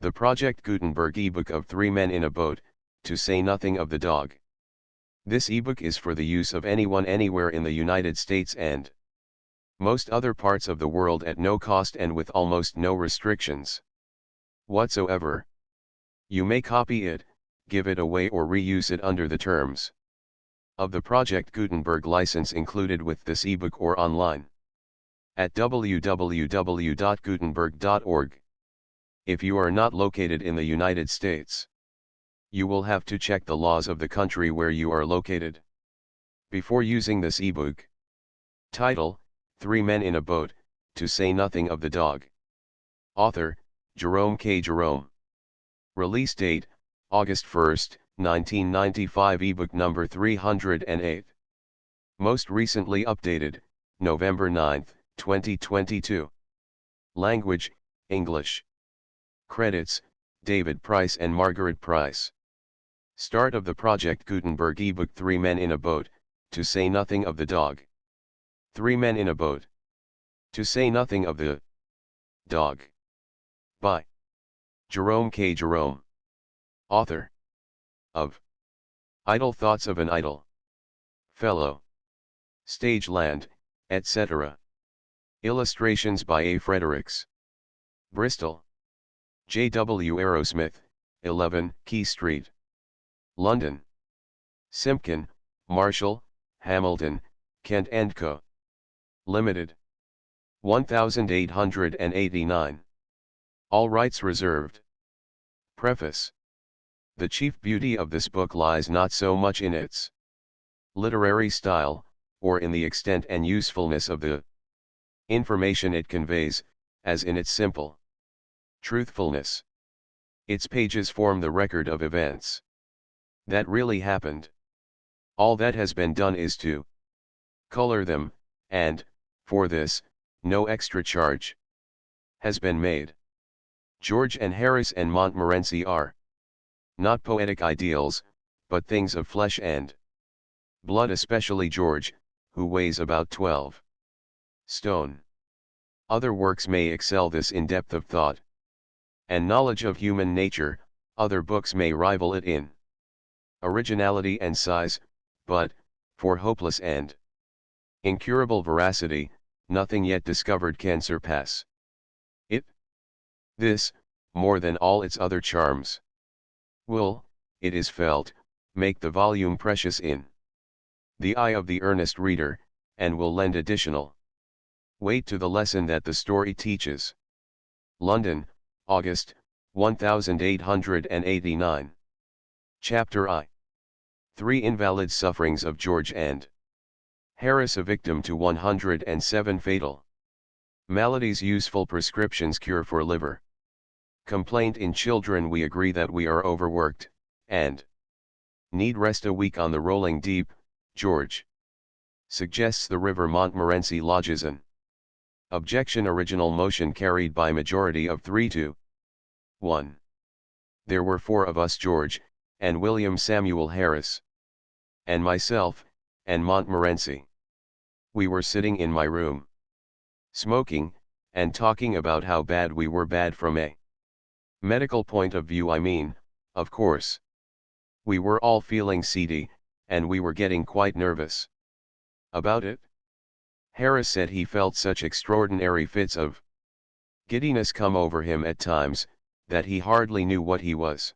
The Project Gutenberg ebook of Three Men in a Boat, to say nothing of the dog. This ebook is for the use of anyone anywhere in the United States and most other parts of the world at no cost and with almost no restrictions whatsoever. You may copy it, give it away or reuse it under the terms of the Project Gutenberg license included with this ebook or online at www.gutenberg.org. If you are not located in the United States, you will have to check the laws of the country where you are located before using this ebook. Title: Three Men in a Boat, to say nothing of the dog. Author: Jerome K. Jerome. Release date: August 1, 1995. Ebook number 308. Most recently updated, November 9, 2022. Language: English. Credits: David Price and Margaret Price. Start of the Project Gutenberg ebook Three Men in a Boat, to say nothing of the dog. Three Men in a Boat, to say nothing of the dog. By Jerome K. Jerome. Author of Idle Thoughts of an Idle Fellow, Stageland, etc. Illustrations by A. Fredericks. Bristol: J. W. Arrowsmith, 11, Key Street. London: Simpkin, Marshall, Hamilton, Kent & Co. Limited. 1889. All rights reserved. Preface. The chief beauty of this book lies not so much in its literary style, or in the extent and usefulness of the information it conveys, as in its simple truthfulness. Its pages form the record of events that really happened. All that has been done is to color them, and, for this, no extra charge has been made. George and Harris and Montmorency are not poetic ideals, but things of flesh and blood, especially George, who weighs about 12 stone. Other works may excel this in depth of thought and knowledge of human nature, other books may rival it in originality and size, but, for hopeless and incurable veracity, nothing yet discovered can surpass it. This, more than all its other charms, will, it is felt, make the volume precious in the eye of the earnest reader, and will lend additional weight to the lesson that the story teaches. London, August, 1889. Chapter I. Three Invalid Sufferings of George and Harris, a victim to 107 fatal maladies. Useful prescriptions cure for liver complaint in children. We agree that we are overworked, and need rest a week on the rolling deep. George suggests the river Montmorency lodges an objection. Original motion carried by majority of 3 to 1. There were 4 of us: George, and William Samuel Harris, and myself, and Montmorency. We were sitting in my room, smoking, and talking about how bad we were. Bad from a medical point of view, I mean, of course. We were all feeling seedy, and we were getting quite nervous about it. Harris said he felt such extraordinary fits of giddiness come over him at times, that he hardly knew what he was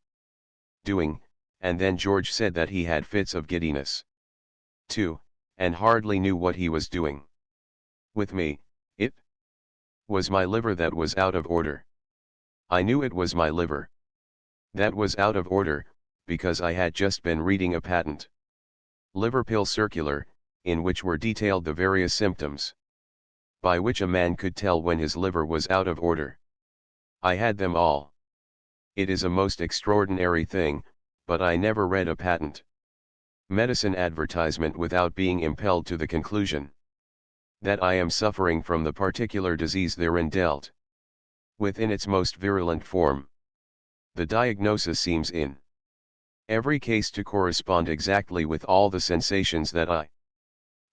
doing, and then George said that he had fits of giddiness too, and hardly knew what he was doing. With me, it was my liver that was out of order. I knew it was my liver that was out of order, because I had just been reading a patent liver pill circular, in which were detailed the various symptoms by which a man could tell when his liver was out of order. I had them all. It is a most extraordinary thing, but I never read a patent medicine advertisement without being impelled to the conclusion that I am suffering from the particular disease therein dealt with in its most virulent form. The diagnosis seems in every case to correspond exactly with all the sensations that I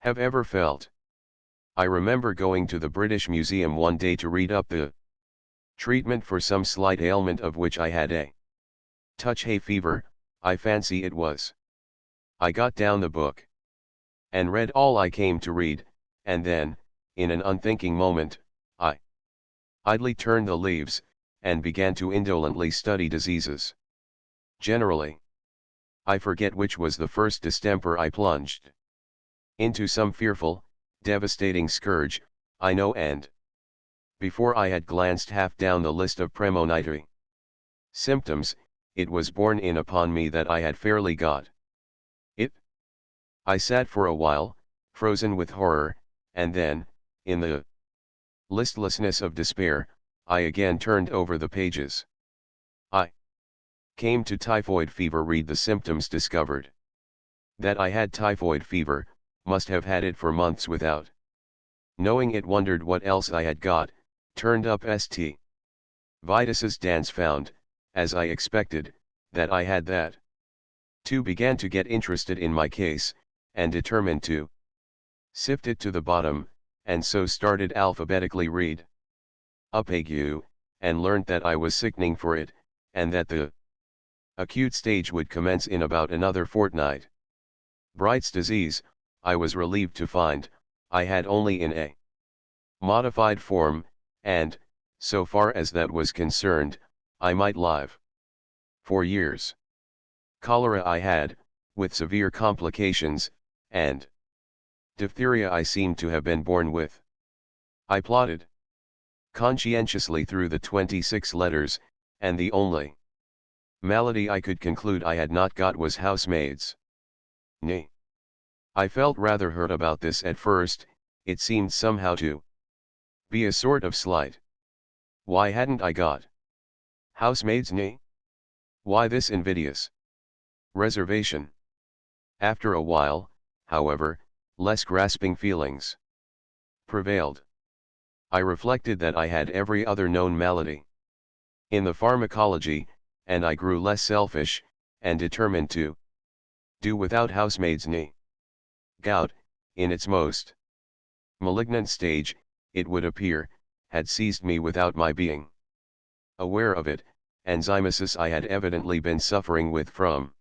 have ever felt. I remember going to the British Museum one day to read up the Treatment for some slight ailment of which I had a touch hay fever, I fancy it was. I got down the book and read all I came to read, and then, in an unthinking moment, I idly turned the leaves, and began to indolently study diseases. Generally, I forget which was the first distemper I plunged into some fearful, devastating scourge, I know, and before I had glanced half down the list of premonitory symptoms, it was borne in upon me that I had fairly got it. I sat for a while, frozen with horror, and then, in the listlessness of despair, I again turned over the pages. I came to typhoid fever. Read the symptoms. Discovered that I had typhoid fever, must have had it for months without knowing it. Wondered what else I had got, turned up St. Vitus's dance. Found, as I expected, that I had that too. Began to get interested in my case, and determined to sift it to the bottom, and so started alphabetically read up ague, and learnt that I was sickening for it, and that the acute stage would commence in about another fortnight. Bright's disease, I was relieved to find, I had only in a modified form, and, so far as that was concerned, I might live for years. Cholera I had, with severe complications, and diphtheria I seemed to have been born with. I plodded conscientiously through the 26 letters, and the only malady I could conclude I had not got was housemaid's knee. I felt rather hurt about this at first. It seemed somehow to be a sort of slight. Why hadn't I got housemaid's knee? Why this invidious reservation? After a while, however, less grasping feelings prevailed. I reflected that I had every other known malady in the pharmacology, and I grew less selfish, and determined to do without housemaid's knee. Gout, in its most malignant stage, it would appear, had seized me without my being aware of it, and zymosis I had evidently been suffering with from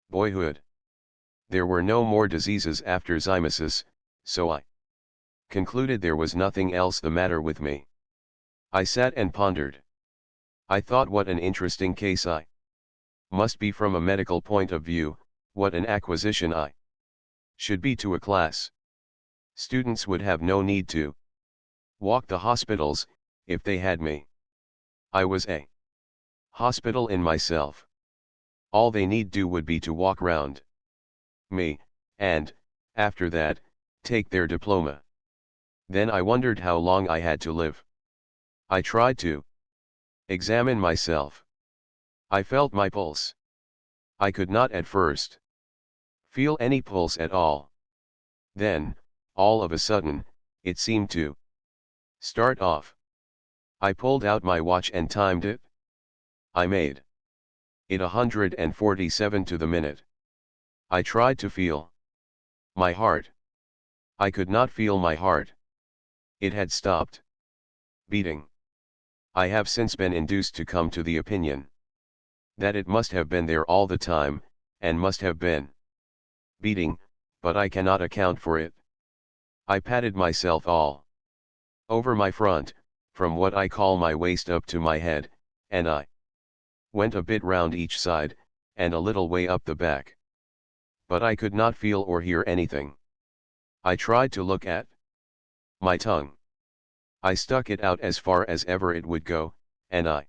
boyhood. There were no more diseases after zymosis, so I concluded there was nothing else the matter with me. I sat and pondered. I thought what an interesting case I must be from a medical point of view, what an acquisition I should be to a class. Students would have no need to walk the hospitals, if they had me. I was a hospital in myself. All they need do would be to walk round me, and, after that, take their diploma. Then I wondered how long I had to live. I tried to examine myself. I felt my pulse. I could not at first feel any pulse at all. Then, all of a sudden, it seemed to start off. I pulled out my watch and timed it. I made it 147 to the minute. I tried to feel my heart. I could not feel my heart. It had stopped beating. I have since been induced to come to the opinion that it must have been there all the time, and must have been beating, but I cannot account for it. I patted myself all over my front, from what I call my waist up to my head, and I went a bit round each side, and a little way up the back. But I could not feel or hear anything. I tried to look at my tongue. I stuck it out as far as ever it would go, and I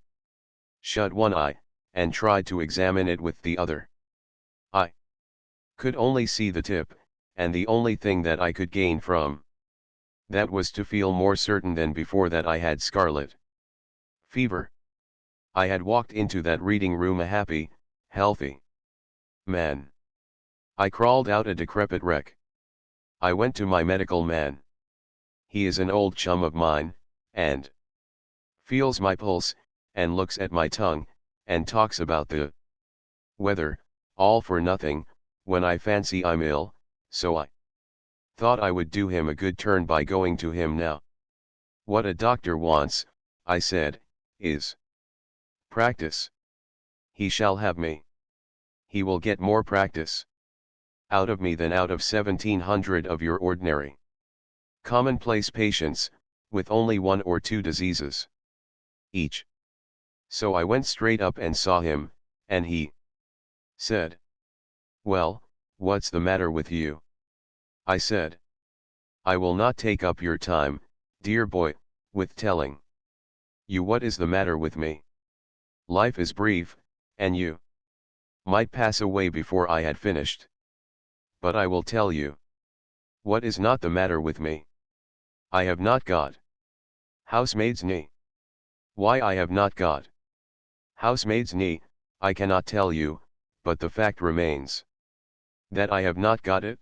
shut one eye, and tried to examine it with the other. I could only see the tip, and the only thing that I could gain from that was to feel more certain than before that I had scarlet fever. I had walked into that reading room a happy, healthy man. I crawled out a decrepit wreck. I went to my medical man. He is an old chum of mine, and feels my pulse, and looks at my tongue, and talks about the weather, all for nothing, when I fancy I'm ill, so I thought I would do him a good turn by going to him now. What a doctor wants, I said, is practice. He shall have me. He will get more practice out of me than out of 1700 of your ordinary commonplace patients, with only 1 or 2 diseases each. So I went straight up and saw him, and he said, "Well, what's the matter with you?" I said, "I will not take up your time, dear boy, with telling you what is the matter with me. Life is brief, and you might pass away before I had finished. But I will tell you what is not the matter with me. I have not got housemaid's knee. Why I have not got housemaid's knee, I cannot tell you, but the fact remains that I have not got it.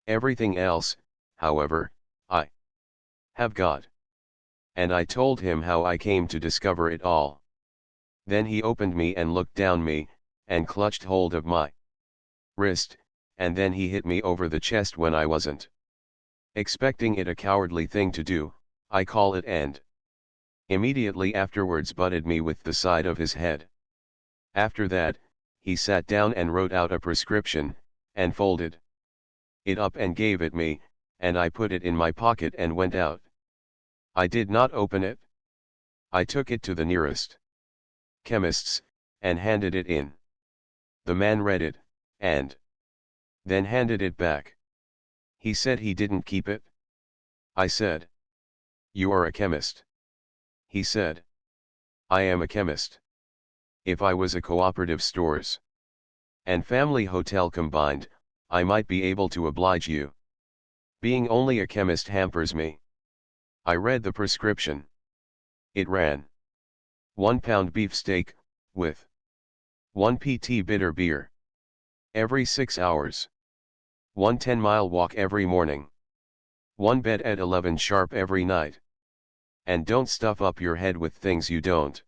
Everything else, however, I have got." And I told him how I came to discover it all. Then he opened me and looked down me, and clutched hold of my wrist, and then he hit me over the chest when I wasn't expecting it, a cowardly thing to do, I call it, and immediately afterwards butted me with the side of his head. After that, he sat down and wrote out a prescription, and folded it up and gave it me, and I put it in my pocket and went out. I did not open it. I took it to the nearest chemist's, and handed it in. The man read it, and then handed it back. He said he didn't keep it. I said, "You are a chemist." He said, "I am a chemist. If I was a cooperative stores and family hotel combined, I might be able to oblige you. Being only a chemist hampers me." I read the prescription. It ran 1 pound beef steak, with 1 pt bitter beer every 6 hours, 1 10-mile walk every morning, 1 bed at 11 sharp every night. And don't stuff up your head with things you don't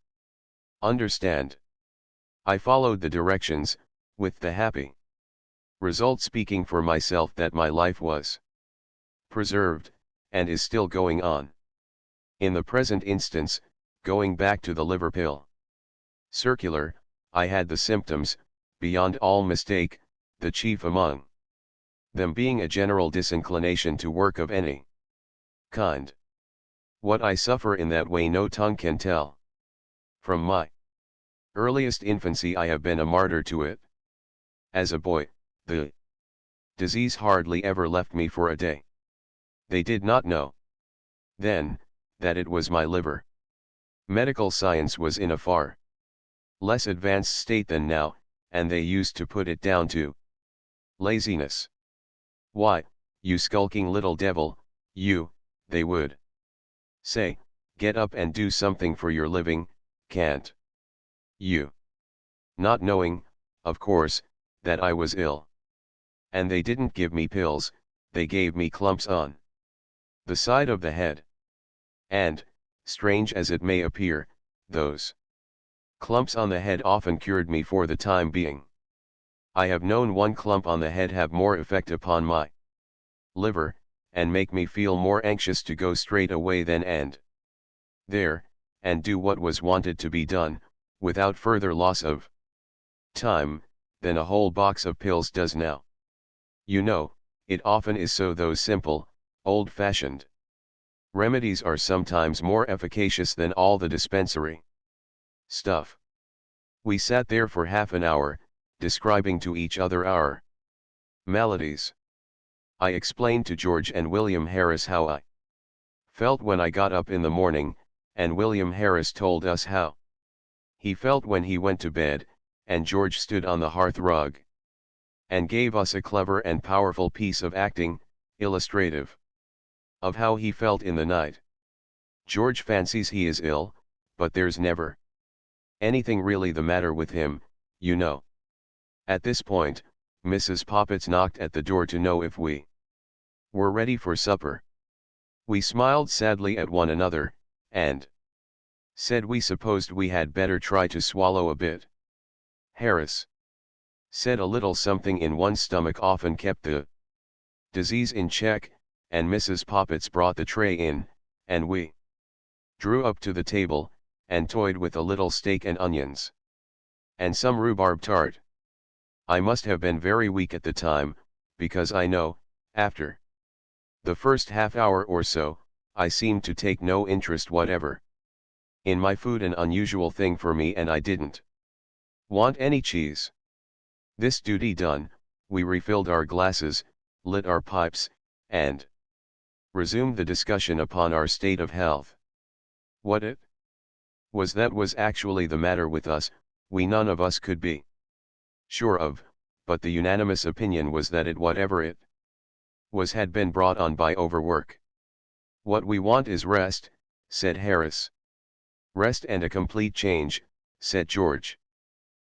understand. I followed the directions, with the happy result speaking for myself that my life was preserved, and is still going on. In the present instance, going back to the liver pill circular, I had the symptoms, beyond all mistake, the chief among them being a general disinclination to work of any kind. What I suffer in that way no tongue can tell. From my earliest infancy I have been a martyr to it. As a boy, the disease hardly ever left me for a day. They did not know then that it was my liver. Medical science was in a far less advanced state than now, and they used to put it down to laziness. "Why, you skulking little devil, you," they would say, "get up and do something for your living, can't you?" Not knowing, of course, that I was ill. And they didn't give me pills, they gave me clumps on the side of the head. And, strange as it may appear, those clumps on the head often cured me for the time being. I have known 1 clump on the head have more effect upon my liver, and make me feel more anxious to go straight away then and there, and do what was wanted to be done, without further loss of time, than a whole box of pills does now. You know, it often is so. Those simple, old-fashioned remedies are sometimes more efficacious than all the dispensary stuff. We sat there for half an hour, describing to each other our maladies. I explained to George and William Harris how I felt when I got up in the morning, and William Harris told us how he felt when he went to bed, and George stood on the hearth rug and gave us a clever and powerful piece of acting, illustrative of how he felt in the night. George fancies he is ill, but there's never anything really the matter with him, you know. At this point, Mrs. Poppets knocked at the door to know if we were ready for supper. We smiled sadly at one another, and said we supposed we had better try to swallow a bit. Harris said a little something in one's stomach often kept the disease in check, and Mrs. Poppets brought the tray in, and we drew up to the table, and toyed with a little steak and onions. And some rhubarb tart. I must have been very weak at the time, because I know, after the first half hour or so, I seemed to take no interest whatever in my food, an unusual thing for me, and I didn't want any cheese. This duty done, we refilled our glasses, lit our pipes, and resumed the discussion upon our state of health. What it was that was actually the matter with us, we none of us could be sure of, but the unanimous opinion was that whatever it was had been brought on by overwork. What we want is rest, said Harris. Rest and a complete change, said George.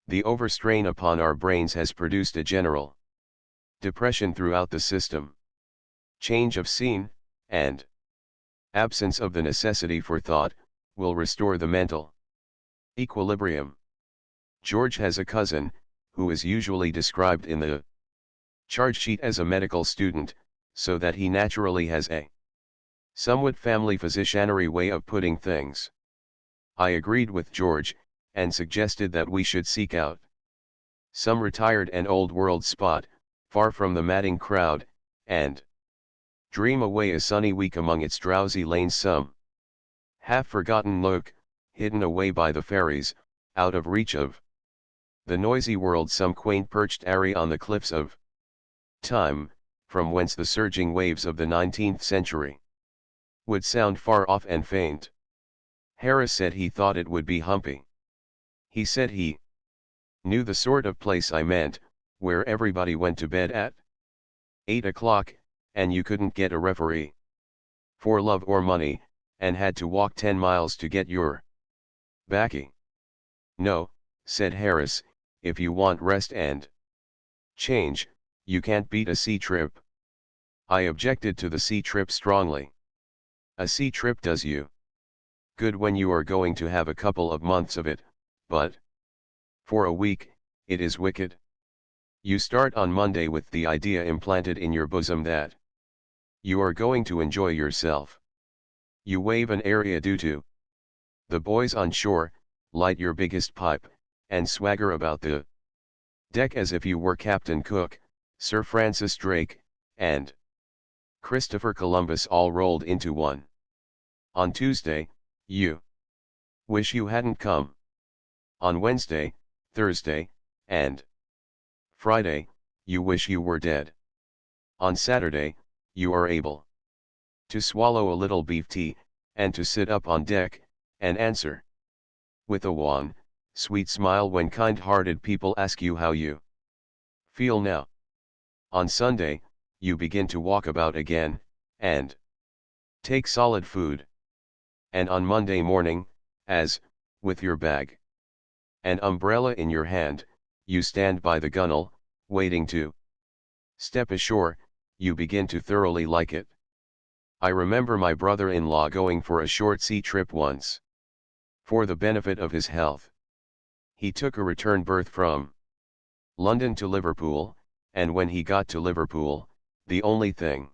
The overstrain upon our brains has produced a general depression throughout the system. Change of scene, and absence of the necessity for thought, will restore the mental equilibrium. George has a cousin, who is usually described in the charge sheet as a medical student, so that he naturally has a somewhat family physicianary way of putting things. I agreed with George, and suggested that we should seek out some retired and old-world spot, far from the madding crowd, and dream away a sunny week among its drowsy lanes, some half-forgotten nook, hidden away by the ferries, out of reach of the noisy world, some quaint perched eyrie on the cliffs of time, from whence the surging waves of the 19th century would sound far off and faint. Harris said he thought it would be humpy. He said he knew the sort of place I meant, where everybody went to bed at 8 o'clock, and you couldn't get a referee for love or money, and had to walk 10 miles to get your baccy. No, said Harris, if you want rest and change, you can't beat a sea trip. I objected to the sea trip strongly. A sea trip does you good when you are going to have a couple of months of it, but for a week, it is wicked. You start on Monday with the idea implanted in your bosom that you are going to enjoy yourself. You wave an area due to the boys on shore, light your biggest pipe, and swagger about the deck as if you were Captain Cook, Sir Francis Drake, and Christopher Columbus all rolled into one. On Tuesday, you wish you hadn't come. On Wednesday, Thursday, and Friday, you wish you were dead. On Saturday, you are able to swallow a little beef tea, and to sit up on deck, and answer with a wan, sweet smile when kind-hearted people ask you how you feel now. On Sunday, you begin to walk about again, and take solid food. And on Monday morning, as, with your bag and umbrella in your hand, you stand by the gunwale, waiting to step ashore, you begin to thoroughly like it. I remember my brother-in-law going for a short sea trip once. For the benefit of his health, he took a return berth from London to Liverpool, and when he got to Liverpool, the only thing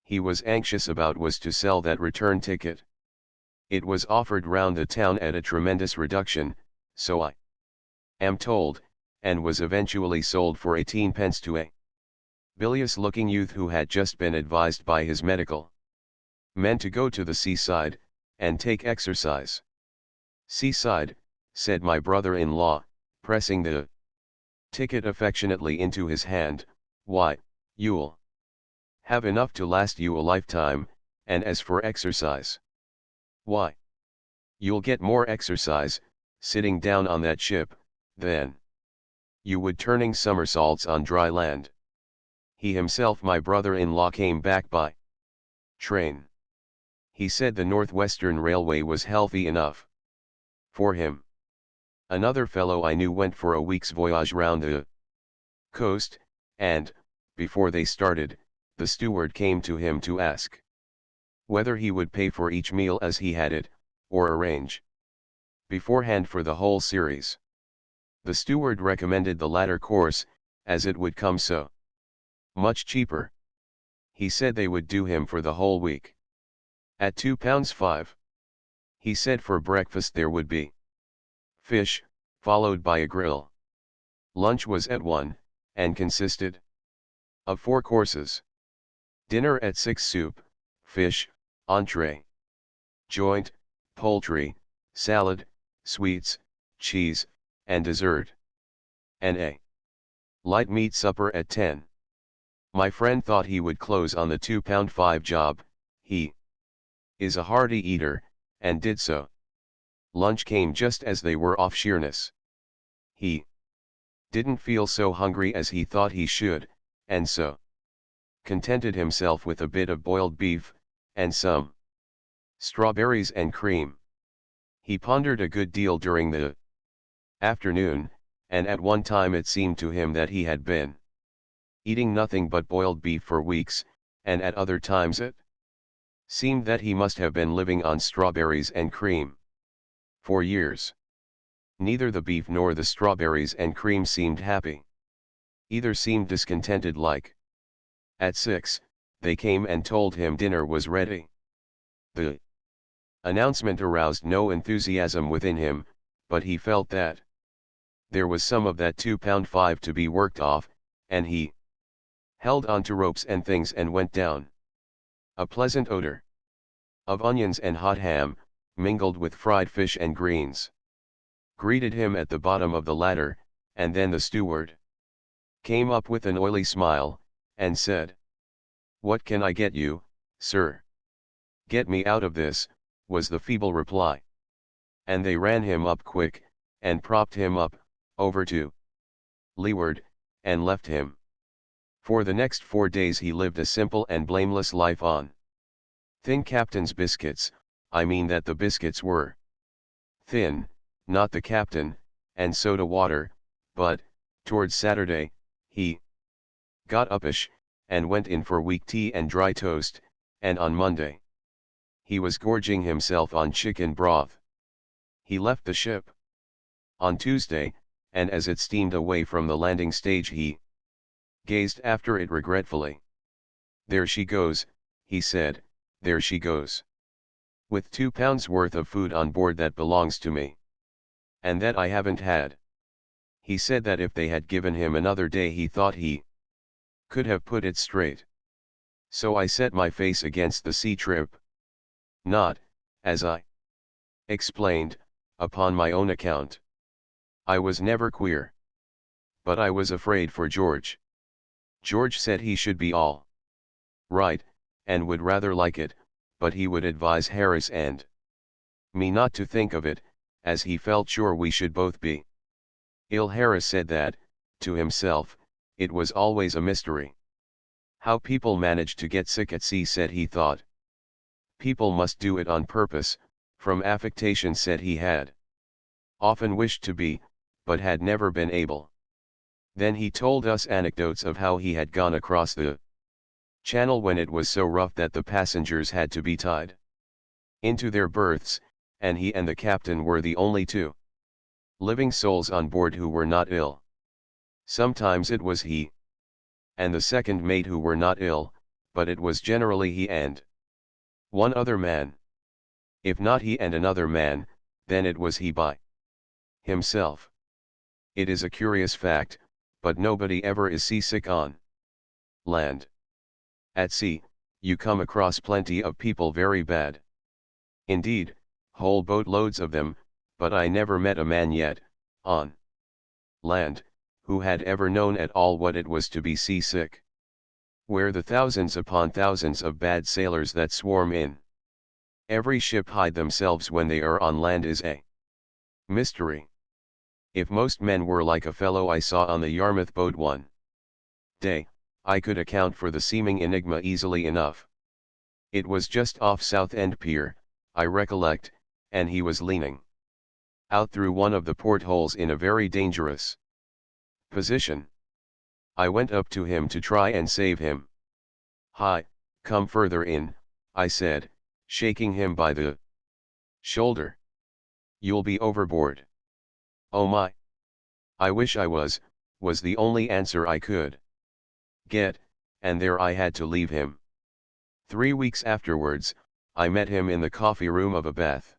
he was anxious about was to sell that return ticket. It was offered round the town at a tremendous reduction, so I am told, and was eventually sold for 18 pence to a bilious-looking youth who had just been advised by his medical men to go to the seaside, and take exercise. Seaside, said my brother-in-law, pressing the ticket affectionately into his hand, why, you'll have enough to last you a lifetime, and as for exercise, why, you'll get more exercise, sitting down on that ship, than you would turning somersaults on dry land. He himself, my brother-in-law, came back by train. He said the Northwestern Railway was healthy enough for him. Another fellow I knew went for a week's voyage round the coast, and, before they started, the steward came to him to ask whether he would pay for each meal as he had it, or arrange beforehand for the whole series. The steward recommended the latter course, as it would come so much cheaper. He said they would do him for the whole week at £2.5. He said for breakfast there would be fish, followed by a grill. Lunch was at 1, and consisted of 4 courses. Dinner at 6, soup, fish, entree, joint, poultry, salad, sweets, cheese, and dessert. And a light meat supper at 10. My friend thought he would close on the £2.5 job. He is a hearty eater, and did so. Lunch came just as they were off Sheerness. He didn't feel so hungry as he thought he should, and so contented himself with a bit of boiled beef, and some strawberries and cream. He pondered a good deal during the afternoon, and at one time it seemed to him that he had been eating nothing but boiled beef for weeks, and at other times it seemed that he must have been living on strawberries and cream for years. Neither the beef nor the strawberries and cream seemed happy. Either seemed discontented like. At 6, they came and told him dinner was ready. The announcement aroused no enthusiasm within him, but he felt that there was some of that £2.5 to be worked off, and he held on to ropes and things and went down. A pleasant odor of onions and hot ham, mingled with fried fish and greens, greeted him at the bottom of the ladder, and then the steward came up with an oily smile, and said, "What can I get you, sir?" "Get me out of this," was the feeble reply. And they ran him up quick, and propped him up, over to leeward, and left him. For the next 4 days he lived a simple and blameless life on thin captain's biscuits. I mean that the biscuits were thin, not the captain, and soda water, but, towards Saturday, he got uppish, and went in for weak tea and dry toast, and on Monday he was gorging himself on chicken broth. He left the ship on Tuesday, and as it steamed away from the landing stage he gazed after it regretfully. "There she goes," he said, "there she goes. With £2 worth of food on board that belongs to me. And that I haven't had." He said that if they had given him another day he thought he could have put it straight. So I set my face against the sea trip. Not, as I explained, upon my own account. I was never queer. But I was afraid for George. George said he should be all right, and would rather like it, but he would advise Harris and me not to think of it, as he felt sure we should both be ill. Harris said that, to himself, it was always a mystery how people managed to get sick at sea. Said he thought people must do it on purpose, from affectation. Said he had often wished to be, but had never been able. Then he told us anecdotes of how he had gone across the channel when it was so rough that the passengers had to be tied into their berths, and he and the captain were the only 2 living souls on board who were not ill. Sometimes it was he and the second mate who were not ill, but it was generally he and one other man. If not he and another man, then it was he by himself. It is a curious fact, but nobody ever is seasick on land. At sea, you come across plenty of people very bad. Indeed, whole boatloads of them, but I never met a man yet, on land, who had ever known at all what it was to be seasick. Where the thousands upon thousands of bad sailors that swarm in every ship hide themselves when they are on land is a mystery. If most men were like a fellow I saw on the Yarmouth boat one day, I could account for the seeming enigma easily enough. It was just off Southend Pier, I recollect, and he was leaning out through one of the portholes in a very dangerous position. I went up to him to try and save him. "Hi, come further in," I said, shaking him by the shoulder. "You'll be overboard." "Oh my! I wish I was the only answer I could get, and there I had to leave him. 3 weeks afterwards, I met him in the coffee room of a bath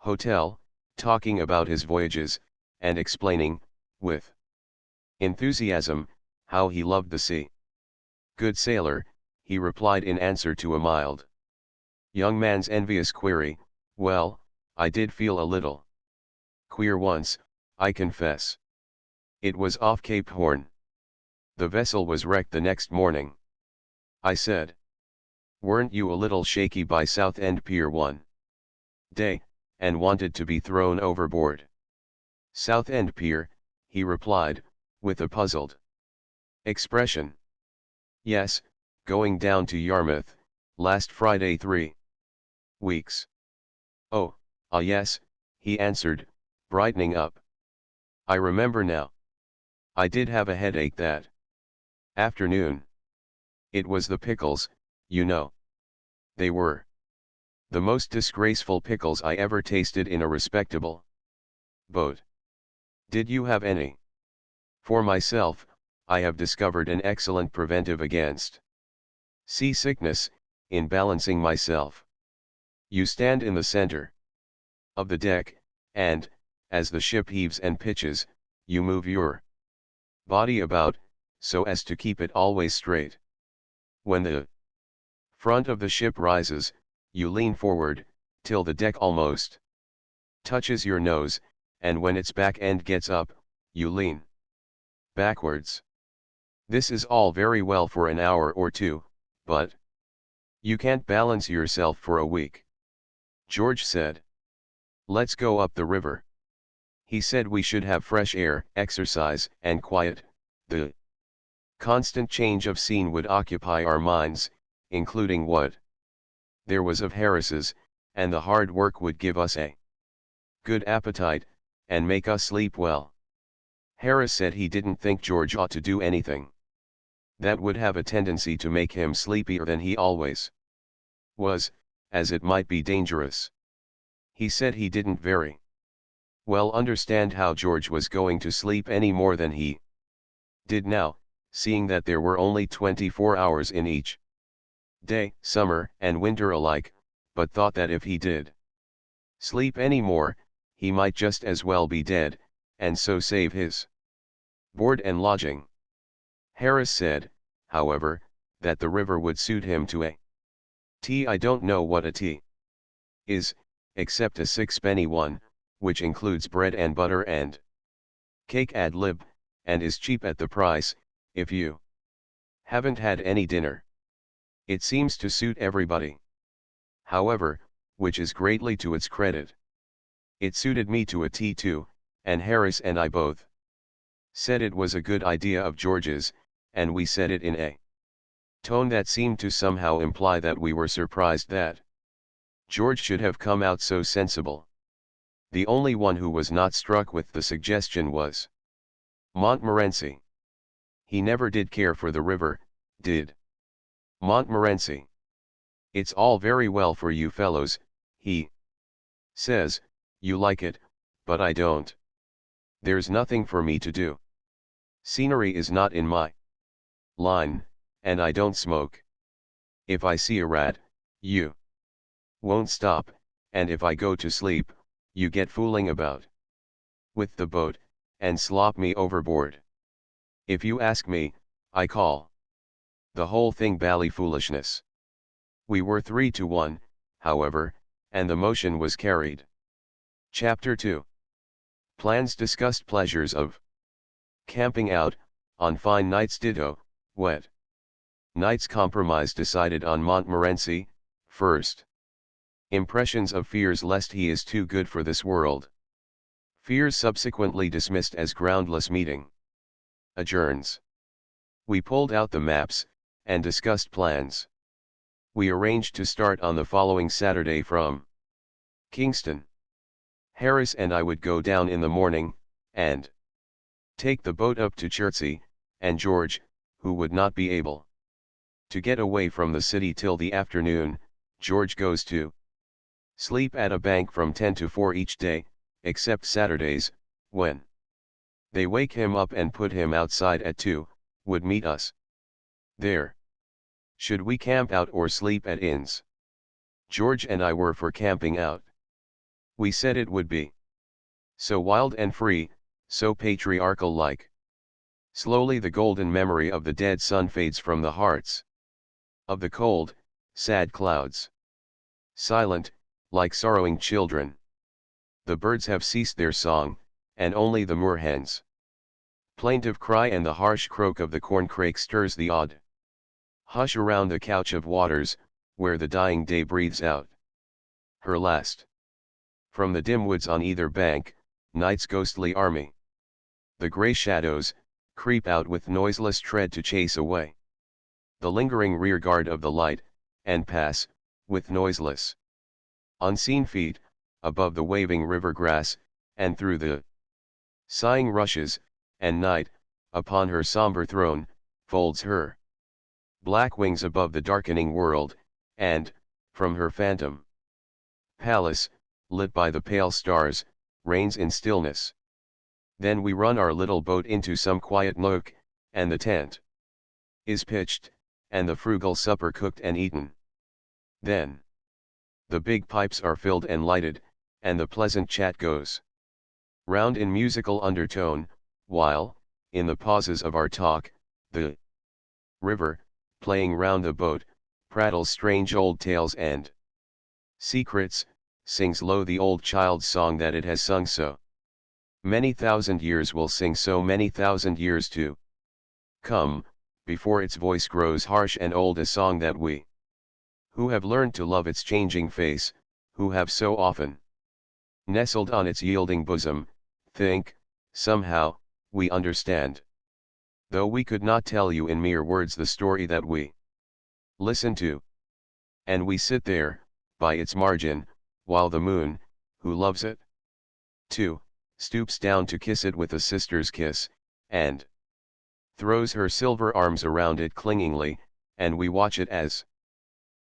hotel, talking about his voyages, and explaining, with enthusiasm, how he loved the sea. "Good sailor," he replied in answer to a mild young man's envious query. "Well, I did feel a little queer once, I confess. It was off Cape Horn. The vessel was wrecked the next morning." I said. "Weren't you a little shaky by Southend Pier one day, and wanted to be thrown overboard?" "Southend Pier," he replied, with a puzzled expression. "Yes, going down to Yarmouth, last Friday 3 weeks. "Oh, ah yes," he answered, brightening up. "I remember now. I did have a headache that afternoon. It was the pickles, you know. They were the most disgraceful pickles I ever tasted in a respectable boat. Did you have any?" "For myself, I have discovered an excellent preventive against seasickness, in balancing myself. You stand in the center of the deck, and, as the ship heaves and pitches, you move your body about, so as to keep it always straight. When the front of the ship rises, you lean forward, till the deck almost touches your nose, and when its back end gets up, you lean backwards. This is all very well for an hour or two, but you can't balance yourself for a week." George said. "Let's go up the river." He said we should have fresh air, exercise, and quiet. The constant change of scene would occupy our minds, including what there was of Harris's, and the hard work would give us a good appetite, and make us sleep well. Harris said he didn't think George ought to do anything that would have a tendency to make him sleepier than he always was, as it might be dangerous. He said he didn't very well understand how George was going to sleep any more than he did now, seeing that there were only 24 hours in each day, summer and winter alike, but thought that if he did sleep any more, he might just as well be dead, and so save his board and lodging. Harris said, however, that the river would suit him to a T. I don't know what a tea is, except a sixpenny one, which includes bread and butter and cake ad lib, and is cheap at the price, if you haven't had any dinner. It seems to suit everybody, however, which is greatly to its credit. It suited me to a T too, and Harris and I both said it was a good idea of George's, and we said it in a tone that seemed to somehow imply that we were surprised that George should have come out so sensible. The only one who was not struck with the suggestion was Montmorency. He never did care for the river, did Montmorency. "It's all very well for you fellows," he says, "you like it, but I don't. There's nothing for me to do. Scenery is not in my line, and I don't smoke. If I see a rat, you won't stop, and if I go to sleep, you get fooling about with the boat, and slop me overboard. If you ask me, I call the whole thing bally foolishness." We were 3-1, however, and the motion was carried. Chapter 2. Plans discussed. Pleasures of camping out, on fine nights ditto, wet nights. Compromise decided on Montmorency, first. Impressions of fears lest he is too good for this world. Fears subsequently dismissed as groundless. Meeting adjourns. We pulled out the maps, and discussed plans. We arranged to start on the following Saturday from Kingston. Harris and I would go down in the morning, and take the boat up to Chertsey, and George, who would not be able to get away from the city till the afternoon, George goes to sleep at a bank from 10 to 4 each day, except Saturdays, when they wake him up and put him outside at 2, would meet us there. Should we camp out or sleep at inns? George and I were for camping out. We said it would be. So wild and free, so patriarchal-like. Slowly the golden memory of the dead sun fades from the hearts of the cold, sad clouds. Silent, like sorrowing children. The birds have ceased their song, and only the moorhen's plaintive cry and the harsh croak of the corncrake stirs the odd hush around the couch of waters, where the dying day breathes out her last. From the dim woods on either bank, night's ghostly army. The grey shadows creep out with noiseless tread to chase away the lingering rearguard of the light, and pass, with noiseless, unseen feet, above the waving river grass, and through the sighing rushes, and night, upon her somber throne, folds her black wings above the darkening world, and, from her phantom palace, lit by the pale stars, reigns in stillness. Then we run our little boat into some quiet nook, and the tent is pitched, and the frugal supper cooked and eaten. Then the big pipes are filled and lighted, and the pleasant chat goes round in musical undertone, while, in the pauses of our talk, the river, playing round the boat, prattles strange old tales and secrets, sings low the old child's song that it has sung so many thousand years will sing so many thousand years to come, before its voice grows harsh and old, a song that we, who have learned to love its changing face, who have so often nestled on its yielding bosom, think, somehow, we understand. Though we could not tell you in mere words the story that we listen to. And we sit there, by its margin, while the moon, who loves it too, stoops down to kiss it with a sister's kiss, and throws her silver arms around it clingingly, and we watch it as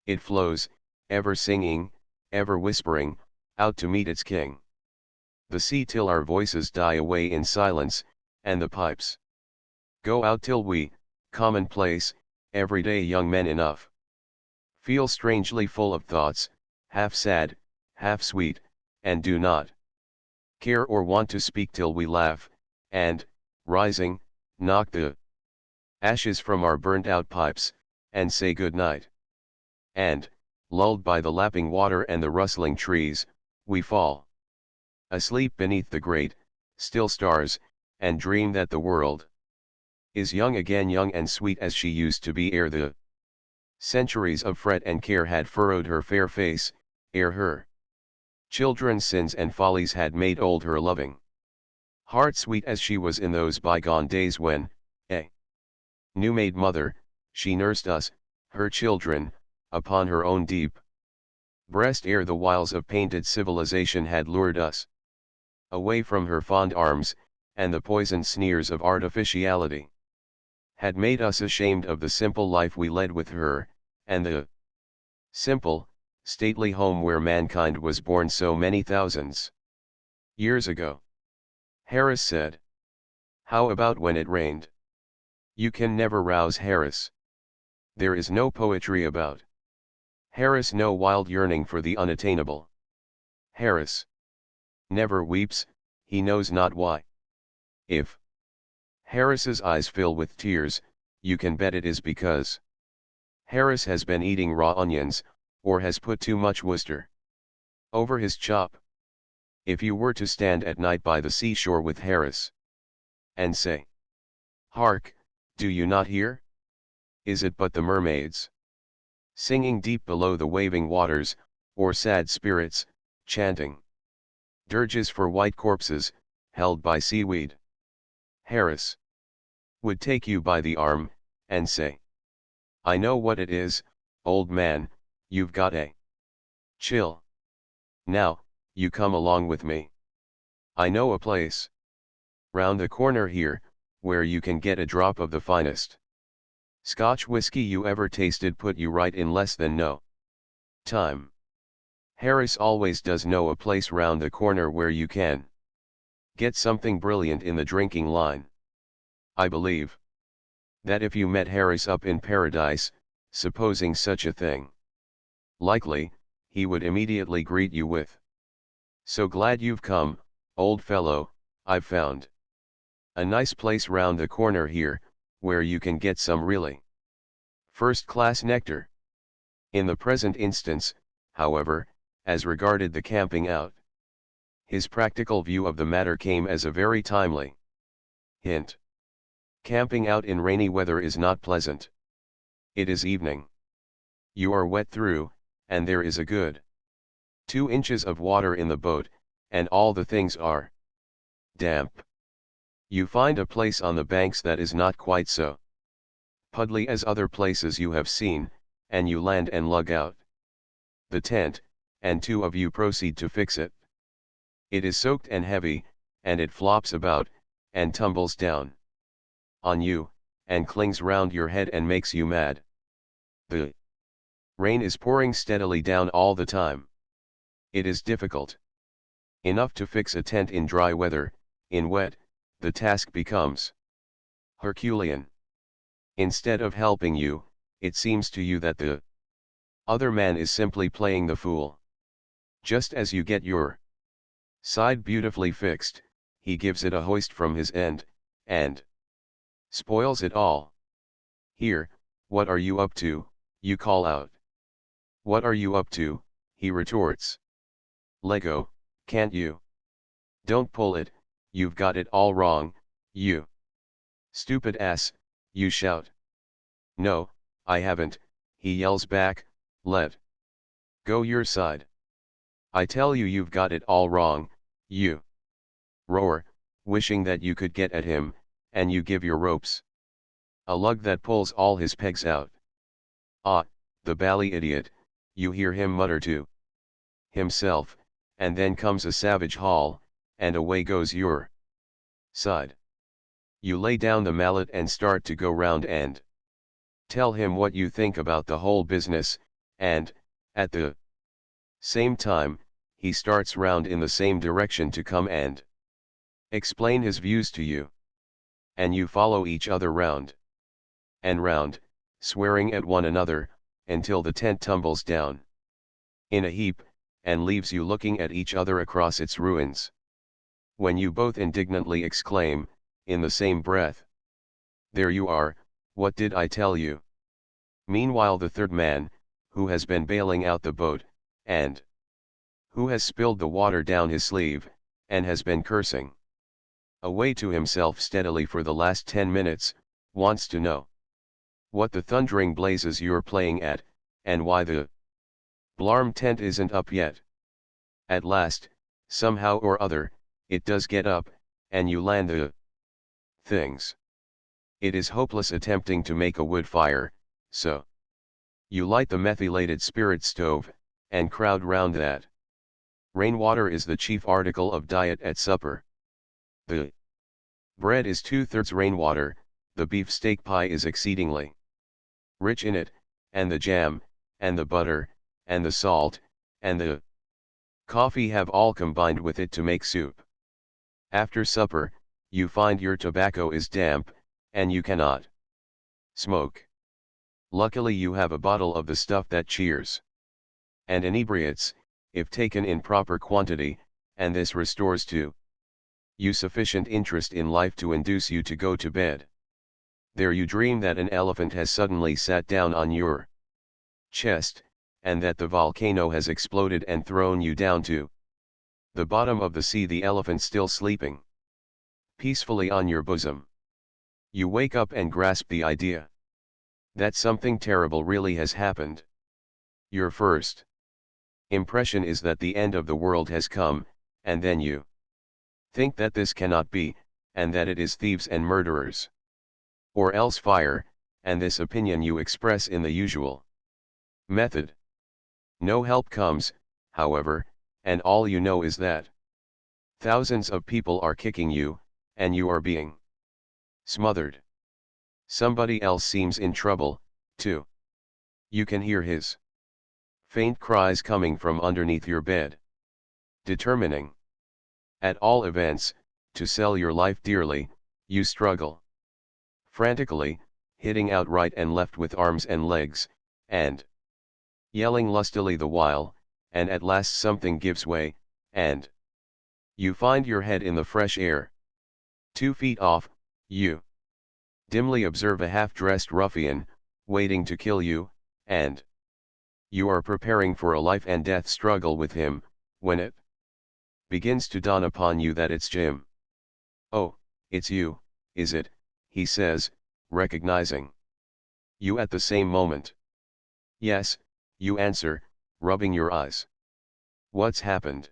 it flows, ever singing, ever whispering, out to meet its king. The sea till our voices die away in silence, and the pipes go out till we, commonplace, everyday young men enough, feel strangely full of thoughts, half sad, half sweet, and do not care or want to speak till we laugh, and, rising, knock the ashes from our burnt-out pipes, and say good night. And, lulled by the lapping water and the rustling trees, we fall asleep beneath the great, still stars, and dream that the world is young again, young and sweet as she used to be ere the centuries of fret and care had furrowed her fair face, ere her children's sins and follies had made old her loving heart sweet as she was in those bygone days when, a new-made mother, she nursed us, her children, upon her own deep breast ere the wiles of painted civilization had lured us away from her fond arms, and the poisoned sneers of artificiality had made us ashamed of the simple life we led with her, and the simple, stately home where mankind was born so many thousands years ago. Harris said. How about when it rained? You can never rouse Harris. There is no poetry about Harris, no wild yearning for the unattainable. Harris never weeps, he knows not why. If Harris's eyes fill with tears, you can bet it is because Harris has been eating raw onions, or has put too much Worcester over his chop. If you were to stand at night by the seashore with Harris, and say, "Hark, do you not hear? Is it but the mermaids singing deep below the waving waters, or sad spirits, chanting dirges for white corpses, held by seaweed?" Harris would take you by the arm, and say, "I know what it is, old man, you've got a chill. Now, you come along with me. I know a place round the corner here, where you can get a drop of the finest Scotch whiskey you ever tasted, put you right in less than no time." Harris always does know a place round the corner where you can get something brilliant in the drinking line. I believe that if you met Harris up in paradise, supposing such a thing likely, he would immediately greet you with So glad you've come, old fellow. I've found a nice place round the corner here, where you can get some really first-class nectar. In the present instance, however, as regarded the camping out, his practical view of the matter came as a very timely hint. Camping out in rainy weather is not pleasant. It is evening. You are wet through, and there is a good 2 inches of water in the boat, and all the things are damp. You find a place on the banks that is not quite so puddly as other places you have seen, and you land and lug out the tent, and 2 of you proceed to fix it. It is soaked and heavy, and it flops about, and tumbles down on you, and clings round your head and makes you mad. The rain is pouring steadily down all the time. It is difficult enough to fix a tent in dry weather. In wet, the task becomes Herculean. Instead of helping you, it seems to you that the other man is simply playing the fool. Just as you get your side beautifully fixed, he gives it a hoist from his end, and spoils it all. Here, what are you up to? You call out. What are you up to? He retorts. Lego, can't you? Don't pull it, you've got it all wrong, you stupid ass, you shout. No, I haven't, he yells back, let go your side. I tell you you've got it all wrong, you roar, wishing that you could get at him, and you give your ropes a lug that pulls all his pegs out. Ah, the bally idiot, you hear him mutter to himself, and then comes a savage haul, and away goes your side. You lay down the mallet and start to go round and tell him what you think about the whole business, and, at the same time, he starts round in the same direction to come and explain his views to you. And you follow each other round and round, swearing at one another, until the tent tumbles down in a heap, and leaves you looking at each other across its ruins. When you both indignantly exclaim, in the same breath, there you are, what did I tell you? Meanwhile the third man, who has been bailing out the boat, and who has spilled the water down his sleeve, and has been cursing away to himself steadily for the last 10 minutes, wants to know what the thundering blazes you're playing at, and why the blarm tent isn't up yet. At last, somehow or other, it does get up, and you land the things. It is hopeless attempting to make a wood fire, so you light the methylated spirit stove, and crowd round that. Rainwater is the chief article of diet at supper. The bread is 2/3 rainwater, the beefsteak pie is exceedingly rich in it, and the jam, and the butter, and the salt, and the coffee have all combined with it to make soup. After supper, you find your tobacco is damp, and you cannot smoke. Luckily you have a bottle of the stuff that cheers and inebriates, if taken in proper quantity, and this restores to you sufficient interest in life to induce you to go to bed. There you dream that an elephant has suddenly sat down on your chest, and that the volcano has exploded and thrown you down to the bottom of the sea, the elephant still sleeping peacefully on your bosom. You wake up and grasp the idea that something terrible really has happened. Your first impression is that the end of the world has come, and then you think that this cannot be, and that it is thieves and murderers, or else fire, and this opinion you express in the usual method. No help comes, however, and all you know is that thousands of people are kicking you, and you are being smothered. Somebody else seems in trouble, too. You can hear his faint cries coming from underneath your bed. Determining, at all events, to sell your life dearly, you struggle frantically, hitting out right and left with arms and legs, and yelling lustily the while, and at last something gives way, and You find your head in the fresh air. 2 feet off, you dimly observe a half-dressed ruffian, waiting to kill you, and you are preparing for a life and death struggle with him, when it begins to dawn upon you that it's Jim. "Oh, it's you, is it?" he says, recognizing you at the same moment. "Yes," you answer, rubbing your eyes. "What's happened?"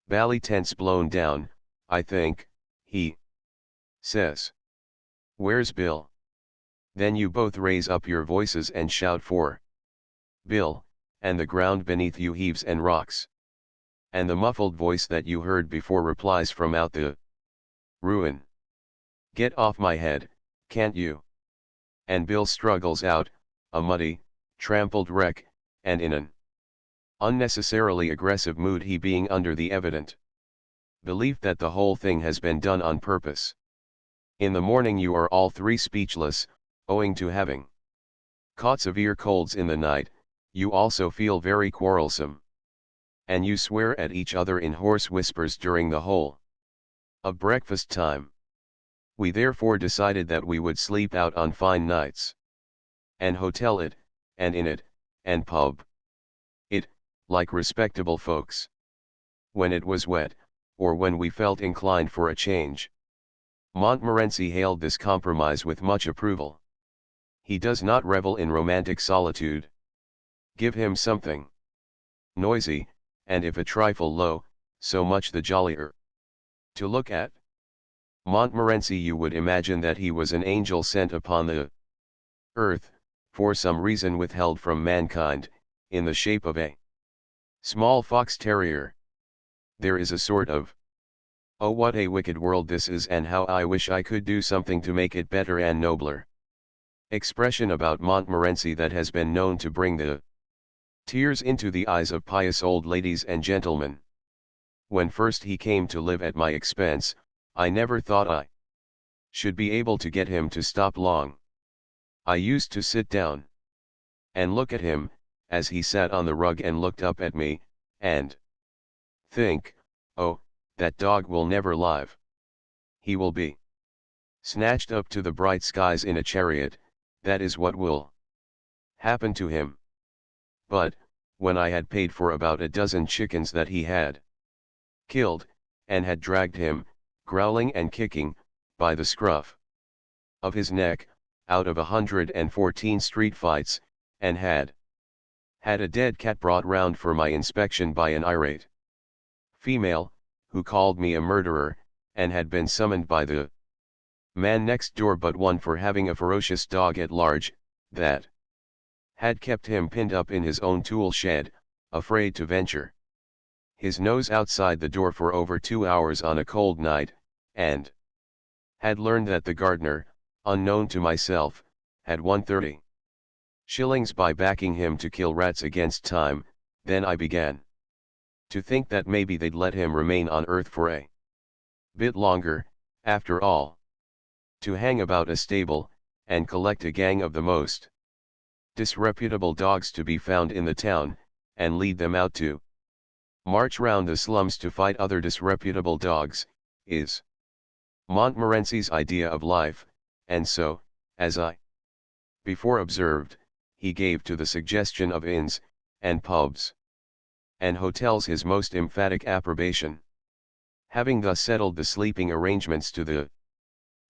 "Bally tent's blown down, I think," he says. "Where's Bill?" Then you both raise up your voices and shout for Bill, and the ground beneath you heaves and rocks. And the muffled voice that you heard before replies from out the ruin. "Get off my head, can't you?" And Bill struggles out, a muddy, trampled wreck, and in an unnecessarily aggressive mood, he being under the evident belief that the whole thing has been done on purpose. In the morning you are all three speechless, owing to having caught severe colds in the night. You also feel very quarrelsome. And you swear at each other in hoarse whispers during the whole of breakfast time. We therefore decided that we would sleep out on fine nights. And hotel it, and in it, and pub it, like respectable folks. When it was wet, or when we felt inclined for a change. Montmorency hailed this compromise with much approval. He does not revel in romantic solitude. Give him something noisy, and if a trifle low, so much the jollier to look at. Montmorency, you would imagine that he was an angel sent upon the earth, for some reason withheld from mankind, in the shape of a small fox terrier. There is a sort of, "Oh, what a wicked world this is, and how I wish I could do something to make it better and nobler," expression about Montmorency that has been known to bring the tears into the eyes of pious old ladies and gentlemen. When first he came to live at my expense, I never thought I should be able to get him to stop long. I used to sit down and look at him, as he sat on the rug and looked up at me, and think, "Oh, that dog will never live. He will be snatched up to the bright skies in a chariot, that is what will happen to him." But, when I had paid for about a dozen chickens that he had killed, and had dragged him, growling and kicking, by the scruff of his neck, out of 114 street fights, and had a dead cat brought round for my inspection by an irate female, who called me a murderer, and had been summoned by the man next door but one for having a ferocious dog at large, that had kept him pinned up in his own tool shed, afraid to venture his nose outside the door for over 2 hours on a cold night, and had learned that the gardener, unknown to myself, had won 30 shillings by backing him to kill rats against time. Then I began to think that maybe they'd let him remain on earth for a bit longer, after all. To hang about a stable, and collect a gang of the most disreputable dogs to be found in the town, and lead them out to march round the slums to fight other disreputable dogs, is Montmorency's idea of life, and so, as I before observed, he gave to the suggestion of inns, and pubs, and hotels his most emphatic approbation. Having thus settled the sleeping arrangements to the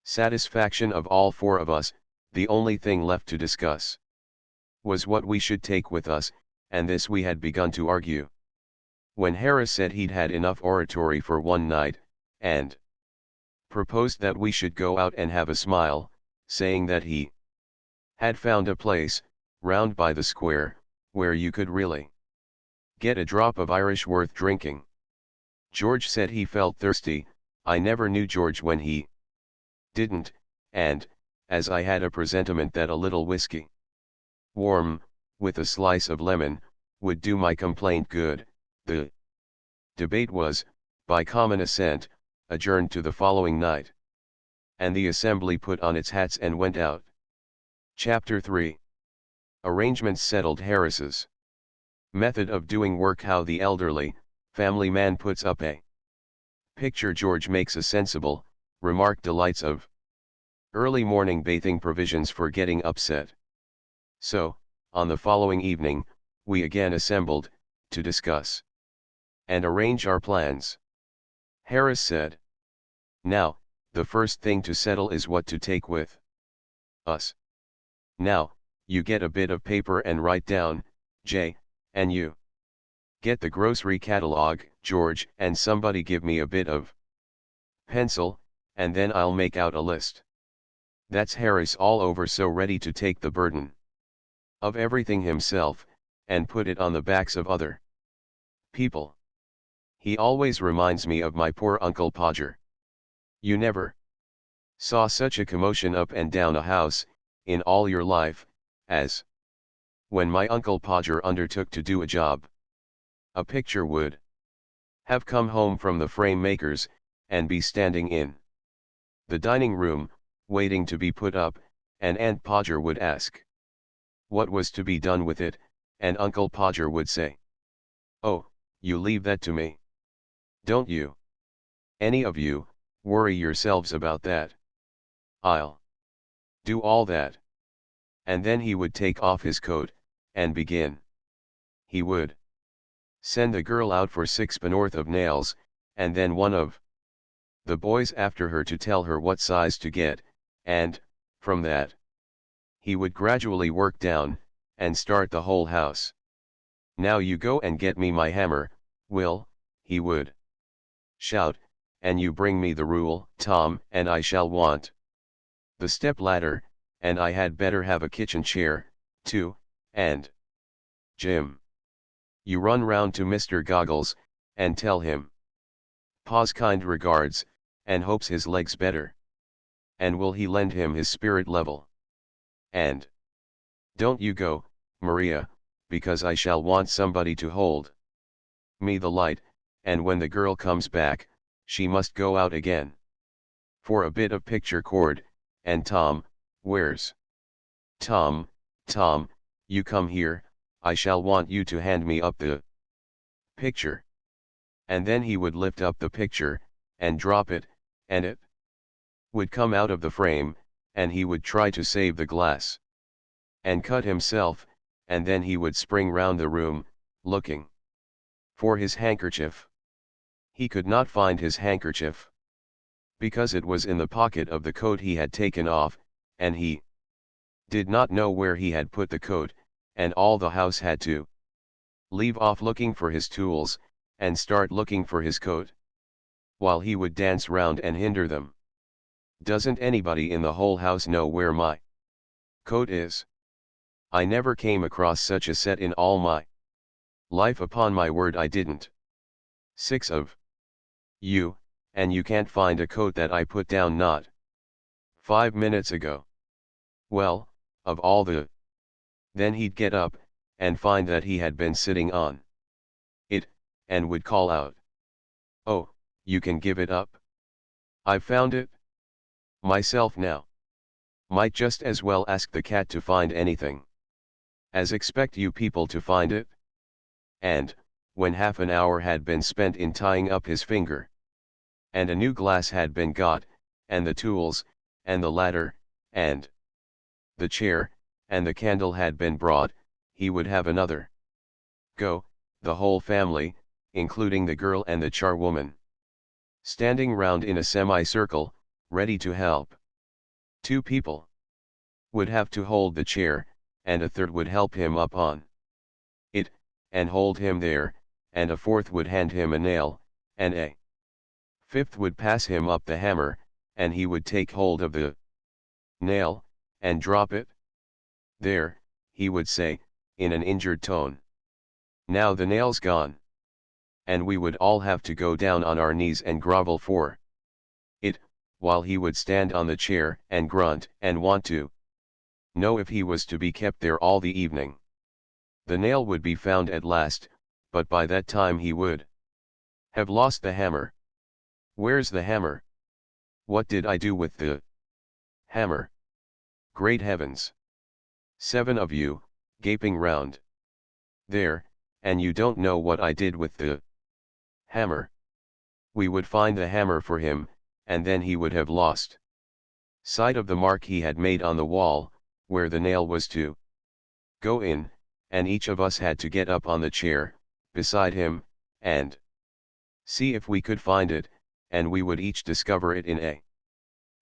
satisfaction of all four of us, the only thing left to discuss was what we should take with us, and this we had begun to argue, when Harris said he'd had enough oratory for one night, and proposed that we should go out and have a smile, saying that he had found a place, round by the square, where you could really get a drop of Irish worth drinking. George said he felt thirsty. I never knew George when he didn't, and, as I had a presentiment that a little whiskey, warm, with a slice of lemon, would do my complaint good, the debate was, by common assent, adjourned to the following night. And the assembly put on its hats and went out. Chapter 3. Arrangements settled. Harris's method of doing work. How the elderly, family man puts up a Picture George makes a sensible remark, delights of early morning bathing provisions for getting upset. So, on the following evening, we again assembled, to discuss and arrange our plans. Harris said, "Now, the first thing to settle is what to take with us. Now, you get a bit of paper and write down, Jay, and you get the grocery catalog, George, and somebody give me a bit of pencil, and then I'll make out a list." That's Harris all over, so ready to take the burden of everything himself, and put it on the backs of other people. He always reminds me of my poor Uncle Podger. You never saw such a commotion up and down a house, in all your life, as when my Uncle Podger undertook to do a job. A picture would have come home from the frame makers, and be standing in the dining room, waiting to be put up, and Aunt Podger would ask what was to be done with it, and Uncle Podger would say, "Oh, you leave that to me. Don't you, any of you, worry yourselves about that. I'll do all that." And then he would take off his coat, and begin. He would send the girl out for 6 penn'orth of nails, and then one of the boys after her to tell her what size to get, and, from that, he would gradually work down, and start the whole house. "Now you go and get me my hammer, Will," he would shout, "and you bring me the rule, Tom, and I shall want the step ladder, and I had better have a kitchen chair, too, and Jim, you run round to Mr. Goggles, and tell him Pa's kind regards, and hopes his leg's better, and will he lend him his spirit level. And don't you go, Maria, because I shall want somebody to hold me the light, and when the girl comes back, she must go out again for a bit of picture cord, and Tom, where's Tom? Tom, you come here, I shall want you to hand me up the picture." And then he would lift up the picture, and drop it, and it would come out of the frame, and he would try to save the glass, and cut himself, and then he would spring round the room, looking for his handkerchief. He could not find his handkerchief, because it was in the pocket of the coat he had taken off, and he did not know where he had put the coat, and all the house had to leave off looking for his tools, and start looking for his coat, while he would dance round and hinder them. "Doesn't anybody in the whole house know where my coat is? I never came across such a set in all my life, upon my word I didn't. 6 of you, and you can't find a coat that I put down not 5 minutes ago. Well, of all the—" Then he'd get up, and find that he had been sitting on it, and would call out, "Oh, you can give it up? I've found it myself now. Might just as well ask the cat to find anything as expect you people to find it." And, when half an hour had been spent in tying up his finger, and a new glass had been got, and the tools, and the ladder, and the chair, and the candle had been brought, he would have another go, the whole family, including the girl and the charwoman, standing round in a semicircle, ready to help. 2 people would have to hold the chair, and a third would help him up on it, and hold him there, and a fourth would hand him a nail, and a fifth would pass him up the hammer, and he would take hold of the nail, and drop it. "There," he would say, in an injured tone. "Now the nail's gone." And we would all have to go down on our knees and grovel for it, while he would stand on the chair and grunt and want to know if he was to be kept there all the evening. The nail would be found at last, but by that time he would have lost the hammer. "Where's the hammer? What did I do with the hammer? Great heavens! 7 of you, gaping round there, and you don't know what I did with the hammer." We would find the hammer for him, and then he would have lost sight of the mark he had made on the wall, where the nail was to go in, and each of us had to get up on the chair, beside him, and see if we could find it, and we would each discover it in a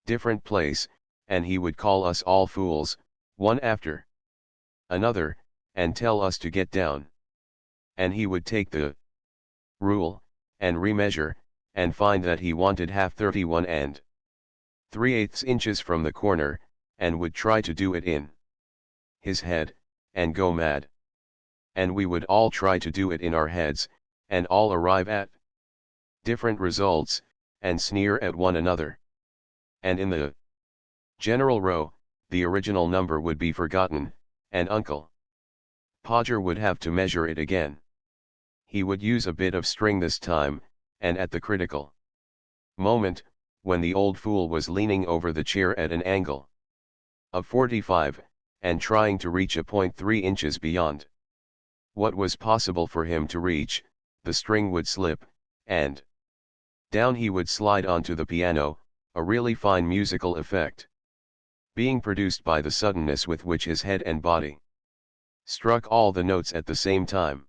different place, and he would call us all fools, one after another, and tell us to get down. And he would take the rule, and remeasure, and find that he wanted half 31 and 3/8 inches from the corner, and would try to do it in his head, and go mad. And we would all try to do it in our heads, and all arrive at different results, and sneer at one another. And in the general row, the original number would be forgotten, and Uncle Podger would have to measure it again. He would use a bit of string this time, and at the critical moment, when the old fool was leaning over the chair at an angle of 45, and trying to reach a point 3 inches beyond what was possible for him to reach, the string would slip, and down he would slide onto the piano, a really fine musical effect being produced by the suddenness with which his head and body struck all the notes at the same time.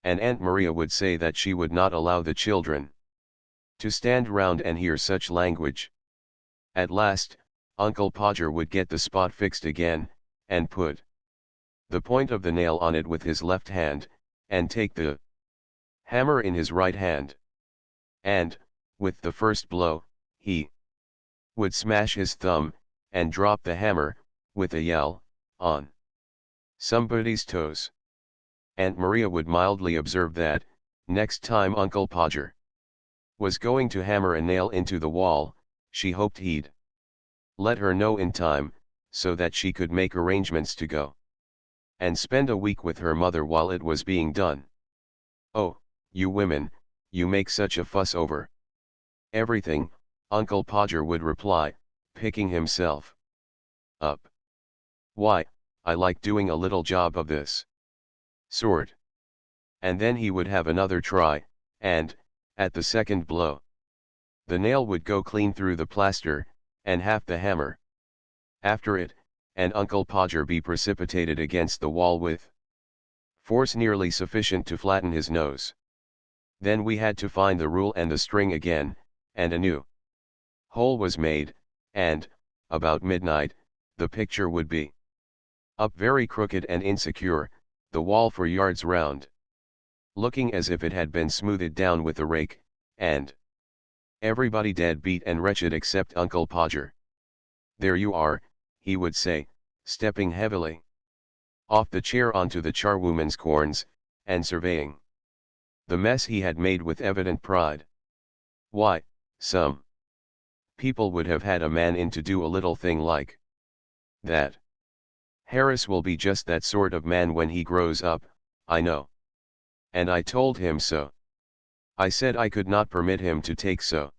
And Aunt Maria would say that she would not allow the children to stand round and hear such language. At last, Uncle Podger would get the spot fixed again, and put the point of the nail on it with his left hand, and take the hammer in his right hand. And, with the first blow, he would smash his thumb, and drop the hammer, with a yell, on somebody's toes. Aunt Maria would mildly observe that, next time Uncle Podger was going to hammer a nail into the wall, she hoped he'd let her know in time, so that she could make arrangements to go and spend a week with her mother while it was being done. "Oh, you women, you make such a fuss over everything," Uncle Podger would reply, picking himself up. "Why, I like doing a little job of this sort." And then he would have another try, and, at the second blow, the nail would go clean through the plaster, and half the hammer after it, and Uncle Podger be precipitated against the wall with force nearly sufficient to flatten his nose. Then we had to find the rule and the string again, and a new hole was made, and, about midnight, the picture would be up very crooked and insecure, the wall for yards round, looking as if it had been smoothed down with a rake, and everybody dead beat and wretched except Uncle Podger. "There you are," he would say, stepping heavily off the chair onto the charwoman's corns, and surveying the mess he had made with evident pride. "Why, some people would have had a man in to do a little thing like that. Harris will be just that sort of man when he grows up, I know. And I told him so. I said I could not permit him to take so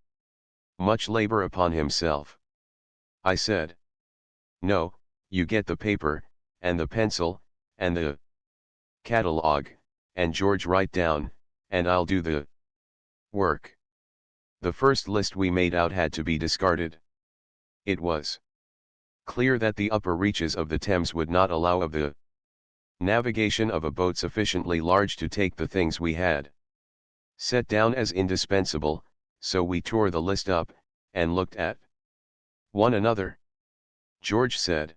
much labor upon himself. I said, 'No, you get the paper, and the pencil, and the catalogue, and George write down, and I'll do the work.' The first list we made out had to be discarded. It was clear that the upper reaches of the Thames would not allow of the navigation of a boat sufficiently large to take the things we had set down as indispensable, so we tore the list up, and looked at one another. George said,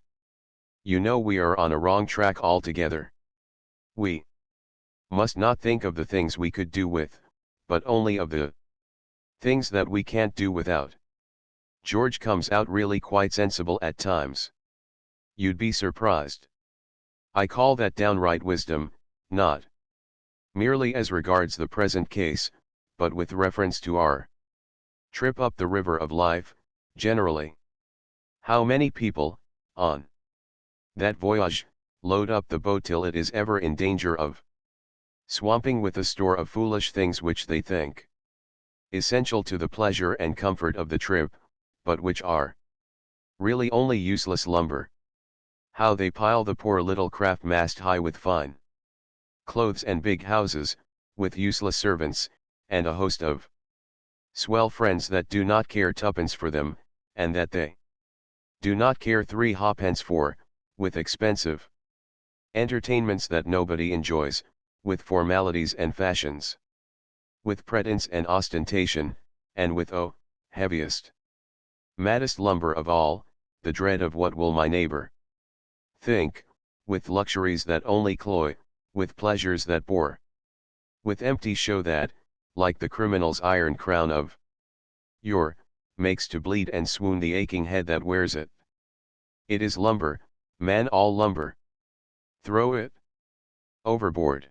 'You know we are on a wrong track altogether. We must not think of the things we could do with, but only of the things that we can't do without.' George comes out really quite sensible at times. You'd be surprised. I call that downright wisdom, not merely as regards the present case, but with reference to our trip up the river of life, generally. How many people, on that voyage, load up the boat till it is ever in danger of swamping with a store of foolish things which they think essential to the pleasure and comfort of the trip, but which are really only useless lumber. How they pile the poor little craft mast high with fine clothes and big houses, with useless servants, and a host of Swell friends that do not care tuppence for them, and that they do not care three ha'pence for, with expensive entertainments that nobody enjoys, with formalities and fashions, with pretence and ostentation, and with heaviest, maddest lumber of all, the dread of what will my neighbor think, with luxuries that only cloy, with pleasures that bore, with empty show that, like the criminal's iron crown of yore, makes to bleed and swoon the aching head that wears it. It is lumber, man, all lumber. Throw it overboard.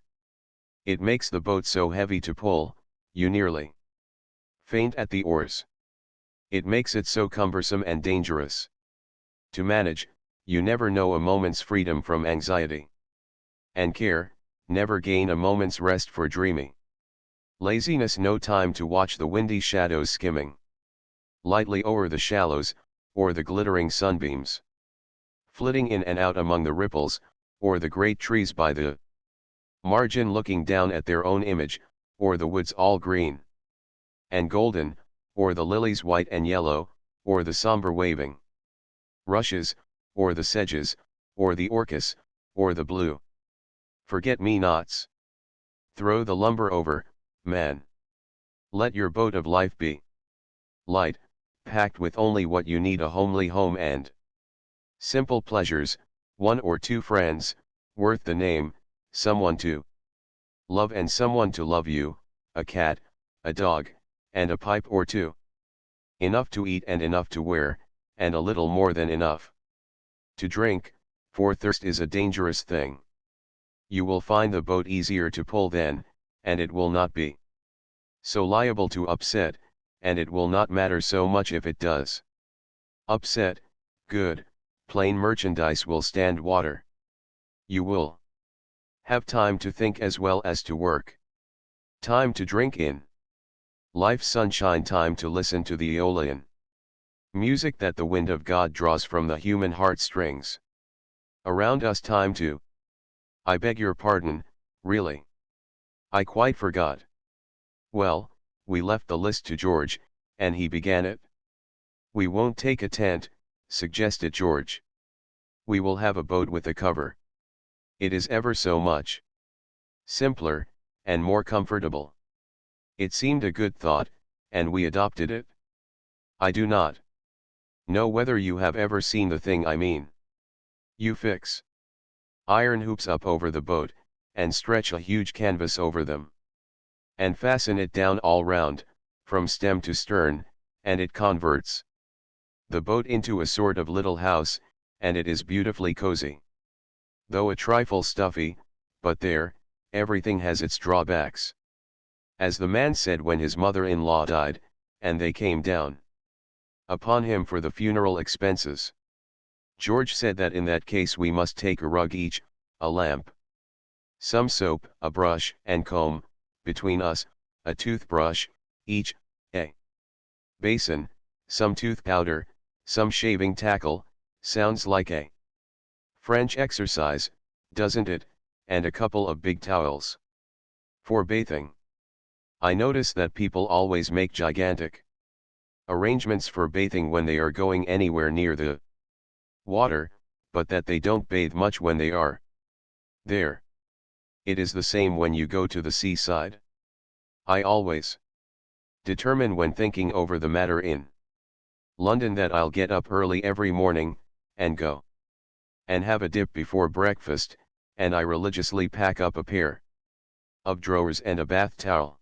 It makes the boat so heavy to pull, you nearly faint at the oars. It makes it so cumbersome and dangerous to manage, you never know a moment's freedom from anxiety and care, never gain a moment's rest for dreamy laziness, no time to watch the windy shadows skimming lightly o'er the shallows, or the glittering sunbeams flitting in and out among the ripples, or the great trees by the margin looking down at their own image, or the woods all green and golden, or the lilies white and yellow, or the somber waving rushes, or the sedges, or the orchis, or the blue forget-me-nots. Throw the lumber over, man. Let your boat of life be light, packed with only what you need, a homely home and simple pleasures, one or two friends, worth the name, someone to love and someone to love you, a cat, a dog, and a pipe or two. Enough to eat and enough to wear, and a little more than enough to drink, for thirst is a dangerous thing. You will find the boat easier to pull then, and it will not be so liable to upset, and it will not matter so much if it does upset. Good, plain merchandise will stand water. You will have time to think as well as to work, time to drink in life's sunshine, time to listen to the Aeolian music that the wind of God draws from the human heartstrings around us, time to I beg your pardon, really. I quite forgot. Well, we left the list to George, and he began it. We won't take a tent, suggested George. We will have a boat with a cover. It is ever so much simpler, and more comfortable. It seemed a good thought, and we adopted it. I do not know whether you have ever seen the thing I mean. You fix iron hoops up over the boat, and stretch a huge canvas over them, and fasten it down all round, from stem to stern, and it converts the boat into a sort of little house, and it is beautifully cozy. Though a trifle stuffy, but there, everything has its drawbacks. As the man said when his mother-in-law died, and they came down upon him for the funeral expenses, George said that in that case we must take a rug each, a lamp, some soap, a brush and comb, between us, a toothbrush, each, a basin, some tooth powder, some shaving tackle, sounds like a French exercise, doesn't it, and a couple of big towels for bathing. I notice that people always make gigantic arrangements for bathing when they are going anywhere near the water, but that they don't bathe much when they are there. It is the same when you go to the seaside. I always determine when thinking over the matter in London that I'll get up early every morning, and go and have a dip before breakfast, and I religiously pack up a pair of drawers and a bath towel.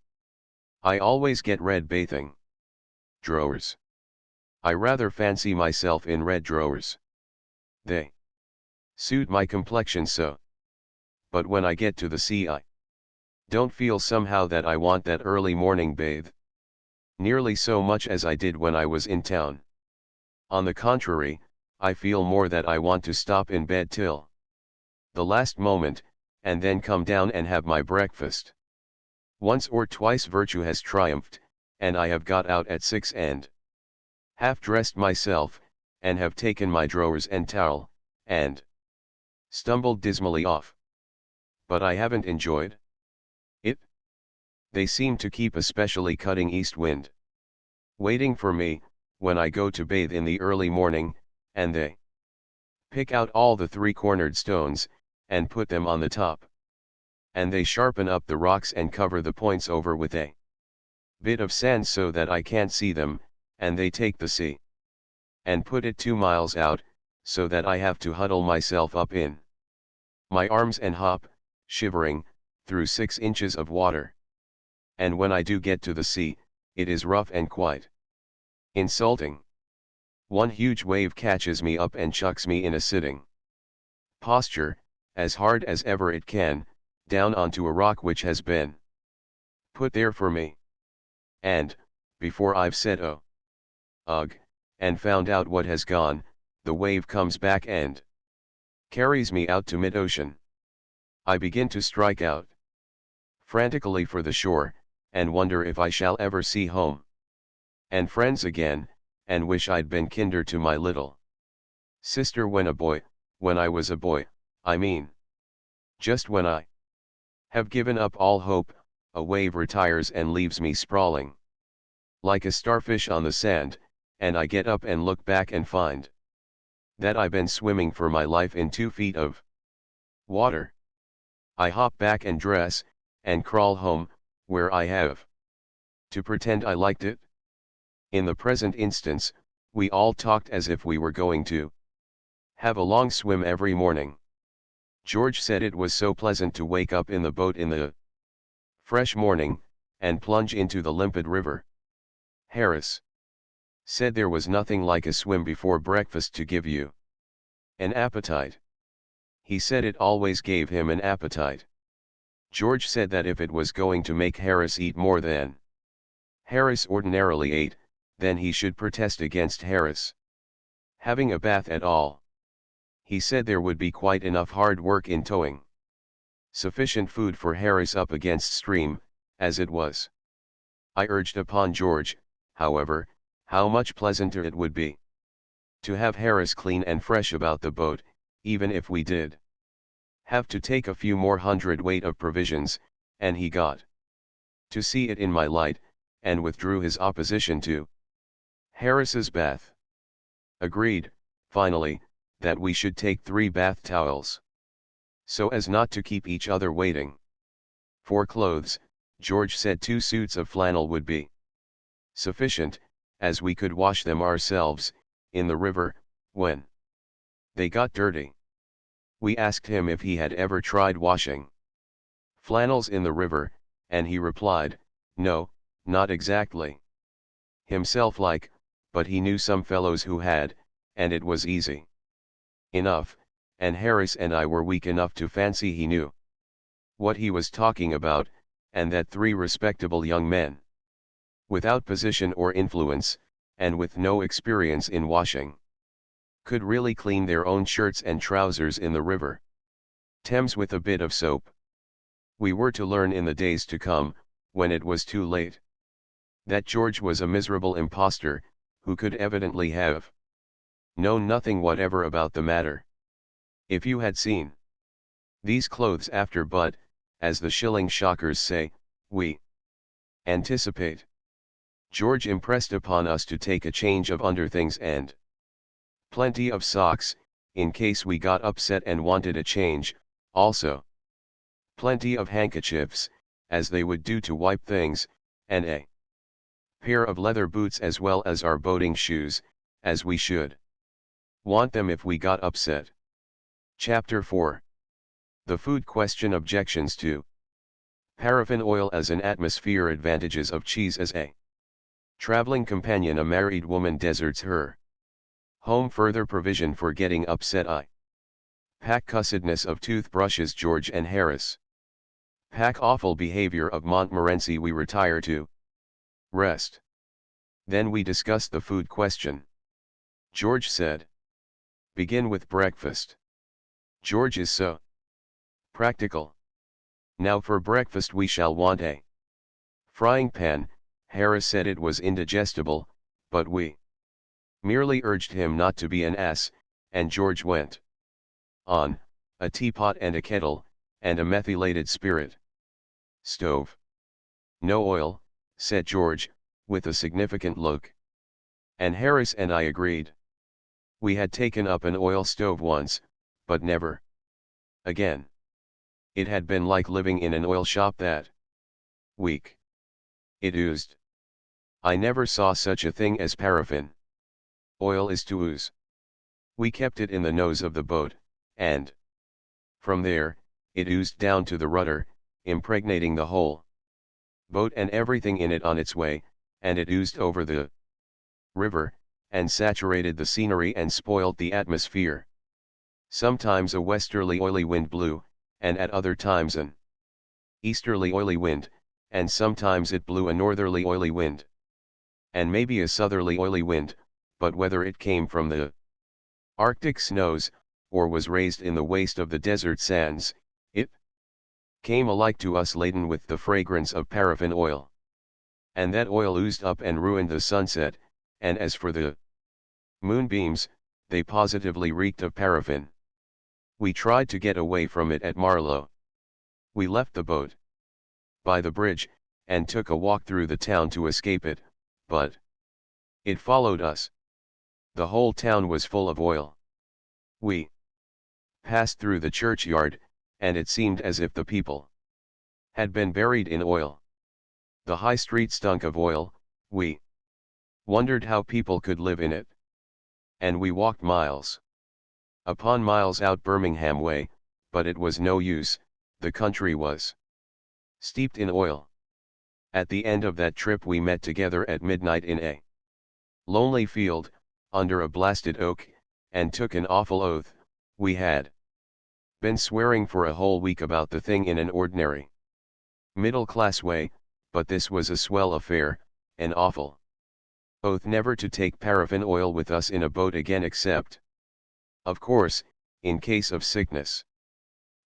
I always get red bathing drawers. I rather fancy myself in red drawers. They suit my complexion so. But when I get to the sea I don't feel somehow that I want that early morning bathe nearly so much as I did when I was in town. On the contrary, I feel more that I want to stop in bed till the last moment, and then come down and have my breakfast. Once or twice virtue has triumphed, and I have got out at 6 and half dressed myself, and have taken my drawers and towel, and stumbled dismally off. But I haven't enjoyed it. They seem to keep a specially cutting east wind. waiting for me, when I go to bathe in the early morning, and they pick out all the three-cornered stones, and put them on the top. And they sharpen up the rocks and cover the points over with a bit of sand so that I can't see them, and they take the sea and put it 2 miles out, so that I have to huddle myself up in my arms and hop, shivering, through 6 inches of water. And when I do get to the sea, it is rough and quite insulting. One huge wave catches me up and chucks me in a sitting posture, as hard as ever it can, down onto a rock which has been put there for me. And, before I've said oh, ugh, and found out what has gone, the wave comes back and carries me out to mid-ocean. I begin to strike out frantically for the shore, and wonder if I shall ever see home and friends again, and wish I'd been kinder to my little sister when I was a boy, I mean. Just when I have given up all hope, a wave retires and leaves me sprawling like a starfish on the sand, and I get up and look back and find that I've been swimming for my life in 2 feet of water. I hop back and dress, and crawl home, where I have to pretend I liked it. In the present instance, we all talked as if we were going to have a long swim every morning. George said it was so pleasant to wake up in the boat in the fresh morning, and plunge into the limpid river. Harris said there was nothing like a swim before breakfast to give you an appetite. He said it always gave him an appetite. George said that if it was going to make Harris eat more than Harris ordinarily ate, then he should protest against Harris having a bath at all. He said there would be quite enough hard work in towing sufficient food for Harris up against stream, as it was. I urged upon George, however, how much pleasanter it would be to have Harris clean and fresh about the boat, even if we did have to take a few more hundredweight of provisions, and he got to see it in my light, and withdrew his opposition to Harris's bath. Agreed, finally, that we should take 3 bath towels, so as not to keep each other waiting. For clothes, George said 2 suits of flannel would be sufficient, as we could wash them ourselves, in the river, when they got dirty. We asked him if he had ever tried washing flannels in the river, and he replied, no, not exactly himself like, but he knew some fellows who had, and it was easy enough, and Harris and I were weak enough to fancy he knew what he was talking about, and that 3 respectable young men, without position or influence, and with no experience in washing, could really clean their own shirts and trousers in the river Thames with a bit of soap. We were to learn in the days to come, when it was too late, that George was a miserable impostor, who could evidently have known nothing whatever about the matter. If you had seen these clothes after but, as the shilling shockers say, we anticipate. George impressed upon us to take a change of underthings and plenty of socks, in case we got upset and wanted a change, also plenty of handkerchiefs, as they would do to wipe things, and a pair of leather boots as well as our boating shoes, as we should want them if we got upset. Chapter 4. The Food Question. Objections to paraffin oil as an atmosphere. Advantages of cheese as a traveling companion. A married woman deserts her home. Further provision for getting upset. I pack cussedness of toothbrushes. George and Harris pack awful behavior of Montmorency. We retire to rest. Then we discuss the food question. George said, begin with breakfast. George is so practical. Now for breakfast we shall want a frying pan. Harris said it was indigestible, but we merely urged him not to be an ass, and George went on, a teapot and a kettle, and a methylated spirit stove. No oil, said George, with a significant look. And Harris and I agreed. We had taken up an oil stove once, but never again. It had been like living in an oil shop that week. It oozed. I never saw such a thing as paraffin. Oil is to ooze. We kept it in the nose of the boat, and from there, it oozed down to the rudder, impregnating the whole boat and everything in it on its way, and it oozed over the river, and saturated the scenery and spoilt the atmosphere. Sometimes a westerly oily wind blew, and at other times an easterly oily wind, and sometimes it blew a northerly oily wind. And maybe a southerly oily wind, but whether it came from the Arctic snows, or was raised in the waste of the desert sands, it came alike to us laden with the fragrance of paraffin oil. And that oil oozed up and ruined the sunset, and as for the moonbeams, they positively reeked of paraffin. We tried to get away from it at Marlow. We left the boat by the bridge, and took a walk through the town to escape it, but it followed us. The whole town was full of oil. We passed through the churchyard, and it seemed as if the people had been buried in oil. The high street stunk of oil. We wondered how people could live in it. And we walked miles upon miles out Birmingham way, but it was no use, the country was steeped in oil. At the end of that trip we met together at midnight in a lonely field, under a blasted oak, and took an awful oath. We had been swearing for a whole week about the thing in an ordinary middle-class way, but this was a swell affair, an awful oath never to take paraffin oil with us in a boat again except, of course, in case of sickness.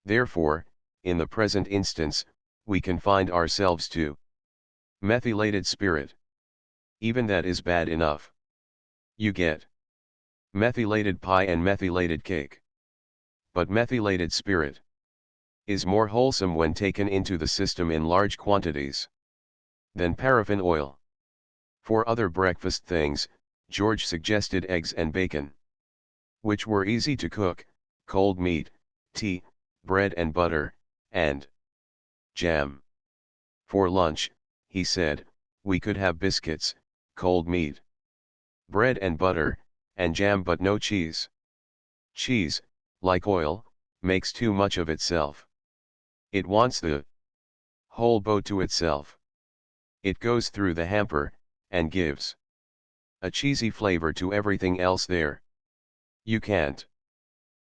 Therefore, in the present instance, we confined ourselves to methylated spirit. Even that is bad enough. You get methylated pie and methylated cake. But methylated spirit is more wholesome when taken into the system in large quantities than paraffin oil. For other breakfast things, George suggested eggs and bacon, which were easy to cook, cold meat, tea, bread and butter, and jam. For lunch, he said, we could have biscuits, cold meat, bread and butter, and jam but no cheese. Cheese, like oil, makes too much of itself. It wants the whole boat to itself. It goes through the hamper, and gives a cheesy flavor to everything else there. You can't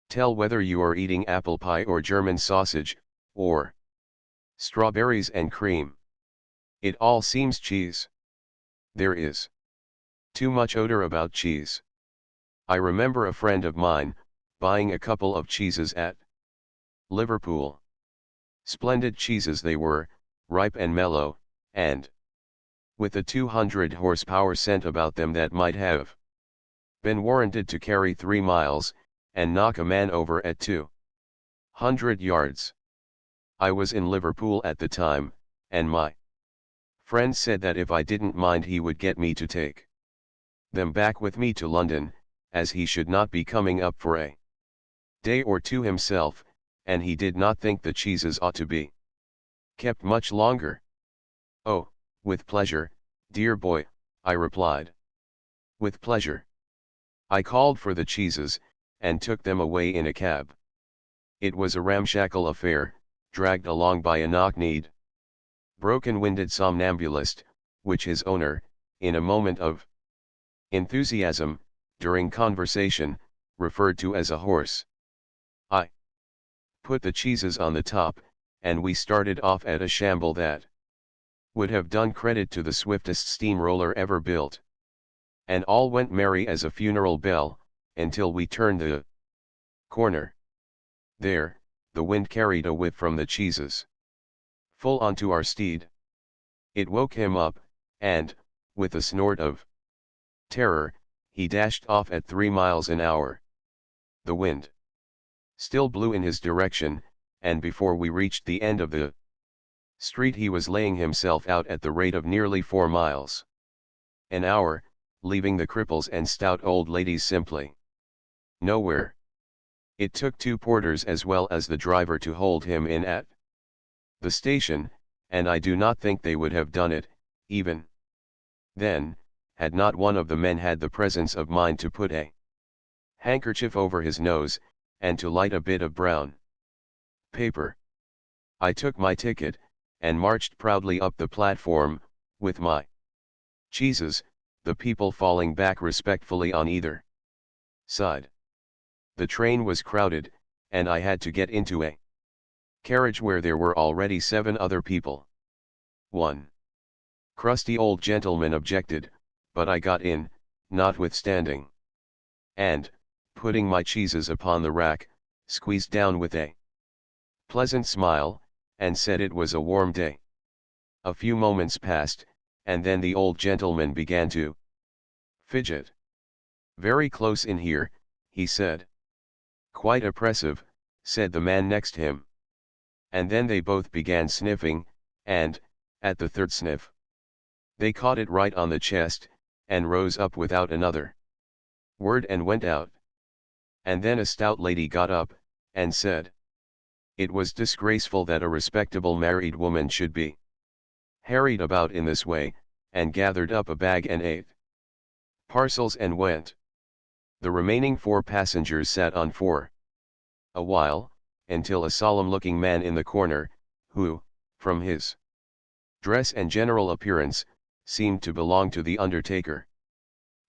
tell whether you are eating apple pie or German sausage, or strawberries and cream. It all seems cheese. There is too much odor about cheese. I remember a friend of mine buying a couple of cheeses at Liverpool. Splendid cheeses they were, ripe and mellow, and with a 200 horsepower scent about them that might have been warranted to carry 3 miles, and knock a man over at 200 yards. I was in Liverpool at the time, and my friend said that if I didn't mind he would get me to take them back with me to London, as he should not be coming up for a day or two himself, and he did not think the cheeses ought to be kept much longer. Oh, with pleasure, dear boy, I replied. With pleasure. I called for the cheeses, and took them away in a cab. It was a ramshackle affair, dragged along by a knock-kneed, broken-winded somnambulist, which his owner, in a moment of enthusiasm, during conversation, referred to as a horse. I put the cheeses on the top, and we started off at a shamble that would have done credit to the swiftest steamroller ever built. And all went merry as a funeral bell, until we turned the corner. There, the wind carried a whiff from the cheeses full onto our steed. It woke him up, and, with a snort of terror, he dashed off at 3 miles an hour. The wind still blew in his direction, and before we reached the end of the street he was laying himself out at the rate of nearly 4 miles An hour, leaving the cripples and stout old ladies simply nowhere. It took 2 porters as well as the driver to hold him in at the station, and I do not think they would have done it, even then, had not one of the men had the presence of mind to put a handkerchief over his nose, and to light a bit of brown paper. I took my ticket, and marched proudly up the platform, with my cheeses, the people falling back respectfully on either side. The train was crowded, and I had to get into a carriage where there were already 7 other people. One crusty old gentleman objected, but I got in, notwithstanding. And, putting my cheeses upon the rack, squeezed down with a pleasant smile, and said it was a warm day. A few moments passed, and then the old gentleman began to fidget. "Very close in here," he said. "Quite oppressive," said the man next him. And then they both began sniffing, and, at the 3rd sniff, they caught it right on the chest, and rose up without another word and went out. And then a stout lady got up, and said, it was disgraceful that a respectable married woman should be harried about in this way, and gathered up a bag and 8 parcels and went. The remaining 4 passengers sat on for a while, until a solemn-looking man in the corner, who, from his dress and general appearance, seemed to belong to the undertaker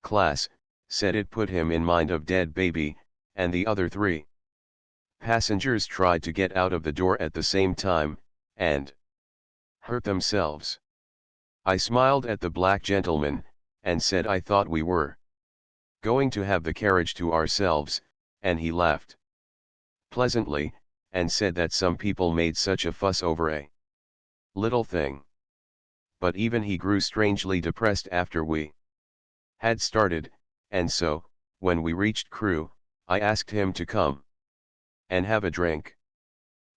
class, said it put him in mind of dead baby, and the other 3 passengers tried to get out of the door at the same time, and hurt themselves. I smiled at the black gentleman, and said I thought we were going to have the carriage to ourselves, and he laughed pleasantly, and said that some people made such a fuss over a little thing. But even he grew strangely depressed after we had started, and so, when we reached Crewe, I asked him to come and have a drink.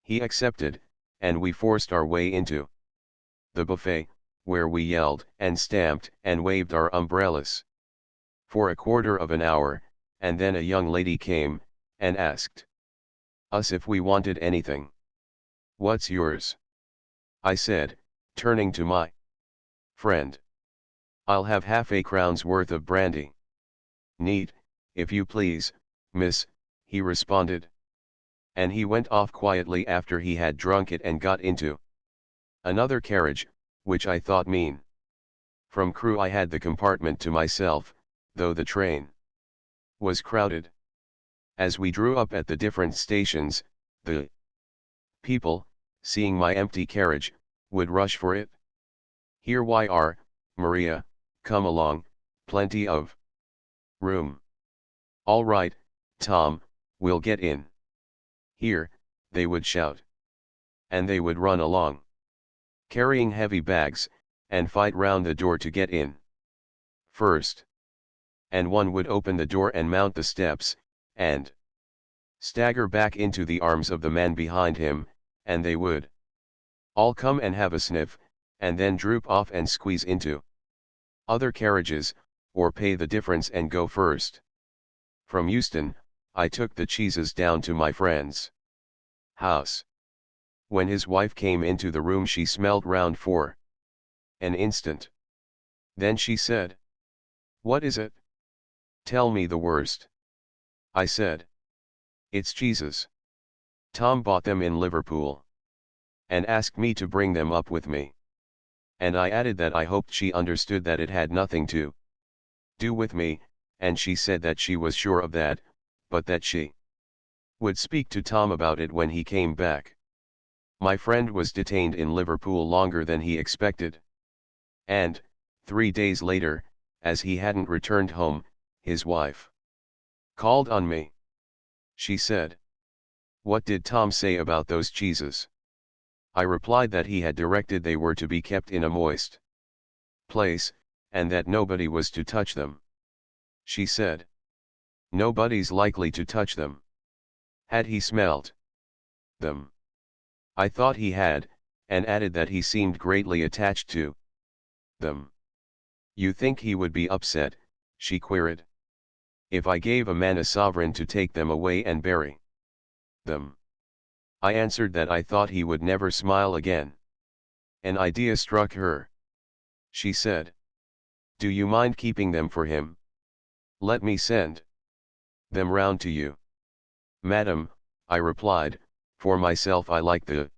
He accepted, and we forced our way into the buffet, where we yelled and stamped and waved our umbrellas for a quarter of an hour, and then a young lady came, and asked us if we wanted anything. "What's yours?" I said, turning to my friend. "I'll have half a crown's worth of brandy." "Neat, if you please, miss," he responded. And he went off quietly after he had drunk it and got into another carriage, which I thought mean. From Crewe I had the compartment to myself, though the train was crowded. As we drew up at the different stations, the people, seeing my empty carriage, would rush for it. "Here we are, Maria, come along, plenty of room." "All right, Tom, we'll get in." "Here," they would shout. And they would run along, carrying heavy bags, and fight round the door to get in first. And one would open the door and mount the steps, and stagger back into the arms of the man behind him, and they would all come and have a sniff, and then droop off and squeeze into other carriages, or pay the difference and go first. From Euston, I took the cheeses down to my friend's house. When his wife came into the room she smelled round for an instant. Then she said, "What is it? Tell me the worst." I said, "It's cheeses. Tom bought them in Liverpool, and asked me to bring them up with me." And I added that I hoped she understood that it had nothing to do with me, and she said that she was sure of that, but that she would speak to Tom about it when he came back. My friend was detained in Liverpool longer than he expected. And, 3 days later, as he hadn't returned home, his wife called on me. She said, "What did Tom say about those cheeses?" I replied that he had directed they were to be kept in a moist place, and that nobody was to touch them. She said, "Nobody's likely to touch them. Had he smelt them?" I thought he had, and added that he seemed greatly attached to them. You think he would be upset, she queried, if I gave a man a sovereign to take them away and bury them? I answered that I thought he would never smile again. An idea struck her. She said, do you mind keeping them for him? Let me send them round to you. Madam, I replied, for myself I like the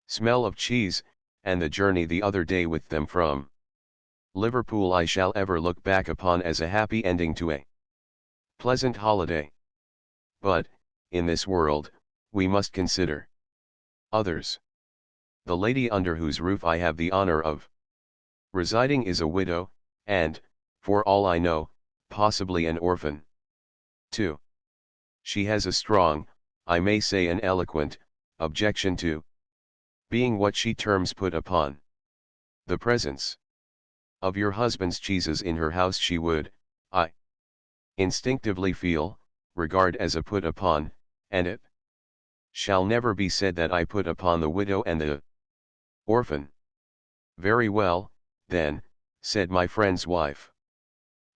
smell of cheese, and the journey the other day with them from Liverpool I shall ever look back upon as a happy ending to a pleasant holiday. But, in this world, we must consider others. The lady under whose roof I have the honor of residing is a widow, and, for all I know, possibly an orphan. 2. She has a strong, I may say an eloquent, objection to being what she terms put upon. The presence of your husband's cheeses in her house she would, I instinctively feel, regard as a put upon, and it shall never be said that I put upon the widow and the orphan. Very well, then, said my friend's wife.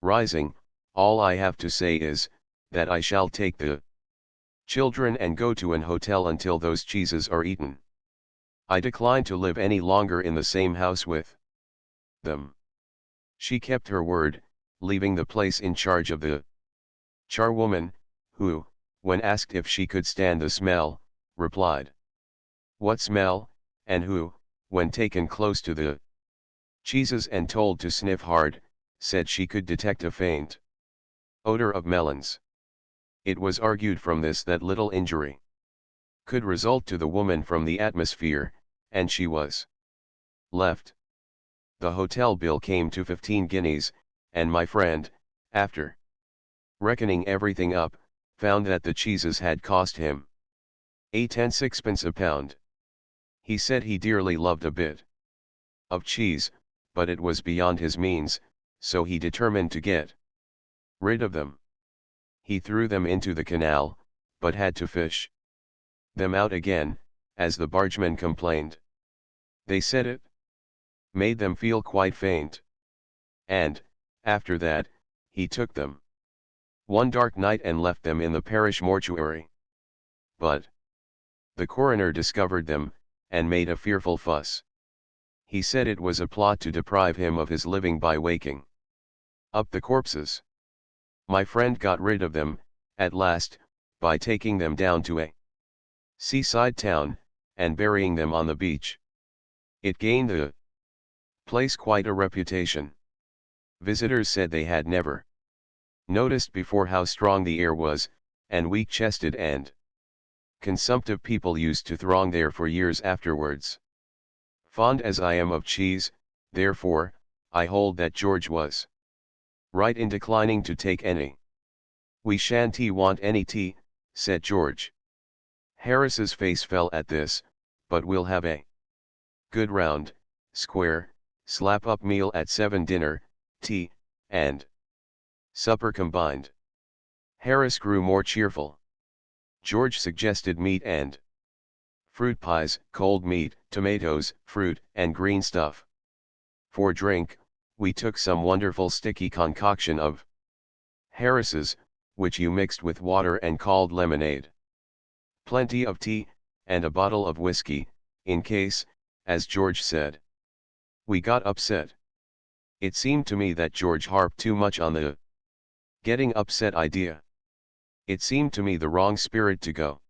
Rising, all I have to say is, that I shall take the children and go to an hotel until those cheeses are eaten. I decline to live any longer in the same house with them. She kept her word, leaving the place in charge of the charwoman, who, when asked if she could stand the smell, replied, what smell? And who, when taken close to the cheeses and told to sniff hard, said she could detect a faint odor of melons. It was argued from this that little injury could result to the woman from the atmosphere, and she was left. The hotel bill came to 15 guineas, and my friend, after reckoning everything up, found that the cheeses had cost him 8.10 a pound. He said he dearly loved a bit of cheese, but it was beyond his means, so he determined to get rid of them. He threw them into the canal, but had to fish them out again, as the bargemen complained. They said it made them feel quite faint. And, after that, he took them one dark night and left them in the parish mortuary. But the coroner discovered them, and made a fearful fuss. He said it was a plot to deprive him of his living by waking up the corpses. My friend got rid of them, at last, by taking them down to a seaside town, and burying them on the beach. It gained the place quite a reputation. Visitors said they had never noticed before how strong the air was, and weak-chested and consumptive people used to throng there for years afterwards. Fond as I am of cheese, therefore, I hold that George was right in declining to take any. We shan't want any tea, said George. Harris's face fell at this, but we'll have a good round, square, slap-up meal at 7, dinner, tea, and supper combined. Harris grew more cheerful. George suggested meat and fruit pies, cold meat, tomatoes, fruit, and green stuff. For drink, we took some wonderful sticky concoction of Harris's, which you mixed with water and called lemonade. Plenty of tea, and a bottle of whiskey, in case, as George said. We got upset. It seemed to me that George harped too much on the getting upset idea. It seemed to me the wrong spirit to go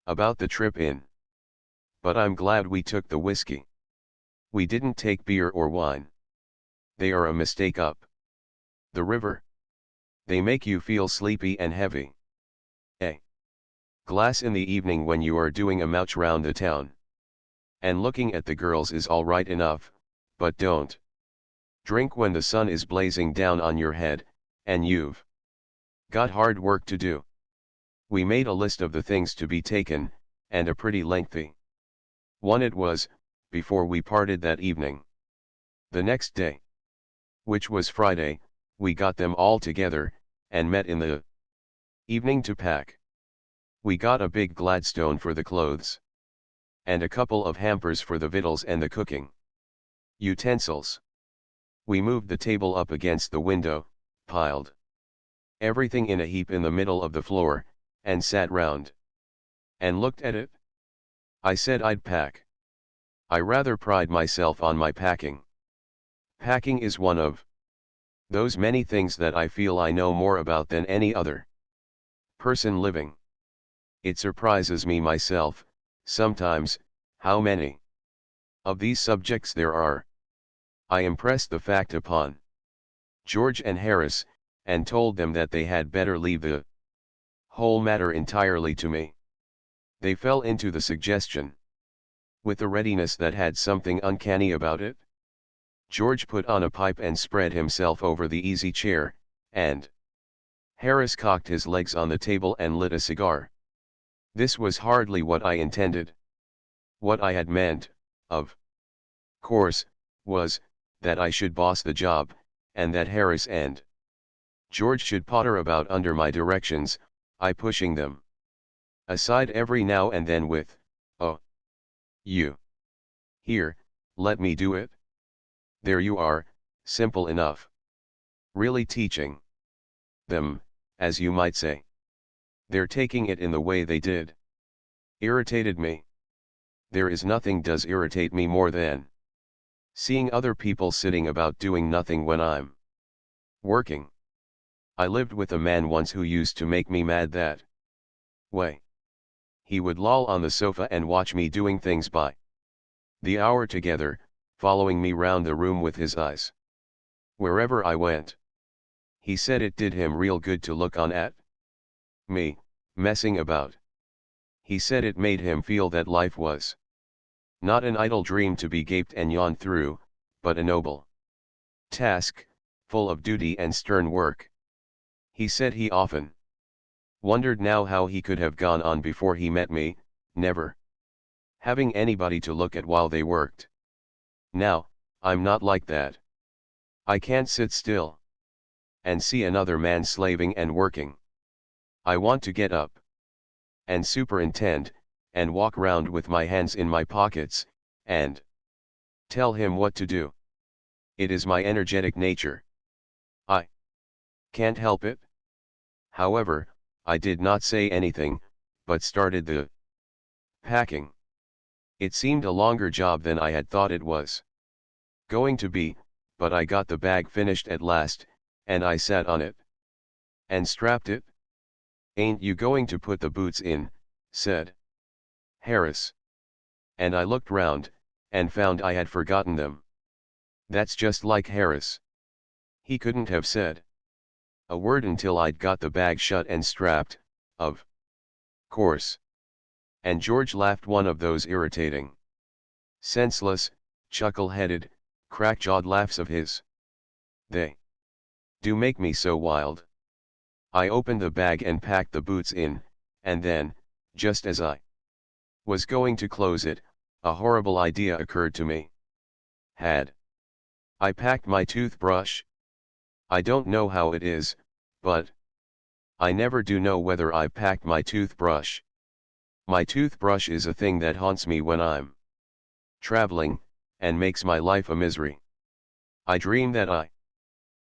about the trip in. But I'm glad we took the whiskey. We didn't take beer or wine. They are a mistake up the river. They make you feel sleepy and heavy. A glass in the evening when you are doing a mouch round the town and looking at the girls is all right enough, but don't drink when the sun is blazing down on your head, and you've got hard work to do. We made a list of the things to be taken, and a pretty lengthy one it was, before we parted that evening. The next day, which was Friday, we got them all together, and met in the evening to pack. We got a big Gladstone for the clothes, and a couple of hampers for the victuals and the cooking utensils. We moved the table up against the window, piled everything in a heap in the middle of the floor, and sat round and looked at it. I said I'd pack. I rather pride myself on my packing. Packing is one of those many things that I feel I know more about than any other person living. It surprises me myself, sometimes, how many of these subjects there are. I impressed the fact upon George and Harris, and told them that they had better leave the whole matter entirely to me. They fell into the suggestion with a readiness that had something uncanny about it. George put on a pipe and spread himself over the easy chair, and Harris cocked his legs on the table and lit a cigar. This was hardly what I intended. What I had meant, of course, was that I should boss the job, and that Harris and George should potter about under my directions, I pushing them aside every now and then with, "Oh, you. Here, let me do it." There you are, simple enough. Really teaching them, as you might say. They're taking it in the way they did. Irritated me. There is nothing does irritate me more than seeing other people sitting about doing nothing when I'm working. I lived with a man once who used to make me mad that way. He would loll on the sofa and watch me doing things by the hour together, following me round the room with his eyes. Wherever I went, he said it did him real good to look on at me, messing about. He said it made him feel that life was not an idle dream to be gaped and yawned through, but a noble task, full of duty and stern work. He said he often wondered now how he could have gone on before he met me, never having anybody to look at while they worked. Now, I'm not like that. I can't sit still and see another man slaving and working. I want to get up and superintend, and walk round with my hands in my pockets, and tell him what to do. It is my energetic nature. I can't help it. However, I did not say anything, but started the packing. It seemed a longer job than I had thought it was going to be, but I got the bag finished at last, and I sat on it and strapped it. "Ain't you going to put the boots in?" said Harris. And I looked round, and found I had forgotten them. That's just like Harris. He couldn't have said a word until I'd got the bag shut and strapped, of course. And George laughed one of those irritating, senseless, chuckle-headed, crack-jawed laughs of his. They do make me so wild. I opened the bag and packed the boots in, and then, just as I was going to close it, a horrible idea occurred to me. Had I packed my toothbrush? I don't know how it is, but I never do know whether I packed my toothbrush. My toothbrush is a thing that haunts me when I'm traveling, and makes my life a misery. I dream that I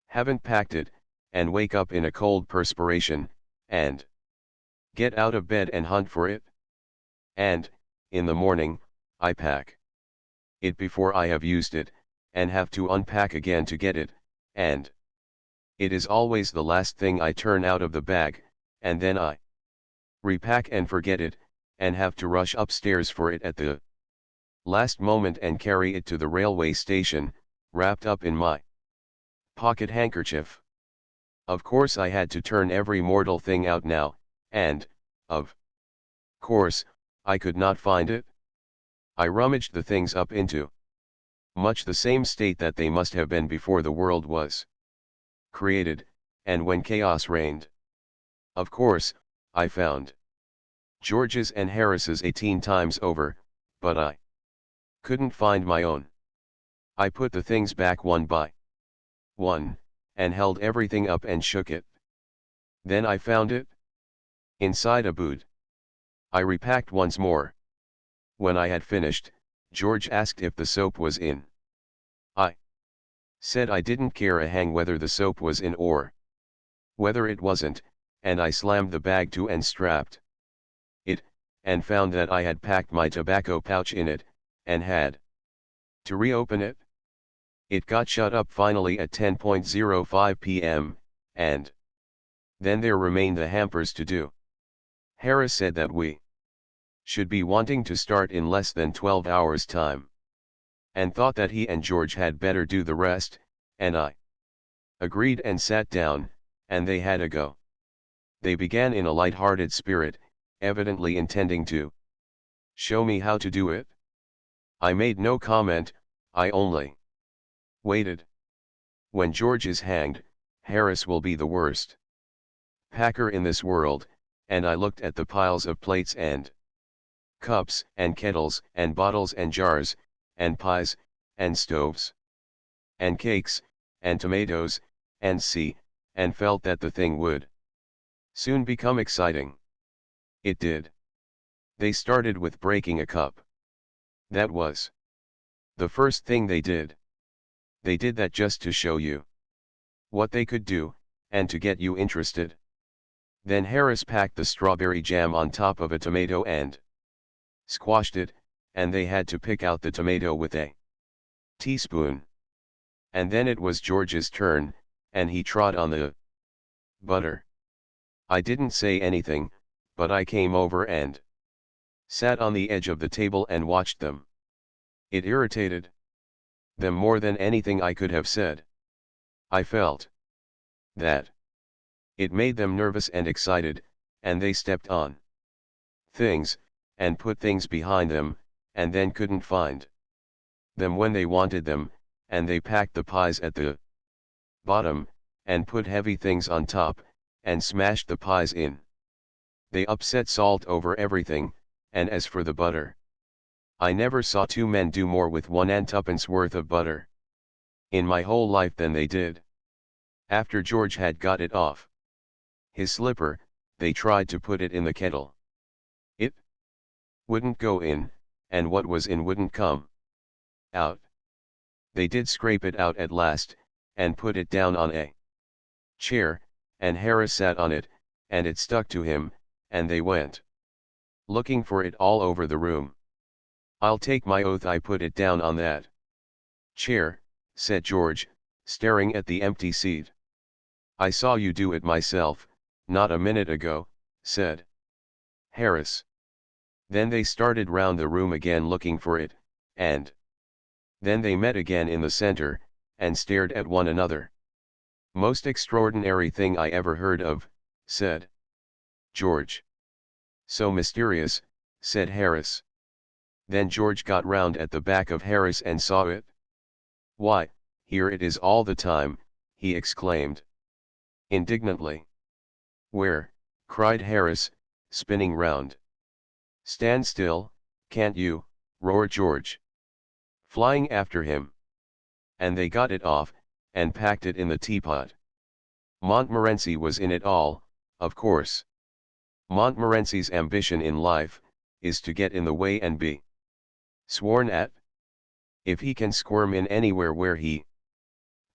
haven't packed it, and wake up in a cold perspiration, and get out of bed and hunt for it. And, in the morning, I pack it before I have used it, and have to unpack again to get it, and it is always the last thing I turn out of the bag, and then I repack and forget it, and have to rush upstairs for it at the last moment and carry it to the railway station, wrapped up in my pocket handkerchief. Of course I had to turn every mortal thing out now, and, of course, I could not find it. I rummaged the things up into much the same state that they must have been before the world was created, and when chaos reigned. Of course, I found George's and Harris's 18 times over, but I couldn't find my own. I put the things back one by one, and held everything up and shook it. Then I found it inside a boot. I repacked once more. When I had finished, George asked if the soap was in. I Said I didn't care a hang whether the soap was in or whether it wasn't, and I slammed the bag to and strapped it, and found that I had packed my tobacco pouch in it, and had to reopen it. It got shut up finally at 10:05 p.m., and then there remained the hampers to do. Harris said that we should be wanting to start in less than 12 hours time, and thought that he and George had better do the rest, and I agreed and sat down, and they had a go. They began in a light-hearted spirit, evidently intending to show me how to do it. I made no comment, I only waited. When George is hanged, Harris will be the worst packer in this world, and I looked at the piles of plates and cups and kettles and bottles and jars, and pies, and stoves, and cakes, and tomatoes, and felt that the thing would soon become exciting. It did. They started with breaking a cup. That was the first thing they did. They did that just to show you what they could do, and to get you interested. Then Harris packed the strawberry jam on top of a tomato and squashed it, and they had to pick out the tomato with a teaspoon. And then it was George's turn, and he trod on the butter. I didn't say anything, but I came over and sat on the edge of the table and watched them. It irritated them more than anything I could have said. I felt that it made them nervous and excited, and they stepped on things, and put things behind them, and then couldn't find them when they wanted them, and they packed the pies at the bottom, and put heavy things on top, and smashed the pies in. They upset salt over everything, and as for the butter, I never saw two men do more with 1 and 2pence worth of butter in my whole life than they did. After George had got it off his slipper, they tried to put it in the kettle. It wouldn't go in, and what was in wouldn't come out. They did scrape it out at last, and put it down on a chair, and Harris sat on it, and it stuck to him, and they went looking for it all over the room. I'll take my oath I put it down on that chair, said George, staring at the empty seat. I saw you do it myself, not a minute ago, said Harris. Then they started round the room again looking for it, and then they met again in the center, and stared at one another. Most extraordinary thing I ever heard of, said George. So mysterious, said Harris. Then George got round at the back of Harris and saw it. Why, here it is all the time, he exclaimed indignantly. Where? Cried Harris, spinning round. Stand still, can't you? Roared George, flying after him. And they got it off, and packed it in the teapot. Montmorency was in it all, of course. Montmorency's ambition in life is to get in the way and be sworn at. If he can squirm in anywhere where he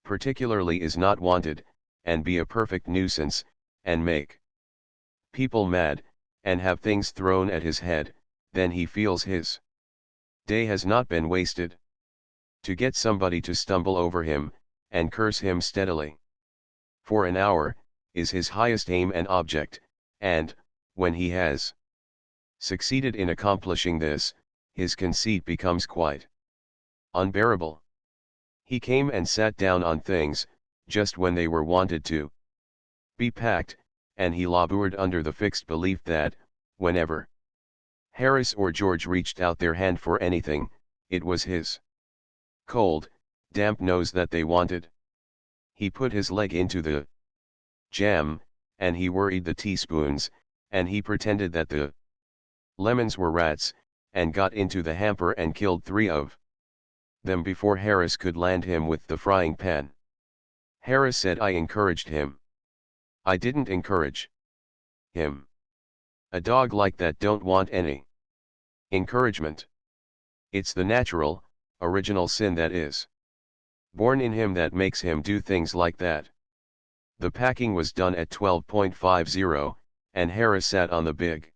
particularly is not wanted, and be a perfect nuisance, and make people mad, and have things thrown at his head, then he feels his day has not been wasted. To get somebody to stumble over him, and curse him steadily for an hour, is his highest aim and object, and, when he has succeeded in accomplishing this, his conceit becomes quite unbearable. He came and sat down on things, just when they were wanted to be packed, and he labored under the fixed belief that, whenever Harris or George reached out their hand for anything, it was his cold, damp nose that they wanted. He put his leg into the jam, and he worried the teaspoons, and he pretended that the lemons were rats, and got into the hamper and killed 3 of them before Harris could land him with the frying pan. Harris said I encouraged him. I didn't encourage him. A dog like that don't want any encouragement. It's the natural, original sin that is born in him that makes him do things like that. The packing was done at 12.50, and Harris sat on the big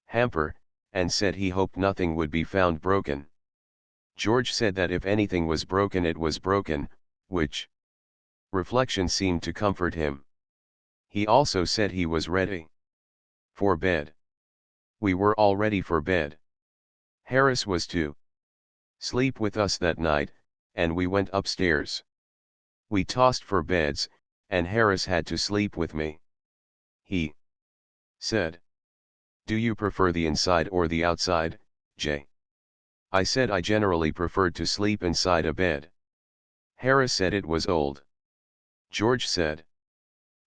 hamper, and said he hoped nothing would be found broken. George said that if anything was broken it was broken, which reflection seemed to comfort him. He also said he was ready for bed. We were all ready for bed. Harris was to sleep with us that night, and we went upstairs. We tossed for beds, and Harris had to sleep with me. He said, "Do you prefer the inside or the outside, Jay?" I said I generally preferred to sleep inside a bed. Harris said it was old. George said,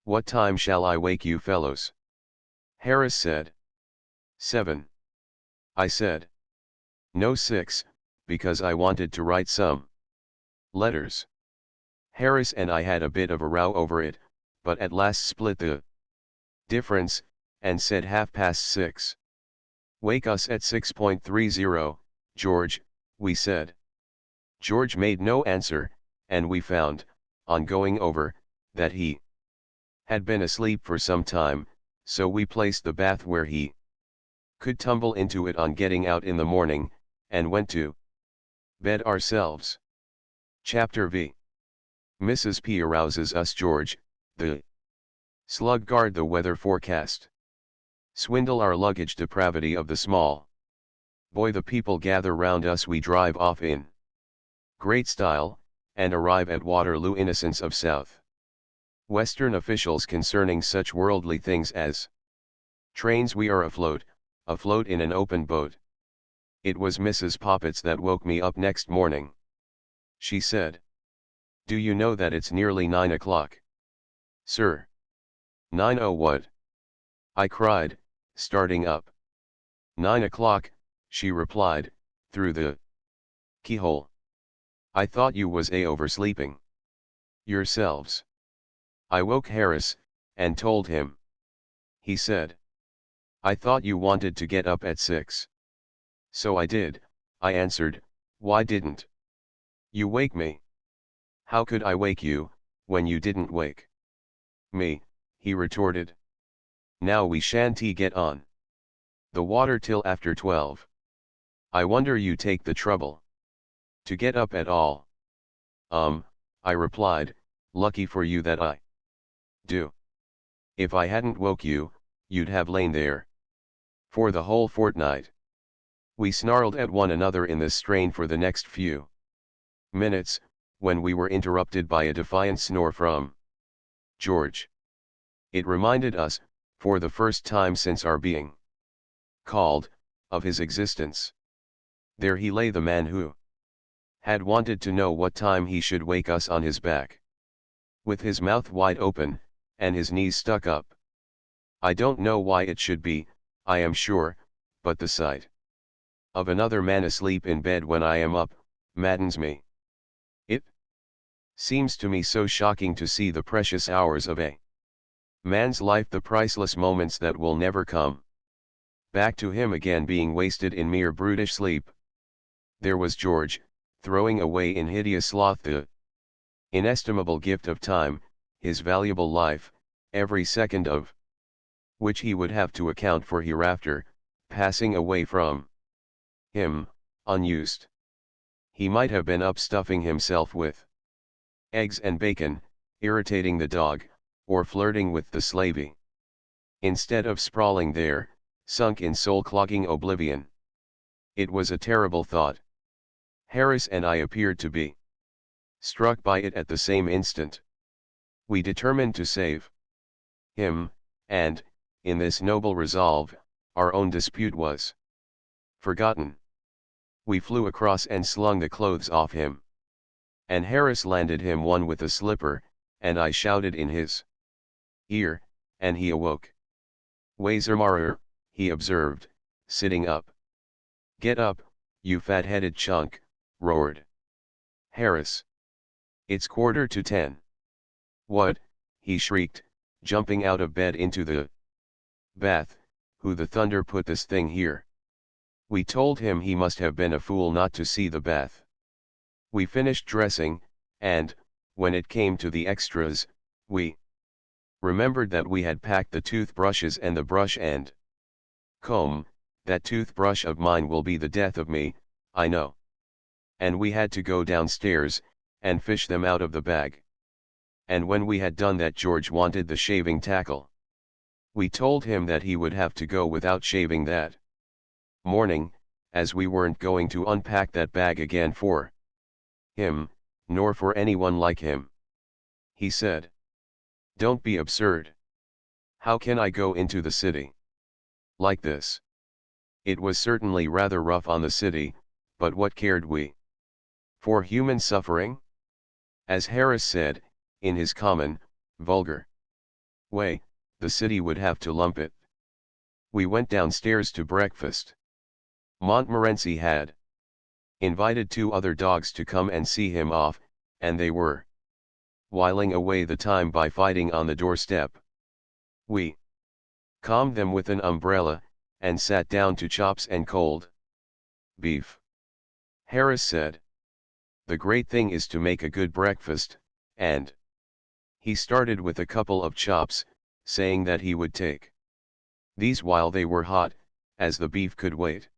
"What time shall I wake you fellows?" Harris said, 7. I said, "No 6, because I wanted to write some letters." Harris and I had a bit of a row over it, but at last split the difference, and said 6:30. "Wake us at 6:30, George," we said. George made no answer, and we found, on going over, that he had been asleep for some time, so we placed the bath where he could tumble into it on getting out in the morning, and went to bed ourselves. Chapter V. Mrs. P arouses us. George, the slug, guard the weather forecast. Swindle our luggage. Depravity of the small boy. The people gather round us. We drive off in great style, and arrive at Waterloo. Innocence of South Western officials concerning such worldly things as trains. We are afloat in an open boat. It was Mrs. Poppets that woke me up next morning. She said, "Do you know that it's nearly 9 o'clock?" "Sir." 9 what?" I cried, starting up. 9 o'clock, she replied, through the keyhole. "I thought you was oversleeping yourselves." I woke Harris, and told him. He said, "I thought you wanted to get up at 6. "So I did," I answered. "Why didn't you wake me?" "How could I wake you, when you didn't wake me?" he retorted. "Now we shan't get on the water till after 12. I wonder you take the trouble to get up at all." I replied, "Lucky for you that I do. If I hadn't woke you, you'd have lain there for the whole fortnight." We snarled at one another in this strain for the next few minutes, when we were interrupted by a defiant snore from George. It reminded us, for the first time since our being called, of his existence. There he lay, the man who had wanted to know what time he should wake us, on his back, with his mouth wide open, and his knees stuck up. I don't know why it should be, I am sure, but the sight of another man asleep in bed when I am up, maddens me. It seems to me so shocking to see the precious hours of a man's life, the priceless moments that will never come back to him again, being wasted in mere brutish sleep. There was George, throwing away in hideous sloth the inestimable gift of time, his valuable life, every second of which he would have to account for hereafter, passing away from him, unused. He might have been up stuffing himself with eggs and bacon, irritating the dog, or flirting with the slavey, instead of sprawling there, sunk in soul-clogging oblivion. It was a terrible thought. Harris and I appeared to be struck by it at the same instant. We determined to save him, and, in this noble resolve, our own dispute was forgotten. We flew across and slung the clothes off him. And Harris landed him one with a slipper, and I shouted in his ear, and he awoke. "Wazermarer," he observed, sitting up. "Get up, you fat-headed chunk," roared Harris. "It's 9:45. "What?" he shrieked, jumping out of bed into the bath. "Who the thunder put this thing here?" We told him he must have been a fool not to see the bath. We finished dressing, and, when it came to the extras, we remembered that we had packed the toothbrushes and the brush and comb. That toothbrush of mine will be the death of me, I know. And we had to go downstairs, and fish them out of the bag. And when we had done that, George wanted the shaving tackle. We told him that he would have to go without shaving that morning, as we weren't going to unpack that bag again for him, nor for anyone like him. He said, "Don't be absurd. How can I go into the city like this?" It was certainly rather rough on the city, but what cared we for human suffering? As Harris said, in his common, vulgar way, the city would have to lump it. We went downstairs to breakfast. Montmorency had invited 2 other dogs to come and see him off, and they were whiling away the time by fighting on the doorstep. We calmed them with an umbrella, and sat down to chops and cold beef. Harris said, "The great thing is to make a good breakfast," and he started with a couple of chops, saying that he would take these while they were hot, as the beef could wait.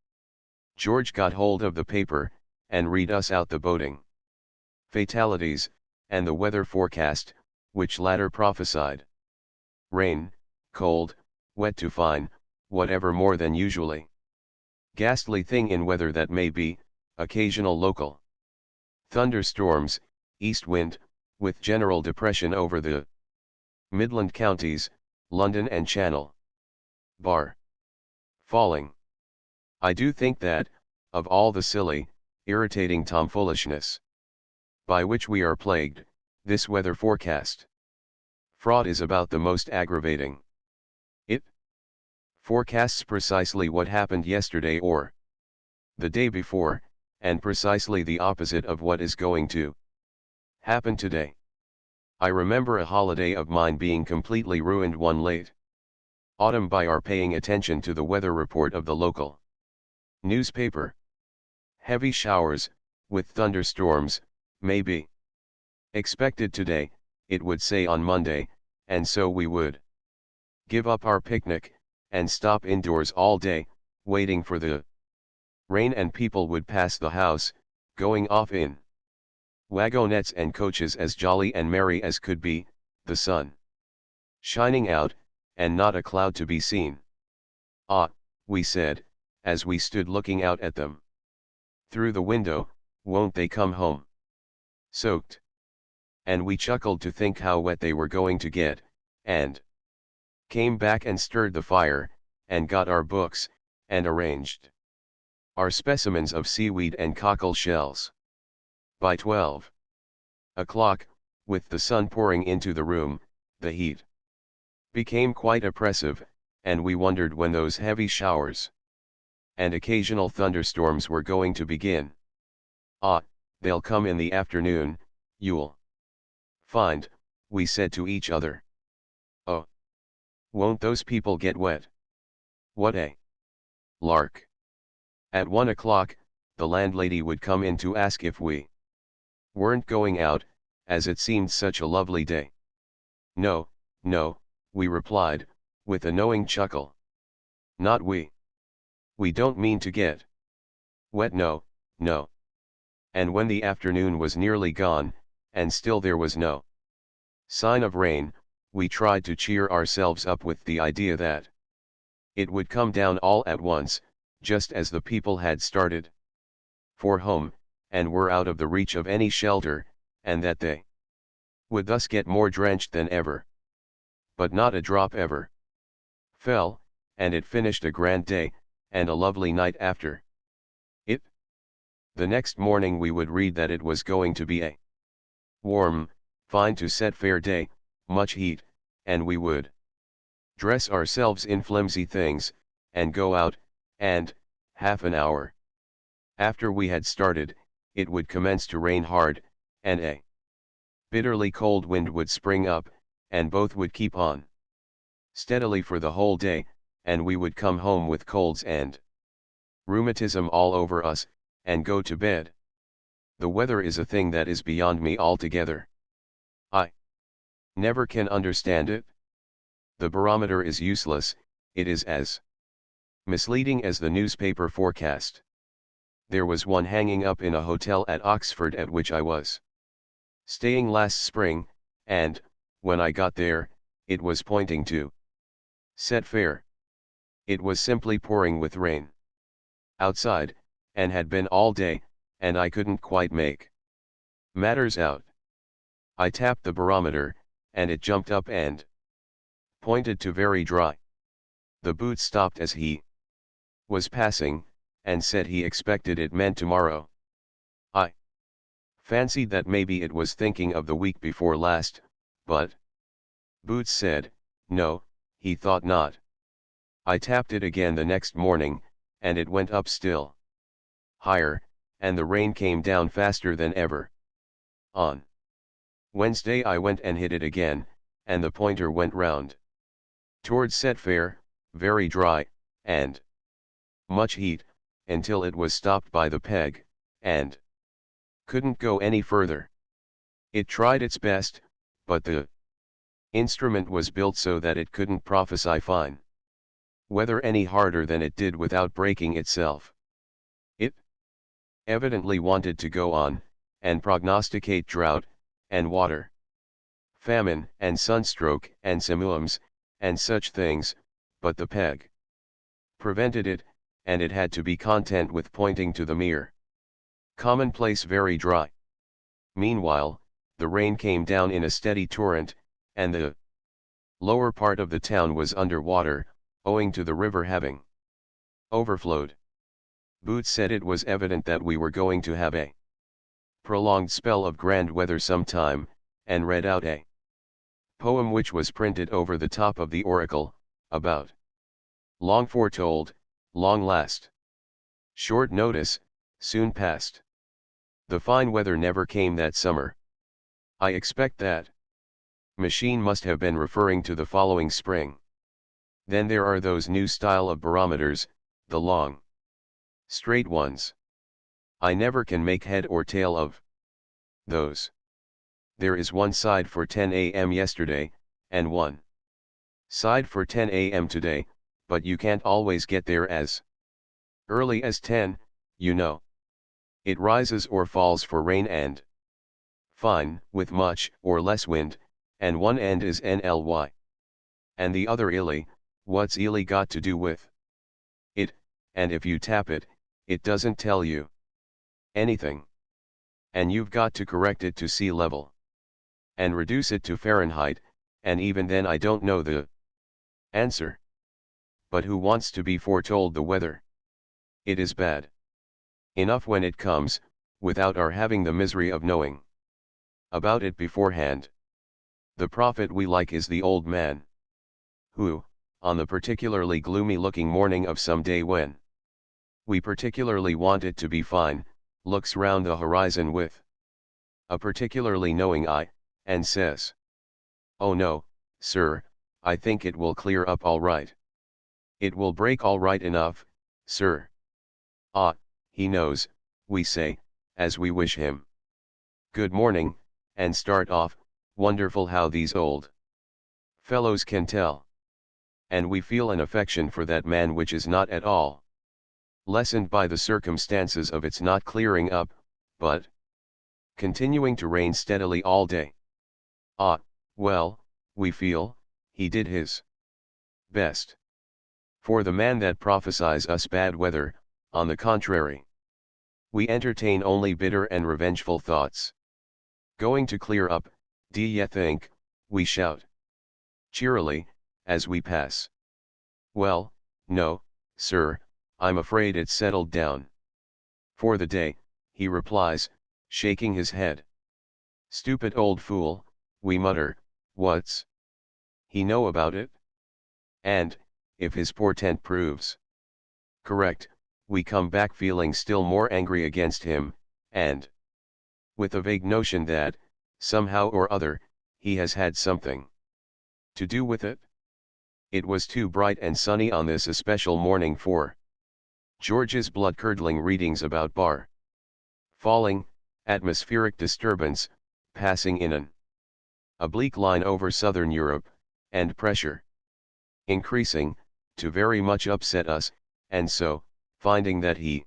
George got hold of the paper, and read us out the boating fatalities, and the weather forecast, which latter prophesied rain, cold, wet to fine, whatever more than usually ghastly thing in weather that may be, occasional local thunderstorms, east wind, with general depression over the Midland counties, London and Channel Bar. Falling. I do think that, of all the silly, irritating tomfoolishness by which we are plagued, this weather forecast fraud is about the most aggravating. It forecasts precisely what happened yesterday or the day before, and precisely the opposite of what is going to happen today. I remember a holiday of mine being completely ruined one late autumn by our paying attention to the weather report of the local newspaper. Heavy showers, with thunderstorms, may be expected today, it would say on Monday, and so we would give up our picnic, and stop indoors all day, waiting for the rain, and people would pass the house, going off in wagonettes and coaches as jolly and merry as could be, the sun shining out, and not a cloud to be seen. "Ah," we said, as we stood looking out at them through the window, "won't they come home soaked?" And we chuckled to think how wet they were going to get, and came back and stirred the fire, and got our books, and arranged our specimens of seaweed and cockle shells. By 12 o'clock, with the sun pouring into the room, the heat became quite oppressive, and we wondered when those heavy showers and occasional thunderstorms were going to begin. "Ah, they'll come in the afternoon, you'll find," we said to each other. "Oh, won't those people get wet? What a lark." At 1 o'clock, the landlady would come in to ask if we weren't going out, as it seemed such a lovely day. "No, no," we replied, with a knowing chuckle. "Not we. We don't mean to get wet, no, no." And when the afternoon was nearly gone, and still there was no sign of rain, we tried to cheer ourselves up with the idea that it would come down all at once, just as the people had started for home, and were out of the reach of any shelter, and that they would thus get more drenched than ever. But not a drop ever fell, and it finished a grand day, and a lovely night after it. The next morning we would read that it was going to be a warm, fine to set fair day, much heat, and we would dress ourselves in flimsy things, and go out, and, half an hour after we had started, it would commence to rain hard, and a bitterly cold wind would spring up, and both would keep on steadily for the whole day, and we would come home with colds and rheumatism all over us, and go to bed The weather is a thing that is beyond me altogether. I never can understand it. The barometer is useless, it is as misleading as the newspaper forecast. There was one hanging up in a hotel at Oxford at which I was staying last spring, and, when I got there, it was pointing to set fair. It was simply pouring with rain outside, and had been all day, and I couldn't quite make matters out. I tapped the barometer, and it jumped up and pointed to very dry. The boot stopped as he was passing, and said he expected it meant tomorrow. I fancied that maybe it was thinking of the week before last, but Boots said, no, he thought not. I tapped it again the next morning, and it went up still higher, and the rain came down faster than ever. On Wednesday I went and hit it again, and the pointer went round towards set fair, very dry, and much heat, until it was stopped by the peg, and couldn't go any further. It tried its best, but the instrument was built so that it couldn't prophesy fine weather any harder than it did without breaking itself. It evidently wanted to go on, and prognosticate drought, and water famine, and sunstroke, and simoons, and such things, but the peg prevented it, and it had to be content with pointing to the mere commonplace very dry. Meanwhile, the rain came down in a steady torrent, and the lower part of the town was under water, owing to the river having overflowed. Boots said it was evident that we were going to have a prolonged spell of grand weather some time, and read out a poem which was printed over the top of the oracle, about long foretold, long last. Short notice, soon past. The fine weather never came that summer. I expect that machine must have been referring to the following spring. Then there are those new style of barometers, the long, straight ones. I never can make head or tail of those. There is one side for 10 a.m. yesterday, and one side for 10 a.m. today, but you can't always get there as early as 10, you know. It rises or falls for rain and fine, with much or less wind, and one end is NLY. And the other illy, what's illy got to do with it, and if you tap it, it doesn't tell you anything. And you've got to correct it to sea level. And reduce it to Fahrenheit, and even then I don't know the answer. But who wants to be foretold the weather? It is bad enough when it comes, without our having the misery of knowing about it beforehand. The prophet we like is the old man, who, on the particularly gloomy-looking morning of some day when we particularly want it to be fine, looks round the horizon with a particularly knowing eye, and says, "Oh no, sir, I think it will clear up all right. It will break all right enough, sir." Ah, he knows, we say, as we wish him good morning, and start off. Wonderful how these old fellows can tell. And we feel an affection for that man which is not at all lessened by the circumstances of its not clearing up, but continuing to rain steadily all day. Ah, well, we feel, he did his best. For the man that prophesies us bad weather, on the contrary, we entertain only bitter and revengeful thoughts. Going to clear up, d'ye think, we shout cheerily, as we pass. Well, no, sir, I'm afraid it's settled down for the day, he replies, shaking his head. Stupid old fool, we mutter, what's he know about it? And, if his portent proves correct, we come back feeling still more angry against him, and with a vague notion that, somehow or other, he has had something to do with it. It was too bright and sunny on this especial morning for George's blood-curdling readings about bar falling, Atmospheric disturbance, passing in an oblique line over southern Europe, and pressure increasing, to very much upset us, and so, finding that he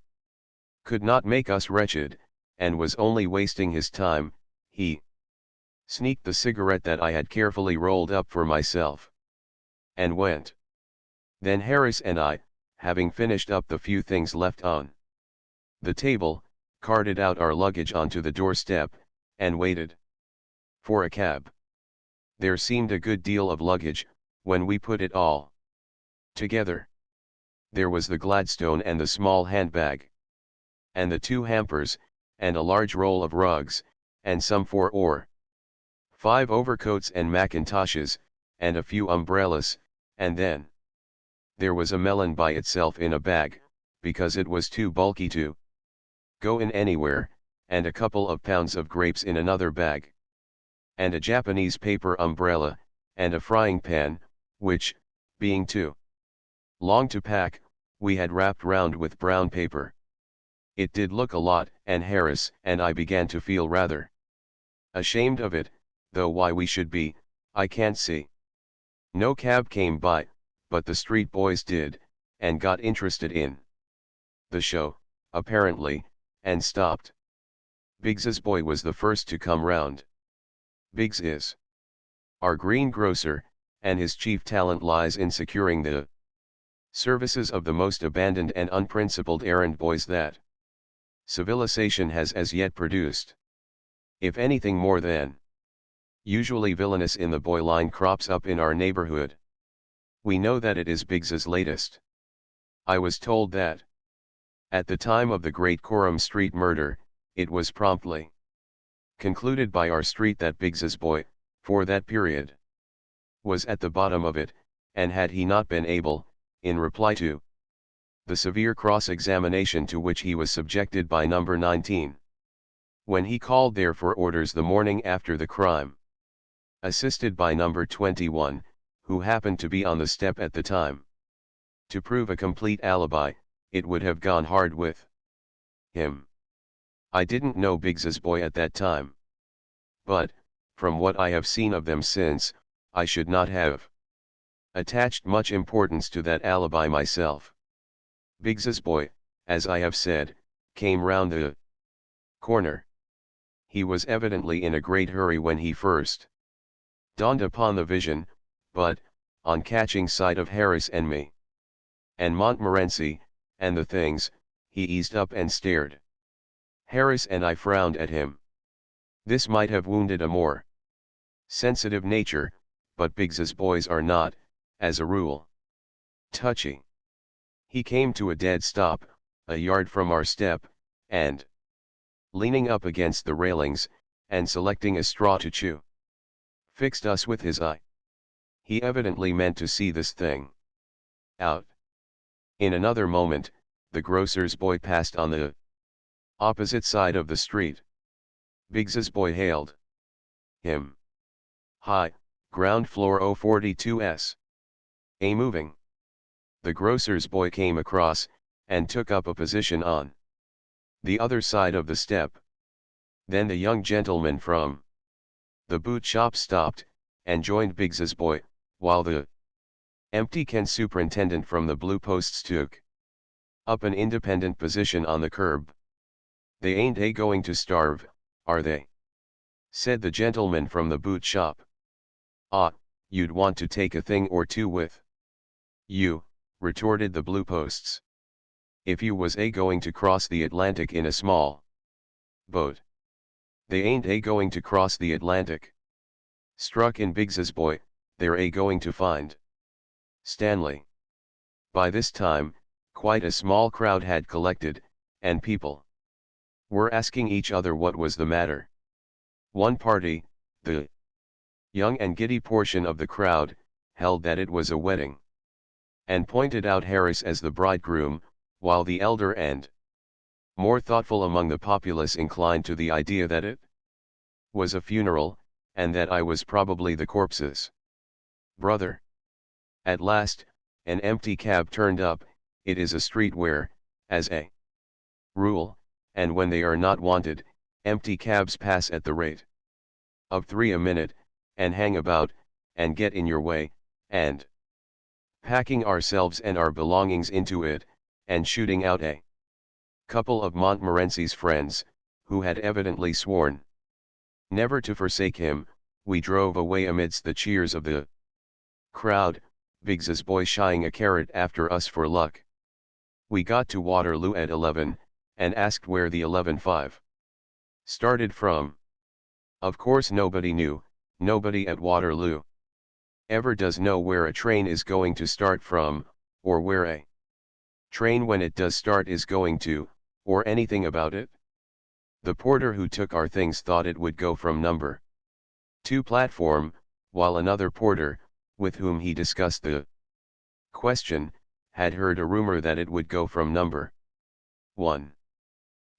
could not make us wretched, and was only wasting his time, he sneaked the cigarette that I had carefully rolled up for myself, and went. Then Harris and I, having finished up the few things left on the table, carted out our luggage onto the doorstep, and waited for a cab. There seemed a good deal of luggage, when we put it all together. There was the Gladstone and the small handbag, and the 2 hampers, and a large roll of rugs, and some 4 or 5 overcoats and mackintoshes, and a few umbrellas, and then there was a melon by itself in a bag, because it was too bulky to go in anywhere, and a couple of pounds of grapes in another bag, and a Japanese paper umbrella, and a frying pan, which, being too long to pack, we had wrapped round with brown paper. It did look a lot, and Harris and I began to feel rather ashamed of it, though why we should be, I can't see. No cab came by, but the street boys did, and got interested in the show, apparently, and stopped. Biggs's boy was the first to come round. Biggs is our greengrocer, and his chief talent lies in securing the services of the most abandoned and unprincipled errand boys that civilization has as yet produced. If anything more than usually villainous in the boy line crops up in our neighborhood, we know that it is Biggs's latest. I was told that at the time of the great Coram Street murder, it was promptly concluded by our street that Biggs's boy, for that period, was at the bottom of it, and had he not been able, in reply to the severe cross-examination to which he was subjected by number 19, when he called there for orders the morning after the crime, assisted by number 21, who happened to be on the step at the time, to prove a complete alibi, it would have gone hard with him. I didn't know Biggs's boy at that time, but, from what I have seen of them since, I should not have attached much importance to that alibi myself. Biggs's boy, as I have said, came round the corner. He was evidently in a great hurry when he first dawned upon the vision, but, on catching sight of Harris and me, and Montmorency, and the things, he eased up and stared. Harris and I frowned at him. This might have wounded a more sensitive nature, but Biggs's boys are not, as a rule, touchy. He came to a dead stop, a yard from our step, and, leaning up against the railings, and selecting a straw to chew, fixed us with his eye. He evidently meant to see this thing out. In another moment, the grocer's boy passed on the opposite side of the street. Biggs's boy hailed him. "Hi, ground floor 042S. A moving." The grocer's boy came across, and took up a position on the other side of the step. Then the young gentleman from the boot shop stopped, and joined Biggs's boy, while the empty can superintendent from the Blue Posts took up an independent position on the curb. "They ain't going to starve, are they?" said the gentleman from the boot shop. "Ah, you'd want to take a thing or two with you," retorted the Blue Posts. "If you was going to cross the Atlantic in a small boat. They ain't going to cross the Atlantic." Struck in Biggs's boy, "They're going to find Stanley." By this time, quite a small crowd had collected, and people were asking each other what was the matter. One party, the young and giddy portion of the crowd, held that it was a wedding, and pointed out Harris as the bridegroom, while the elder and more thoughtful among the populace inclined to the idea that it was a funeral, and that I was probably the corpse's brother. At last, an empty cab turned up. It is a street where, as a rule, and when they are not wanted, Empty cabs pass at the rate of 3 a minute, and hang about, and get in your way, and packing ourselves and our belongings into it, and shooting out a couple of Montmorency's friends, who had evidently sworn never to forsake him, we drove away amidst the cheers of the crowd, Biggs's boy shying a carrot after us for luck. We got to Waterloo at 11, and asked where the 11.5 started from. Of course nobody knew, nobody at Waterloo ever does know where a train is going to start from, or where a train when it does start is going to, or anything about it. The porter who took our things thought it would go from number 2 platform, while another porter, with whom he discussed the question, had heard a rumor that it would go from number 1.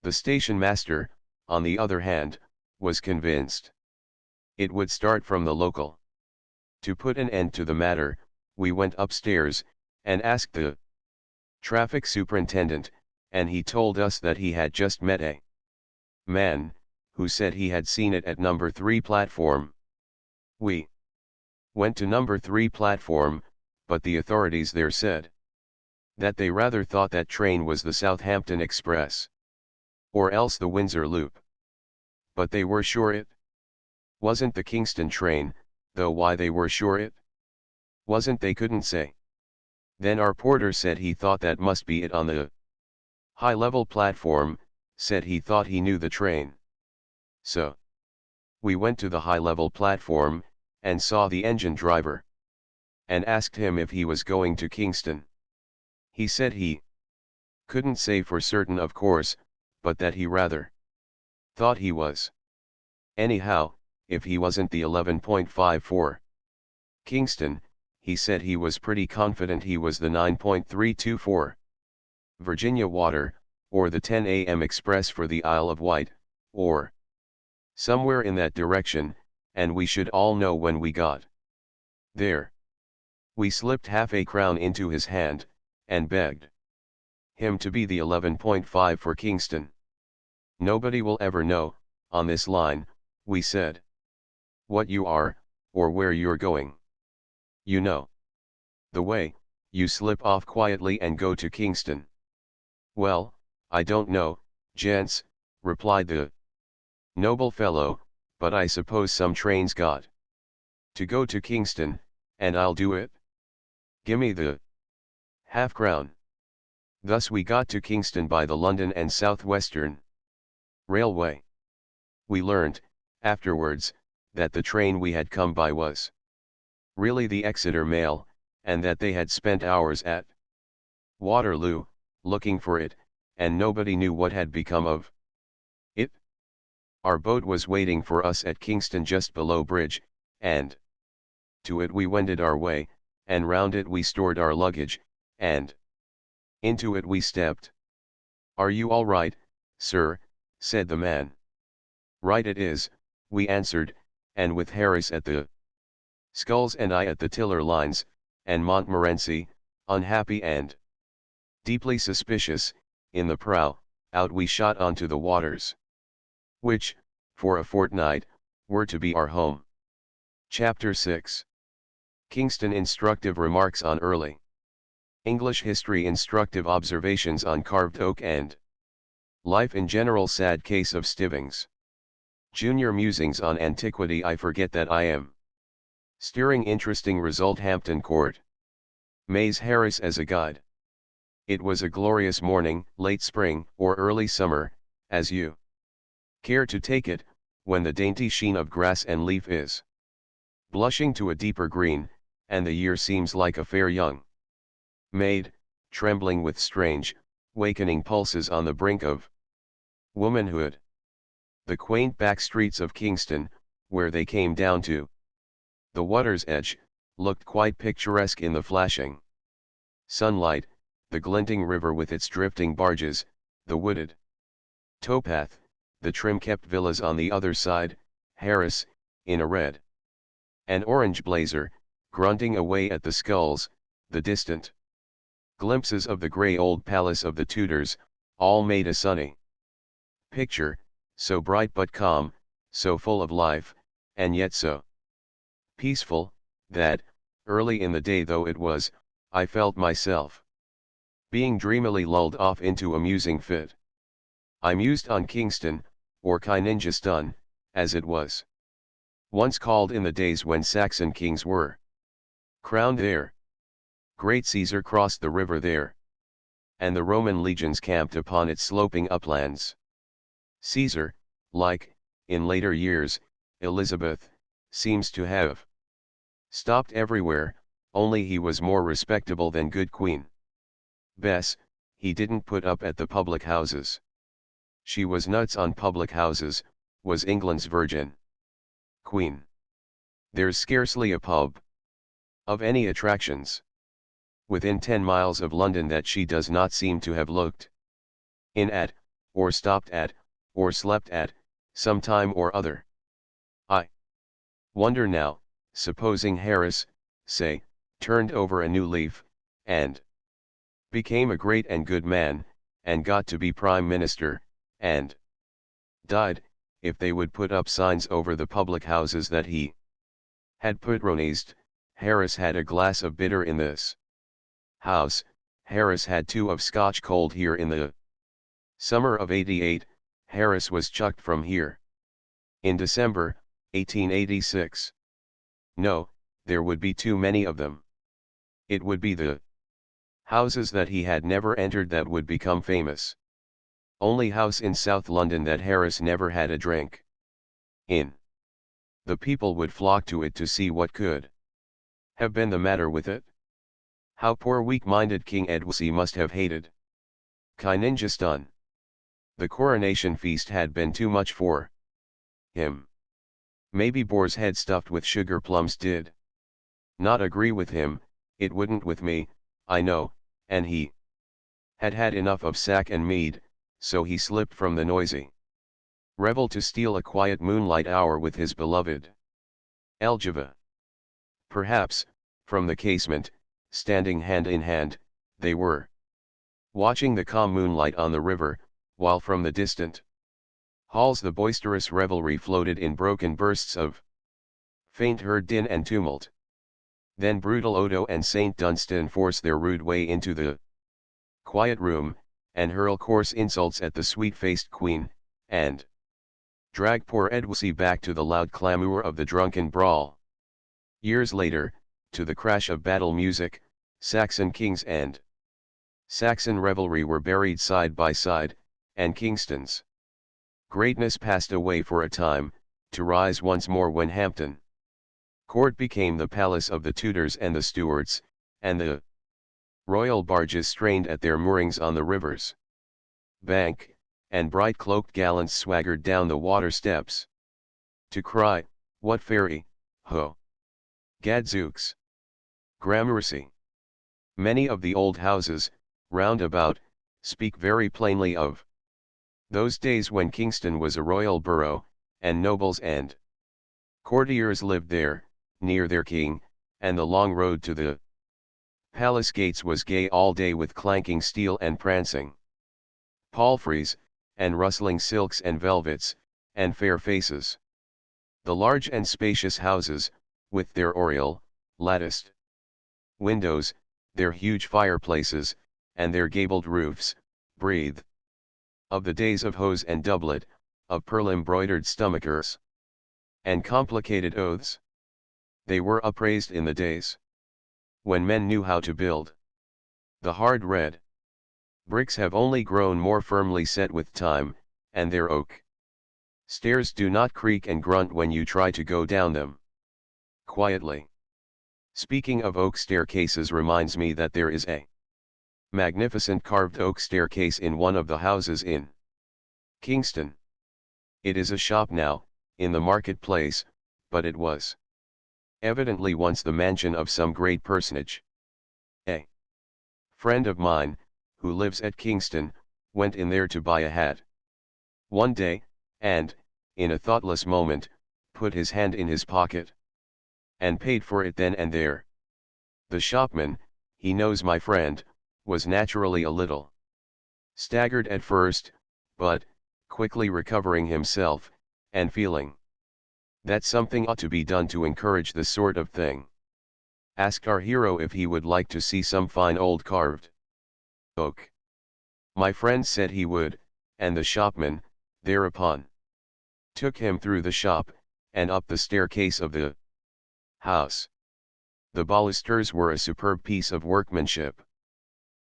The station master, on the other hand, was convinced it would start from the local. To put an end to the matter, we went upstairs, and asked the traffic superintendent, and he told us that he had just met a man, who said he had seen it at number 3 platform. We went to number 3 platform, but the authorities there said that they rather thought that train was the Southampton Express, or else the Windsor Loop. But they were sure it wasn't the Kingston train, though why they were sure it wasn't they couldn't say. Then our porter said he thought that must be it on the high-level platform, said he thought he knew the train. So we went to the high-level platform, and saw the engine driver, and asked him if he was going to Kingston. He said he couldn't say for certain of course, but that he rather thought he was. Anyhow, if he wasn't the 11.54 Kingston, he said he was pretty confident he was the 9.324 Virginia Water, or the 10 a.m. express for the Isle of Wight, or somewhere in that direction, and we should all know when we got there. We slipped half a crown into his hand, and begged him to be the 11.5 for Kingston. Nobody will ever know, on this line, we said, what you are, or where you're going. You know the way, you slip off quietly and go to Kingston. Well, I don't know, gents, replied the noble fellow, but I suppose some train's got to go to Kingston, and I'll do it. Gimme the half-crown. Thus we got to Kingston by the London and South Western Railway. We learned, afterwards, that the train we had come by was really the Exeter Mail, and that they had spent hours at Waterloo, looking for it, and nobody knew what had become of it. Our boat was waiting for us at Kingston just below bridge, and to it we wended our way, and round it we stored our luggage, and into it we stepped. "Are you all right, sir?" said the man. "Right it is," we answered, and with Harris at the sculls and I at the tiller lines, and Montmorency, unhappy and deeply suspicious, in the prow, out we shot onto the waters, which, for a fortnight, were to be our home. Chapter 6. Kingston Instructive Remarks on Early English History. Instructive Observations on Carved Oak and Life in General. Sad Case of Stivings. Junior Musings on Antiquity. I forget that I am steering. Interesting result. Hampton Court. Mays Harris as a guide. It was a glorious morning, late spring, or early summer, as you care to take it, when the dainty sheen of grass and leaf is blushing to a deeper green, and the year seems like a fair young maid, trembling with strange, wakening pulses on the brink of womanhood. The quaint back streets of Kingston, where they came down to the water's edge, looked quite picturesque in the flashing sunlight, the glinting river with its drifting barges, the wooded towpath, the trim-kept villas on the other side, Harris, in a red and orange blazer, grunting away at the sculls, the distant glimpses of the grey old palace of the Tudors, all made a sunny picture, so bright but calm, so full of life, and yet so peaceful, that, early in the day though it was, I felt myself being dreamily lulled off into a musing fit. I mused on Kingston, or Kyningistan, as it was once called in the days when Saxon kings were crowned there. Great Caesar crossed the river there, and the Roman legions camped upon its sloping uplands. Caesar, like, in later years, Elizabeth, seems to have stopped everywhere, only he was more respectable than good Queen Bess. He didn't put up at the public houses. She was nuts on public houses, was England's virgin Queen. There's scarcely a pub of any attractions within 10 miles of London that she does not seem to have looked in at, or stopped at, or slept at, some time or other. I wonder now, supposing Harris, say, turned over a new leaf, and became a great and good man, and got to be Prime Minister, and died, if they would put up signs over the public houses that he had patronized. Harris had a glass of bitter in this house, Harris had 2 of Scotch cold here in the summer of '88, Harris was chucked from here in December, 1886. No, there would be too many of them. It would be the houses that he had never entered that would become famous. Only house in South London that Harris never had a drink in. The people would flock to it to see what could have been the matter with it. How poor weak-minded King Edward must have hated Kyningistan. The coronation feast had been too much for him. Maybe boar's head stuffed with sugar plums did not agree with him, it wouldn't with me, I know, and he had had enough of sack and mead, so he slipped from the noisy revel to steal a quiet moonlight hour with his beloved Elgiva. Perhaps, from the casement, standing hand in hand, they were watching the calm moonlight on the river, while from the distant halls the boisterous revelry floated in broken bursts of faint heard din and tumult. Then brutal Odo and Saint Dunstan force their rude way into the quiet room, and hurl coarse insults at the sweet-faced queen, and drag poor Edward back to the loud clamour of the drunken brawl. Years later, to the crash of battle music, Saxon kings and Saxon revelry were buried side by side, and Kingston's greatness passed away for a time, to rise once more when Hampton Court became the palace of the Tudors and the Stuarts, and the royal barges strained at their moorings on the river's bank, and bright-cloaked gallants swaggered down the water steps to cry, "What fairy, ho! Gadzooks! Gramercy!" Many of the old houses, round about, speak very plainly of those days when Kingston was a royal borough, and nobles and courtiers lived there, near their king, and the long road to the palace gates was gay all day with clanking steel and prancing palfreys, and rustling silks and velvets, and fair faces. The large and spacious houses, with their oriel, latticed windows, their huge fireplaces, and their gabled roofs, breathed of the days of hose and doublet, of pearl-embroidered stomachers, and complicated oaths. They were upraised in the days when men knew how to build. The hard red bricks have only grown more firmly set with time, and their oak stairs do not creak and grunt when you try to go down them quietly. Speaking of oak staircases reminds me that there is a magnificent carved oak staircase in one of the houses in Kingston. It is a shop now, in the marketplace, but it was evidently once the mansion of some great personage. A friend of mine, who lives at Kingston, went in there to buy a hat one day, and, in a thoughtless moment, put his hand in his pocket and paid for it then and there. The shopman, he knows my friend, was naturally a little staggered at first, but, quickly recovering himself, and feeling that something ought to be done to encourage this sort of thing, asked our hero if he would like to see some fine old carved oak. My friend said he would, and the shopman, thereupon, took him through the shop, and up the staircase of the house. The balusters were a superb piece of workmanship,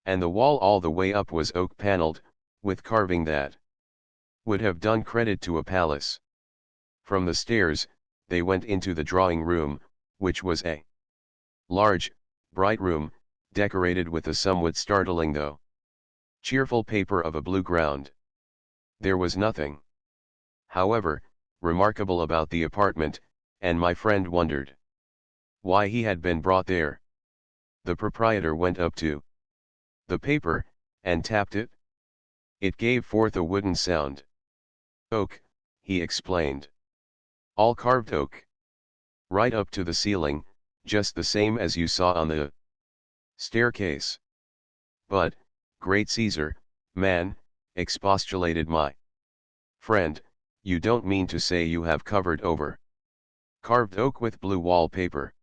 and the wall all the way up was oak panelled, with carving that would have done credit to a palace. From the stairs, they went into the drawing room, which was a large, bright room, decorated with a somewhat startling though cheerful paper of a blue ground. There was nothing, however, remarkable about the apartment, and my friend wondered why he had been brought there. The proprietor went up to the paper, and tapped it. It gave forth a wooden sound. Oak, he explained. All carved oak. Right up to the ceiling, just the same as you saw on the staircase. But, great Caesar, man, expostulated my friend, you don't mean to say you have covered over carved oak with blue wallpaper?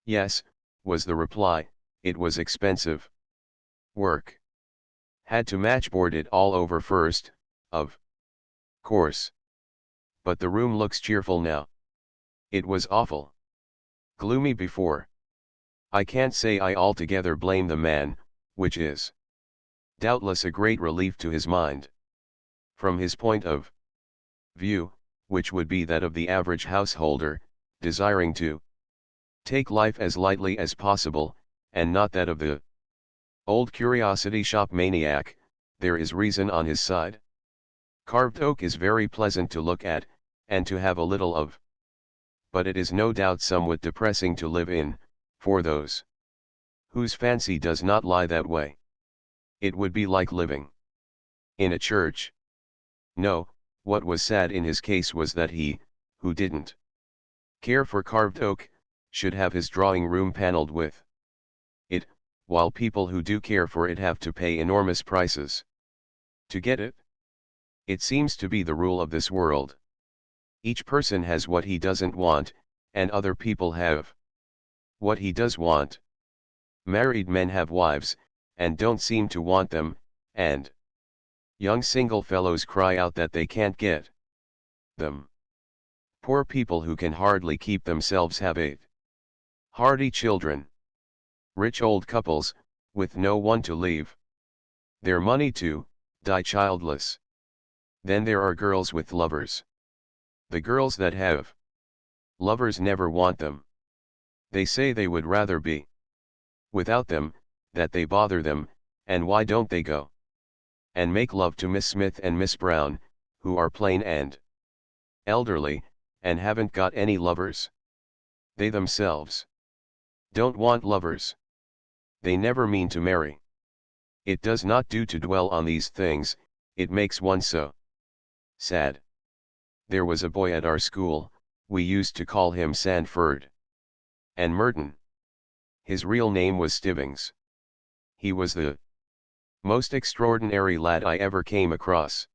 Yes, was the reply, it was expensive work. Had to matchboard it all over first, of course. But the room looks cheerful now. It was awful gloomy before. I can't say I altogether blame the man, which is doubtless a great relief to his mind. From his point of view, which would be that of the average householder, desiring to take life as lightly as possible, and not that of the old curiosity shop maniac, there is reason on his side. Carved oak is very pleasant to look at, and to have a little of. But it is no doubt somewhat depressing to live in, for those whose fancy does not lie that way. It would be like living in a church. No, what was sad in his case was that he, who didn't care for carved oak, should have his drawing room panelled with it, while people who do care for it have to pay enormous prices to get it. It seems to be the rule of this world. Each person has what he doesn't want, and other people have what he does want. Married men have wives, and don't seem to want them, and young single fellows cry out that they can't get them. Poor people who can hardly keep themselves have 8 hardy children. Rich old couples, with no one to leave their money to, die childless. Then there are girls with lovers. The girls that have lovers never want them. They say they would rather be without them, that they bother them, and why don't they go and make love to Miss Smith and Miss Brown, who are plain and elderly, and haven't got any lovers? They themselves don't want lovers. They never mean to marry. It does not do to dwell on these things, it makes one so sad. There was a boy at our school, we used to call him Sandford and Merton. His real name was Stivings. He was the most extraordinary lad I ever came across.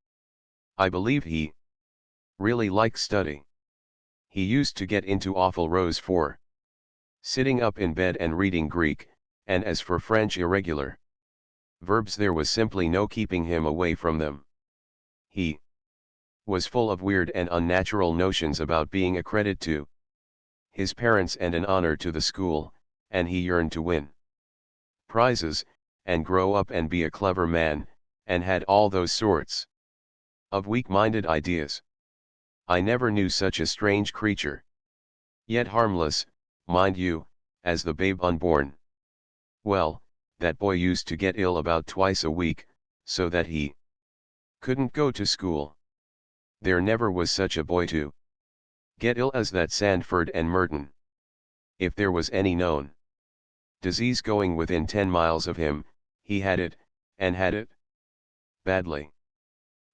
I believe he really liked study. He used to get into awful rows for sitting up in bed and reading Greek, and as for French irregular verbs, there was simply no keeping him away from them. He was full of weird and unnatural notions about being a credit to his parents and an honor to the school, and he yearned to win prizes, and grow up and be a clever man, and had all those sorts of weak-minded ideas. I never knew such a strange creature. Yet harmless, mind you, as the babe unborn. Well, that boy used to get ill about twice a week, so that he couldn't go to school. There never was such a boy to get ill as that Sandford and Merton. If there was any known disease going within 10 miles of him, he had it, and had it badly.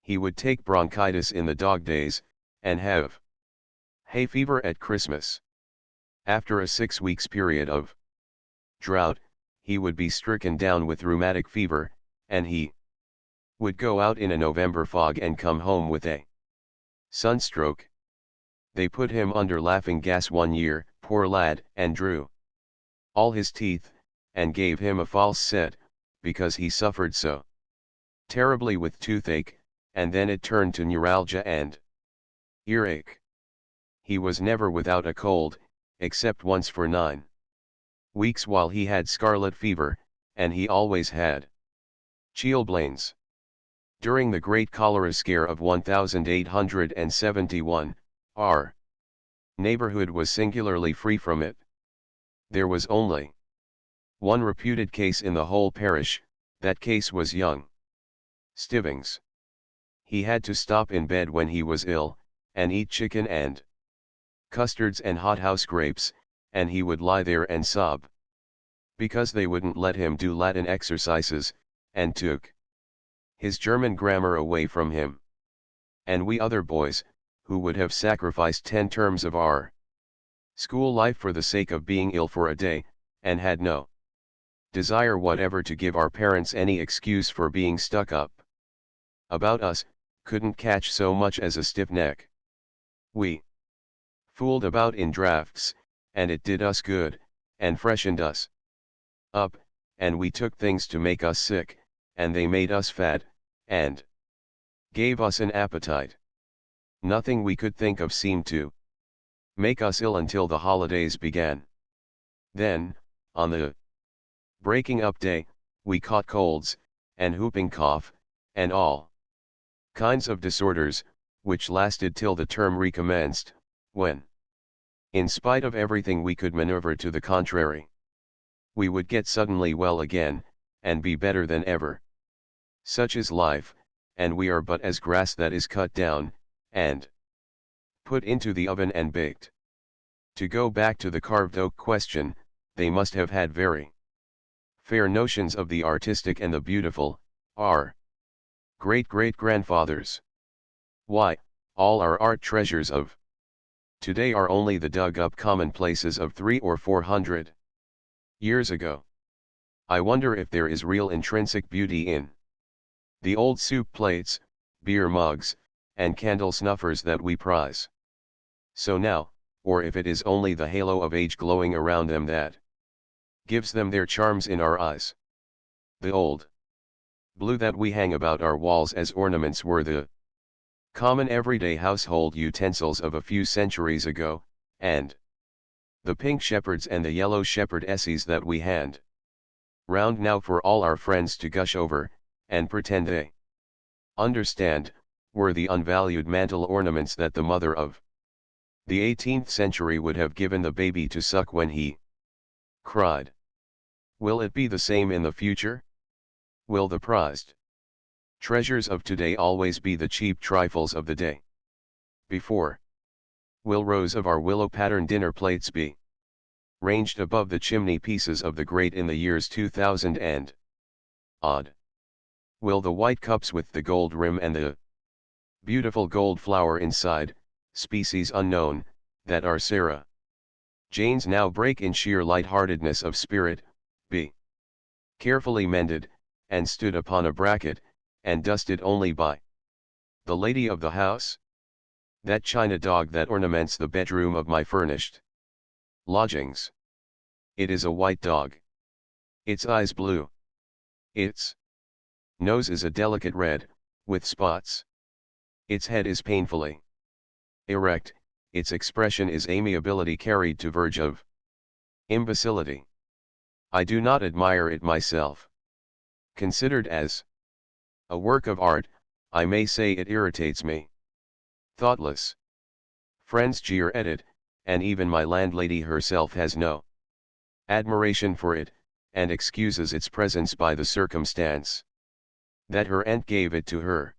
He would take bronchitis in the dog days, and have hay fever at Christmas. After a 6 weeks period of drought, he would be stricken down with rheumatic fever, and he Would go out in a November fog and come home with a sunstroke. They put him under laughing gas 1 year, poor lad, and drew all his teeth, and gave him a false set, because he suffered so terribly with toothache, and then it turned to neuralgia and earache. He was never without a cold, except once for 9 weeks while he had scarlet fever, and he always had chilblains. During the great cholera scare of 1871, our neighborhood was singularly free from it. There was only one reputed case in the whole parish. That case was young Stivings. He had to stop in bed when he was ill, and eat chicken and custards and hothouse grapes, and he would lie there and sob. Because they wouldn't let him do Latin exercises, and took his German grammar away from him. And we other boys, who would have sacrificed 10 terms of our school life for the sake of being ill for a day, and had no desire whatever to give our parents any excuse for being stuck up about us, couldn't catch so much as a stiff neck. We fooled about in drafts, and it did us good, and freshened us up, and we took things to make us sick, and they made us fat, and gave us an appetite. Nothing we could think of seemed to make us ill until the holidays began. Then, on the breaking up day, we caught colds, and whooping cough, and all kinds of disorders, which lasted till the term recommenced, when, in spite of everything we could maneuver to the contrary, we would get suddenly well again, and be better than ever. Such is life, and we are but as grass that is cut down, and put into the oven and baked. To go back to the carved oak question, they must have had very fair notions of the artistic and the beautiful, our great-great-grandfathers. Why, all our art treasures of today are only the dug-up commonplaces of 300 or 400 years ago. I wonder if there is real intrinsic beauty in the old soup plates, beer mugs, and candle snuffers that we prize so now, or if it is only the halo of age glowing around them that gives them their charms in our eyes. The old blue that we hang about our walls as ornaments were the common everyday household utensils of a few centuries ago, and the pink shepherds and the yellow shepherdesses that we hand round now for all our friends to gush over, and pretend they understand, were the unvalued mantle ornaments that the mother of the 18th century would have given the baby to suck when he cried. Will it be the same in the future? Will the prized treasures of today always be the cheap trifles of the day before? Will rows of our willow pattern dinner plates be ranged above the chimney pieces of the grate in the years 2000 and odd? Will the white cups with the gold rim and the beautiful gold flower inside, species unknown, that are Sarah Jane's now break in sheer light-heartedness of spirit, be carefully mended, and stood upon a bracket, and dusted only by the lady of the house? That china dog that ornaments the bedroom of my furnished lodgings. It is a white dog. Its eyes blue. Its nose is a delicate red, with spots. Its head is painfully erect, its expression is amiability carried to verge of imbecility. I do not admire it myself. Considered as a work of art, I may say it irritates me. Thoughtless friends jeer at it, and even my landlady herself has no admiration for it, and excuses its presence by the circumstance that her aunt gave it to her.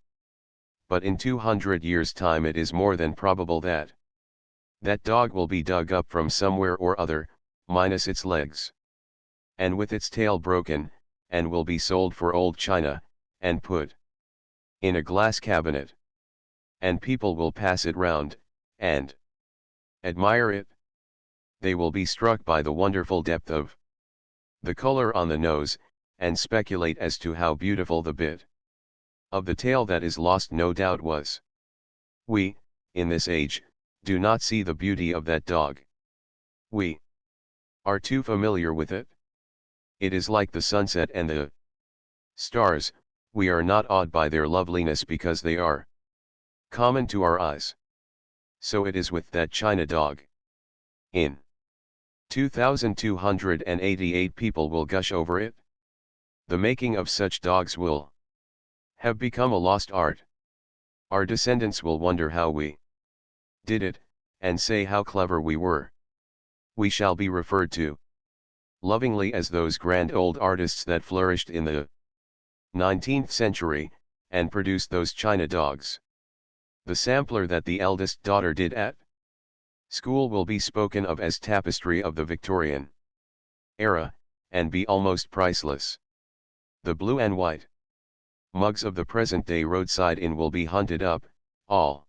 But in 200 years' time it is more than probable that that dog will be dug up from somewhere or other, minus its legs, and with its tail broken, and will be sold for old china, and put in a glass cabinet. And people will pass it round, and admire it. They will be struck by the wonderful depth of the color on the nose, and speculate as to how beautiful the bit Of the tale that is lost no doubt was. We, in this age, do not see the beauty of that dog. We are too familiar with it. It is like the sunset and the stars, we are not awed by their loveliness because they are common to our eyes. So it is with that China dog. In 2,288 people will gush over it. The making of such dogs will have become a lost art. Our descendants will wonder how we did it, and say how clever we were. We shall be referred to lovingly as those grand old artists that flourished in the 19th century, and produced those China dogs. The sampler that the eldest daughter did at school will be spoken of as tapestry of the Victorian era, and be almost priceless. The blue and white mugs of the present-day roadside inn will be hunted up, all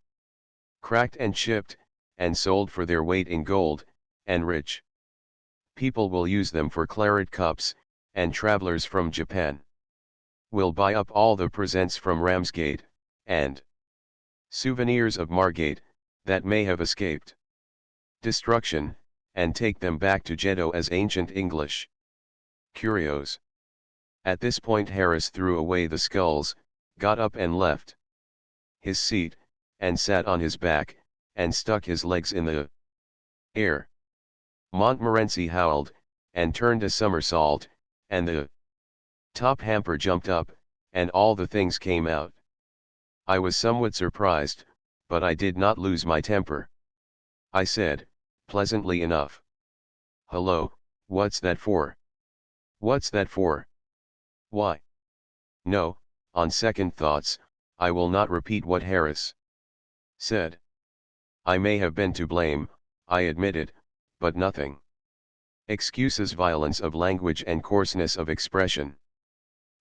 cracked and chipped, and sold for their weight in gold, and rich people will use them for claret cups, and travelers from Japan will buy up all the presents from Ramsgate, and souvenirs of Margate, that may have escaped destruction, and take them back to Jeddo as ancient English curios. At this point Harris threw away the skulls, got up and left his seat, and sat on his back, and stuck his legs in the air. Montmorency howled, and turned a somersault, and the top hamper jumped up, and all the things came out. I was somewhat surprised, but I did not lose my temper. I said, pleasantly enough, "Hello, what's that for? What's that for?" Why? No, on second thoughts, I will not repeat what Harris said. I may have been to blame, I admitted, but nothing. Excuses violence of language and coarseness of expression.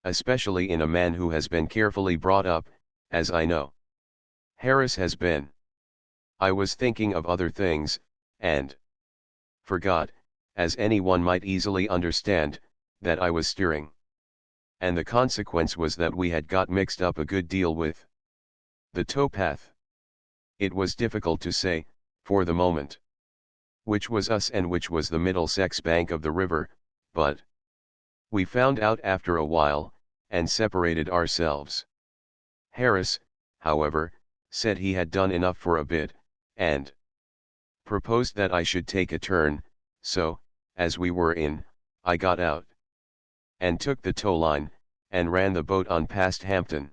Especially in a man who has been carefully brought up, as I know Harris has been. I was thinking of other things, and forgot, as anyone might easily understand, that I was steering. And the consequence was that we had got mixed up a good deal with the towpath. It was difficult to say, for the moment, which was us and which was the Middlesex bank of the river, but we found out after a while, and separated ourselves. Harris, however, said he had done enough for a bit, and proposed that I should take a turn, so, as we were in, I got out, and took the tow line, and ran the boat on past Hampton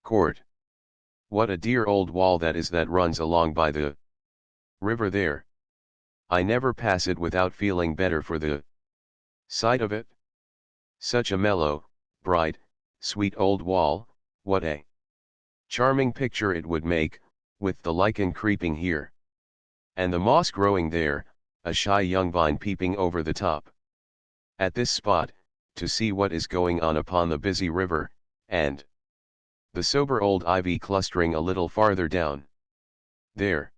Court. What a dear old wall that is that runs along by the river there. I never pass it without feeling better for the sight of it. Such a mellow, bright, sweet old wall, what a charming picture it would make, with the lichen creeping here, and the moss growing there, a shy young vine peeping over the top. At this spot, to see what is going on upon the busy river, and the sober old ivy clustering a little farther down. There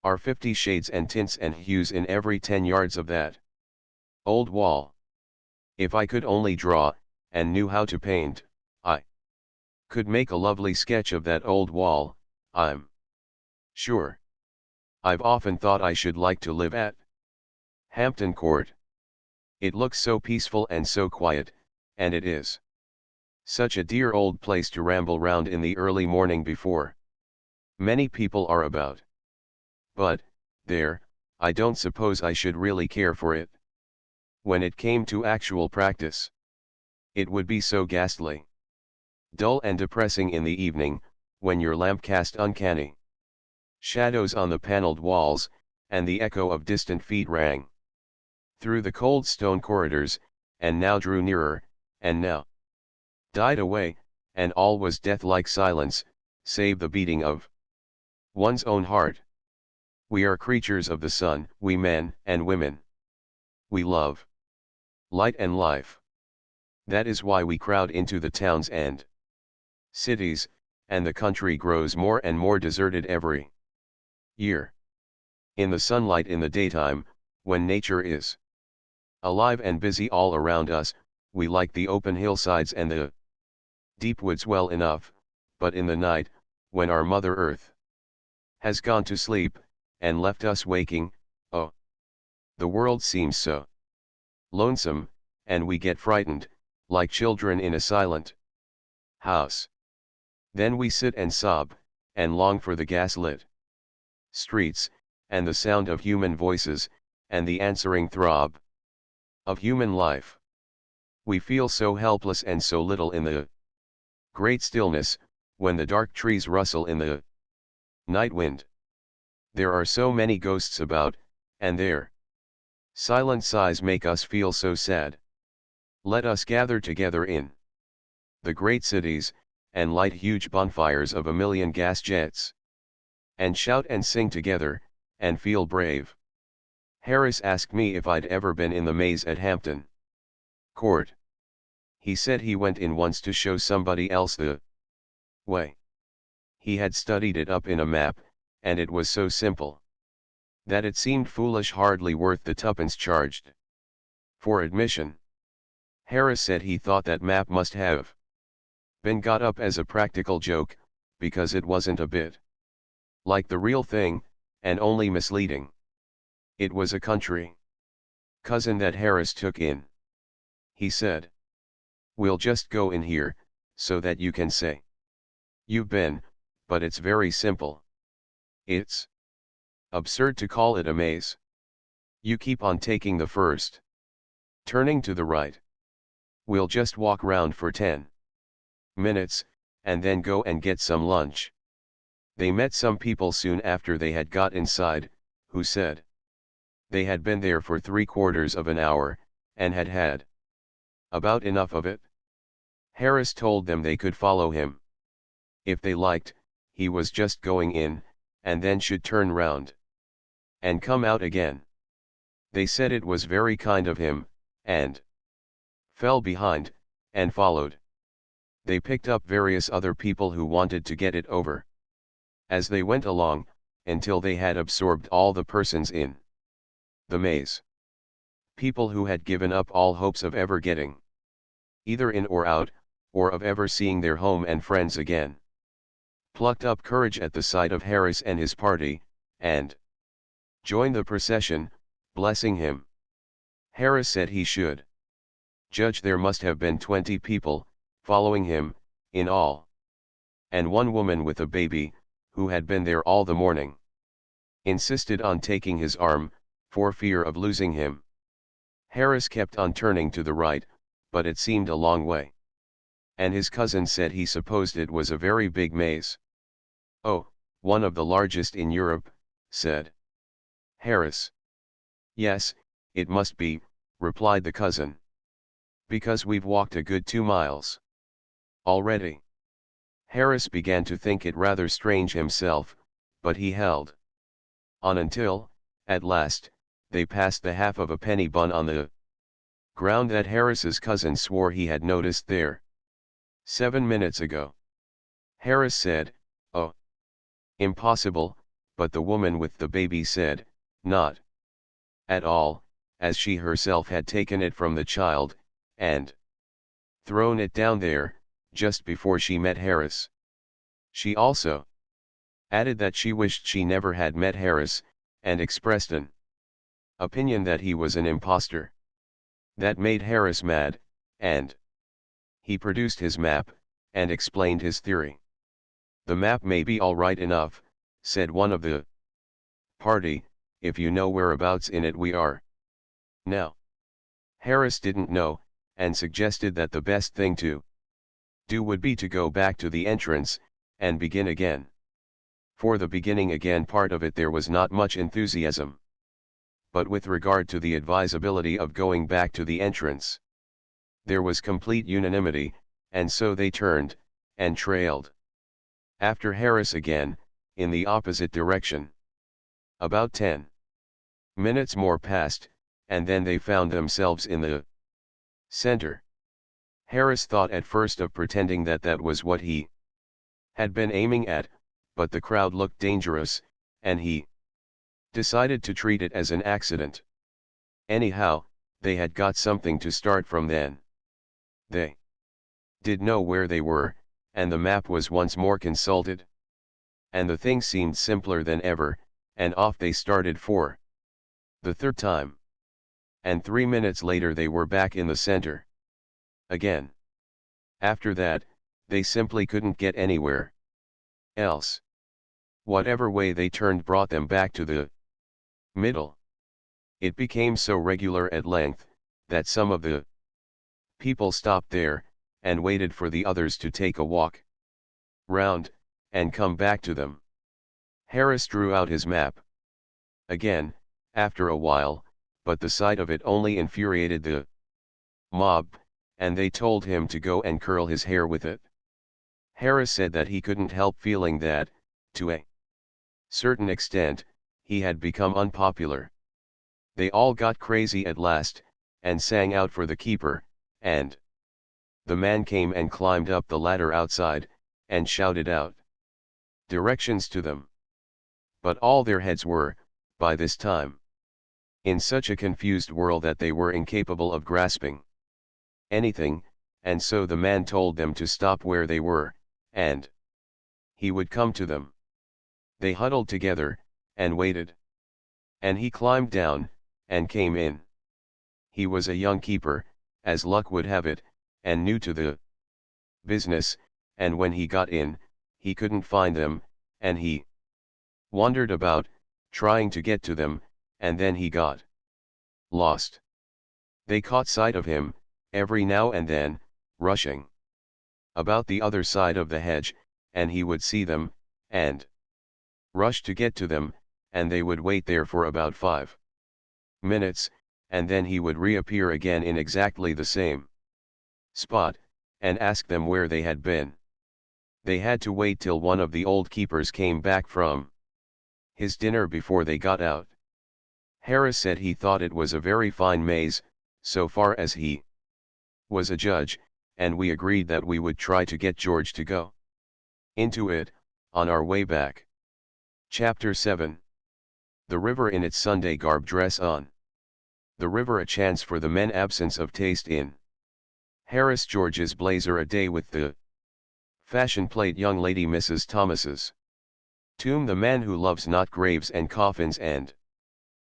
are 50 shades and tints and hues in every 10 yards of that old wall. If I could only draw, and knew how to paint, I could make a lovely sketch of that old wall, I'm sure. I've often thought I should like to live at Hampton Court. It looks so peaceful and so quiet, and it is such a dear old place to ramble round in the early morning before many people are about. But, there, I don't suppose I should really care for it. When it came to actual practice, it would be so ghastly dull and depressing in the evening, when your lamp cast uncanny shadows on the paneled walls, and the echo of distant feet rang through the cold stone corridors, and now drew nearer, and now died away, and all was death-like silence, save the beating of one's own heart. We are creatures of the sun, we men and women. We love light and life. That is why we crowd into the towns and cities, and the country grows more and more deserted every year. In the sunlight in the daytime, when nature is alive and busy all around us, we like the open hillsides and the Deep woods well enough, but in the night, when our Mother Earth has gone to sleep, and left us waking, oh, the world seems so lonesome, and we get frightened, like children in a silent house. Then we sit and sob, and long for the gas-lit streets, and the sound of human voices, and the answering throb of human life. We feel so helpless and so little in the great stillness, when the dark trees rustle in the night wind. There are so many ghosts about, and their silent sighs make us feel so sad. Let us gather together in the great cities, and light huge bonfires of a million gas jets, and shout and sing together, and feel brave. Harris asked me if I'd ever been in the maze at Hampton Court. He said he went in once to show somebody else the way. He had studied it up in a map, and it was so simple that it seemed foolish, hardly worth the tuppence charged for admission. Harris said he thought that map must have been got up as a practical joke, because it wasn't a bit like the real thing, and only misleading. It was a country cousin that Harris took in. He said, "We'll just go in here, so that you can say you've been, but it's very simple. It's absurd to call it a maze. You keep on taking the first turning to the right. We'll just walk round for 10 minutes, and then go and get some lunch." They met some people soon after they had got inside, who said they had been there for 3/4 of an hour, and had had about enough of it. Harris told them they could follow him if they liked. He was just going in, and then should turn round and come out again. They said it was very kind of him, and fell behind, and followed. They picked up various other people who wanted to get it over as they went along, until they had absorbed all the persons in the maze. People who had given up all hopes of ever getting either in or out, or of ever seeing their home and friends again, plucked up courage at the sight of Harris and his party, and joined the procession, blessing him. Harris said he should judge there must have been 20 people following him, in all, and one woman with a baby, who had been there all the morning, insisted on taking his arm, for fear of losing him. Harris kept on turning to the right, but it seemed a long way, and his cousin said he supposed it was a very big maze. "Oh, one of the largest in Europe," said Harris. "Yes, it must be," replied the cousin, "because we've walked a good 2 miles already." Harris began to think it rather strange himself, but he held on until, at last, they passed the half of a penny bun on the ground that Harris's cousin swore he had noticed there 7 minutes ago. Harris said, "Oh, impossible," but the woman with the baby said, "Not at all," as she herself had taken it from the child, and thrown it down there, just before she met Harris. She also added that she wished she never had met Harris, and expressed an opinion that he was an impostor. That made Harris mad, and he produced his map, and explained his theory. "The map may be all right enough," said one of the party, "if you know whereabouts in it we are now." Harris didn't know, and suggested that the best thing to do would be to go back to the entrance, and begin again. For the beginning again part of it there was not much enthusiasm. But with regard to the advisability of going back to the entrance, there was complete unanimity, and so they turned, and trailed after Harris again, in the opposite direction. About 10 minutes more passed, and then they found themselves in the center. Harris thought at first of pretending that that was what he had been aiming at, but the crowd looked dangerous, and he decided to treat it as an accident. Anyhow, they had got something to start from then. They did know where they were, and the map was once more consulted. And the thing seemed simpler than ever, and off they started for the third time. And 3 minutes later they were back in the center again. After that, they simply couldn't get anywhere else. Whatever way they turned brought them back to the middle. It became so regular at length, that some of the people stopped there, and waited for the others to take a walk round, and come back to them. Harris drew out his map again, after a while, but the sight of it only infuriated the mob, and they told him to go and curl his hair with it. Harris said that he couldn't help feeling that, to a certain extent, he had become unpopular. They all got crazy at last, and sang out for the keeper, and the man came and climbed up the ladder outside, and shouted out directions to them. But all their heads were, by this time, in such a confused whirl that they were incapable of grasping anything, and so the man told them to stop where they were, and he would come to them. They huddled together, and waited. And he climbed down, and came in. He was a young keeper, as luck would have it, and new to the business, and when he got in, he couldn't find them, and he wandered about, trying to get to them, and then he got lost. They caught sight of him, every now and then, rushing about the other side of the hedge, and he would see them, and rush to get to them, and they would wait there for about 5 minutes, and then he would reappear again in exactly the same spot, and ask them where they had been. They had to wait till one of the old keepers came back from his dinner before they got out. Harris said he thought it was a very fine maze, so far as he was a judge, and we agreed that we would try to get George to go into it, on our way back. Chapter 7. The river in its Sunday garb dress on. The river a chance for the men, absence of taste in. Harris George's blazer a day with the fashion plate young lady Mrs. Thomas's tomb, the man who loves not graves and coffins and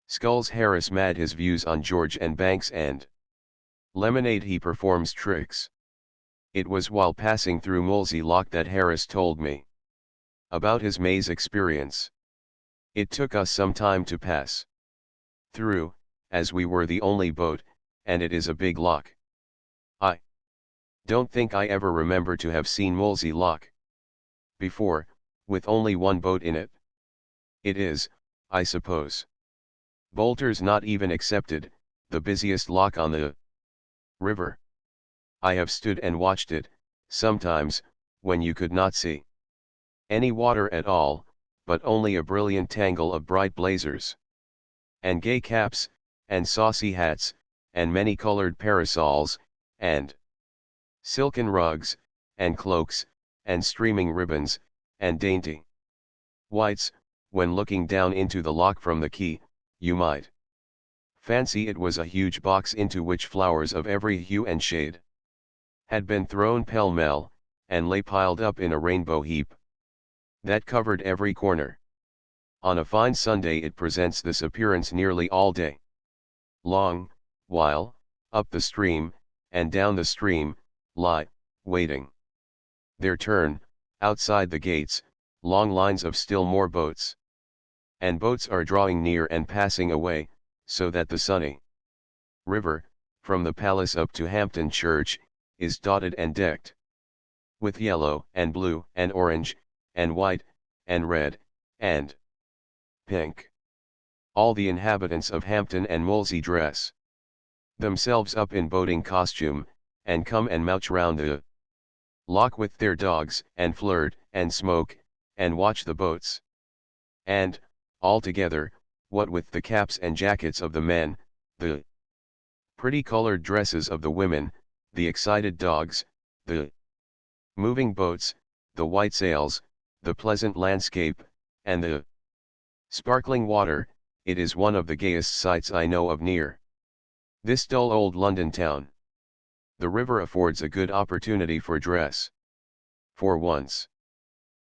skulls. Harris mad his views on George and Banks and lemonade, he performs tricks. It was while passing through Molesey Lock that Harris told me about his maze experience. It took us some time to pass through, as we were the only boat, and it is a big lock. I don't think I ever remember to have seen Molesey Lock before, with only one boat in it. It is, I suppose, Bolter's not even excepted, the busiest lock on the river. I have stood and watched it, sometimes, when you could not see any water at all, but only a brilliant tangle of bright blazers, and gay caps, and saucy hats, and many-colored parasols, and silken rugs, and cloaks, and streaming ribbons, and dainty whites. When looking down into the lock from the quay, you might fancy it was a huge box into which flowers of every hue and shade had been thrown pell-mell, and lay piled up in a rainbow heap that covered every corner. On a fine Sunday it presents this appearance nearly all day long, while, up the stream, and down the stream, lie, waiting their turn, outside the gates, long lines of still more boats. And boats are drawing near and passing away, so that the sunny river, from the palace up to Hampton Church, is dotted and decked with yellow, and blue, and orange, and white, and red, and pink. All the inhabitants of Hampton and Molesey dress themselves up in boating costume, and come and mouch round the lock with their dogs, and flirt, and smoke, and watch the boats. And, altogether, what with the caps and jackets of the men, the pretty colored dresses of the women, the excited dogs, the moving boats, the white sails, the pleasant landscape, and the sparkling water, it is one of the gayest sights I know of near this dull old London town. The river affords a good opportunity for dress. For once.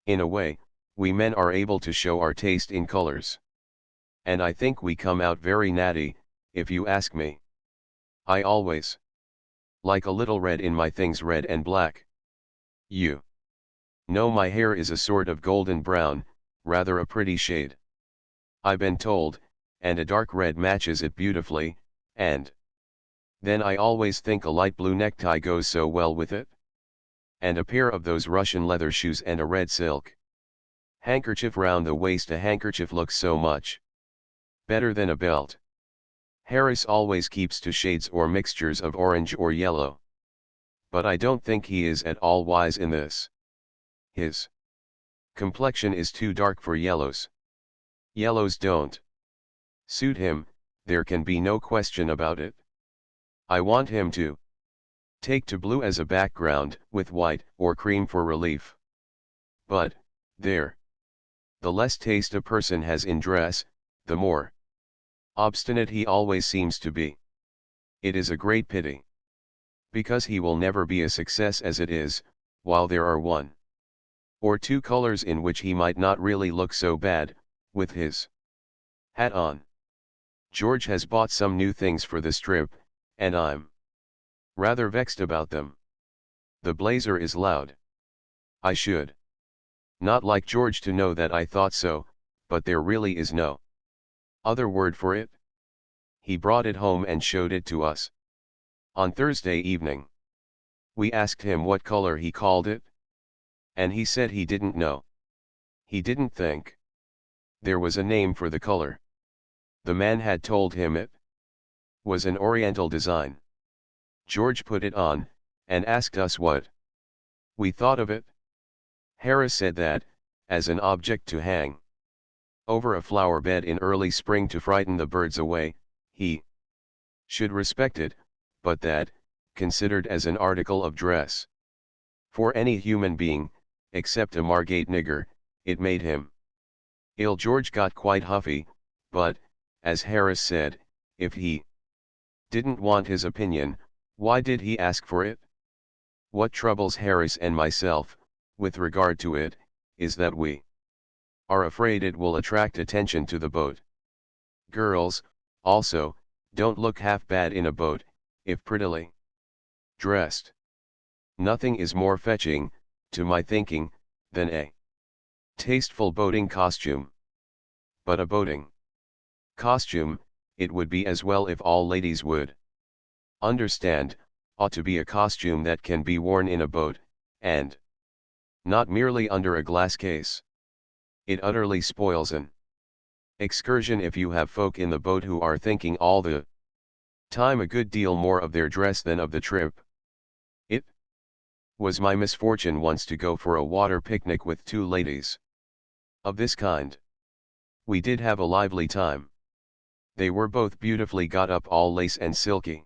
In a way, we men are able to show our taste in colors. And I think we come out very natty, if you ask me. I always like a little red in my things, red and black. You know my hair is a sort of golden brown, rather a pretty shade. I've been told, and a dark red matches it beautifully, and then I always think a light blue necktie goes so well with it. And a pair of those Russian leather shoes and a red silk handkerchief round the waist. A handkerchief looks so much better than a belt. Harris always keeps to shades or mixtures of orange or yellow. But I don't think he is at all wise in this. His complexion is too dark for yellows. Yellows don't suit him, there can be no question about it. I want him to take to blue as a background, with white or cream for relief. But, there. The less taste a person has in dress, the more obstinate he always seems to be. It is a great pity. Because he will never be a success as it is, while there are one or two colors in which he might not really look so bad, with his hat on. George has bought some new things for the strip, and I'm rather vexed about them. The blazer is loud. I should not like George to know that I thought so, but there really is no other word for it. He brought it home and showed it to us on Thursday evening. We asked him what color he called it, and he said he didn't know. He didn't think there was a name for the color. The man had told him it was an Oriental design. George put it on, and asked us what we thought of it. Harris said that, as an object to hang over a flower bed in early spring to frighten the birds away, he should respect it, but that, considered as an article of dress for any human being, except a Margate nigger, it made him ill. George got quite huffy, but, as Harris said, if he didn't want his opinion, why did he ask for it? What troubles Harris and myself, with regard to it, is that we are afraid it will attract attention to the boat. Girls, also, don't look half bad in a boat, if prettily dressed. Nothing is more fetching, to my thinking, than a tasteful boating costume. But a boating costume, it would be as well if all ladies would understand, ought to be a costume that can be worn in a boat, and not merely under a glass case. It utterly spoils an excursion if you have folk in the boat who are thinking all the time a good deal more of their dress than of the trip. It was my misfortune once to go for a water picnic with two ladies of this kind. We did have a lively time. They were both beautifully got up, all lace and silky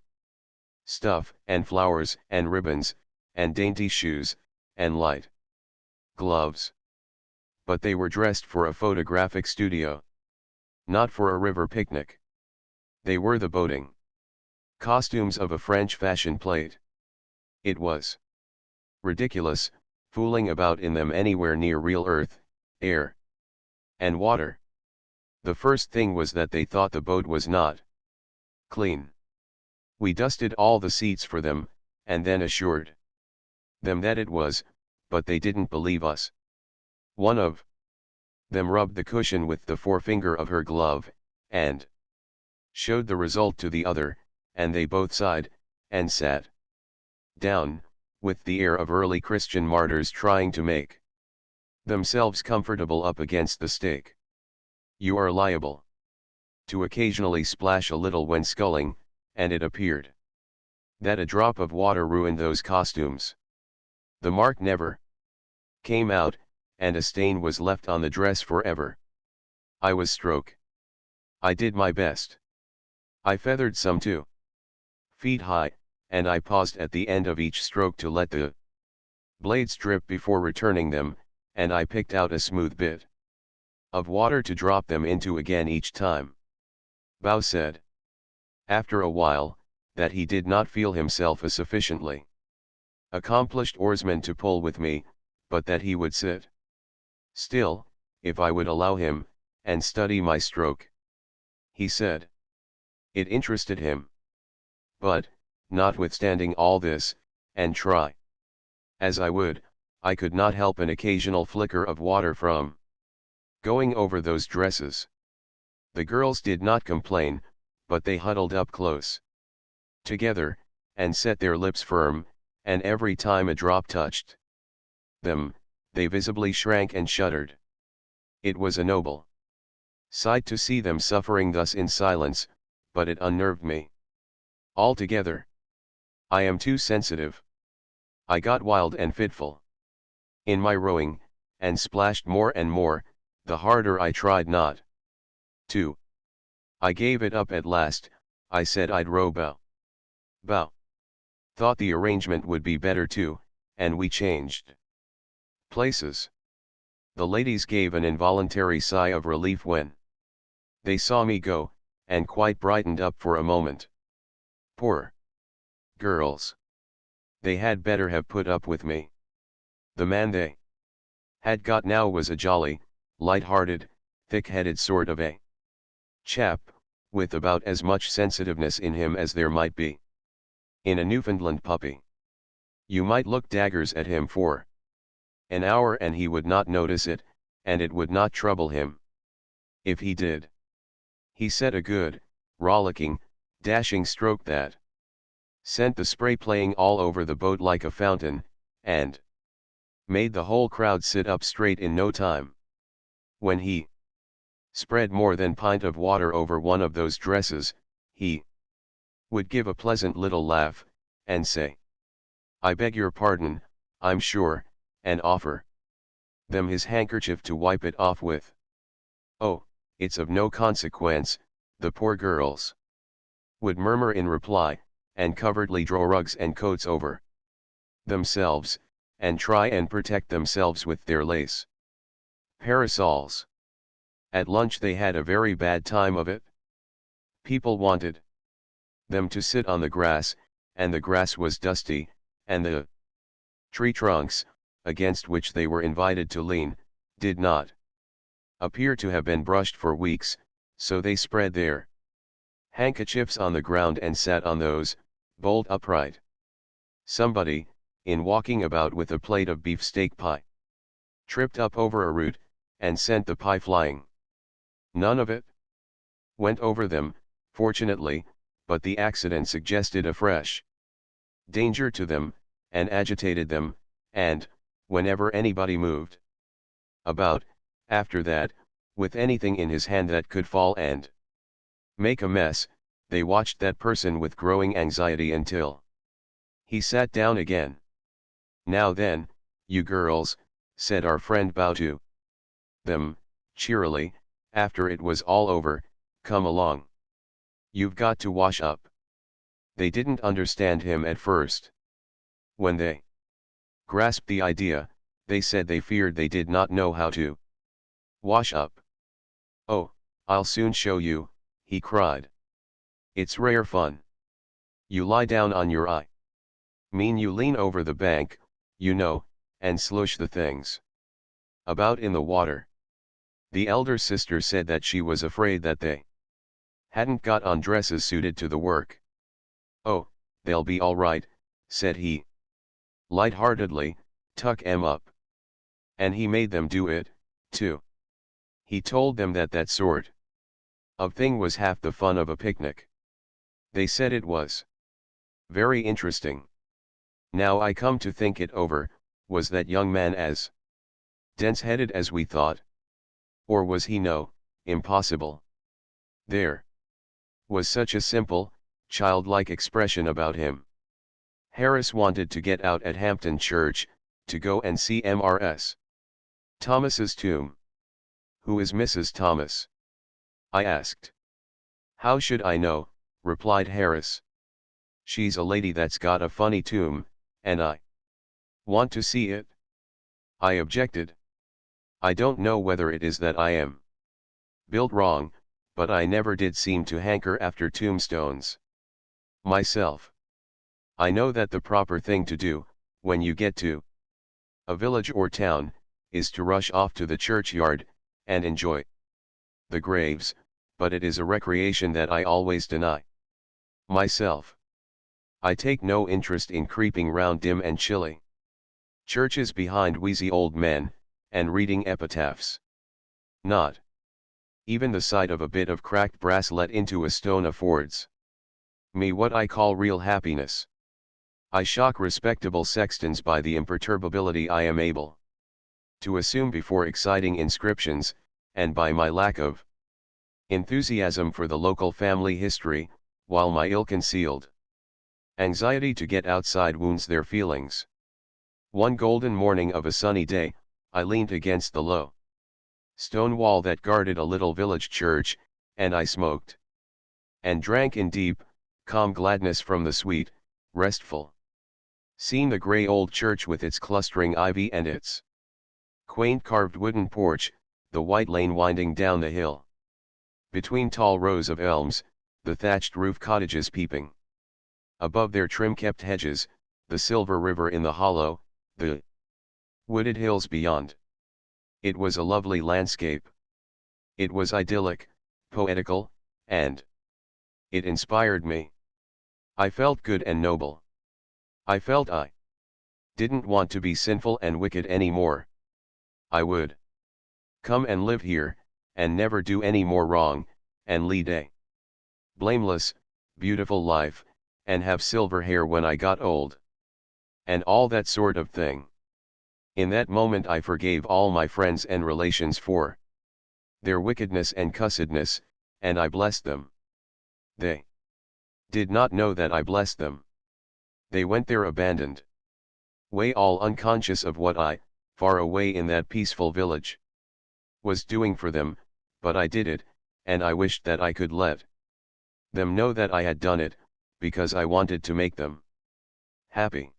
stuff, and flowers, and ribbons, and dainty shoes, and light gloves. But they were dressed for a photographic studio, not for a river picnic. They were the boating costumes of a French fashion plate. It was ridiculous, fooling about in them anywhere near real earth, air, and water. The first thing was that they thought the boat was not clean. We dusted all the seats for them, and then assured them that it was, but they didn't believe us. One of them rubbed the cushion with the forefinger of her glove, and showed the result to the other, and they both sighed, and sat down, with the air of early Christian martyrs trying to make themselves comfortable up against the stake. You are liable to occasionally splash a little when sculling, and it appeared that a drop of water ruined those costumes. The mark never came out, and a stain was left on the dress forever. I was stroke. I did my best. I feathered some 2 feet high, and I paused at the end of each stroke to let the blades drip before returning them, and I picked out a smooth bit of water to drop them into again each time. Bow said, after a while, that he did not feel himself a sufficiently accomplished oarsman to pull with me, but that he would sit still, if I would allow him, and study my stroke. He said it interested him. But, notwithstanding all this, and try as I would, I could not help an occasional flicker of water from going over those dresses. The girls did not complain, but they huddled up close together, and set their lips firm, and every time a drop touched them, they visibly shrank and shuddered. It was a noble sight to see them suffering thus in silence, but it unnerved me altogether. I am too sensitive. I got wild and fitful in my rowing, and splashed more and more, the harder I tried not to. I gave it up at last. I said I'd row bow. Bow. Thought the arrangement would be better too, and we changed places. The ladies gave an involuntary sigh of relief when they saw me go, and quite brightened up for a moment. Poor girls. They had better have put up with me. The man they had got now was a jolly, light-hearted, thick-headed sort of a chap, with about as much sensitiveness in him as there might be in a Newfoundland puppy. You might look daggers at him for an hour and he would not notice it, and it would not trouble him. If he did, he set a good, rollicking, dashing stroke that sent the spray playing all over the boat like a fountain, and made the whole crowd sit up straight in no time. When he spread more than pint of water over one of those dresses, he would give a pleasant little laugh, and say, "I beg your pardon, I'm sure," and offer them his handkerchief to wipe it off with. "Oh, it's of no consequence," the poor girls would murmur in reply, and covertly draw rugs and coats over themselves, and try and protect themselves with their lace parasols. At lunch they had a very bad time of it. People wanted them to sit on the grass, and the grass was dusty, and the tree trunks, against which they were invited to lean, did not appear to have been brushed for weeks, so they spread their handkerchiefs on the ground and sat on those, bolt upright. Somebody, in walking about with a plate of beefsteak pie, tripped up over a root, and sent the pie flying. None of it went over them, fortunately, but the accident suggested a fresh danger to them, and agitated them, and, whenever anybody moved about, after that, with anything in his hand that could fall and make a mess, they watched that person with growing anxiety until he sat down again. "Now then, you girls," said our friend Bow to them, cheerily, after it was all over, "come along. You've got to wash up." They didn't understand him at first. When they grasped the idea, they said they feared they did not know how to wash up. "Oh, I'll soon show you," he cried. "It's rare fun. You lie down on your mean you lean over the bank, you know, and slush the things about in the water." The elder sister said that she was afraid that they hadn't got on dresses suited to the work. "Oh, they'll be all right," said he light-heartedly, "tuck 'em up." And he made them do it, too. He told them that that sort of thing was half the fun of a picnic. They said it was very interesting. Now I come to think it over, was that young man as dense-headed as we thought? Or was he no, impossible? There was such a simple, childlike expression about him. Harris wanted to get out at Hampton Church, to go and see Mrs. Thomas's tomb. "Who is Mrs. Thomas?" I asked. "How should I know?" replied Harris. "She's a lady that's got a funny tomb, and I want to see it." I objected. "I don't know whether it is that I am built wrong, but I never did seem to hanker after tombstones." Myself. I know that the proper thing to do, when you get to a village or town, is to rush off to the churchyard, and enjoy the graves, but it is a recreation that I always deny. Myself. I take no interest in creeping round dim and chilly churches behind wheezy old men, and reading epitaphs. Not even the sight of a bit of cracked brass let into a stone affords me what I call real happiness. I shock respectable sextons by the imperturbability I am able to assume before exciting inscriptions, and by my lack of enthusiasm for the local family history, while my ill-concealed anxiety to get outside wounds their feelings. One golden morning of a sunny day, I leaned against the low stone wall that guarded a little village church, and I smoked and drank in deep, calm gladness from the sweet, restful scene. The grey old church with its clustering ivy and its quaint carved wooden porch, the white lane winding down the hill between tall rows of elms, the thatched roof cottages peeping above their trim-kept hedges, the silver river in the hollow, the wooded hills beyond. It was a lovely landscape. It was idyllic, poetical, and it inspired me. I felt good and noble. I felt I didn't want to be sinful and wicked anymore. I would come and live here, and never do any more wrong, and lead a blameless, beautiful life, and have silver hair when I got old. And all that sort of thing. In that moment I forgave all my friends and relations for their wickedness and cussedness, and I blessed them. They did not know that I blessed them. They went their abandoned way, all unconscious of what I, far away in that peaceful village, was doing for them, but I did it, and I wished that I could let them know that I had done it, because I wanted to make them happy.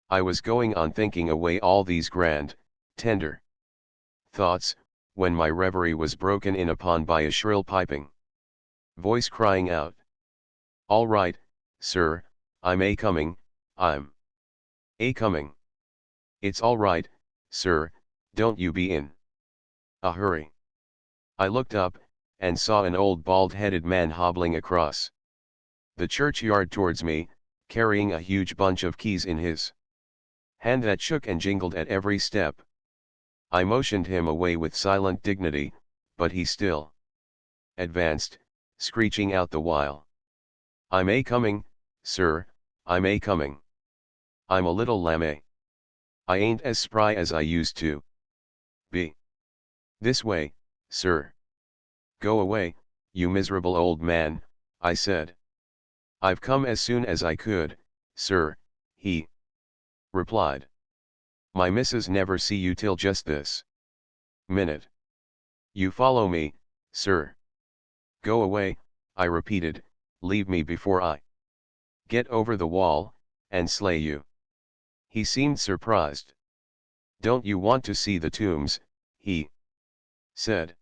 I was going on thinking away all these grand, tender thoughts, when my reverie was broken in upon by a shrill piping voice crying out, "All right, sir, I'm a-coming, I'm a-coming. It's all right, sir, don't you be in a hurry." I looked up, and saw an old bald-headed man hobbling across the churchyard towards me, carrying a huge bunch of keys in his hand that shook and jingled at every step. I motioned him away with silent dignity, but he still advanced, screeching out the while, "I'm a-coming, sir, I'm a-coming. I'm a little lamb. I ain't as spry as I used to be. This way, sir." "Go away, you miserable old man," I said. "I've come as soon as I could, sir," he replied. "My missus never see you till just this minute. You follow me, sir." "Go away," I repeated, "leave me before I get over the wall, and slay you." He seemed surprised. "Don't you want to see the tombs?" he said.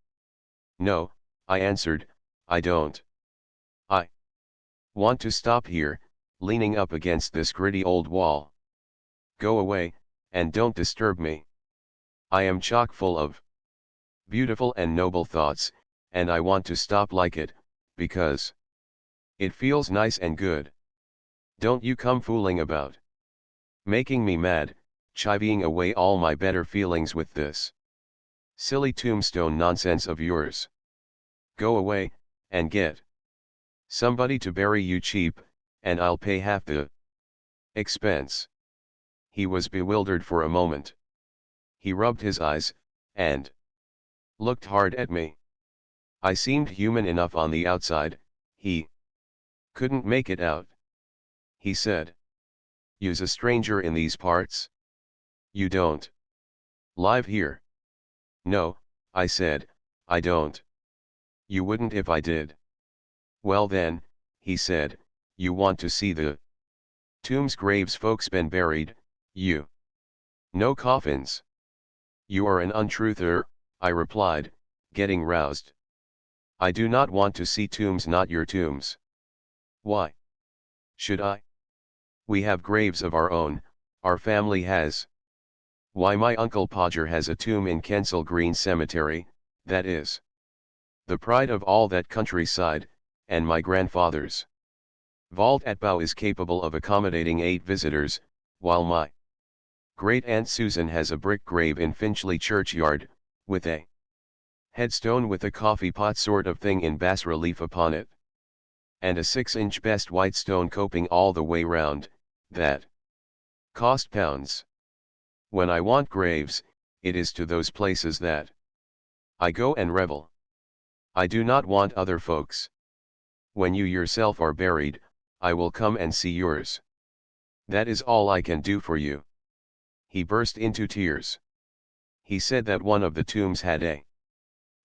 "No," I answered, "I don't. I want to stop here, leaning up against this gritty old wall." "Go away, and don't disturb me. I am chock full of beautiful and noble thoughts, and I want to stop like it, because it feels nice and good. Don't you come fooling about, making me mad, chivying away all my better feelings with this silly tombstone nonsense of yours. Go away, and get somebody to bury you cheap, and I'll pay half the expense." He was bewildered for a moment. He rubbed his eyes, and looked hard at me. I seemed human enough on the outside. He couldn't make it out. He said, "You's a stranger in these parts? You don't live here?" "No," I said, "I don't." "You wouldn't if I did." "Well then," he said, "you want to see the tombs graves folks been buried, you no coffins." "You are an untruther," I replied, getting roused. "I do not want to see tombs, not your tombs." "Why?" Should I? We have graves of our own, our family has. Why, my uncle Podger has a tomb in Kensal Green Cemetery, that is the pride of all that countryside, and my grandfather's vault at Bow is capable of accommodating 8 visitors, while my great-aunt Susan has a brick grave in Finchley churchyard, with a headstone with a coffee pot sort of thing in bas-relief upon it, and a 6-inch best white stone coping all the way round, that cost pounds. When I want graves, it is to those places that I go and revel. I do not want other folks. When you yourself are buried, I will come and see yours. That is all I can do for you. He burst into tears. He said that one of the tombs had a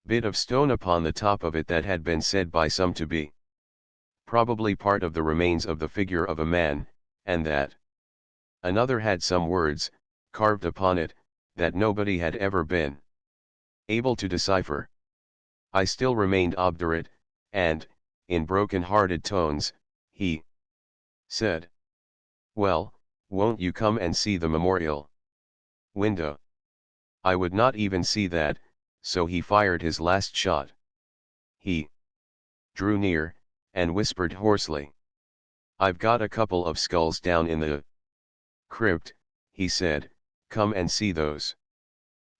bit of stone upon the top of it that had been said by some to be probably part of the remains of the figure of a man, and that another had some words carved upon it that nobody had ever been able to decipher. I still remained obdurate, and, in broken-hearted tones, he said, "Well, won't you come and see the memorial window?" I would not even see that, so he fired his last shot. He drew near, and whispered hoarsely, "I've got a couple of skulls down in the crypt," he said, "come and see those."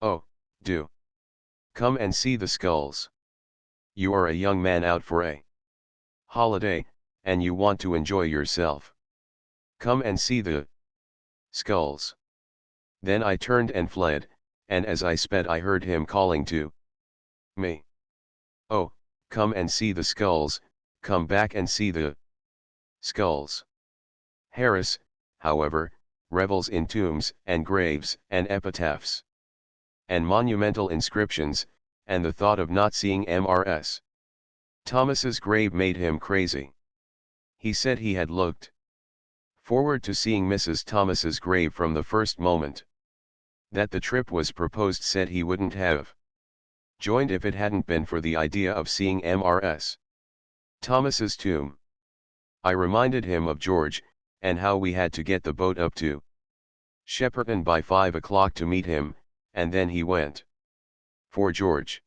"Oh, do. Come and see the skulls. You are a young man out for a holiday, and you want to enjoy yourself. Come and see the skulls." Then I turned and fled, and as I sped I heard him calling to me, "Oh, come and see the skulls, come back and see the skulls." Harris, however, revels in tombs and graves and epitaphs and monumental inscriptions, and the thought of not seeing Mrs. Thomas's grave made him crazy. He said he had looked forward to seeing Mrs. Thomas's grave from the first moment that the trip was proposed. Said he wouldn't have joined if it hadn't been for the idea of seeing Mrs. Thomas's tomb. I reminded him of George, and how we had to get the boat up to Shepperton by 5 o'clock to meet him, and then he went for George.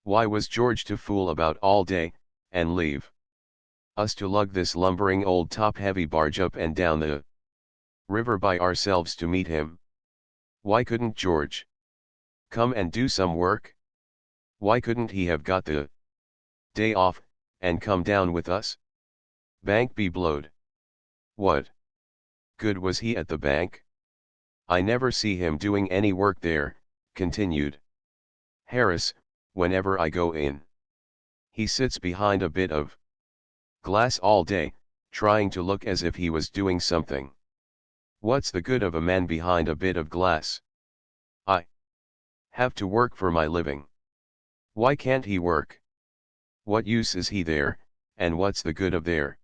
Why was George to fool about all day, and leave us to lug this lumbering old top-heavy barge up and down the river by ourselves to meet him? Why couldn't George come and do some work? Why couldn't he have got the day off, and come down with us? Bank be blowed. What good was he at the bank? I never see him doing any work there, continued Harris. Whenever I go in, he sits behind a bit of glass all day, trying to look as if he was doing something. What's the good of a man behind a bit of glass? I have to work for my living. Why can't he work? What use is he there, and what's the good of their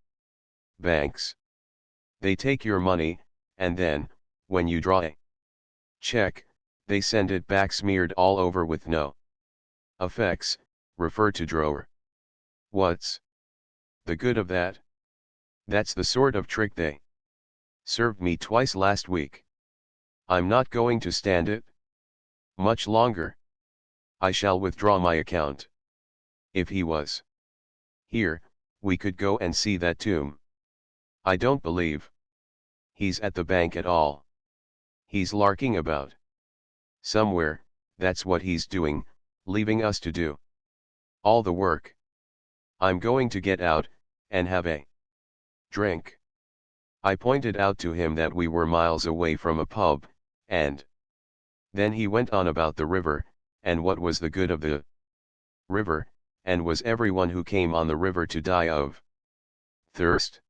banks? They take your money, and then, when you draw a check, they send it back smeared all over with no effects, refer to drawer. What's the good of that? That's the sort of trick they served me twice last week. I'm not going to stand it much longer. I shall withdraw my account. If he was here, we could go and see that tomb. I don't believe he's at the bank at all. He's larking about somewhere, that's what he's doing, leaving us to do all the work. I'm going to get out, and have a drink. I pointed out to him that we were miles away from a pub, and then he went on about the river, and what was the good of the river, and was everyone who came on the river to die of thirst?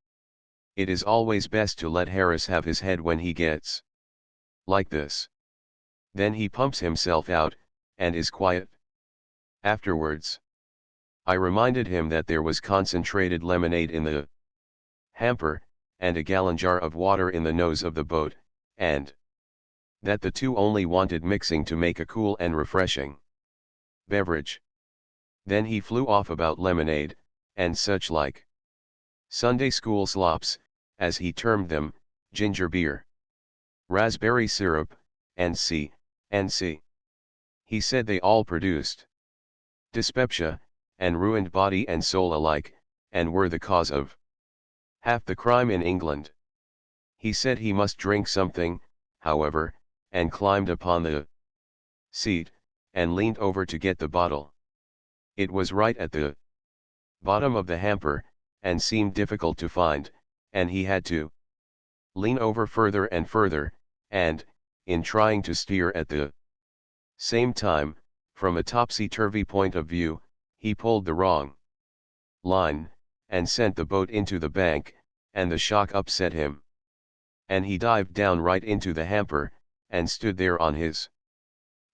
It is always best to let Harris have his head when he gets like this. Then he pumps himself out, and is quiet. Afterwards, I reminded him that there was concentrated lemonade in the hamper, and a gallon jar of water in the nose of the boat, and that the two only wanted mixing to make a cool and refreshing beverage. Then he flew off about lemonade, and such like Sunday school slops, as he termed them, ginger beer, raspberry syrup, and C. He said they all produced dyspepsia, and ruined body and soul alike, and were the cause of half the crime in England. He said he must drink something, however, and climbed upon the seat, and leaned over to get the bottle. It was right at the bottom of the hamper, and seemed difficult to find, and he had to lean over further and further, and, in trying to steer at the same time, from a topsy-turvy point of view, he pulled the wrong line, and sent the boat into the bank, and the shock upset him. And he dived down right into the hamper, and stood there on his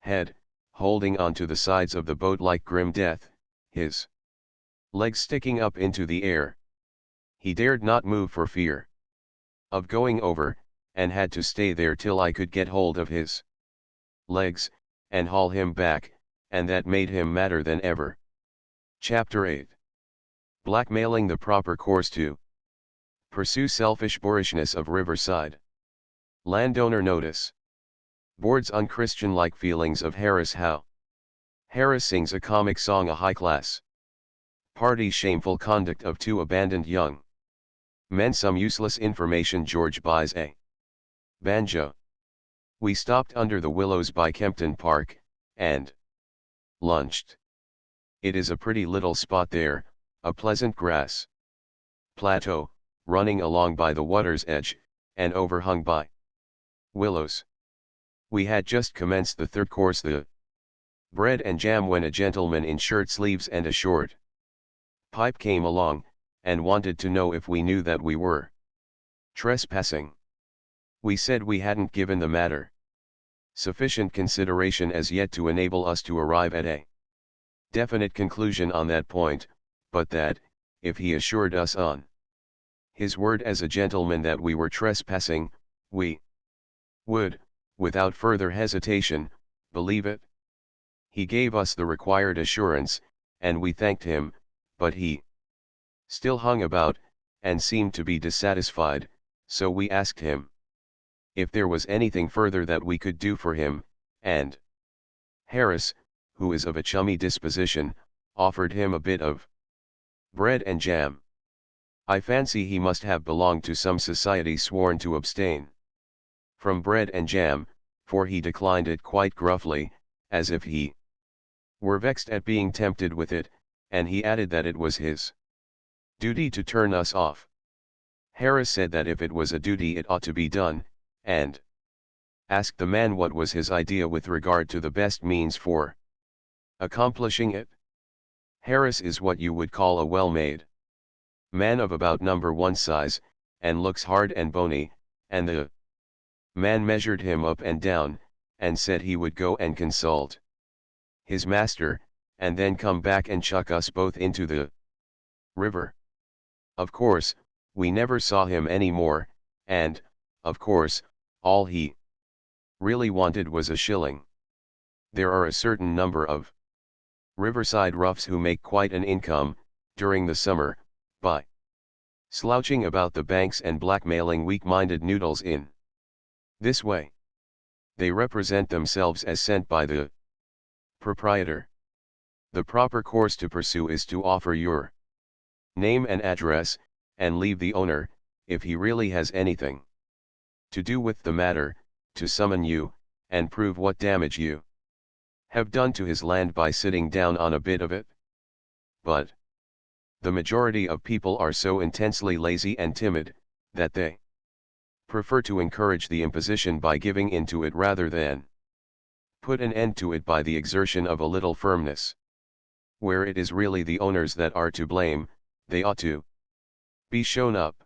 head, holding on to the sides of the boat like grim death, his legs sticking up into the air. He dared not move for fear of going over, and had to stay there till I could get hold of his legs, and haul him back, and that made him madder than ever. Chapter 8. Blackmailing the proper course to pursue selfish boorishness of Riverside. Landowner notice. Boards unchristian-like feelings of Harris. How Harris sings a comic song. A high-class party. Shameful conduct of two abandoned young men. Some useless information. George buys a banjo. We stopped under the willows by Kempton Park, and lunched. It is a pretty little spot there, a pleasant grass plateau, running along by the water's edge, and overhung by willows. We had just commenced the third course, the bread and jam, when a gentleman in shirt sleeves and a short pipe came along, and wanted to know if we knew that we were trespassing. We said we hadn't given the matter sufficient consideration as yet to enable us to arrive at a definite conclusion on that point, but that, if he assured us on his word as a gentleman that we were trespassing, we would, without further hesitation, believe it. He gave us the required assurance, and we thanked him, but he still hung about, and seemed to be dissatisfied, so we asked him if there was anything further that we could do for him, and Harris, who is of a chummy disposition, offered him a bit of bread and jam. I fancy he must have belonged to some society sworn to abstain from bread and jam, for he declined it quite gruffly, as if he were vexed at being tempted with it, and he added that it was his duty to turn us off. Harris said that if it was a duty it ought to be done, and asked the man what was his idea with regard to the best means for accomplishing it. Harris is what you would call a well-made man of about number 1 size, and looks hard and bony, and the man measured him up and down, and said he would go and consult his master, and then come back and chuck us both into the river. Of course, we never saw him any more, and, of course, all he really wanted was a shilling. There are a certain number of riverside roughs who make quite an income, during the summer, by slouching about the banks and blackmailing weak-minded noodles in this way. They represent themselves as sent by the proprietor. The proper course to pursue is to offer your name and address, and leave the owner, if he really has anything to do with the matter, to summon you, and prove what damage you have done to his land by sitting down on a bit of it. But the majority of people are so intensely lazy and timid, that they prefer to encourage the imposition by giving in to it rather than put an end to it by the exertion of a little firmness. Where it is really the owners that are to blame, they ought to be shown up.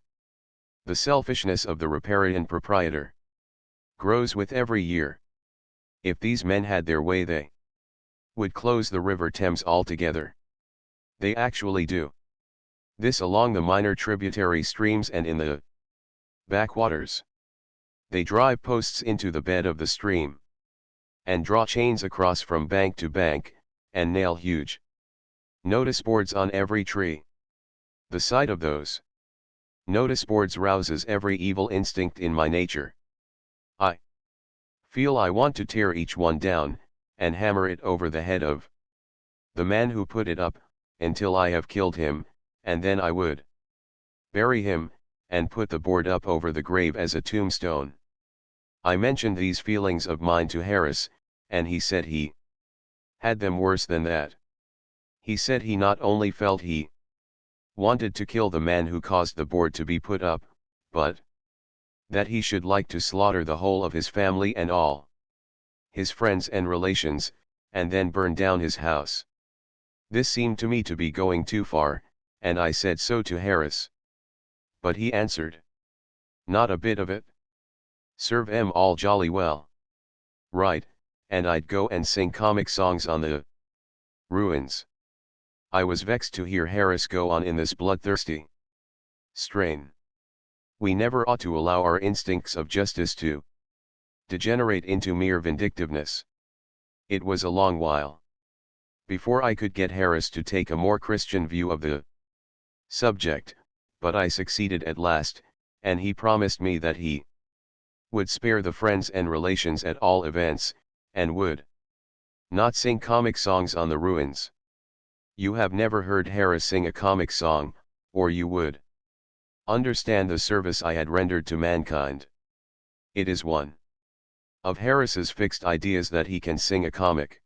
The selfishness of the riparian proprietor grows with every year. If these men had their way, they would close the River Thames altogether. They actually do this along the minor tributary streams and in the backwaters. They drive posts into the bed of the stream, and draw chains across from bank to bank, and nail huge notice boards on every tree. The sight of those Notice boards rouses every evil instinct in my nature. I feel I want to tear each one down, and hammer it over the head of the man who put it up, until I have killed him, and then I would bury him, and put the board up over the grave as a tombstone. I mentioned these feelings of mine to Harris, and he said he had them worse than that. He said he not only felt he wanted to kill the man who caused the board to be put up, but that he should like to slaughter the whole of his family and all his friends and relations, and then burn down his house. This seemed to me to be going too far, and I said so to Harris. But he answered, "Not a bit of it. Serve 'em all jolly well. Right, and I'd go and sing comic songs on the ruins." I was vexed to hear Harris go on in this bloodthirsty strain. We never ought to allow our instincts of justice to degenerate into mere vindictiveness. It was a long while before I could get Harris to take a more Christian view of the subject, but I succeeded at last, and he promised me that he would spare the friends and relations at all events, and would not sing comic songs on the ruins. You have never heard Harris sing a comic song, or you would understand the service I had rendered to mankind. It is one of Harris's fixed ideas that he can sing a comic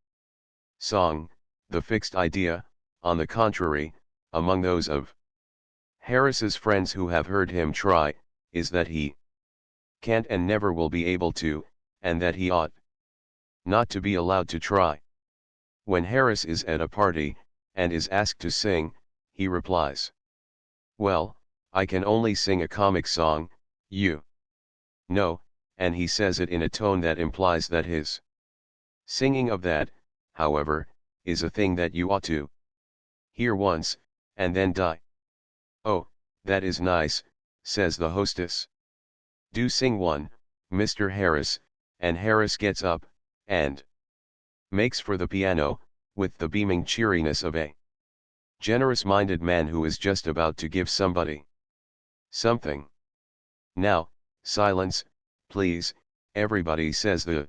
song. The fixed idea, on the contrary, among those of Harris's friends who have heard him try, is that he can't and never will be able to, and that he ought not to be allowed to try. When Harris is at a party, and is asked to sing, he replies, "Well, I can only sing a comic song, you know," and he says it in a tone that implies that his singing of that, however, is a thing that you ought to hear once, and then die. "Oh, that is nice," says the hostess. "Do sing one, Mr. Harris," and Harris gets up, and makes for the piano, with the beaming cheeriness of a generous-minded man who is just about to give somebody something. "Now, silence, please, everybody," says the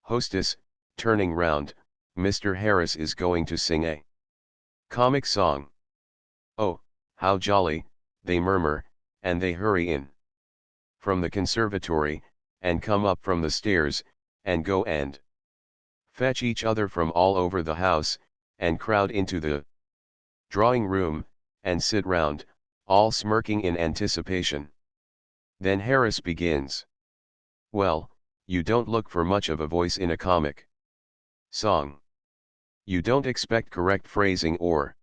hostess, turning round. "Mr. Harris is going to sing a comic song." "Oh, how jolly," they murmur, and they hurry in from the conservatory, and come up from the stairs, and go and fetch each other from all over the house, and crowd into the drawing room, and sit round, all smirking in anticipation. Then Harris begins. "Well, you don't look for much of a voice in a comic song. You don't expect correct phrasing or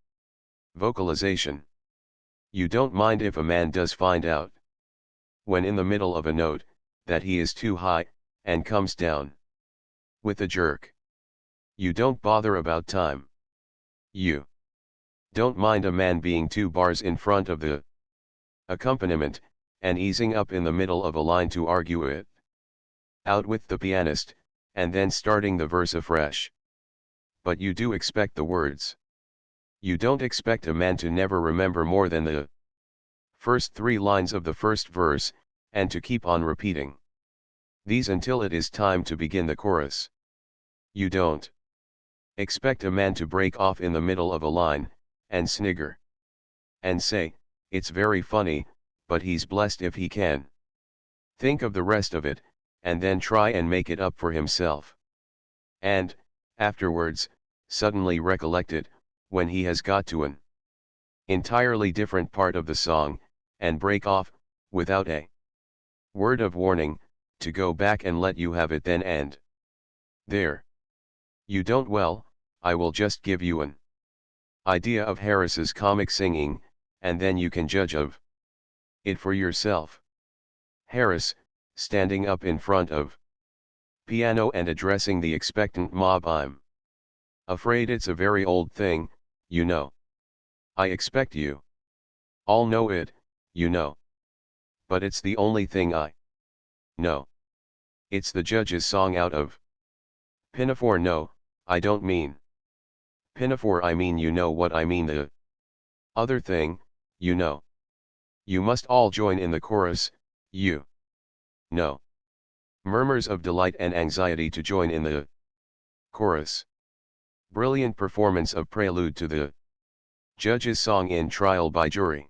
vocalization. You don't mind if a man does find out, when in the middle of a note, that he is too high, and comes down with a jerk. You don't bother about time. You don't mind a man being 2 bars in front of the accompaniment, and easing up in the middle of a line to argue it out with the pianist, and then starting the verse afresh. But you do expect the words. You don't expect a man to never remember more than the first 3 lines of the first verse, and to keep on repeating these until it is time to begin the chorus. You don't expect a man to break off in the middle of a line, and snigger, and say, 'It's very funny, but he's blessed if he can think of the rest of it, and then try and make it up for himself. And, afterwards, suddenly recollect it, when he has got to an entirely different part of the song, and break off, without a word of warning, to go back and let you have it then and there. You don't. Well, I will just give you an idea of Harris's comic singing, and then you can judge of it for yourself. Harris, standing up in front of piano and addressing the expectant mob. "I'm afraid it's a very old thing, you know. I expect you all know it, you know. But it's the only thing I know. It's the judge's song out of Pinafore. No, I don't mean Pinafore, I mean, you know what I mean, the other thing, you know. You must all join in the chorus, you know. Murmurs of delight and anxiety to join in the chorus. Brilliant performance of prelude to the judge's song in Trial by Jury.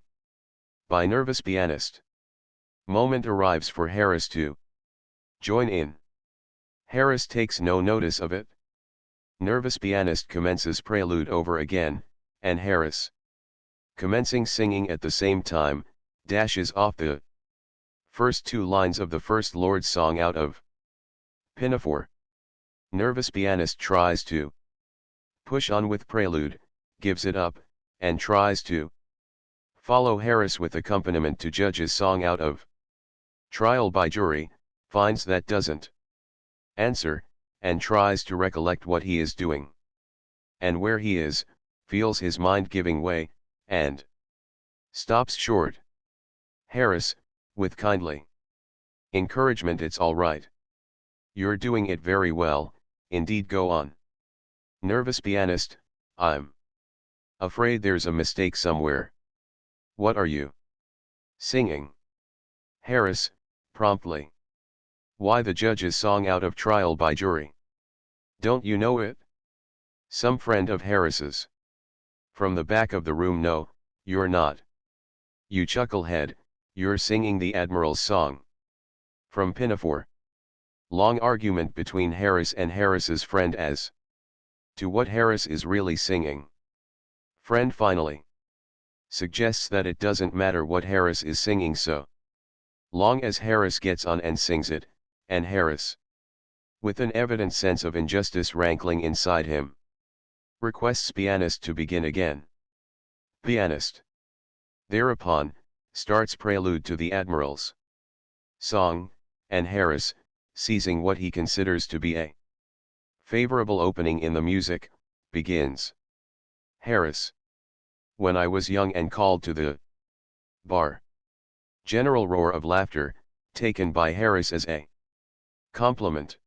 By nervous pianist. Moment arrives for Harris to join in. Harris takes no notice of it. Nervous pianist commences prelude over again, and Harris, commencing singing at the same time, dashes off the first two lines of the First Lord's song out of Pinafore. Nervous pianist tries to push on with prelude, gives it up, and tries to follow Harris with accompaniment to judge's song out of Trial by Jury, finds that doesn't answer, and tries to recollect what he is doing. And where he is, feels his mind giving way, and stops short. Harris, with kindly encouragement, it's all right. You're doing it very well, indeed, go on. Nervous pianist, I'm afraid there's a mistake somewhere. What are you singing? Harris, promptly. Why, the judge's song out of Trial by Jury. Don't you know it? Some friend of Harris's. From the back of the room, no, you're not. You chucklehead, you're singing the Admiral's song. From Pinafore. Long argument between Harris and Harris's friend as to what Harris is really singing. Friend finally suggests that it doesn't matter what Harris is singing so long as Harris gets on and sings it, and Harris, with an evident sense of injustice rankling inside him, requests pianist to begin again. Pianist, thereupon, starts prelude to the Admiral's song, and Harris, seizing what he considers to be a favorable opening in the music, begins. Harris. When I was young and called to the bar. General roar of laughter, taken by Harris as a compliment.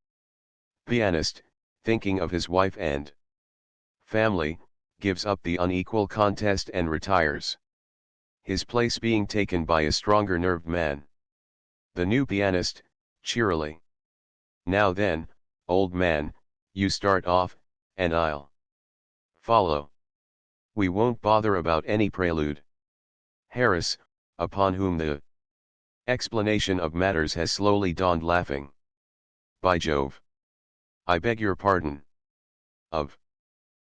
Pianist, thinking of his wife and family, gives up the unequal contest and retires. His place being taken by a stronger nerved man. The new pianist, cheerily. Now then, old man, you start off, and I'll follow. We won't bother about any prelude. Harris, upon whom the explanation of matters has slowly dawned, laughing. By Jove! I beg your pardon. Of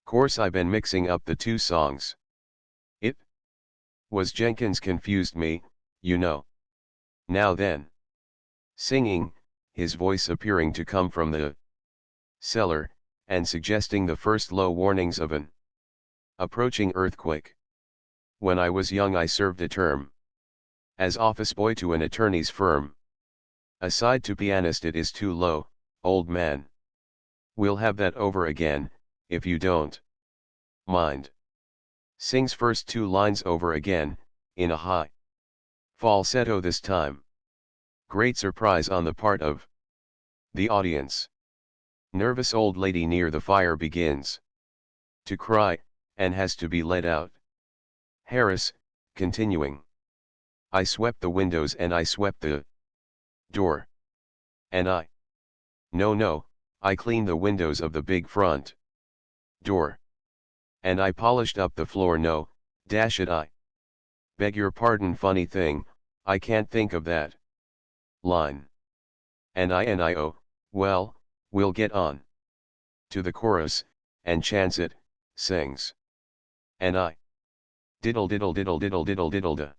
course I been mixing up the two songs. It was Jenkins confused me, you know. Now then. Singing, his voice appearing to come from the cellar, and suggesting the first low warnings of an approaching earthquake. When I was young I served a term as office boy to an attorney's firm. Aside to pianist, it is too low, old man. We'll have that over again, if you don't mind. Sings first two lines over again, in a high falsetto this time. Great surprise on the part of the audience. Nervous old lady near the fire begins to cry, and has to be let out. Harris, continuing. I swept the windows and I swept the door. And no, I cleaned the windows of the big front door. And I polished up the floor, no, dash it, I beg your pardon, funny thing, I can't think of that line. And oh, well, we'll get on to the chorus, and chants it, sings. And I diddle diddle diddle diddle diddle diddle da.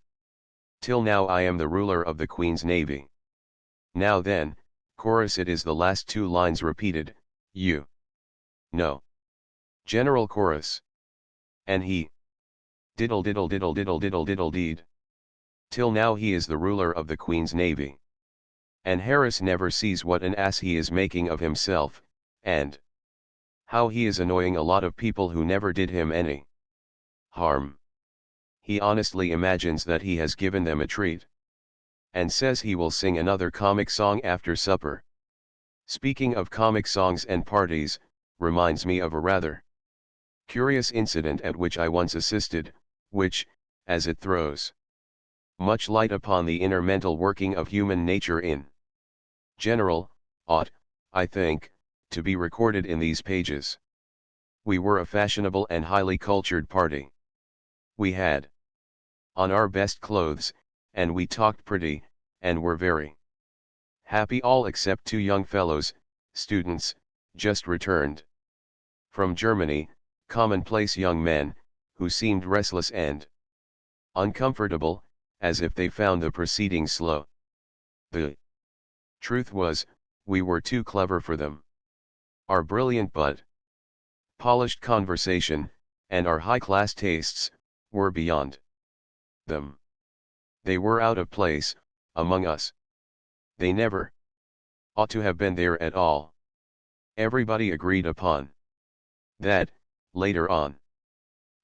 Till now I am the ruler of the Queen's Navy. Now then, chorus, it is the last two lines repeated, you know. General chorus. And he diddle diddle diddle diddle diddle diddle deed. Till now he is the ruler of the Queen's Navy. And Harris never sees what an ass he is making of himself, and how he is annoying a lot of people who never did him any harm. He honestly imagines that he has given them a treat, and says he will sing another comic song after supper. Speaking of comic songs and parties, reminds me of a rather curious incident at which I once assisted, which, as it throws much light upon the inner mental working of human nature in general, ought, I think, to be recorded in these pages. We were a fashionable and highly cultured party. We had on our best clothes, and we talked pretty, and were very happy, all except two young fellows, students, just returned from Germany, commonplace young men, who seemed restless and uncomfortable, as if they found the proceedings slow. The truth was, we were too clever for them. Our brilliant but polished conversation, and our high-class tastes, were beyond them. They were out of place among us. They never ought to have been there at all. Everybody agreed upon that. Later on,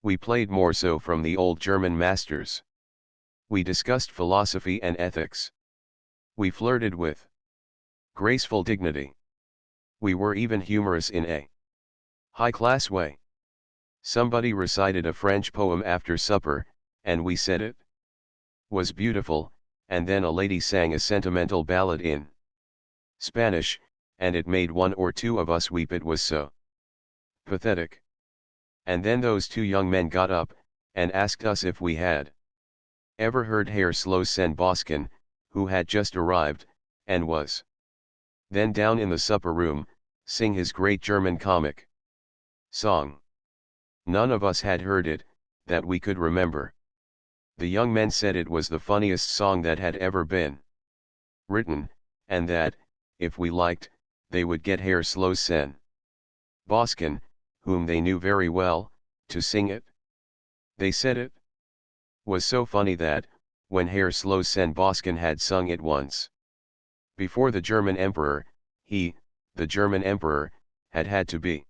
we played more so from the old German masters. We discussed philosophy and ethics. We flirted with graceful dignity. We were even humorous in a high-class way. Somebody recited a French poem after supper, and we said it was beautiful, and then a lady sang a sentimental ballad in Spanish, and it made one or two of us weep, it was so pathetic. And then those two young men got up, and asked us if we had ever heard Herr Slossen Bosken, who had just arrived, and was then down in the supper room, sing his great German comic song. None of us had heard it, that we could remember. The young men said it was the funniest song that had ever been written, and that, if we liked, they would get Herr Slossen Bosken, whom they knew very well, to sing it. They said it was so funny that, when Herr Slossen Bosken had sung it once before the German Emperor, he, the German Emperor, had had to be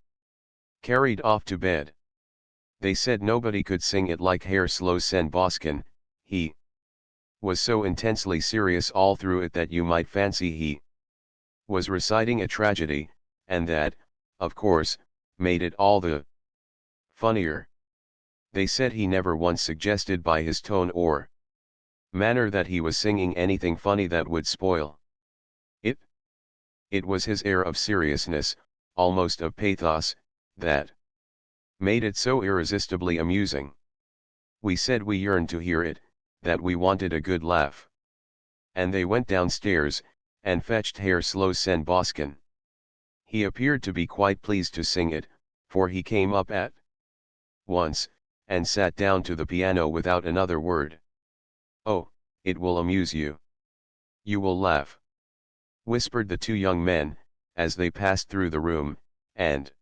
carried off to bed. They said nobody could sing it like Herr Slossen Bosken. He was so intensely serious all through it that you might fancy he was reciting a tragedy, and that, of course, made it all the funnier. They said he never once suggested by his tone or manner that he was singing anything funny that would spoil it. It was his air of seriousness, almost of pathos, that made it so irresistibly amusing. We said we yearned to hear it, that we wanted a good laugh. And they went downstairs, and fetched Herr Slossen Bosken. He appeared to be quite pleased to sing it, for he came up at once, and sat down to the piano without another word. "Oh, it will amuse you. You will laugh," whispered the two young men, as they passed through the room, and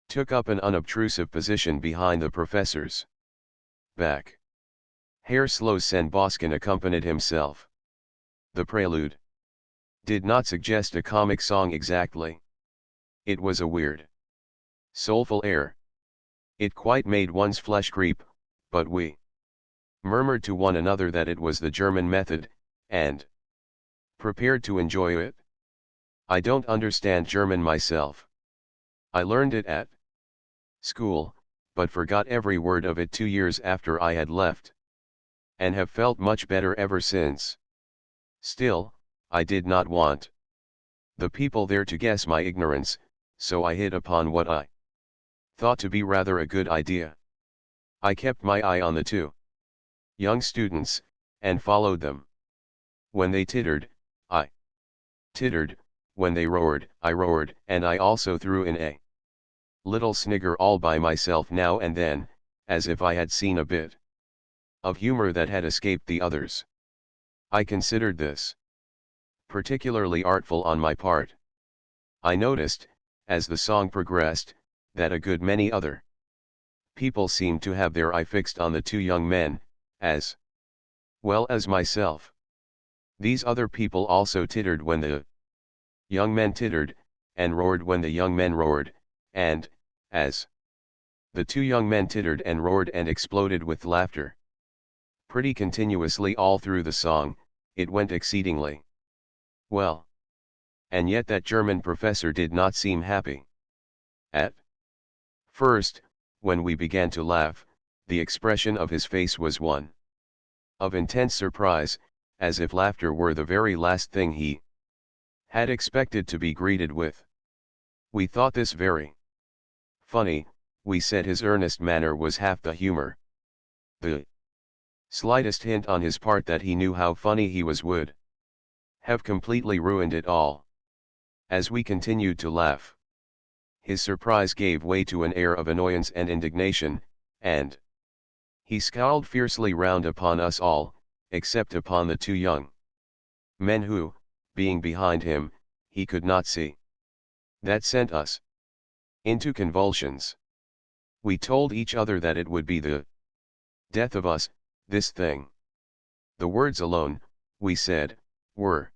took up an unobtrusive position behind the professor's back. Herr Slossen Bosken accompanied himself. The prelude did not suggest a comic song exactly. It was a weird, soulful air. It quite made one's flesh creep, but we murmured to one another that it was the German method, and prepared to enjoy it. I don't understand German myself. I learned it at school, but forgot every word of it 2 years after I had left, and have felt much better ever since. Still, I did not want the people there to guess my ignorance, so I hit upon what I thought to be rather a good idea. I kept my eye on the two young students, and followed them. When they tittered, I tittered; when they roared, I roared, and I also threw in a little snigger all by myself now and then, as if I had seen a bit of humor that had escaped the others. I considered this particularly artful on my part. I noticed, as the song progressed, that a good many other people seemed to have their eye fixed on the two young men, as well as myself. These other people also tittered when the young men tittered, and roared when the young men roared, and, as the two young men tittered and roared and exploded with laughter pretty continuously all through the song, it went exceedingly well. And yet that German professor did not seem happy. At first, when we began to laugh, the expression of his face was one of intense surprise, as if laughter were the very last thing he had expected to be greeted with. We thought this very funny. We said his earnest manner was half the humor. The slightest hint on his part that he knew how funny he was would have completely ruined it all. As we continued to laugh, his surprise gave way to an air of annoyance and indignation, and he scowled fiercely round upon us all, except upon the two young men who, being behind him, he could not see. That sent us into convulsions. We told each other that it would be the death of us, this thing. The words alone, we said, were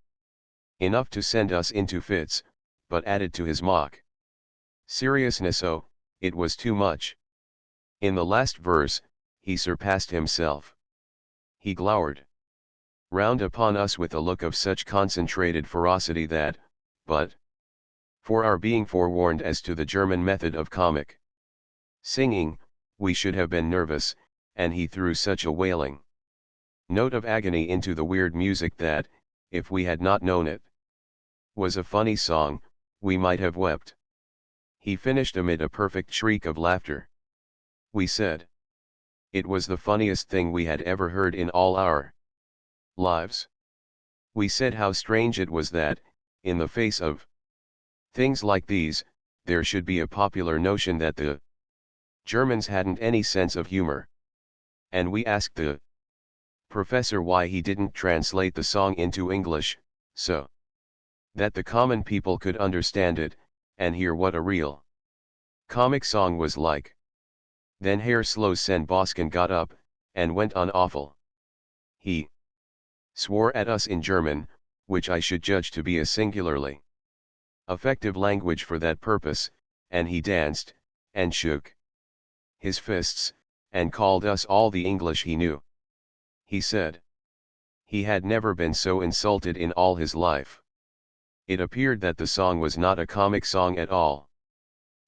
enough to send us into fits, but added to his mock seriousness, oh, it was too much. In the last verse, he surpassed himself. He glowered round upon us with a look of such concentrated ferocity that, but for our being forewarned as to the German method of comic singing, we should have been nervous, and he threw such a wailing note of agony into the weird music that, if we had not known it was a funny song, we might have wept. He finished amid a perfect shriek of laughter. We said it was the funniest thing we had ever heard in all our lives. We said how strange it was that, in the face of things like these, there should be a popular notion that the Germans hadn't any sense of humor. And we asked the professor why he didn't translate the song into English, so that the common people could understand it, and hear what a real comic song was like. Then Herr Slosen Bosken got up, and went on awful. He swore at us in German, which I should judge to be a singularly effective language for that purpose, and he danced, and shook his fists, and called us all the English he knew. He said he had never been so insulted in all his life. It appeared that the song was not a comic song at all.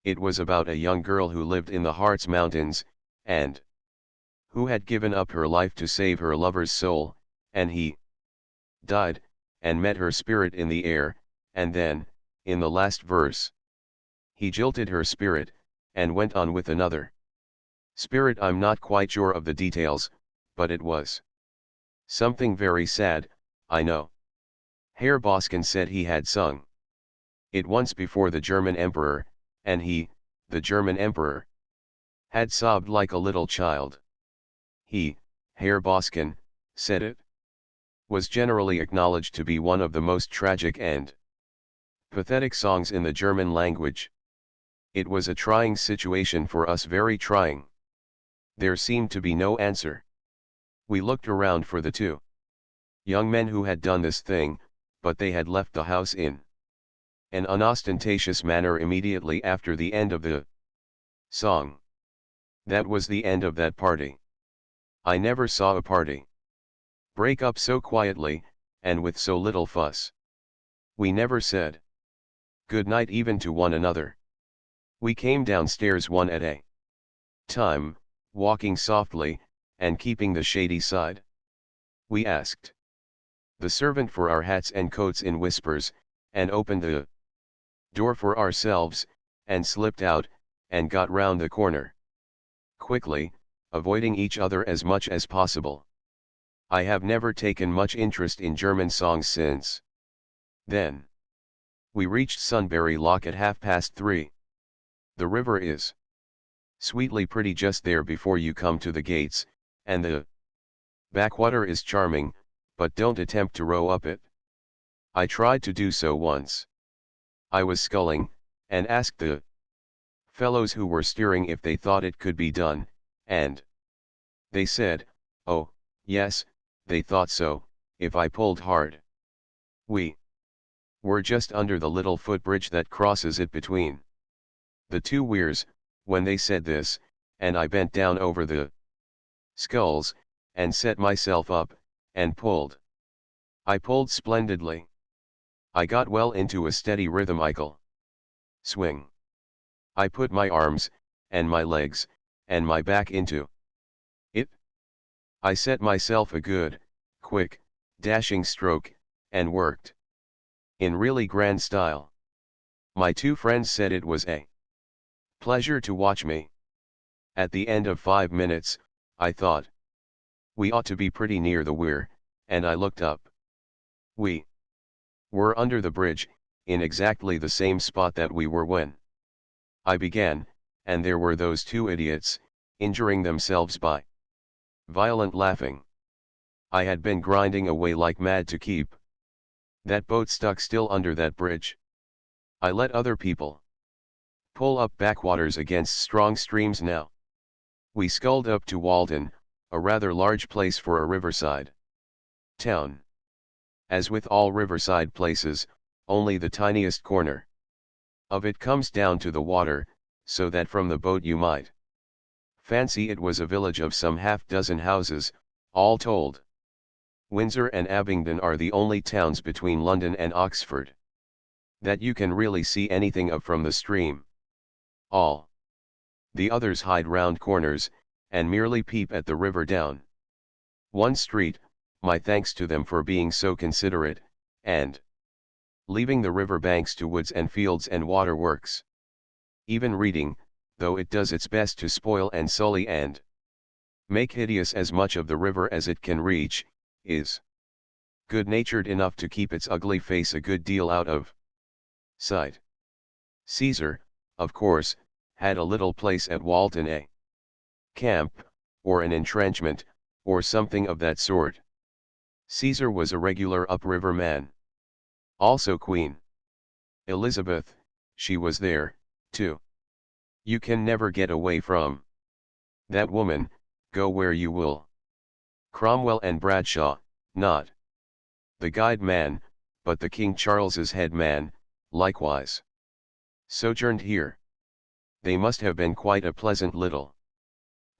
It was about a young girl who lived in the Harz Mountains, and who had given up her life to save her lover's soul, and he died, and met her spirit in the air, and then, in the last verse, he jilted her spirit, and went on with another spirit. I'm not quite sure of the details, but it was something very sad, I know. Herr Bosken said he had sung it once before the German emperor, and he, the German emperor, had sobbed like a little child. He, Herr Bosken, said it was generally acknowledged to be one of the most tragic and pathetic songs in the German language. It was a trying situation for us, very trying. There seemed to be no answer. We looked around for the two young men who had done this thing, but they had left the house in an unostentatious manner immediately after the end of the song. That was the end of that party. I never saw a party break up so quietly, and with so little fuss. We never said good night even to one another. We came downstairs one at a time, walking softly, and keeping the shady side. We asked the servant for our hats and coats in whispers, and opened the door for ourselves, and slipped out, and got round the corner quickly, avoiding each other as much as possible. I have never taken much interest in German songs since then. We reached Sunbury Lock at 3:30. The river is sweetly pretty just there before you come to the gates, and the backwater is charming, but don't attempt to row up it. I tried to do so once. I was sculling, and asked the fellows who were steering if they thought it could be done, and they said, oh, yes, they thought so, if I pulled hard. We were just under the little footbridge that crosses it between the two weirs, when they said this, and I bent down over the sculls, and set myself up, and pulled. I pulled splendidly. I got well into a steady rhythmical swing. I put my arms, and my legs, and my back into it. I set myself a good, quick, dashing stroke, and worked. In really grand style. My two friends said it was a pleasure to watch me. At the end of 5 minutes, I thought, we ought to be pretty near the weir, and I looked up. We were under the bridge, in exactly the same spot that we were when I began, and there were those two idiots, injuring themselves by violent laughing. I had been grinding away like mad to keep that boat stuck still under that bridge. I let other people pull up backwaters against strong streams now. We sculled up to Walden, a rather large place for a riverside town. As with all riverside places, only the tiniest corner of it comes down to the water, so that from the boat you might fancy it was a village of some half-dozen houses, all told. Windsor and Abingdon are the only towns between London and Oxford that you can really see anything of from the stream. All the others hide round corners, and merely peep at the river down one street, my thanks to them for being so considerate, and leaving the river banks to woods and fields and waterworks. Even reading, though it does its best to spoil and sully and make hideous as much of the river as it can reach, is good-natured enough to keep its ugly face a good deal out of sight. Caesar, of course, had a little place at Walton, a camp, or an entrenchment, or something of that sort. Caesar was a regular upriver man. Also Queen Elizabeth, she was there, too. You can never get away from that woman, go where you will. Cromwell and Bradshaw, not the guide man, but the King Charles's head man, likewise sojourned here. They must have been quite a pleasant little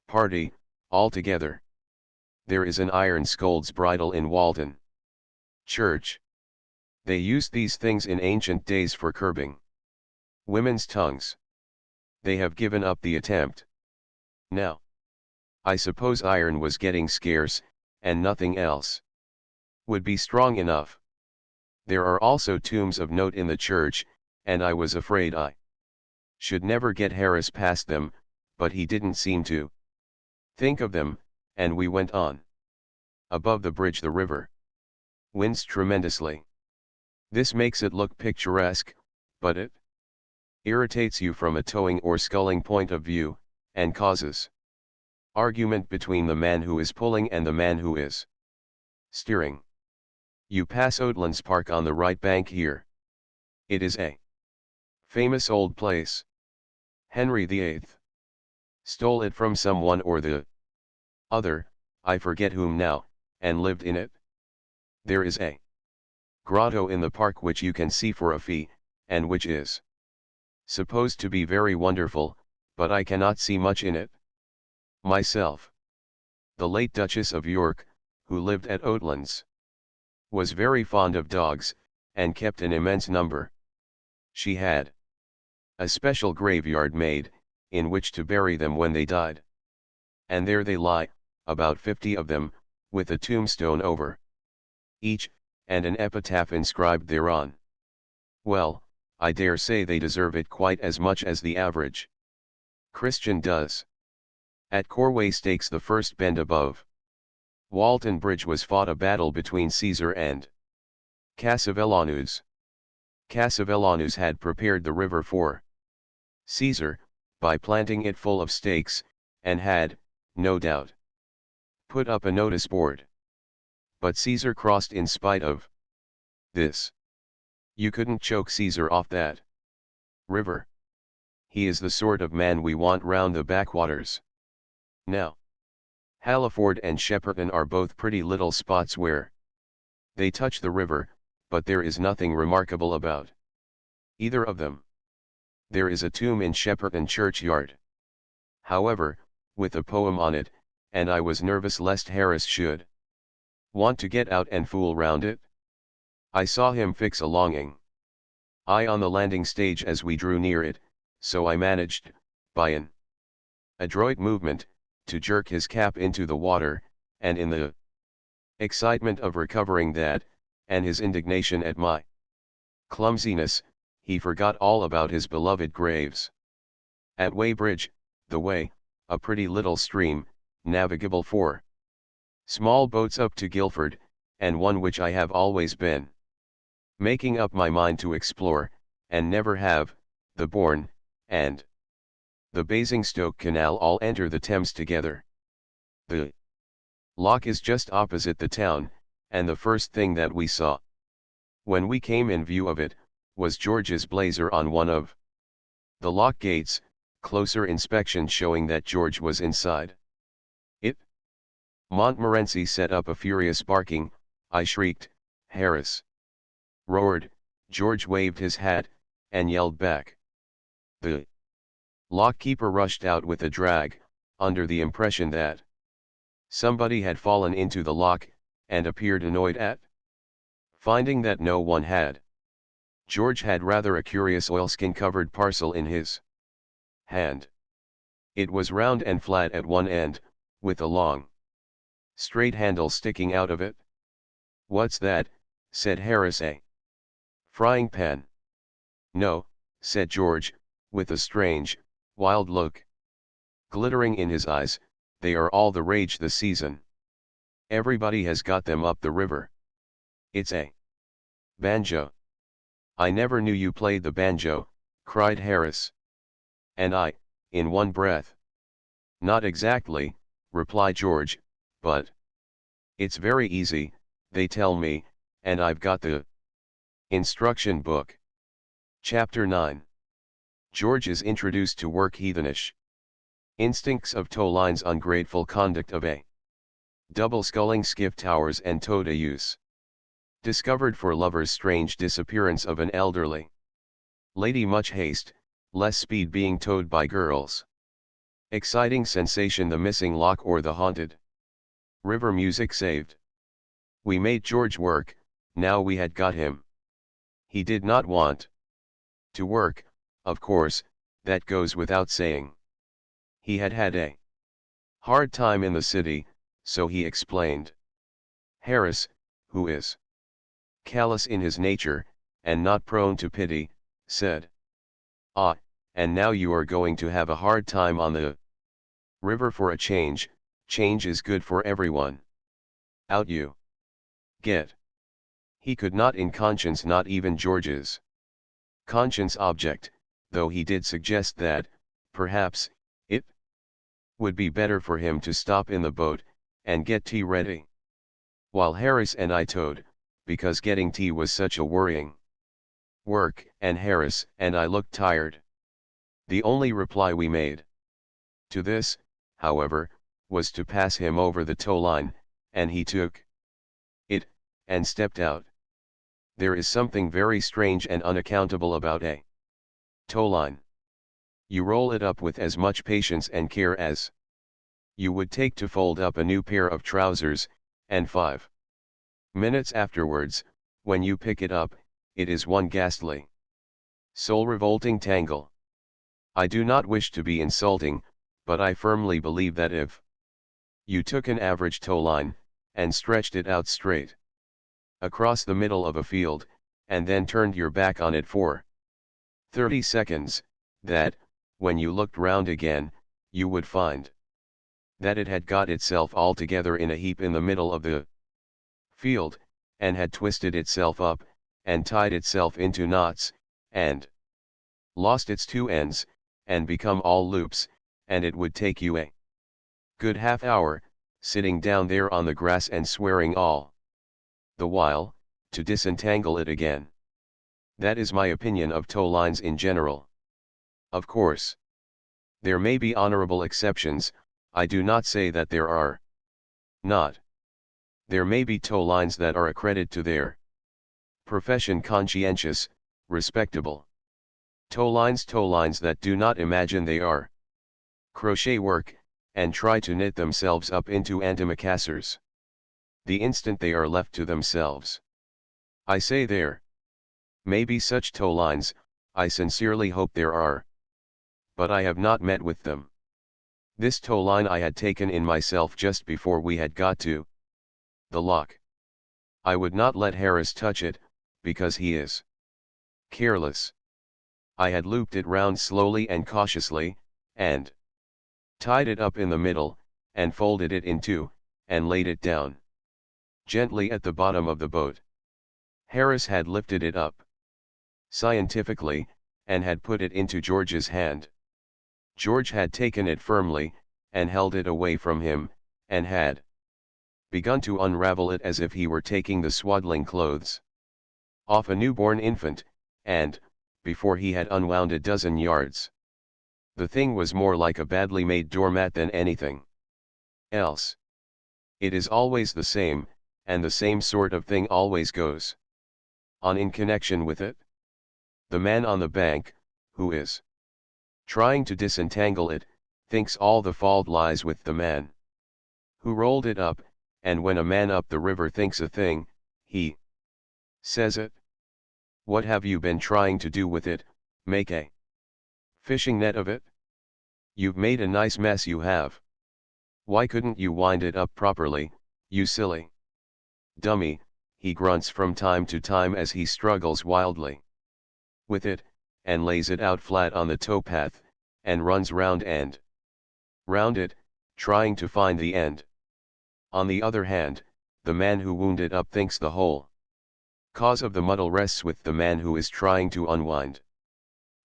party, altogether. There is an iron scold's bridle in Walden Church. They used these things in ancient days for curbing women's tongues. They have given up the attempt now. I suppose iron was getting scarce, and nothing else would be strong enough. There are also tombs of note in the church, and I was afraid I should never get Harris past them, but he didn't seem to think of them, and we went on. Above the bridge the river winds tremendously. This makes it look picturesque, but it irritates you from a towing or sculling point of view, and causes argument between the man who is pulling and the man who is steering. You pass Oatlands Park on the right bank here. It is a famous old place. Henry VIII stole it from someone or the other, I forget whom now, and lived in it. There is a grotto in the park which you can see for a fee, and which is supposed to be very wonderful, but I cannot see much in it myself. The late Duchess of York, who lived at Oatlands, was very fond of dogs, and kept an immense number. She had a special graveyard made, in which to bury them when they died. And there they lie, about 50 of them, with a tombstone over each, and an epitaph inscribed thereon. Well, I dare say they deserve it quite as much as the average Christian does. At Corway Stakes, the first bend above Walton Bridge, was fought a battle between Caesar and Cassivellaunus. Cassivellaunus had prepared the river for Caesar, by planting it full of stakes, and had, no doubt, put up a notice board. But Caesar crossed in spite of this. You couldn't choke Caesar off that river. He is the sort of man we want round the backwaters. Now, Halliford and Shepperton are both pretty little spots where they touch the river, but there is nothing remarkable about either of them. There is a tomb in Shepperton churchyard, however, with a poem on it, and I was nervous lest Harris should want to get out and fool round it. I saw him fix a longing eye on the landing stage as we drew near it, so I managed, by an adroit movement, to jerk his cap into the water, and in the excitement of recovering that, and his indignation at my clumsiness, he forgot all about his beloved graves. At Weybridge, the Wey, a pretty little stream, navigable for small boats up to Guildford, and one which I have always been making up my mind to explore, and never have, the Bourne, and the Basingstoke Canal all enter the Thames together. The lock is just opposite the town, and the first thing that we saw, when we came in view of it, was George's blazer on one of the lock gates, closer inspection showing that George was inside it. Montmorency set up a furious barking, I shrieked, Harris roared, George waved his hat, and yelled back. The lock-keeper rushed out with a drag, under the impression that somebody had fallen into the lock, and appeared annoyed at finding that no one had. George had rather a curious oilskin-covered parcel in his hand. It was round and flat at one end, with a long, straight handle sticking out of it. What's that? Said Harris. A frying pan. No, said George, with a strange, wild look glittering in his eyes, they are all the rage this season. Everybody has got them up the river. It's a banjo. I never knew you played the banjo, cried Harris. And I, in one breath. Not exactly, replied George, but it's very easy, they tell me, and I've got the instruction book. Chapter 9. George is introduced to work heathenish. Instincts of tow lines, ungrateful conduct of a double sculling skiff, towers and tow to use. Discovered for lovers, strange disappearance of an elderly lady, much haste, less speed being towed by girls. Exciting sensation, the missing lock or the haunted river, music saved. We made George work, now we had got him. He did not want to work, of course, that goes without saying. He had had a hard time in the city, so he explained. Harris, who is callous in his nature, and not prone to pity, said, Ah, and now you are going to have a hard time on the river for a change. Change is good for everyone. Out you get. He could not in conscience, not even George's conscience object, though he did suggest that, perhaps, it would be better for him to stop in the boat, and get tea ready, while Harris and I towed, because getting tea was such a worrying work, and Harris and I looked tired. The only reply we made to this, however, was to pass him over the tow line, and he took it, and stepped out. There is something very strange and unaccountable about a tow line. You roll it up with as much patience and care as you would take to fold up a new pair of trousers, and 5 minutes afterwards, when you pick it up, it is one ghastly, soul-revolting tangle. I do not wish to be insulting, but I firmly believe that if you took an average tow line, and stretched it out straight across the middle of a field, and then turned your back on it for 30 seconds, that, when you looked round again, you would find that it had got itself all together in a heap in the middle of the field, and had twisted itself up, and tied itself into knots, and lost its two ends, and become all loops, and it would take you a good half-hour, sitting down there on the grass and swearing all the while, to disentangle it again. That is my opinion of tow lines in general. Of course, there may be honorable exceptions, I do not say that there are not. There may be tow lines that are a credit to their profession, conscientious, respectable. Tow lines that do not imagine they are crochet work, and try to knit themselves up into antimacassars the instant they are left to themselves. I say there may be such tow lines, I sincerely hope there are. But I have not met with them. This tow line I had taken in myself just before we had got to the lock. I would not let Harris touch it, because he is careless. I had looped it round slowly and cautiously, and tied it up in the middle, and folded it in two, and laid it down gently at the bottom of the boat. Harris had lifted it up scientifically, and had put it into George's hand. George had taken it firmly, and held it away from him, and had begun to unravel it as if he were taking the swaddling clothes off a newborn infant, and, before he had unwound a dozen yards, the thing was more like a badly made doormat than anything else. It is always the same, and the same sort of thing always goes on in connection with it. The man on the bank, who is trying to disentangle it, thinks all the fault lies with the man who rolled it up, and when a man up the river thinks a thing, he says it. What have you been trying to do with it? Make a fishing net of it? You've made a nice mess, you have. Why couldn't you wind it up properly, you silly dummy, he grunts from time to time as he struggles wildly with it, and lays it out flat on the towpath, and runs round and round it, trying to find the end. On the other hand, the man who wound it up thinks the whole cause of the muddle rests with the man who is trying to unwind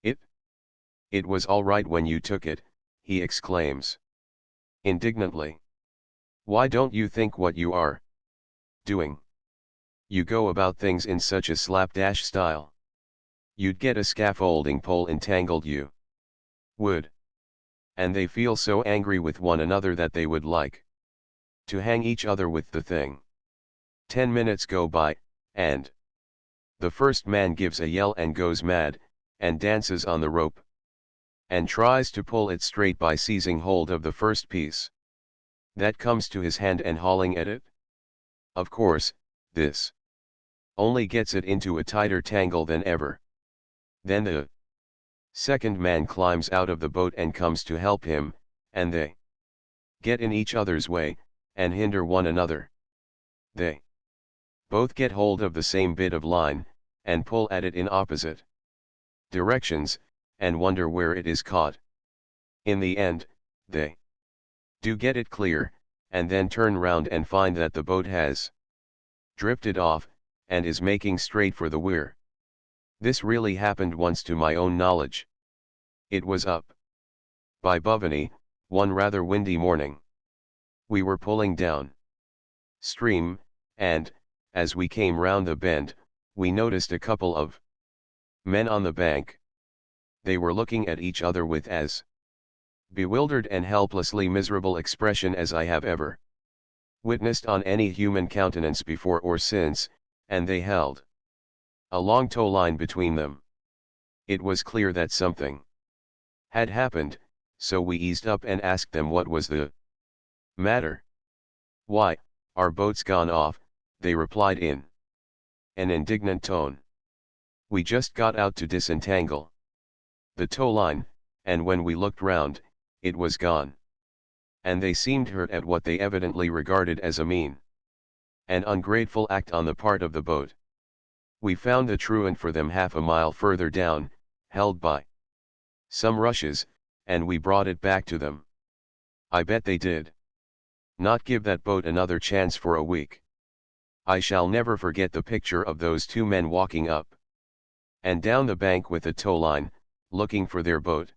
it. It was all right when you took it, he exclaims indignantly. Why don't you think what you are doing? You go about things in such a slapdash style. You'd get a scaffolding pole entangled, you would. And they feel so angry with one another that they would like to hang each other with the thing. 10 minutes go by, and the first man gives a yell and goes mad, and dances on the rope, and tries to pull it straight by seizing hold of the first piece that comes to his hand and hauling at it. Of course, this only gets it into a tighter tangle than ever. Then the second man climbs out of the boat and comes to help him, and they get in each other's way, and hinder one another. They both get hold of the same bit of line, and pull at it in opposite directions, and wonder where it is caught. In the end, they do get it clear, and then turn round and find that the boat has drifted off, and is making straight for the weir. This really happened once to my own knowledge. It was up by Bovany, one rather windy morning. We were pulling down stream, and, as we came round the bend, we noticed a couple of men on the bank. They were looking at each other with as bewildered and helplessly miserable expression as I have ever witnessed on any human countenance before or since, and they held a long tow line between them. It was clear that something had happened, so we eased up and asked them what was the matter. Why, our boat's gone off, they replied in an indignant tone. We just got out to disentangle the tow line, and when we looked round, it was gone. And they seemed hurt at what they evidently regarded as a mean and ungrateful act on the part of the boat. We found the truant for them half a mile further down, held by some rushes, and we brought it back to them. I bet they did not give that boat another chance for a week. I shall never forget the picture of those two men walking up and down the bank with a tow line, looking for their boat.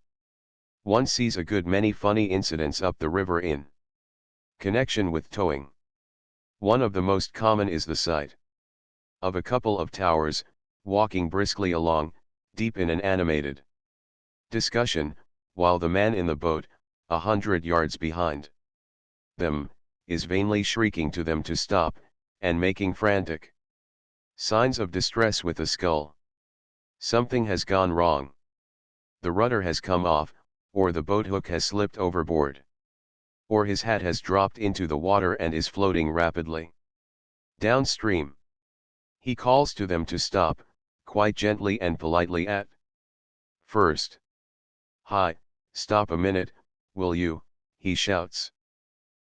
One sees a good many funny incidents up the river in connection with towing. One of the most common is the sight of a couple of towers, walking briskly along, deep in an animated discussion, while the man in the boat, 100 yards behind them, is vainly shrieking to them to stop, and making frantic signs of distress with a skull. Something has gone wrong. The rudder has come off, or the boat hook has slipped overboard, or his hat has dropped into the water and is floating rapidly downstream. He calls to them to stop, quite gently and politely at first. Hi, stop a minute, will you, he shouts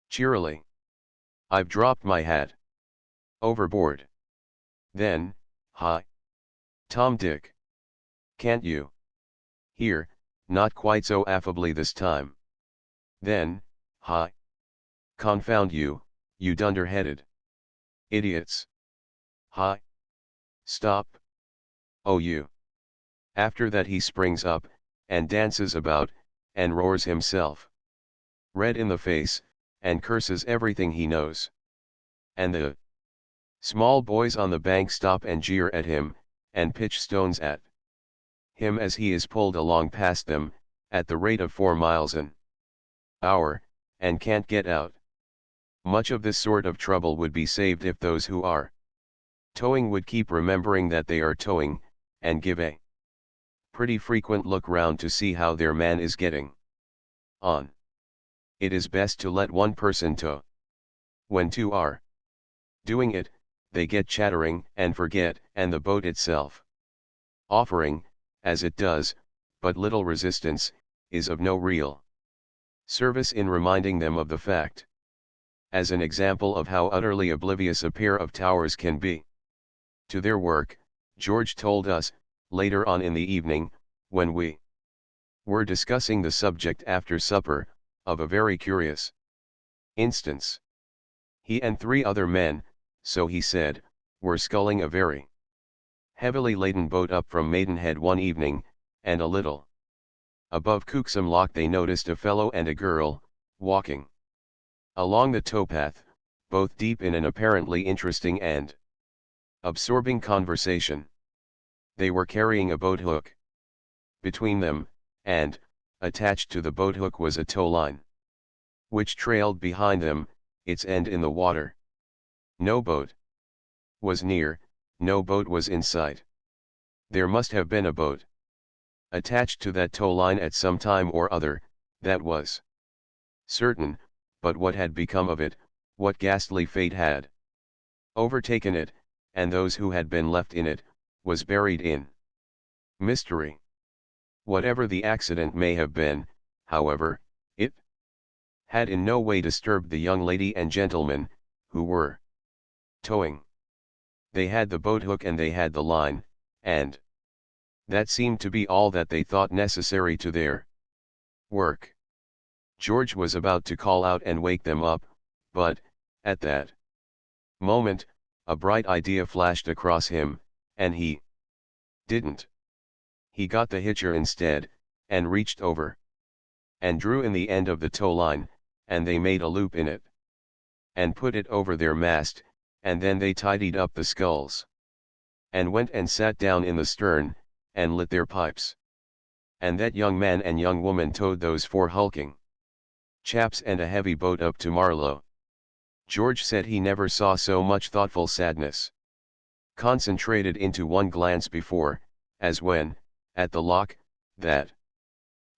cheerily. I've dropped my hat. Overboard. Then, hi. Tom Dick. Can't you hear, not quite so affably this time. Then, hi. Confound you, you dunderheaded idiots. Hi. Stop. Oh you. After that he springs up, and dances about, and roars himself red in the face, and curses everything he knows. And the small boys on the bank stop and jeer at him, and pitch stones at him as he is pulled along past them, at the rate of 4 miles an hour, and can't get out. Much of this sort of trouble would be saved if those who are towing would keep remembering that they are towing, and give a pretty frequent look round to see how their man is getting on. It is best to let one person tow. When two are doing it, they get chattering and forget, and the boat itself, offering, as it does, but little resistance, is of no real service in reminding them of the fact. As an example of how utterly oblivious a pair of towers can be to their work, George told us, later on in the evening, when we were discussing the subject after supper, of a very curious instance. He and 3 other men, so he said, were sculling a very heavily laden boat up from Maidenhead one evening, and a little above Cooksum Lock they noticed a fellow and a girl, walking along the towpath, both deep in an apparently interesting and absorbing conversation. They were carrying a boat hook between them, and, attached to the boat hook was a tow line, which trailed behind them, its end in the water. No boat was near, no boat was in sight. There must have been a boat attached to that tow line at some time or other, that was certain, but what had become of it, what ghastly fate had overtaken it, and those who had been left in it, was buried in mystery. Whatever the accident may have been, however, it had in no way disturbed the young lady and gentleman, who were towing. They had the boat hook and they had the line, and that seemed to be all that they thought necessary to their work. George was about to call out and wake them up, but, at that moment, a bright idea flashed across him, and he didn't. He got the hitcher instead, and reached over and drew in the end of the tow line, and they made a loop in it and put it over their mast, and then they tidied up the sculls and went and sat down in the stern, and lit their pipes. And that young man and young woman towed those 4 hulking chaps and a heavy boat up to Marlow. George said he never saw so much thoughtful sadness concentrated into one glance before, as when, at the lock, that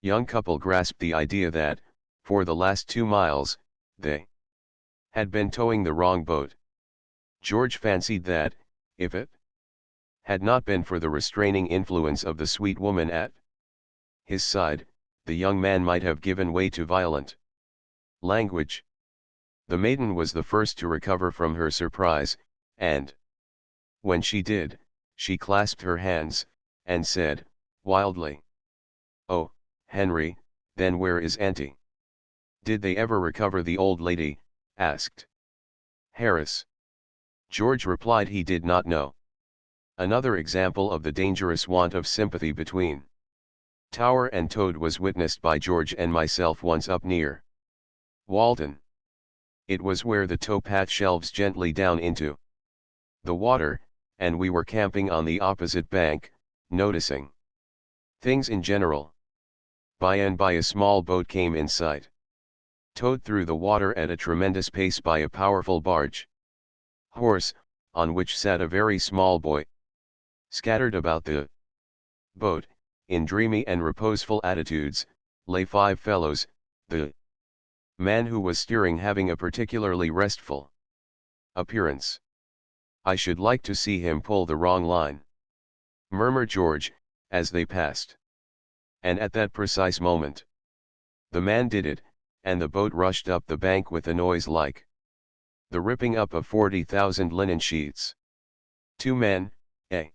young couple grasped the idea that, for the last 2 miles, they had been towing the wrong boat. George fancied that, if it had not been for the restraining influence of the sweet woman at his side, the young man might have given way to violent language. The maiden was the first to recover from her surprise, and when she did, she clasped her hands, and said, wildly, "Oh, Henry, then where is Auntie?" "Did they ever recover the old lady?" asked Harris. George replied he did not know. Another example of the dangerous want of sympathy between tower and towed was witnessed by George and myself once up near Walton. It was where the towpath shelves gently down into the water, and we were camping on the opposite bank, noticing things in general. By and by a small boat came in sight, towed through the water at a tremendous pace by a powerful barge horse, on which sat a very small boy. Scattered about the boat, in dreamy and reposeful attitudes, lay 5 fellows, the man who was steering having a particularly restful appearance. "I should like to see him pull the wrong line," murmured George, as they passed. And at that precise moment, the man did it, and the boat rushed up the bank with a noise like the ripping up of 40,000 linen sheets. 2 men, a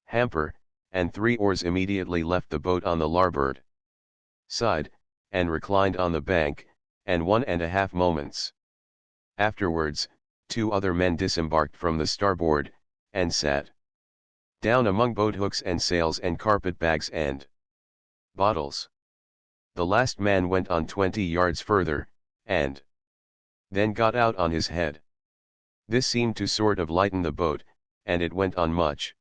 hamper, and 3 oars immediately left the boat on the larboard side, and reclined on the bank, and 1.5 moments afterwards, 2 other men disembarked from the starboard, and sat down among boat hooks and sails and carpet bags and bottles. The last man went on 20 yards further, and then got out on his head. This seemed to sort of lighten the boat, and it went on much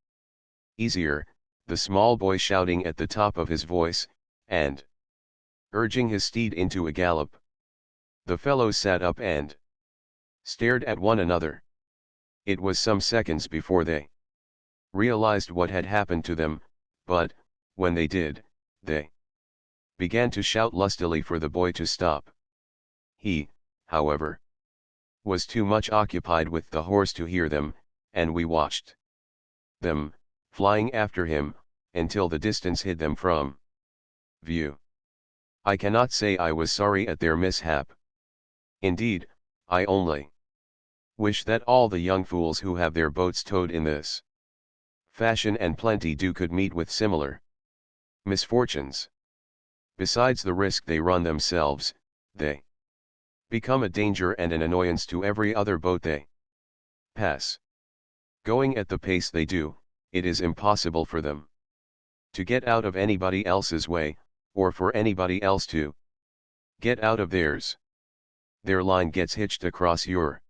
easier, the small boy shouting at the top of his voice, and urging his steed into a gallop. The fellows sat up and stared at one another. It was some seconds before they realized what had happened to them, but, when they did, they began to shout lustily for the boy to stop. He, however, was too much occupied with the horse to hear them, and we watched them, flying after him, until the distance hid them from view. I cannot say I was sorry at their mishap. Indeed, I only wish that all the young fools who have their boats towed in this fashion and plenty do could meet with similar misfortunes. Besides the risk they run themselves, they become a danger and an annoyance to every other boat they pass. Going at the pace they do, it is impossible for them to get out of anybody else's way, or for anybody else to get out of theirs. Their line gets hitched across your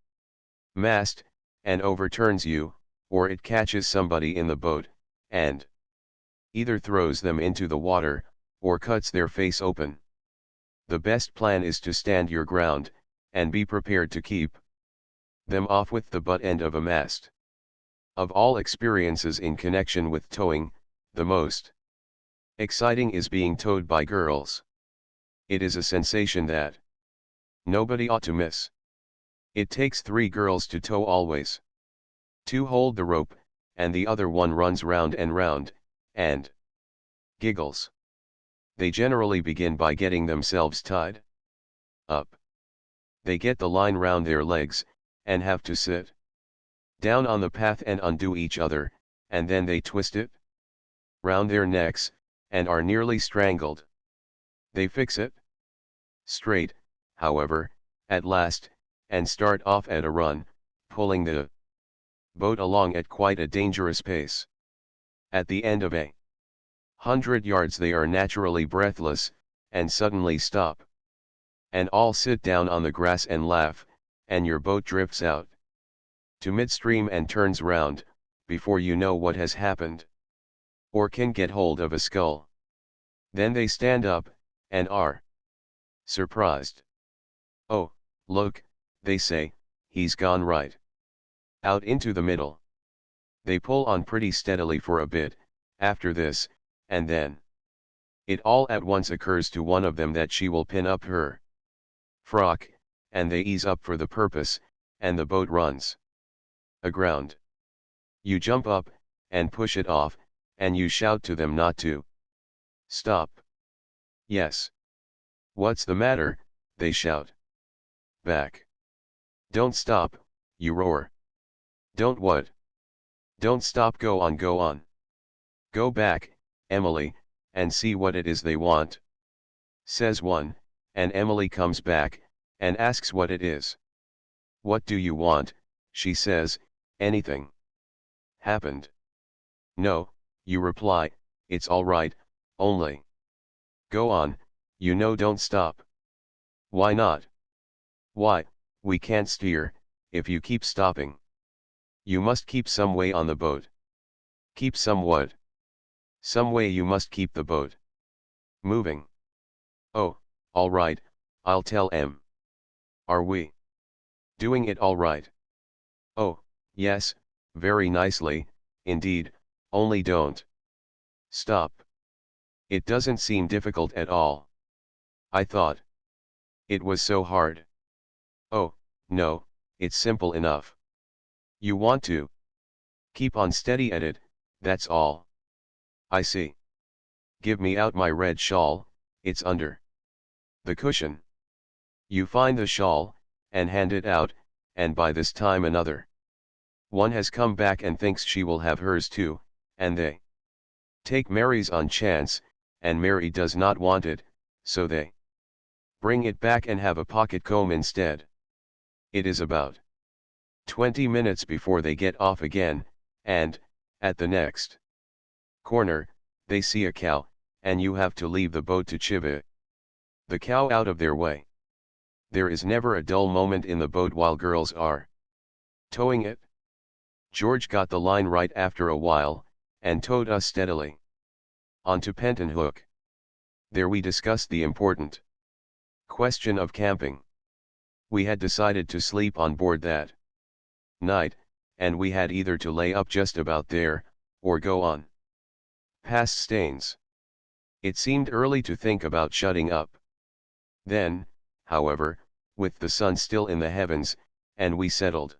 mast, and overturns you, or it catches somebody in the boat, and either throws them into the water, or cuts their face open. The best plan is to stand your ground, and be prepared to keep them off with the butt end of a mast. Of all experiences in connection with towing, the most exciting is being towed by girls. It is a sensation that nobody ought to miss. It takes 3 girls to tow always. 2 hold the rope, and the other one runs round and round, and giggles. They generally begin by getting themselves tied up. They get the line round their legs, and have to sit down on the path and undo each other, and then they twist it round their necks, and are nearly strangled. They fix it straight, however, at last, and start off at a run, pulling the boat along at quite a dangerous pace. At the end of 100 yards they are naturally breathless, and suddenly stop. And all sit down on the grass and laugh, and your boat drifts out to midstream and turns round, before you know what has happened, or can get hold of a scull. Then they stand up, and are surprised. Oh, look, they say, he's gone right out into the middle. They pull on pretty steadily for a bit, after this, and then it all at once occurs to one of them that she will pin up her frock, and they ease up for the purpose, and the boat runs aground. You jump up, and push it off, and you shout to them not to stop. Yes. What's the matter, they shout back. Don't stop, you roar. Don't what? Don't stop, go on, go on. Go back, Emily, and see what it is they want, says one, and Emily comes back, and asks what it is. What do you want, she says, anything happened? No, you reply, it's all right, only go on, you know, don't stop. Why not? Why, we can't steer, if you keep stopping. You must keep some way on the boat. Keep some what? Some way you must keep the boat moving. Oh, all right, I'll tell M. Are we doing it all right? Oh, yes, very nicely, indeed, only don't stop. It doesn't seem difficult at all. I thought it was so hard. Oh, no, it's simple enough. You want to keep on steady at it, that's all. I see. Give me out my red shawl, it's under the cushion. You find the shawl, and hand it out, and by this time another one has come back and thinks she will have hers too, and they take Mary's on chance, and Mary does not want it, so they bring it back and have a pocket comb instead. It is about 20 minutes before they get off again, and, at the next corner, they see a cow, and you have to leave the boat to chive the cow out of their way. There is never a dull moment in the boat while girls are towing it. George got the line right after a while, and towed us steadily on to Penton Hook. There we discussed the important question of camping. We had decided to sleep on board that night, and we had either to lay up just about there, or go on past Staines. It seemed early to think about shutting up. Then, however, with the sun still in the heavens, and we settled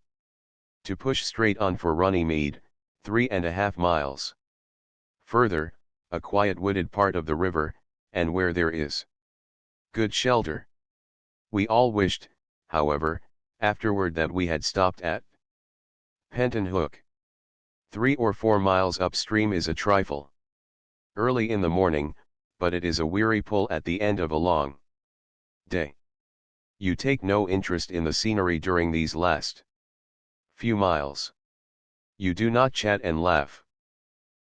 to push straight on for Runnymede, 3.5 miles further, a quiet wooded part of the river, and where there is good shelter. We all wished, however, afterward that we had stopped at Penton Hook. 3 or 4 miles upstream is a trifle early in the morning, but it is a weary pull at the end of a long day. You take no interest in the scenery during these last few miles. You do not chat and laugh.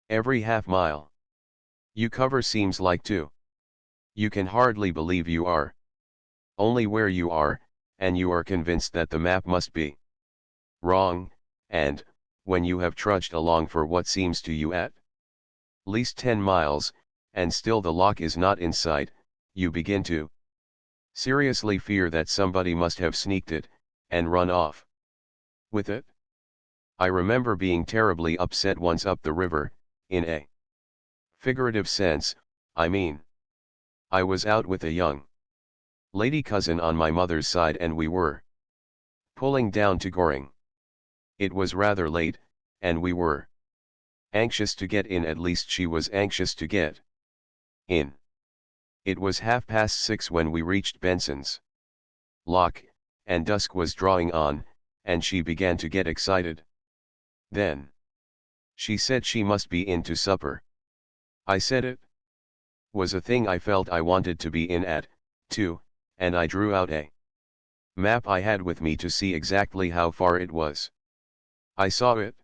Every half mile you cover seems like two. You can hardly believe you are only where you are, and you are convinced that the map must be wrong, and, when you have trudged along for what seems to you at least 10 miles, and still the loch is not in sight, you begin to seriously fear that somebody must have sneaked it, and run off with it. I remember being terribly upset once up the river, in a figurative sense, I mean. I was out with a young lady cousin on my mother's side and we were pulling down to Goring. It was rather late, and we were anxious to get in, at least she was anxious to get in. It was 6:30 when we reached Benson's Loch, and dusk was drawing on, and she began to get excited. Then she said she must be in to supper. I said it was a thing I felt I wanted to be in at, too, and I drew out a map I had with me to see exactly how far it was. I saw it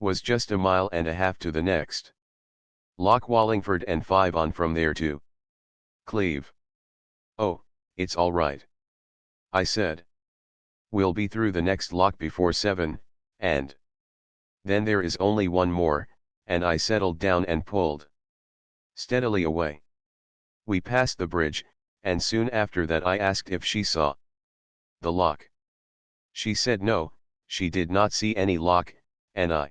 was just 1.5 miles to the next Loch Wallingford and 5 on from there to Cleve. Oh, it's all right, I said. We'll be through the next loch before 7, and then there is only one more, and I settled down and pulled steadily away. We passed the bridge, and soon after that I asked if she saw the loch. She said no, she did not see any loch, and I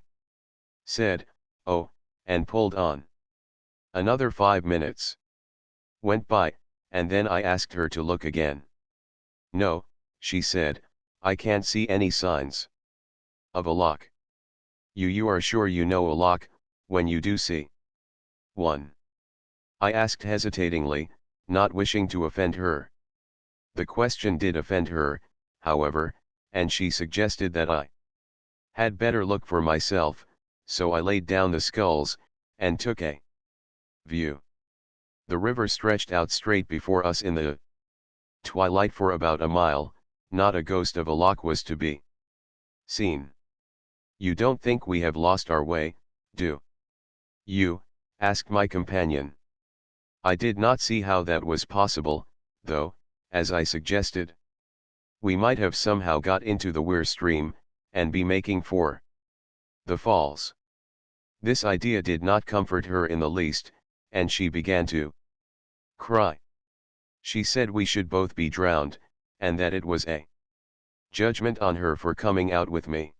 said, oh, and pulled on. Another 5 minutes went by, and then I asked her to look again. No, she said, I can't see any signs of a loch. You are sure you know a loch, when you do see one? I asked hesitatingly, not wishing to offend her. The question did offend her, however, and she suggested that I had better look for myself, so I laid down the sculls, and took a view. The river stretched out straight before us in the twilight for about 1 mile, not a ghost of a loch was to be seen. You don't think we have lost our way, do you? Asked my companion. I did not see how that was possible, though, as I suggested. We might have somehow got into the Weir stream, and be making for the falls. This idea did not comfort her in the least, and she began to cry. She said we should both be drowned, and that it was a judgment on her for coming out with me.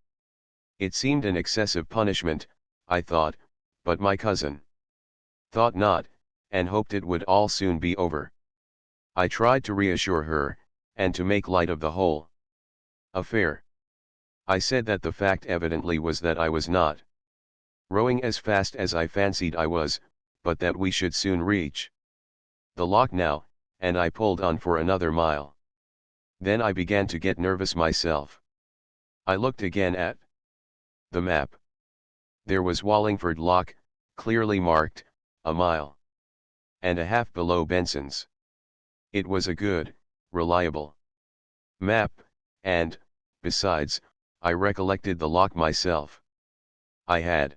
It seemed an excessive punishment, I thought, but my cousin thought not, and hoped it would all soon be over. I tried to reassure her, and to make light of the whole affair. I said that the fact evidently was that I was not rowing as fast as I fancied I was, but that we should soon reach the loch now, and I pulled on for another mile. Then I began to get nervous myself. I looked again at the map. There was Wallingford Lock, clearly marked, a mile and a half below Benson's. It was a good, reliable map, and, besides, I recollected the lock myself. I had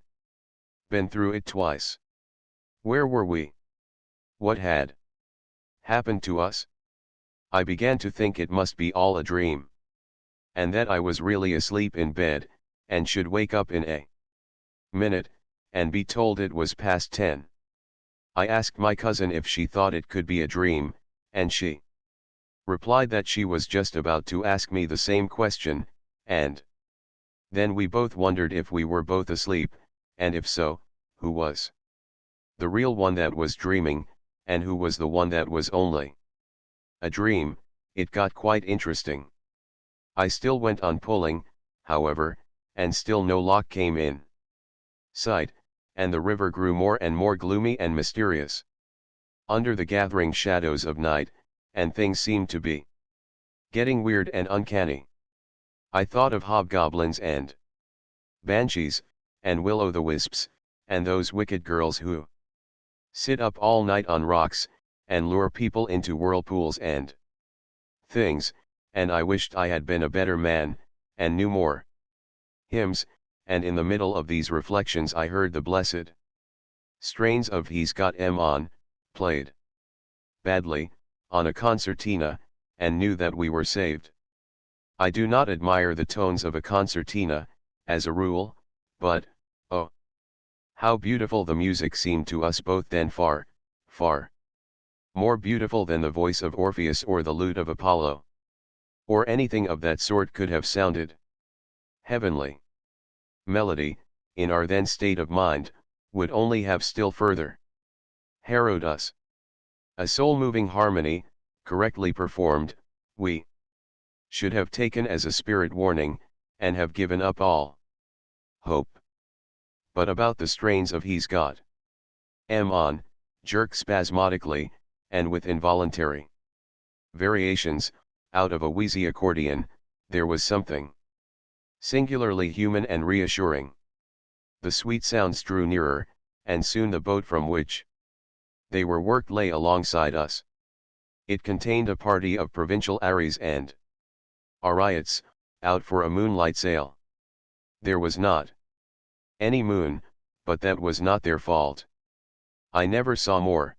been through it twice. Where were we? What had happened to us? I began to think it must be all a dream, and that I was really asleep in bed, and should wake up in a minute, and be told it was past 10. I asked my cousin if she thought it could be a dream, and she replied that she was just about to ask me the same question, and then we both wondered if we were both asleep, and if so, who was the real one that was dreaming, and who was the one that was only a dream. It got quite interesting. I still went on pulling, however, and still no lock came in sight, and the river grew more and more gloomy and mysterious. Under the gathering shadows of night, and things seemed to be getting weird and uncanny. I thought of hobgoblins and banshees, and will-o'-the-wisps, and those wicked girls who sit up all night on rocks, and lure people into whirlpools and things, and I wished I had been a better man, and knew more hymns, and in the middle of these reflections I heard the blessed strains of He's Got 'Em On, played badly, on a concertina, and knew that we were saved. I do not admire the tones of a concertina, as a rule, but, oh, how beautiful the music seemed to us both then, far, far more beautiful than the voice of Orpheus or the lute of Apollo, or anything of that sort could have sounded. Heavenly melody, in our then state of mind, would only have still further harrowed us. A soul-moving harmony, correctly performed, we should have taken as a spirit warning, and have given up all hope. But about the strains of He's Got 'Em On, jerked spasmodically, and with involuntary variations, out of a wheezy accordion, there was something singularly human and reassuring. The sweet sounds drew nearer, and soon the boat from which they were worked lay alongside us. It contained a party of provincial Aries and Ariots, out for a moonlight sail. There was not any moon, but that was not their fault. I never saw more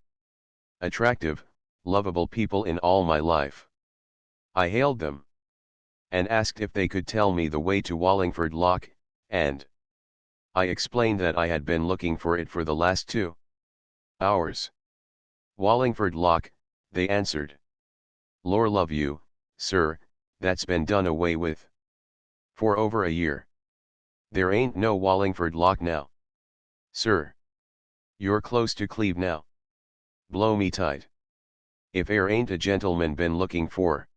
attractive, lovable people in all my life. I hailed them, and asked if they could tell me the way to Wallingford Lock, and I explained that I had been looking for it for the last 2 hours. Wallingford Lock, they answered. Lor love you, sir, that's been done away with for over a year. There ain't no Wallingford Lock now, sir. You're close to Cleve now. Blow me tight if ere ain't a gentleman been looking for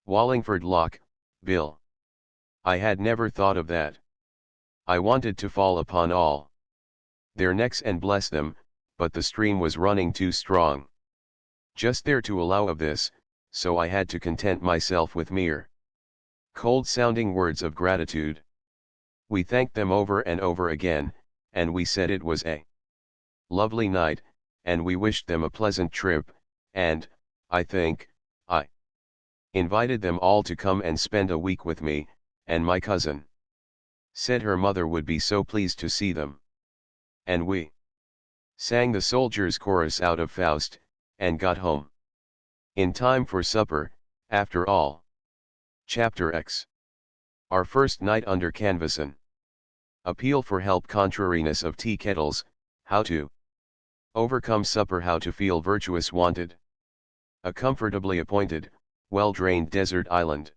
Wallingford Lock, Bill. I had never thought of that. I wanted to fall upon all their necks and bless them, but the stream was running too strong just there to allow of this, so I had to content myself with mere cold-sounding words of gratitude. We thanked them over and over again, and we said it was a lovely night, and we wished them a pleasant trip, and, I think, I invited them all to come and spend a week with me, and my cousin said her mother would be so pleased to see them. And we sang the soldiers' chorus out of Faust, and got home in time for supper, after all. Chapter X. Our first night under canvasin. Appeal for help, contrariness of tea kettles, how to overcome supper, how to feel virtuous, wanted. A comfortably appointed, well-drained desert island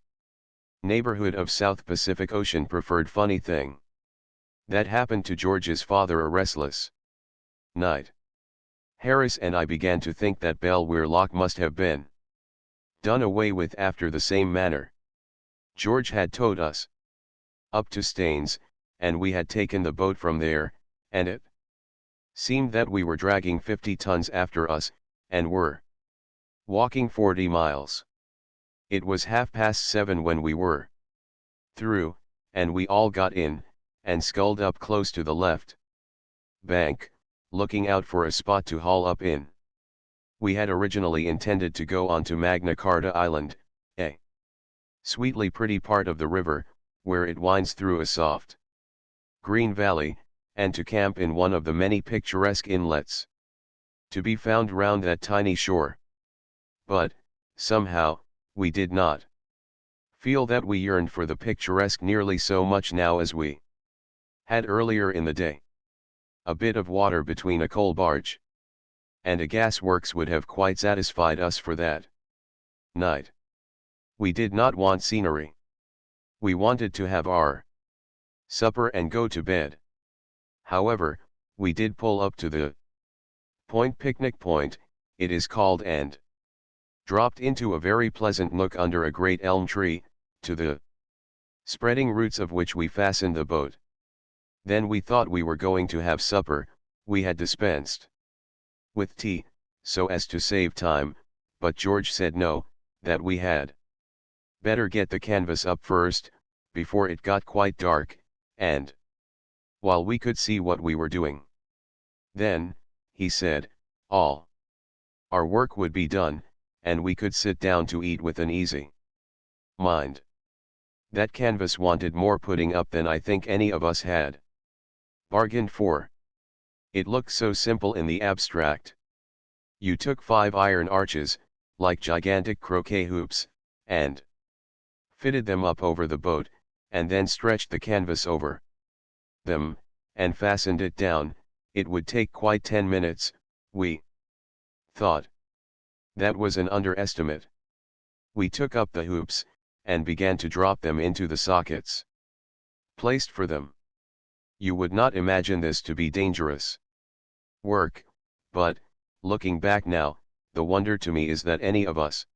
neighborhood of South Pacific Ocean preferred. Funny thing that happened to George's father a restless night. Harris and I began to think that Belweir Lock must have been done away with after the same manner. George had towed us up to Staines, and we had taken the boat from there, and it seemed that we were dragging 50 tons after us, and were walking 40 miles. It was 7:30 when we were through, and we all got in, and sculled up close to the left bank, looking out for a spot to haul up in. We had originally intended to go on to Magna Carta Island, a sweetly pretty part of the river, where it winds through a soft green valley, and to camp in one of the many picturesque inlets to be found round that tiny shore. But, somehow, we did not feel that we yearned for the picturesque nearly so much now as we had earlier in the day. A bit of water between a coal barge and a gas works would have quite satisfied us for that night. We did not want scenery. We wanted to have our supper and go to bed. However, we did pull up to the picnic point, it is called, and dropped into a very pleasant nook under a great elm tree, to the spreading roots of which we fastened the boat. Then we thought we were going to have supper. We had dispensed with tea, so as to save time, but George said no, that we had better get the canvas up first, before it got quite dark, and while we could see what we were doing. Then, he said, all our work would be done, and we could sit down to eat with an easy mind. That canvas wanted more putting up than I think any of us had bargained for. It looked so simple in the abstract. You took 5 iron arches, like gigantic croquet hoops, and fitted them up over the boat, and then stretched the canvas over them, and fastened it down. It would take quite 10 minutes, we thought. That was an underestimate. We took up the hoops, and began to drop them into the sockets placed for them. You would not imagine this to be dangerous work, but, looking back now, the wonder to me is that any of us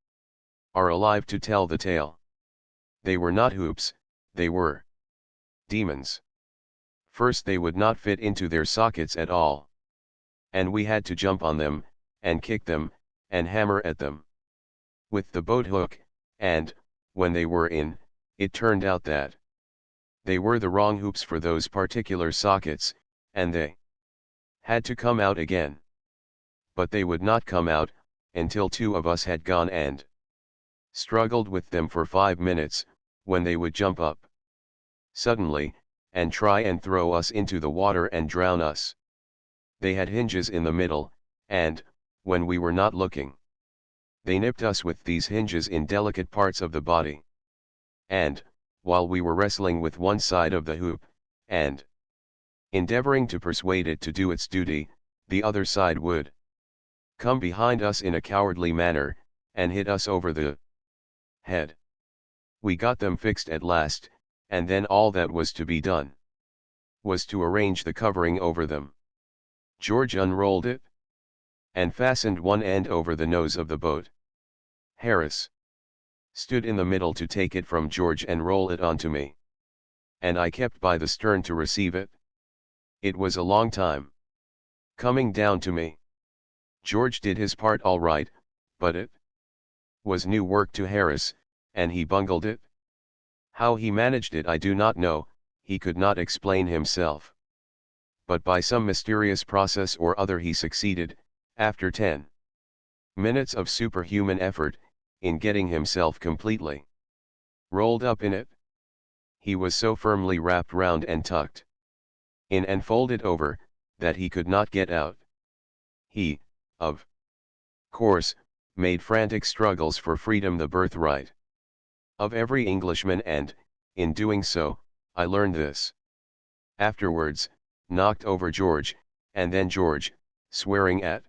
are alive to tell the tale. They were not hoops, they were demons. First they would not fit into their sockets at all, and we had to jump on them, and kick them, and hammer at them with the boat hook, and, when they were in, it turned out that they were the wrong hoops for those particular sockets, and they had to come out again. But they would not come out, until 2 of us had gone and struggled with them for 5 minutes, when they would jump up suddenly, and try and throw us into the water and drown us. They had hinges in the middle, and, when we were not looking, they nipped us with these hinges in delicate parts of the body. And, while we were wrestling with one side of the hoop, and endeavoring to persuade it to do its duty, the other side would come behind us in a cowardly manner, and hit us over the head. We got them fixed at last, and then all that was to be done was to arrange the covering over them. George unrolled it, and fastened one end over the nose of the boat. Harris stood in the middle to take it from George and roll it onto me. And I kept by the stern to receive it. It was a long time coming down to me. George did his part all right, but it was new work to Harris, and he bungled it. How he managed it I do not know, he could not explain himself. But by some mysterious process or other he succeeded, after 10 minutes of superhuman effort, in getting himself completely rolled up in it. He was so firmly wrapped round and tucked in and folded over, that he could not get out. He, of course, made frantic struggles for freedom, the birthright of every Englishman, and, in doing so, I learned this. Afterwards, knocked over George, and then George, swearing at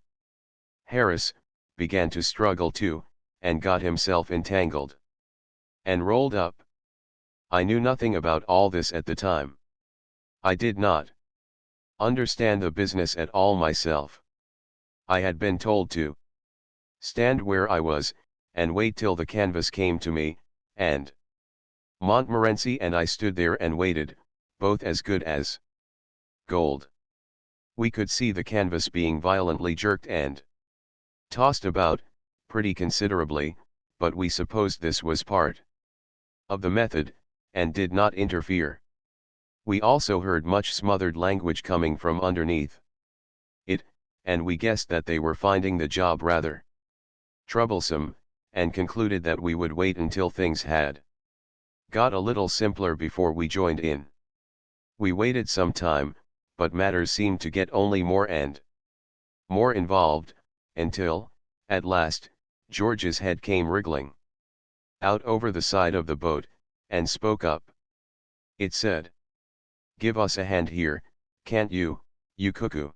Harris, began to struggle too, and got himself entangled and rolled up. I knew nothing about all this at the time. I did not understand the business at all myself. I had been told to stand where I was, and wait till the canvas came to me, and Montmorency and I stood there and waited, both as good as gold. We could see the canvas being violently jerked and tossed about, pretty considerably, but we supposed this was part of the method, and did not interfere. We also heard much smothered language coming from underneath it, and we guessed that they were finding the job rather troublesome, and concluded that we would wait until things had got a little simpler before we joined in. We waited some time, but matters seemed to get only more and more involved, until, at last, George's head came wriggling out over the side of the boat, and spoke up. It said, "Give us a hand here, can't you, you cuckoo?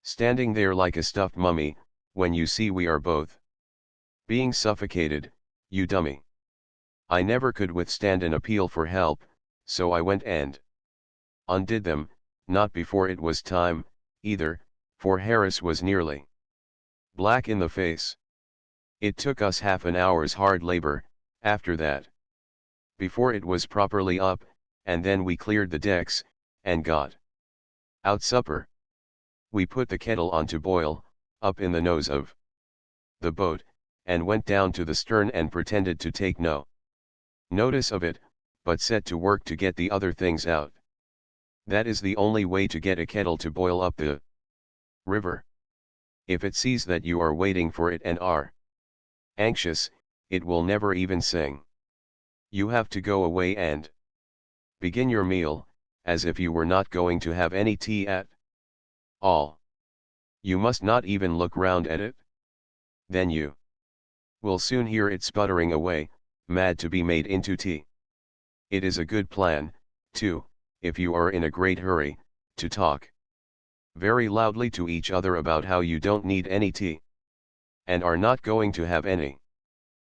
Standing there like a stuffed mummy, when you see we are both being suffocated, you dummy." I never could withstand an appeal for help, so I went and undid them, not before it was time, either, for Harris was nearly black in the face. It took us half an hour's hard labor, after that, before it was properly up, and then we cleared the decks, and got out supper. We put the kettle on to boil, up in the nose of the boat, and went down to the stern and pretended to take no notice of it, but set to work to get the other things out. That is the only way to get a kettle to boil up the river. If it sees that you are waiting for it and are anxious, it will never even sing. You have to go away and begin your meal, as if you were not going to have any tea at all. You must not even look round at it. Then you will soon hear it sputtering away, mad to be made into tea. It is a good plan, too, if you are in a great hurry, to talk very loudly to each other about how you don't need any tea, and are not going to have any.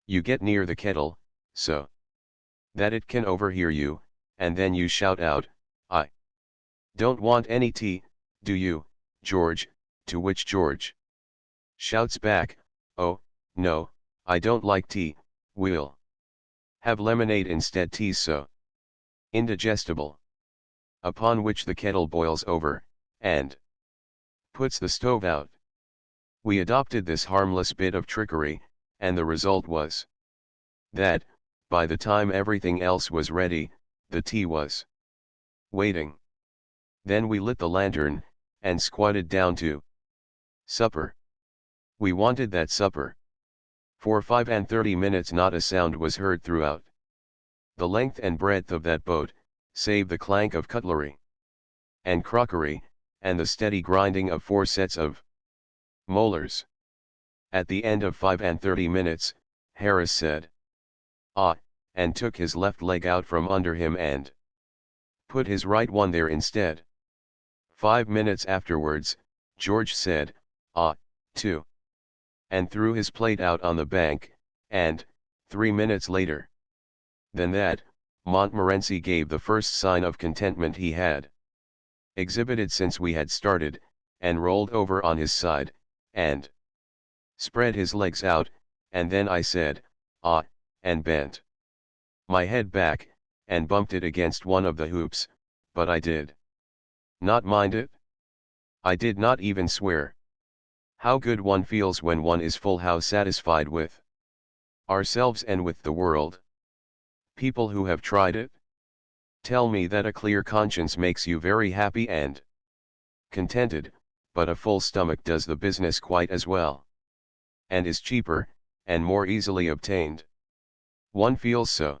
You get near the kettle, so that it can overhear you, and then you shout out, "I don't want any tea, do you, George?" To which George shouts back, "Oh, no, I don't like tea, we'll have lemonade instead, tea's so indigestible." Upon which the kettle boils over, and puts the stove out. We adopted this harmless bit of trickery, and the result was that, by the time everything else was ready, the tea was waiting. Then we lit the lantern, and squatted down to supper. We wanted that supper. For 35 minutes not a sound was heard throughout the length and breadth of that boat, save the clank of cutlery and crockery, and the steady grinding of 4 sets of molars. At the end of 35 minutes, Harris said, "Ah," and took his left leg out from under him and put his right one there instead. 5 minutes afterwards, George said, "Ah," too, and threw his plate out on the bank, and, 3 minutes later than that, Montmorency gave the first sign of contentment he had exhibited since we had started, and rolled over on his side, and spread his legs out, and then I said, "Ah," and bent my head back, and bumped it against one of the hoops, but I did not mind it. I did not even swear. How good one feels when one is full, how satisfied with ourselves and with the world. People who have tried it tell me that a clear conscience makes you very happy and contented, but a full stomach does the business quite as well, and is cheaper, and more easily obtained. One feels so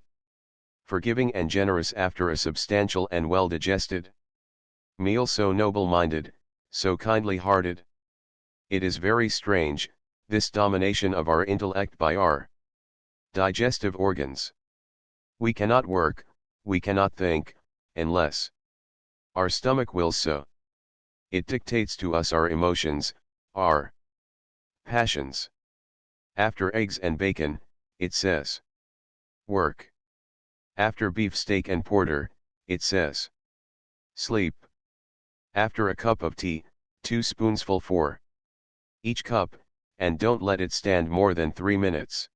forgiving and generous after a substantial and well-digested meal, so noble-minded, so kindly-hearted. It is very strange, this domination of our intellect by our digestive organs. We cannot work, we cannot think, unless our stomach wills so. It dictates to us our emotions, our passions. After eggs and bacon, it says, work. After beefsteak and porter, it says, sleep. After a cup of tea, 2 spoonsful for each cup, and don't let it stand more than 3 minutes.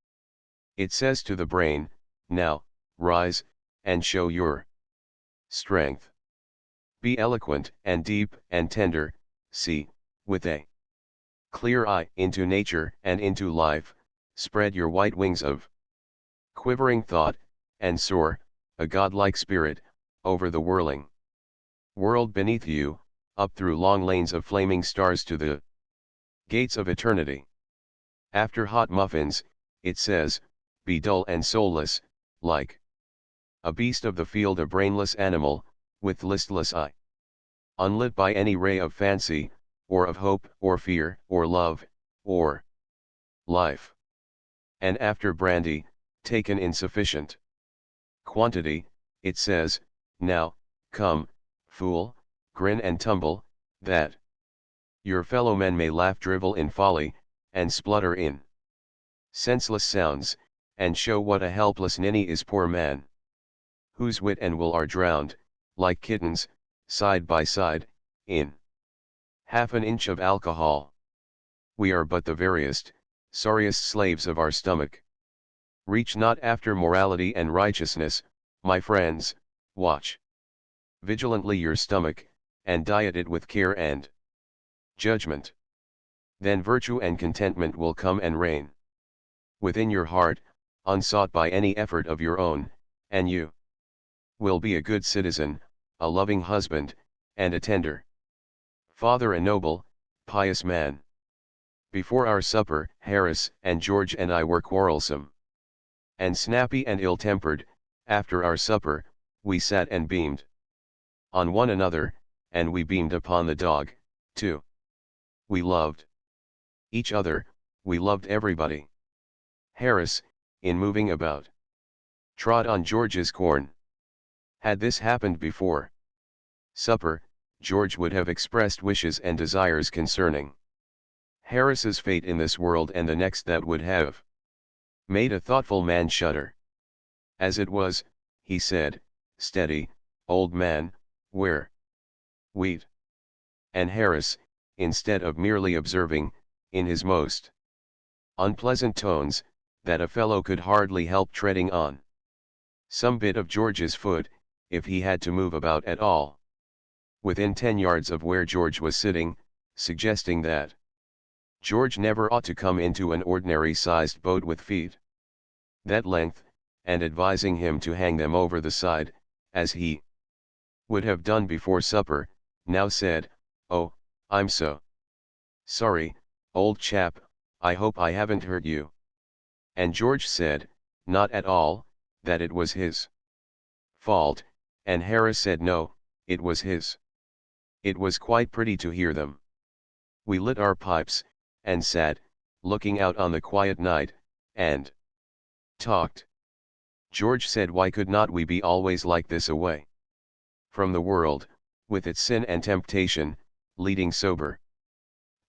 It says to the brain, now, rise, and show your strength. Be eloquent and deep and tender, see, with a clear eye into nature and into life, Spread your white wings of quivering thought, and soar, a godlike spirit, over the whirling world beneath you, up through long lanes of flaming stars to the gates of eternity. After hot muffins, it says, be dull and soulless, like a beast of the field, a brainless animal, with listless eye. Unlit by any ray of fancy, or of hope, or fear, or love, or life. And after brandy, taken in sufficient quantity, it says, now, come, fool, grin and tumble, that your fellow men may laugh, drivel in folly, and splutter in senseless sounds, and show what a helpless ninny is poor man, whose wit and will are drowned, like kittens, side by side, in half an inch of alcohol. We are but the veriest, sorriest slaves of our stomach. Reach not after morality and righteousness, my friends, watch vigilantly your stomach, and diet it with care and judgment. Then virtue and contentment will come and reign within your heart, unsought by any effort of your own, and you will be a good citizen, a loving husband, and a tender father, a noble, pious man. Before our supper, Harris and George and I were quarrelsome and snappy and ill-tempered. After our supper, we sat and beamed on one another, and we beamed upon the dog, too. We loved each other, we loved everybody. Harris, in moving about, trod on George's corn. Had this happened before supper, George would have expressed wishes and desires concerning Harris's fate in this world and the next that would have made a thoughtful man shudder. As it was, he said, steady, old man, where wheat? And Harris, instead of merely observing, in his most unpleasant tones, that a fellow could hardly help treading on some bit of George's foot, if he had to move about at all, within 10 yards of where George was sitting, suggesting that George never ought to come into an ordinary-sized boat with feet that length, and advising him to hang them over the side, as he would have done before supper, now said, "Oh, I'm so sorry, old chap, I hope I haven't hurt you." And George said, not at all, that it was his fault, and Harris said no, it was his. It was quite pretty to hear them. We lit our pipes, and sat, looking out on the quiet night, and talked. George said, why could not we be always like this, away from the world, with its sin and temptation, leading sober,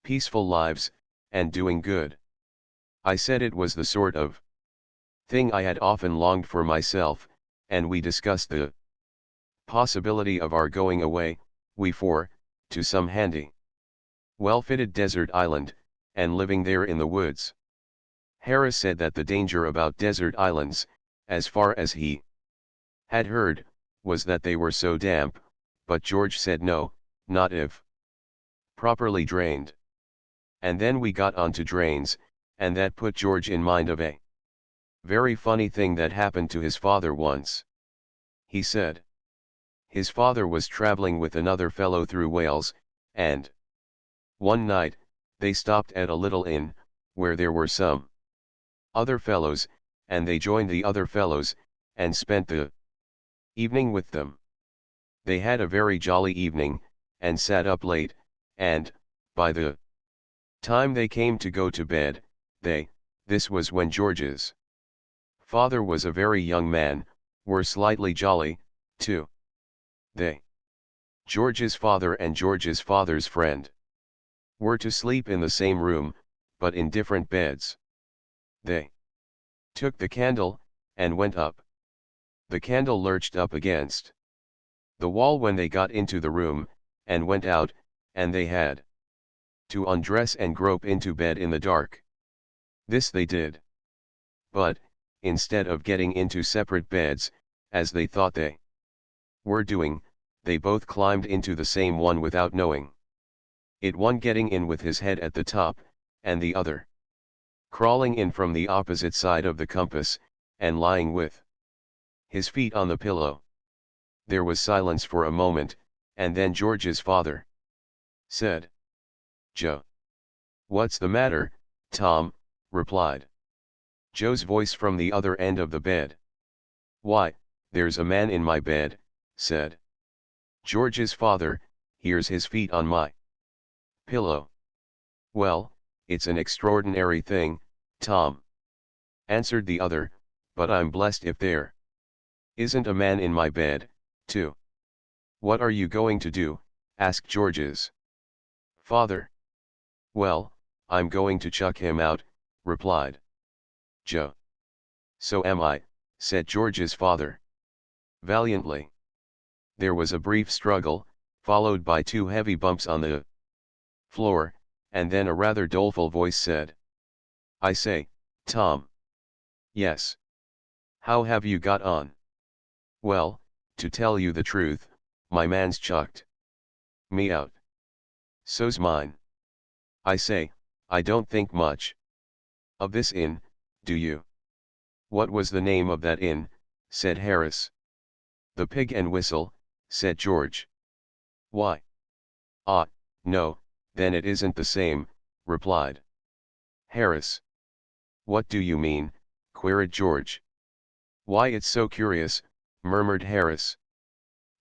peaceful lives, and doing good? I said it was the sort of thing I had often longed for myself, and we discussed the possibility of our going away, we four, to some handy, well-fitted desert island, and living there in the woods. Harris said that the danger about desert islands, as far as he had heard, was that they were so damp, but George said no, not if properly drained. And then we got on to drains, and that put George in mind of a very funny thing that happened to his father once. He said his father was traveling with another fellow through Wales, and one night, they stopped at a little inn, where there were some other fellows, and they joined the other fellows, and spent the evening with them. They had a very jolly evening, and sat up late, and, by the time they came to go to bed, this was when George's father was a very young man, were slightly jolly, too. George's father and George's father's friend, were to sleep in the same room, but in different beds. They took the candle, and went up. The candle lurched up against the wall when they got into the room, and went out, and they had to undress and grope into bed in the dark. This they did. But, instead of getting into separate beds, as they thought they were doing, they both climbed into the same one without knowing it, one getting in with his head at the top, and the other crawling in from the opposite side of the compass, and lying with his feet on the pillow. There was silence for a moment, and then George's father said, "Joe." "What's the matter, Tom?" replied Joe's voice from the other end of the bed. "Why, there's a man in my bed," said George's father. "Here's his feet on my pillow." "Well, it's an extraordinary thing, Tom," answered the other, "but I'm blessed if there isn't a man in my bed, too." "What are you going to do?" asked George's father. "Well, I'm going to chuck him out," replied Joe. "So am I," said George's father valiantly. There was a brief struggle, followed by two heavy bumps on the floor, and then a rather doleful voice said, "I say, Tom." "Yes." "How have you got on?" "Well, to tell you the truth, my man's chucked me out. So's mine." "I say, I don't think much of this inn, do you?" "What was the name of that inn?" said Harris. "The Pig and Whistle," said George. "Why? Ah, no, then it isn't the same," replied Harris. "What do you mean?" queried George. "Why, it's so curious," murmured Harris.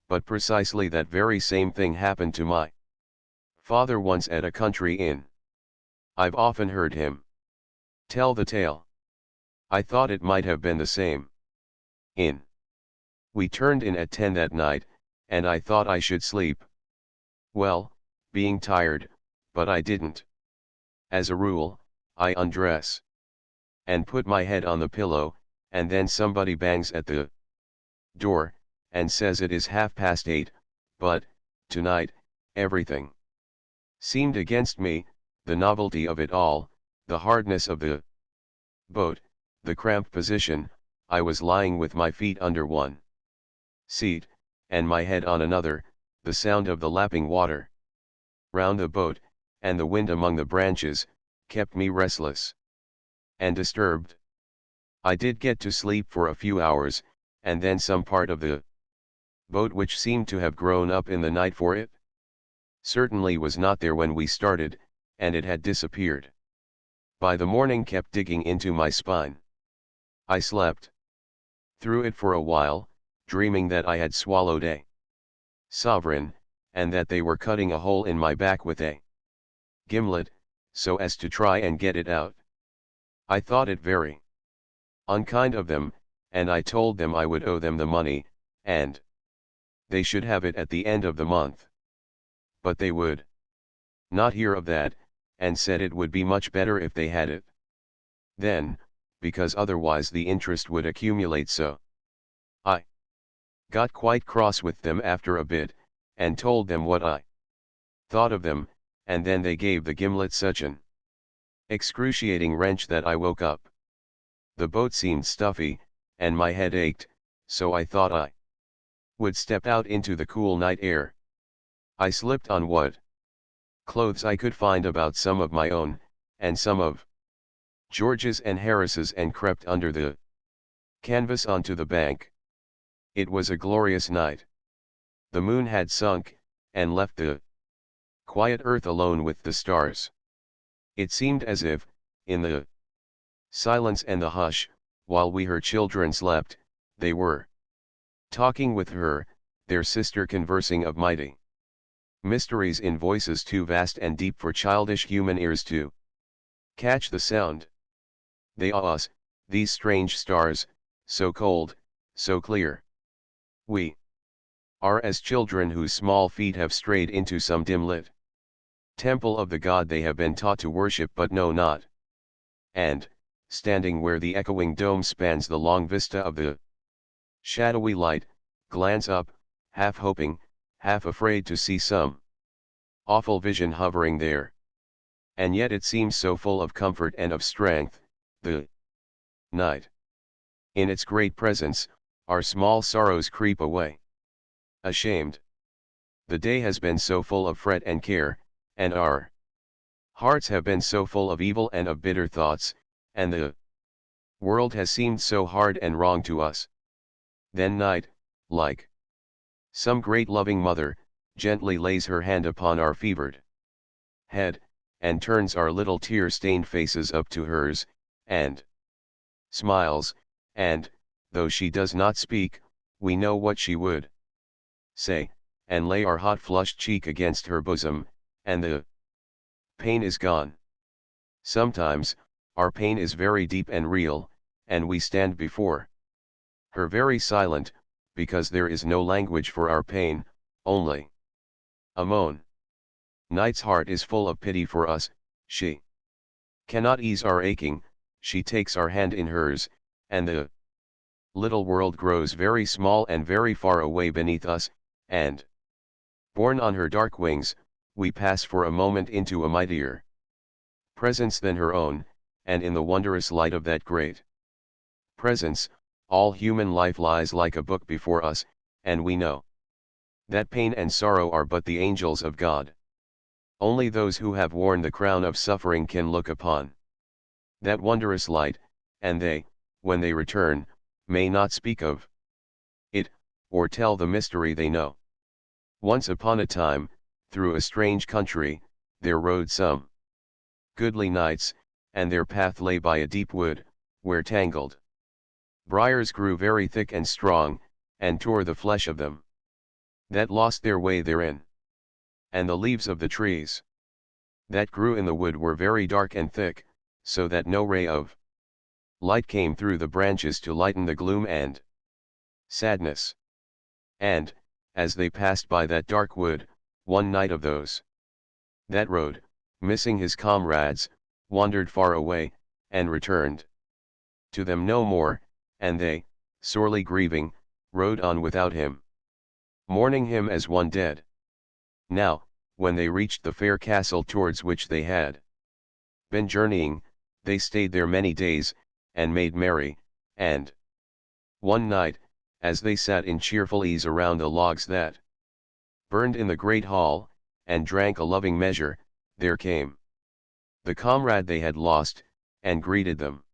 "But precisely that very same thing happened to my father once at a country inn. I've often heard him tell the tale. I thought it might have been the same inn. We turned in at 10 that night, and I thought I should sleep well, being tired, but I didn't. As a rule, I undress and put my head on the pillow, and then somebody bangs at the door, and says it is 8:30, but, tonight, everything seemed against me, the novelty of it all, the hardness of the boat, the cramped position. I was lying with my feet under one seat, and my head on another, the sound of the lapping water round the boat, and the wind among the branches, kept me restless and disturbed. I did get to sleep for a few hours, and then some part of the boat which seemed to have grown up in the night, for it certainly was not there when we started, and it had disappeared, by the morning, kept digging into my spine. I slept through it for a while, dreaming that I had swallowed a sovereign, and that they were cutting a hole in my back with a gimlet, so as to try and get it out. I thought it very unkind of them, and I told them I would owe them the money, and they should have it at the end of the month. But they would not hear of that, and said it would be much better if they had it then, because otherwise the interest would accumulate. So I got quite cross with them after a bit, and told them what I thought of them, and then they gave the gimlet such an excruciating wrench that I woke up. The boat seemed stuffy, and my head ached, so I thought I would step out into the cool night air. I slipped on what clothes I could find, about some of my own, and some of George's and Harris's, and crept under the canvas onto the bank. It was a glorious night. The moon had sunk, and left the quiet earth alone with the stars. It seemed as if, in the silence and the hush, while we her children slept, they were talking with her, their sister, conversing of mighty mysteries in voices too vast and deep for childish human ears to catch the sound. They awe us, these strange stars, so cold, so clear. We are as children whose small feet have strayed into some dim-lit temple of the God they have been taught to worship but know not. And, standing where the echoing dome spans the long vista of the shadowy light, glance up, half hoping, half afraid to see some awful vision hovering there. And yet it seems so full of comfort and of strength, the night. In its great presence, our small sorrows creep away. Ashamed. The day has been so full of fret and care, and our hearts have been so full of evil and of bitter thoughts, and the world has seemed so hard and wrong to us. Then night, like some great loving mother, gently lays her hand upon our fevered head, and turns our little tear-stained faces up to hers, and smiles, and, though she does not speak, we know what she would say, and lay our hot flushed cheek against her bosom, and the pain is gone. Sometimes, our pain is very deep and real, and we stand before her very silent, because there is no language for our pain, only a moan. Night's heart is full of pity for us, she cannot ease our aching, she takes our hand in hers, and the little world grows very small and very far away beneath us, and, borne on her dark wings, we pass for a moment into a mightier presence than her own, and in the wondrous light of that great presence, all human life lies like a book before us, and we know that pain and sorrow are but the angels of God. Only those who have worn the crown of suffering can look upon that wondrous light, and they, when they return, may not speak of it, or tell the mystery they know. Once upon a time, through a strange country, there rode some goodly knights, and their path lay by a deep wood, where tangled briars grew very thick and strong, and tore the flesh of them that lost their way therein. And the leaves of the trees that grew in the wood were very dark and thick, so that no ray of light came through the branches to lighten the gloom and sadness. And, as they passed by that dark wood, one knight of those that rode, missing his comrades, wandered far away, and returned to them no more, and they, sorely grieving, rode on without him, mourning him as one dead. Now, when they reached the fair castle towards which they had been journeying, they stayed there many days, and made merry, and one night, as they sat in cheerful ease around the logs that burned in the great hall, and drank a loving measure, there came the comrade they had lost, and greeted them.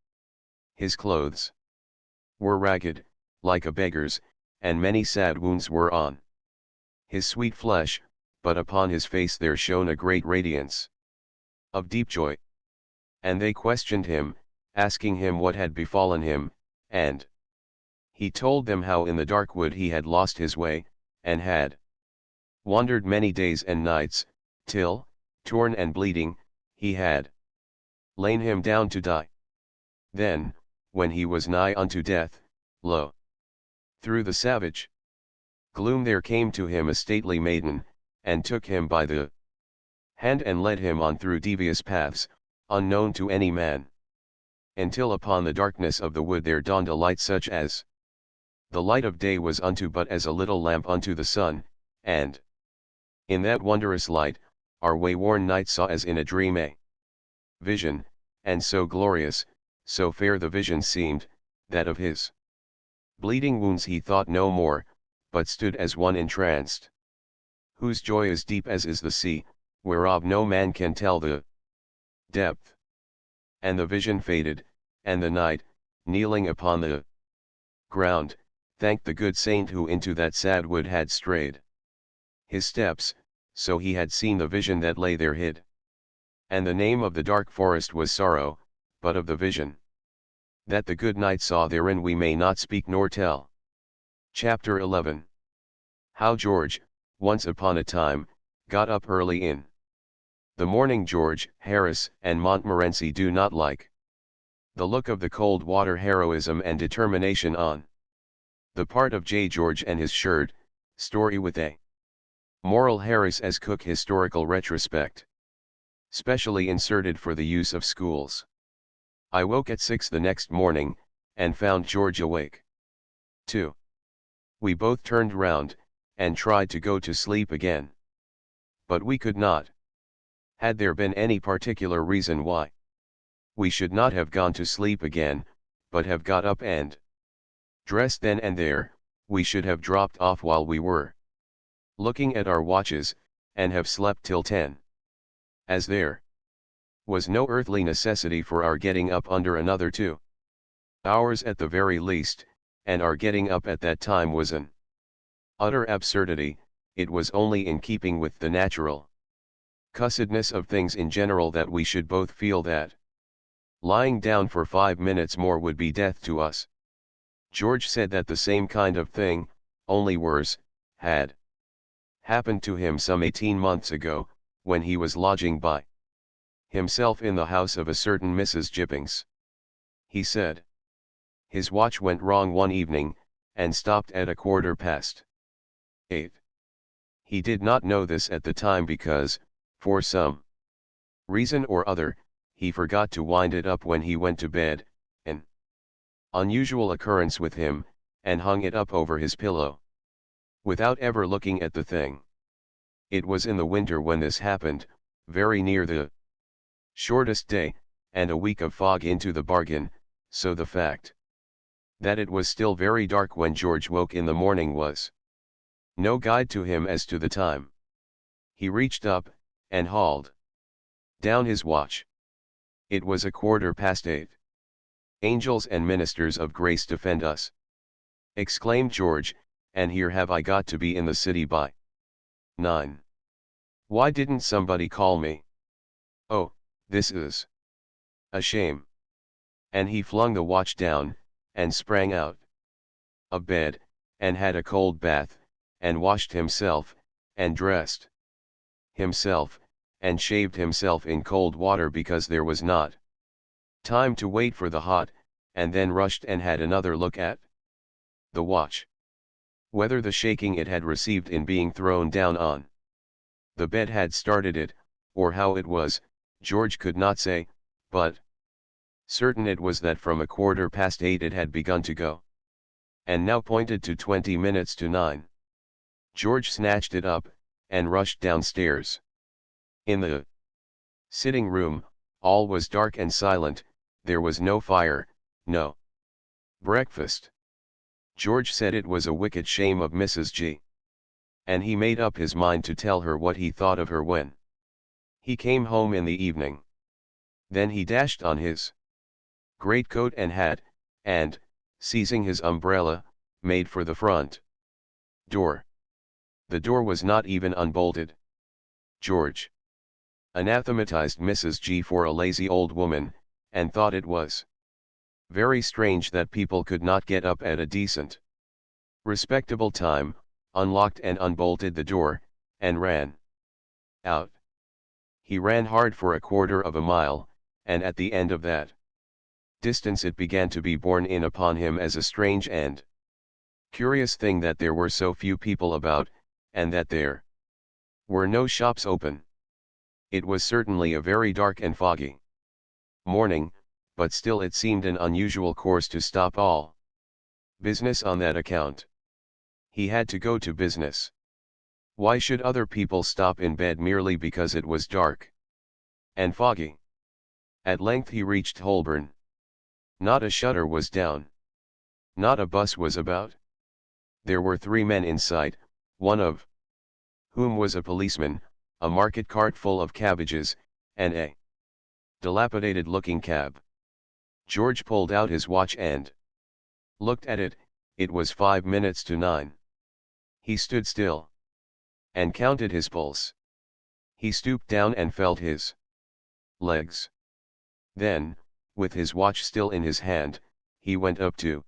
His clothes were ragged, like a beggar's, and many sad wounds were on his sweet flesh, but upon his face there shone a great radiance of deep joy. And they questioned him, asking him what had befallen him, and he told them how in the dark wood he had lost his way, and had wandered many days and nights, till, torn and bleeding, he had lain him down to die. Then, when he was nigh unto death, lo! through the savage gloom there came to him a stately maiden, and took him by the hand and led him on through devious paths, unknown to any man, until upon the darkness of the wood there dawned a light such as the light of day was unto but as a little lamp unto the sun, and in that wondrous light, our way-worn knight saw as in a dream a vision, and so glorious, so fair the vision seemed, that of his bleeding wounds he thought no more, but stood as one entranced, whose joy is deep as is the sea, whereof no man can tell the depth. And the vision faded, and the knight, kneeling upon the ground, thanked the good saint who into that sad wood had strayed his steps, so he had seen the vision that lay there hid. And the name of the dark forest was Sorrow, but of the vision that the good knight saw therein we may not speak nor tell. Chapter 11. How George, once upon a time, got up early in the morning. George, Harris, and Montmorency do not like the look of the cold water heroism and determination on the part of J. George and his shirt, story with a moral Harris as Cook historical retrospect. Specially inserted for the use of schools. I woke at 6 the next morning, and found George awake too. We both turned round, and tried to go to sleep again. But we could not. Had there been any particular reason why we should not have gone to sleep again, but have got up and dressed then and there, we should have dropped off while we were looking at our watches, and have slept till 10. As there was no earthly necessity for our getting up under another 2 hours at the very least, and our getting up at that time was an utter absurdity. It was only in keeping with the natural cussedness of things in general that we should both feel that lying down for 5 minutes more would be death to us. George said that the same kind of thing, only worse, had happened to him some 18 months ago, when he was lodging by himself in the house of a certain Mrs. Jippings. He said his watch went wrong one evening, and stopped at 8:15. He did not know this at the time because, for some reason or other, he forgot to wind it up when he went to bed, an unusual occurrence with him, and hung it up over his pillow, without ever looking at the thing. It was in the winter when this happened, very near the shortest day, and a week of fog into the bargain, so the fact that it was still very dark when George woke in the morning was no guide to him as to the time. He reached up, and hauled down his watch. It was 8:15. "Angels and ministers of grace defend us!" exclaimed George, "and here have I got to be in the city by 9. Why didn't somebody call me? Oh, this is a shame." And he flung the watch down, and sprang out of bed, and had a cold bath, and washed himself, and dressed himself, and shaved himself in cold water because there was not time to wait for the hot, and then rushed and had another look at the watch. Whether the shaking it had received in being thrown down on the bed had started it, or how it was, George could not say, but certain it was that from 8:15 it had begun to go, and now pointed to 20 minutes to 9. George snatched it up, and rushed downstairs. In the sitting room, all was dark and silent. There was no fire, no breakfast. George said it was a wicked shame of Mrs. G. And he made up his mind to tell her what he thought of her when he came home in the evening. Then he dashed on his greatcoat and hat, and, seizing his umbrella, made for the front door. The door was not even unbolted. George anathematized Mrs. G for a lazy old woman, and thought it was very strange that people could not get up at a decent, respectable time, unlocked and unbolted the door, and ran out. He ran hard for 1/4 mile, and at the end of that distance it began to be borne in upon him as a strange and curious thing that there were so few people about, and that there were no shops open. It was certainly a very dark and foggy morning, but still it seemed an unusual course to stop all business on that account. He had to go to business. Why should other people stop in bed merely because it was dark and foggy? At length he reached Holborn. Not a shutter was down. Not a bus was about. There were 3 men in sight, one of whom was a policeman, a market cart full of cabbages, and a dilapidated-looking cab. George pulled out his watch and looked at it. It was 5 minutes to 9. He stood still and counted his pulse. He stooped down and felt his legs. Then, with his watch still in his hand, he went up to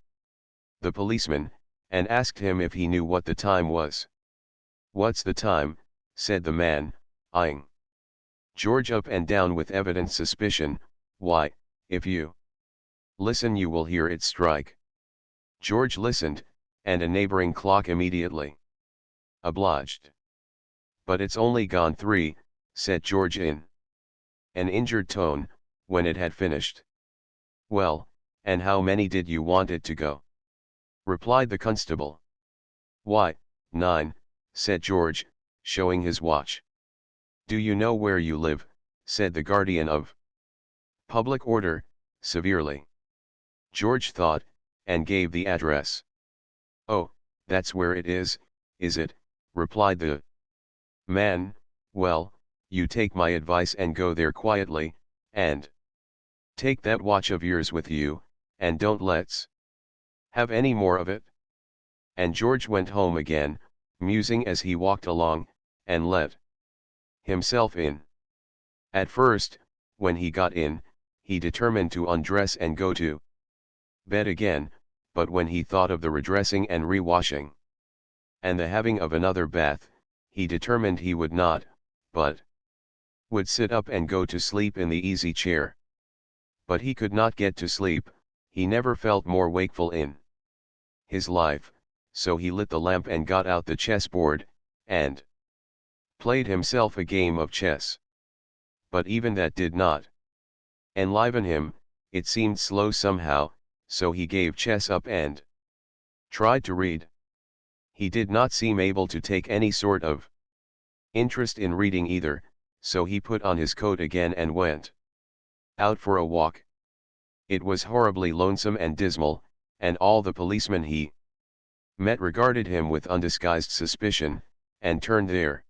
the policeman, and asked him if he knew what the time was. "What's the time?" said the man, eyeing George up and down with evident suspicion. "Why, if you listen you will hear it strike." George listened, and a neighboring clock immediately obliged. "But it's only gone 3, said George in an injured tone, when it had finished. "Well, and how many did you want it to go?" replied the constable. "Why, 9, said George, showing his watch. "Do you know where you live?" said the guardian of public order, severely. George thought, and gave the address. "Oh, that's where it is it?" replied the man. "Well, you take my advice and go there quietly, and take that watch of yours with you, and don't let's have any more of it. And George went home again, musing as he walked along, and let himself in. At first, when he got in, he determined to undress and go to bed again, but when he thought of the redressing and re-washing, and the having of another bath, he determined he would not, but would sit up and go to sleep in the easy chair. But he could not get to sleep, he never felt more wakeful in his life, so he lit the lamp and got out the chessboard, and played himself a game of chess. But even that did not enliven him, it seemed slow somehow, so he gave chess up and tried to read. He did not seem able to take any sort of interest in reading either, so he put on his coat again and went out for a walk. It was horribly lonesome and dismal, and all the policemen he met regarded him with undisguised suspicion, and turned their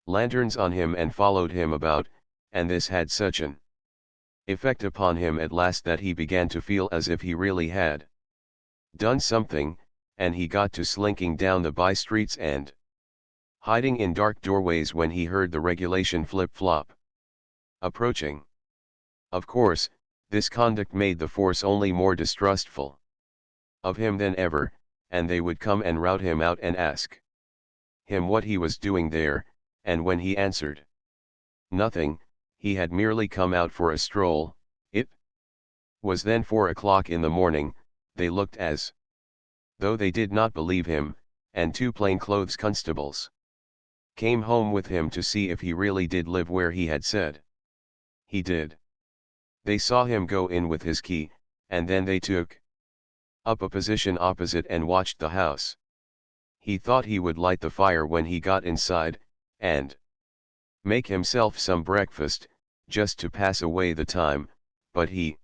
lanterns on him and followed him about, and this had such an effect upon him at last that he began to feel as if he really had done something, and he got to slinking down the by-streets and hiding in dark doorways when he heard the regulation flip-flop approaching. Of course, this conduct made the force only more distrustful of him than ever, and they would come and rout him out and ask him what he was doing there, and when he answered nothing, he had merely come out for a stroll. It was then 4 o'clock in the morning, they looked as though they did not believe him, and 2 plainclothes constables came home with him to see if he really did live where he had said he did. They saw him go in with his key, and then they took up a position opposite and watched the house. He thought he would light the fire when he got inside, and make himself some breakfast, just to pass away the time, but he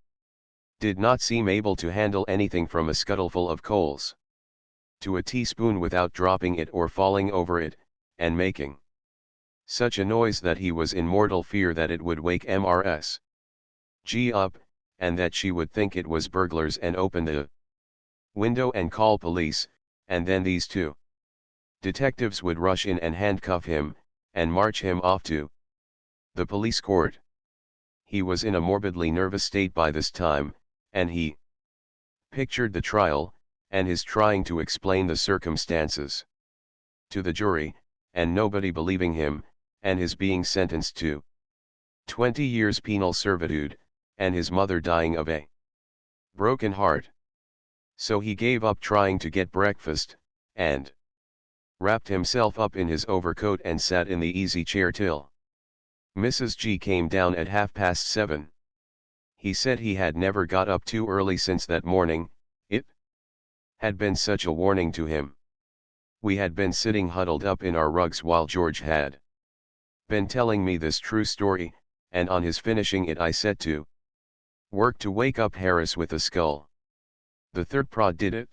did not seem able to handle anything from a scuttleful of coals to a teaspoon without dropping it or falling over it, and making such a noise that he was in mortal fear that it would wake Mrs. G up, and that she would think it was burglars and open the window and call police, and then these 2 detectives would rush in and handcuff him, and march him off to the police court. He was in a morbidly nervous state by this time, and he pictured the trial, and his trying to explain the circumstances to the jury, and nobody believing him, and his being sentenced to 20 years penal servitude, and his mother dying of a broken heart. So he gave up trying to get breakfast, and wrapped himself up in his overcoat and sat in the easy chair till Mrs. G came down at 7:30. He said he had never got up too early since that morning, it had been such a warning to him. We had been sitting huddled up in our rugs while George had been telling me this true story, and on his finishing it I set to work to wake up Harris with a skull. The third prod did it.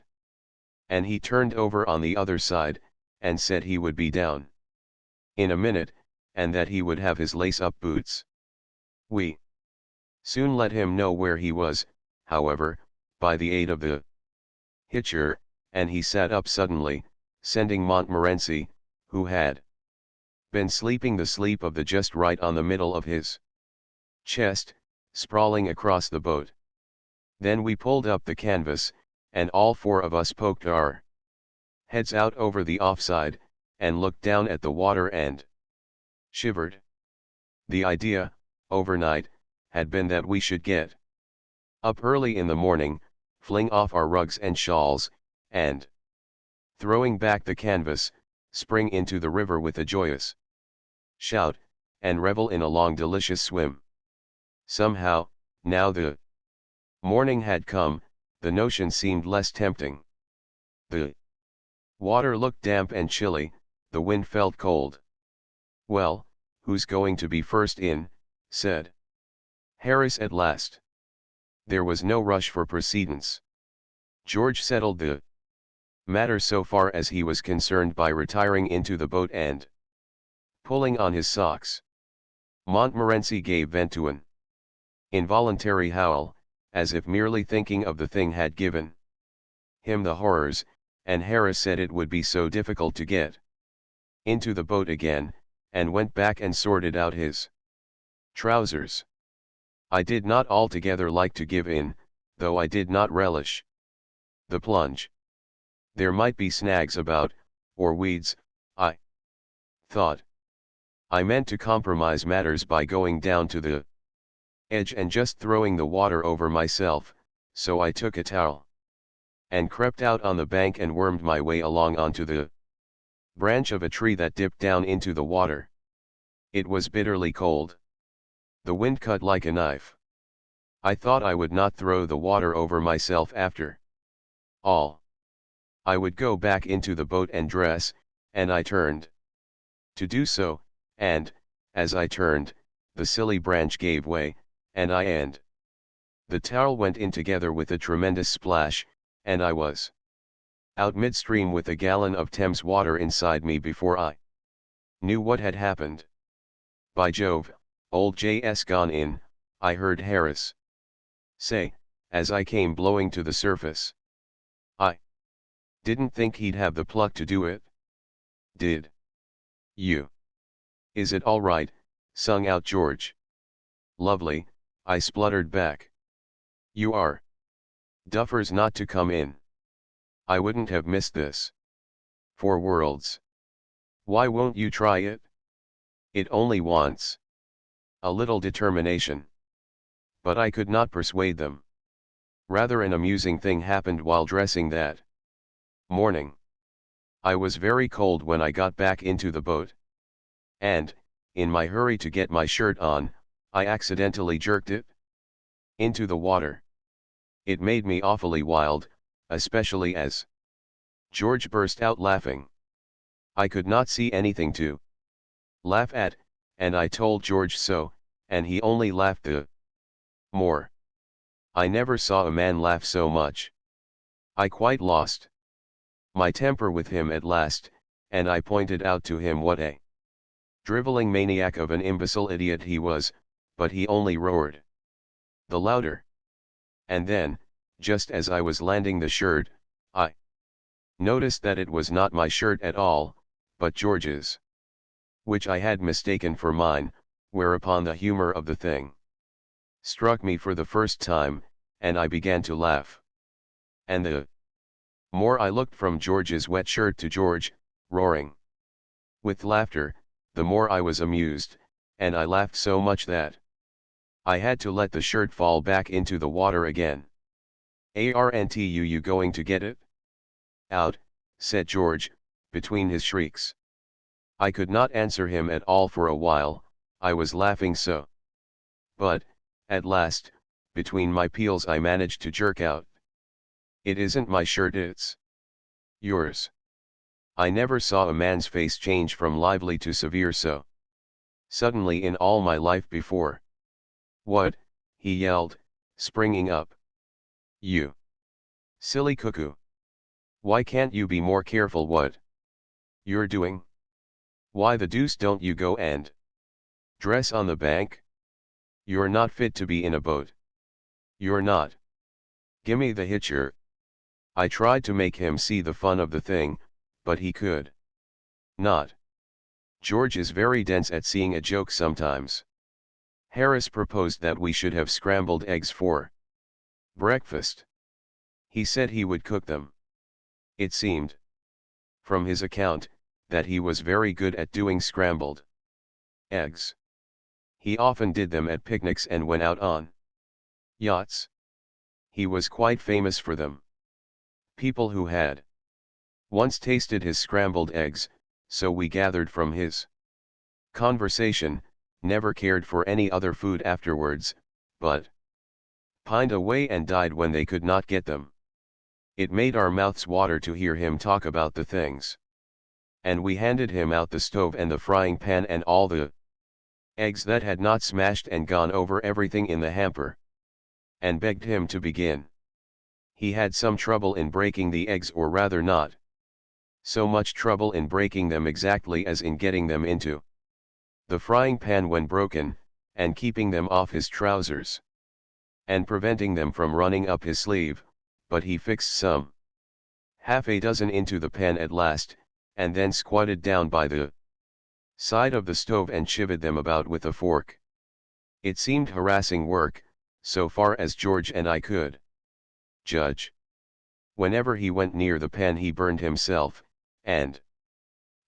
And he turned over on the other side, and said he would be down in a minute, and that he would have his lace-up boots. We soon let him know where he was, however, by the aid of the hitcher, and he sat up suddenly, sending Montmorency, who had been sleeping the sleep of the just right on the middle of his chest, sprawling across the boat. Then we pulled up the canvas, and all 4 of us poked our heads out over the offside, and looked down at the water and shivered. The idea, overnight, had been that we should get up early in the morning, fling off our rugs and shawls, and, throwing back the canvas, spring into the river with a joyous shout, and revel in a long delicious swim. Somehow, now the morning had come, the notion seemed less tempting. The water looked damp and chilly, the wind felt cold. "Well, who's going to be first in?" said Harris at last. There was no rush for precedence. George settled the matter so far as he was concerned by retiring into the boat and pulling on his socks. Montmorency gave vent to an Involuntary howl, as if merely thinking of the thing had given him the horrors, and Harris said it would be so difficult to get into the boat again, and went back and sorted out his trousers. I did not altogether like to give in, though I did not relish the plunge. There might be snags about, or weeds, I thought. I meant to compromise matters by going down to the edge and just throwing the water over myself, so I took a towel and crept out on the bank and wormed my way along onto the branch of a tree that dipped down into the water. It was bitterly cold. The wind cut like a knife. I thought I would not throw the water over myself after all. I would go back into the boat and dress, and I turned to do so, and, as I turned, the silly branch gave way, and I and the towel went in together with a tremendous splash, and I was out midstream with a gallon of Thames water inside me before I knew what had happened. By Jove, old J.'s gone in, I heard Harris say, as I came blowing to the surface. I didn't think he'd have the pluck to do it. Did you? Is it all right? Sung out George. Lovely, I spluttered back. You are duffers not to come in. I wouldn't have missed this for worlds. Why won't you try it? It only wants a little determination. But I could not persuade them. Rather an amusing thing happened while dressing that morning. I was very cold when I got back into the boat. And, in my hurry to get my shirt on, I accidentally jerked it into the water. It made me awfully wild, especially as George burst out laughing. I could not see anything to laugh at, and I told George so, and he only laughed the more. I never saw a man laugh so much. I quite lost my temper with him at last, and I pointed out to him what a driveling maniac of an imbecile idiot he was, but he only roared the louder. And then, just as I was landing the shirt, I noticed that it was not my shirt at all, but George's, which I had mistaken for mine, whereupon the humor of the thing struck me for the first time, and I began to laugh. And the more I looked from George's wet shirt to George, roaring with laughter, the more I was amused, and I laughed so much that I had to let the shirt fall back into the water again. Aren't you going to get it out? Said George, between his shrieks. I could not answer him at all for a while, I was laughing so. But, at last, between my peals I managed to jerk out. It isn't my shirt, it's yours. I never saw a man's face change from lively to severe so suddenly in all my life before. What? He yelled, springing up. You silly cuckoo. Why can't you be more careful what you're doing? Why the deuce don't you go and dress on the bank? You're not fit to be in a boat. You're not. Gimme the hitcher. I tried to make him see the fun of the thing, but he could not. George is very dense at seeing a joke sometimes. Harris proposed that we should have scrambled eggs for breakfast. He said he would cook them. It seemed, from his account, that he was very good at doing scrambled eggs. He often did them at picnics and went out on yachts. He was quite famous for them. People who had once tasted his scrambled eggs, so we gathered from his conversation, never cared for any other food afterwards, but pined away and died when they could not get them. It made our mouths water to hear him talk about the things. And we handed him out the stove and the frying pan and all the eggs that had not smashed and gone over everything in the hamper, and begged him to begin. He had some trouble in breaking the eggs, or rather not so much trouble in breaking them exactly as in getting them into the frying pan when broken, and keeping them off his trousers. and preventing them from running up his sleeve, but he fixed some half a dozen into the pan at last, and then squatted down by the side of the stove and chivied them about with a fork. It seemed harassing work, so far as George and I could judge. Whenever he went near the pan he burned himself, and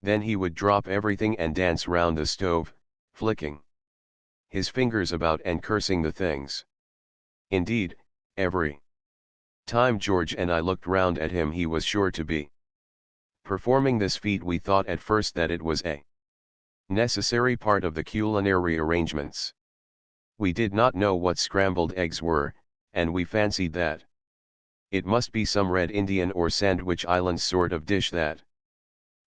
then he would drop everything and dance round the stove, flicking his fingers about and cursing the things. Indeed, every time George and I looked round at him he was sure to be performing this feat. We thought at first that it was a necessary part of the culinary arrangements. We did not know what scrambled eggs were, and we fancied that it must be some Red Indian or Sandwich Islands sort of dish that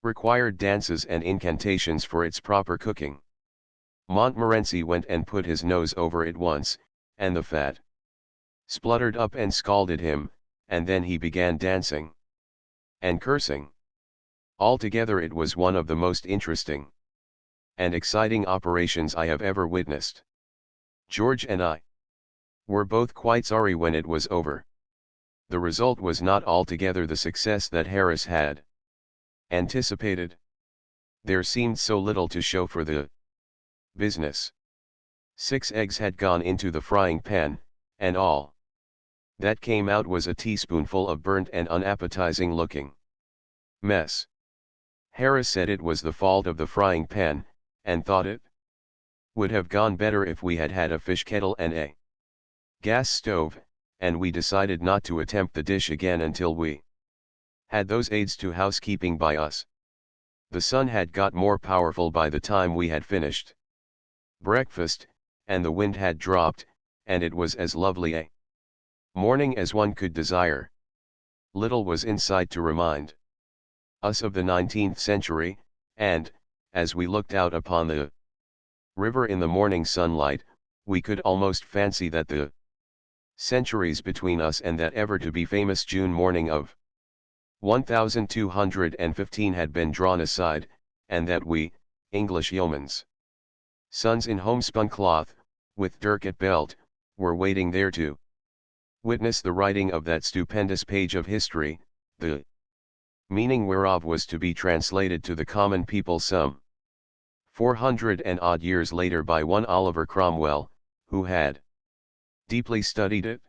required dances and incantations for its proper cooking. Montmorency went and put his nose over it once, and the fat spluttered up and scalded him, and then he began dancing and cursing. Altogether it was one of the most interesting and exciting operations I have ever witnessed. George and I were both quite sorry when it was over. The result was not altogether the success that Harris had anticipated. There seemed so little to show for the business. 6 eggs had gone into the frying pan, and all that came out was a teaspoonful of burnt and unappetizing looking mess. Harris said it was the fault of the frying pan, and thought it would have gone better if we had had a fish kettle and a gas stove, and we decided not to attempt the dish again until we had those aids to housekeeping by us. The sun had got more powerful by the time we had finished breakfast, and the wind had dropped, and it was as lovely a morning as one could desire. Little was in sight to remind us of the 19th century, and, as we looked out upon the river in the morning sunlight, we could almost fancy that the centuries between us and that ever-to-be famous June morning of 1215 had been drawn aside, and that we, English yeomen's sons in homespun cloth, with dirk at belt, were waiting there to witness the writing of that stupendous page of history, the meaning whereof was to be translated to the common people some 400 and odd years later by one Oliver Cromwell, who had deeply studied it.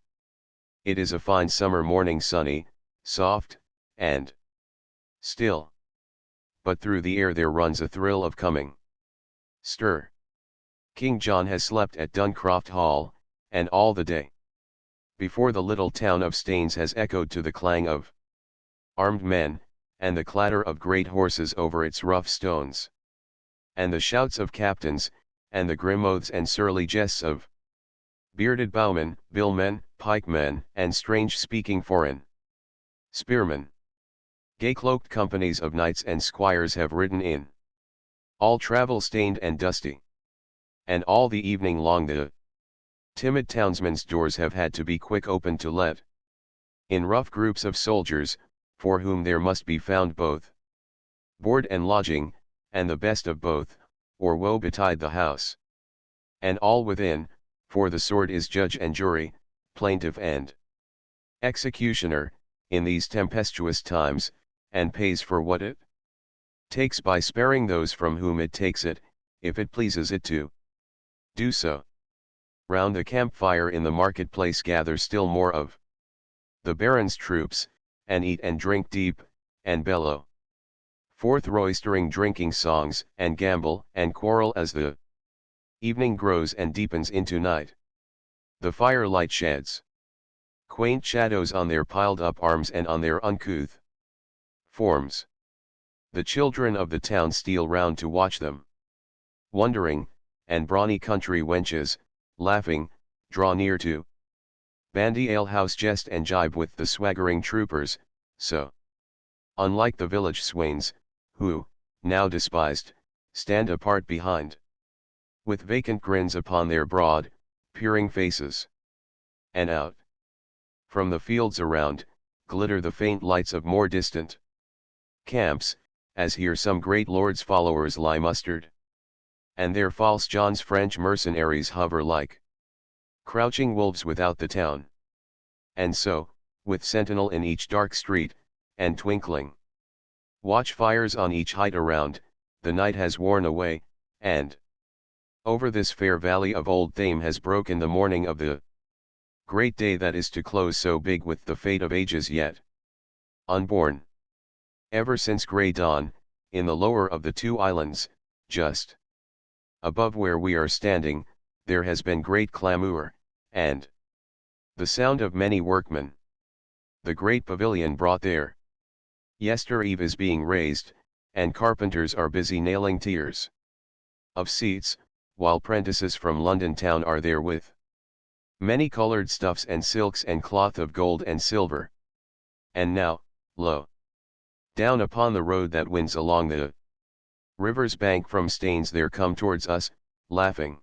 It is a fine summer morning, sunny, soft, and still. But through the air there runs a thrill of coming stir. King John has slept at Duncroft Hall, and all the day before the little town of Staines has echoed to the clang of armed men, and the clatter of great horses over its rough stones, and the shouts of captains, and the grim oaths and surly jests of bearded bowmen, billmen, pikemen, and strange-speaking foreign spearmen. Gay-cloaked companies of knights and squires have ridden in, all travel-stained and dusty. And all the evening long the timid townsmen's doors have had to be quick opened to let in rough groups of soldiers, for whom there must be found both board and lodging, and the best of both, or woe betide the house. And all within, for the sword is judge and jury, plaintiff and executioner, in these tempestuous times, and pays for what it takes by sparing those from whom it takes it, if it pleases it to do so. Round the campfire in the marketplace gather still more of the baron's troops, and eat and drink deep, and bellow forth roistering drinking songs, and gamble and quarrel as the evening grows and deepens into night. The firelight sheds quaint shadows on their piled-up arms and on their uncouth forms. The children of the town steal round to watch them, wondering, and brawny country wenches, laughing, draw near to bandy alehouse jest and jibe with the swaggering troopers, so unlike the village swains, who, now despised, stand apart behind, with vacant grins upon their broad, peering faces. And out from the fields around, glitter the faint lights of more distant camps, as here some great lord's followers lie mustered, and there false John's French mercenaries hover like Crouching wolves without the town. And so, with sentinel in each dark street, and twinkling watch fires on each height around, the night has worn away, and over this fair valley of old Thame has broken the morning of the great day that is to close so big with the fate of ages yet unborn. Ever since grey dawn, in the lower of the two islands, just above where we are standing, there has been great clamour, and the sound of many workmen. The great pavilion brought there yester-eve is being raised, and carpenters are busy nailing tiers of seats, while prentices from London town are there with many coloured stuffs and silks and cloth of gold and silver. And now, lo! Down upon the road that winds along the river's bank from Staines there come towards us, laughing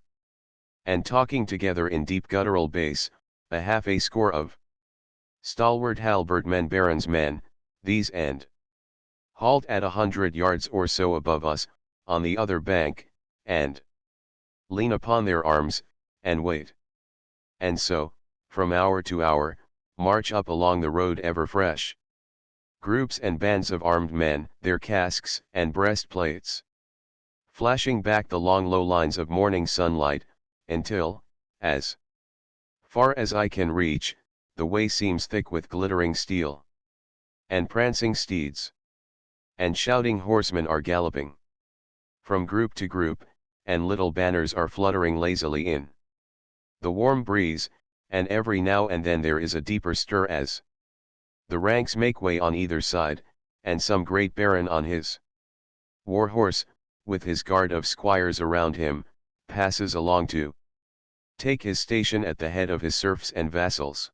and talking together in deep guttural bass, a score of stalwart halberd men, barons' men, these, and halt at 100 yards or so above us, on the other bank, and lean upon their arms, and wait. And so, from hour to hour, march up along the road ever fresh groups and bands of armed men, their casques and breastplates flashing back the long low lines of morning sunlight, until, as far as I can reach, the way seems thick with glittering steel, and prancing steeds, and shouting horsemen are galloping from group to group, and little banners are fluttering lazily in the warm breeze, and every now and then there is a deeper stir as the ranks make way on either side, and some great baron on his war horse, with his guard of squires around him, passes along to take his station at the head of his serfs and vassals.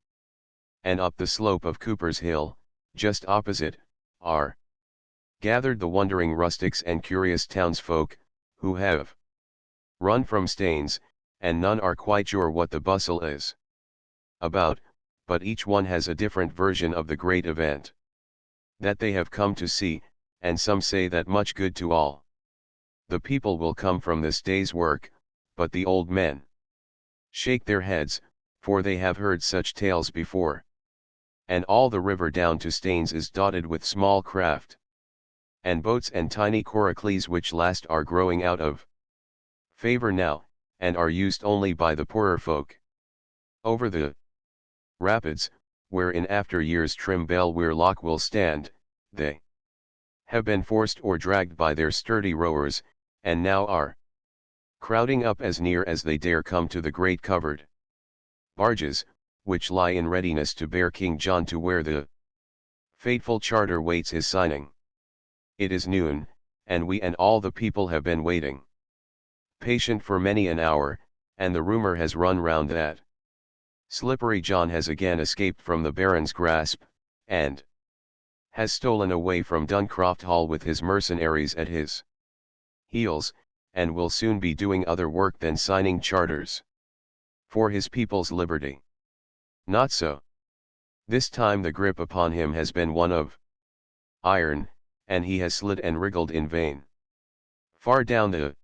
And up the slope of Cooper's Hill, just opposite, are gathered the wondering rustics and curious townsfolk, who have run from Staines, and none are quite sure what the bustle is about, but each one has a different version of the great event that they have come to see, and some say that much good to all the people will come from this day's work, but the old men shake their heads, for they have heard such tales before. And all the river down to Staines is dotted with small craft and boats and tiny coracles, which last are growing out of favor now, and are used only by the poorer folk. Over the rapids, where in after years trim Belweir Loch will stand, they have been forced or dragged by their sturdy rowers, and now are crowding up as near as they dare come to the great covered barges, which lie in readiness to bear King John to where the fateful charter waits his signing. It is noon, and we and all the people have been waiting patient for many an hour, and the rumour has run round that Slippery John has again escaped from the Baron's grasp, and has stolen away from Duncroft Hall with his mercenaries at his heels, and will soon be doing other work than signing charters for his people's liberty. Not so. This time the grip upon him has been one of iron, and he has slid and wriggled in vain. Far down the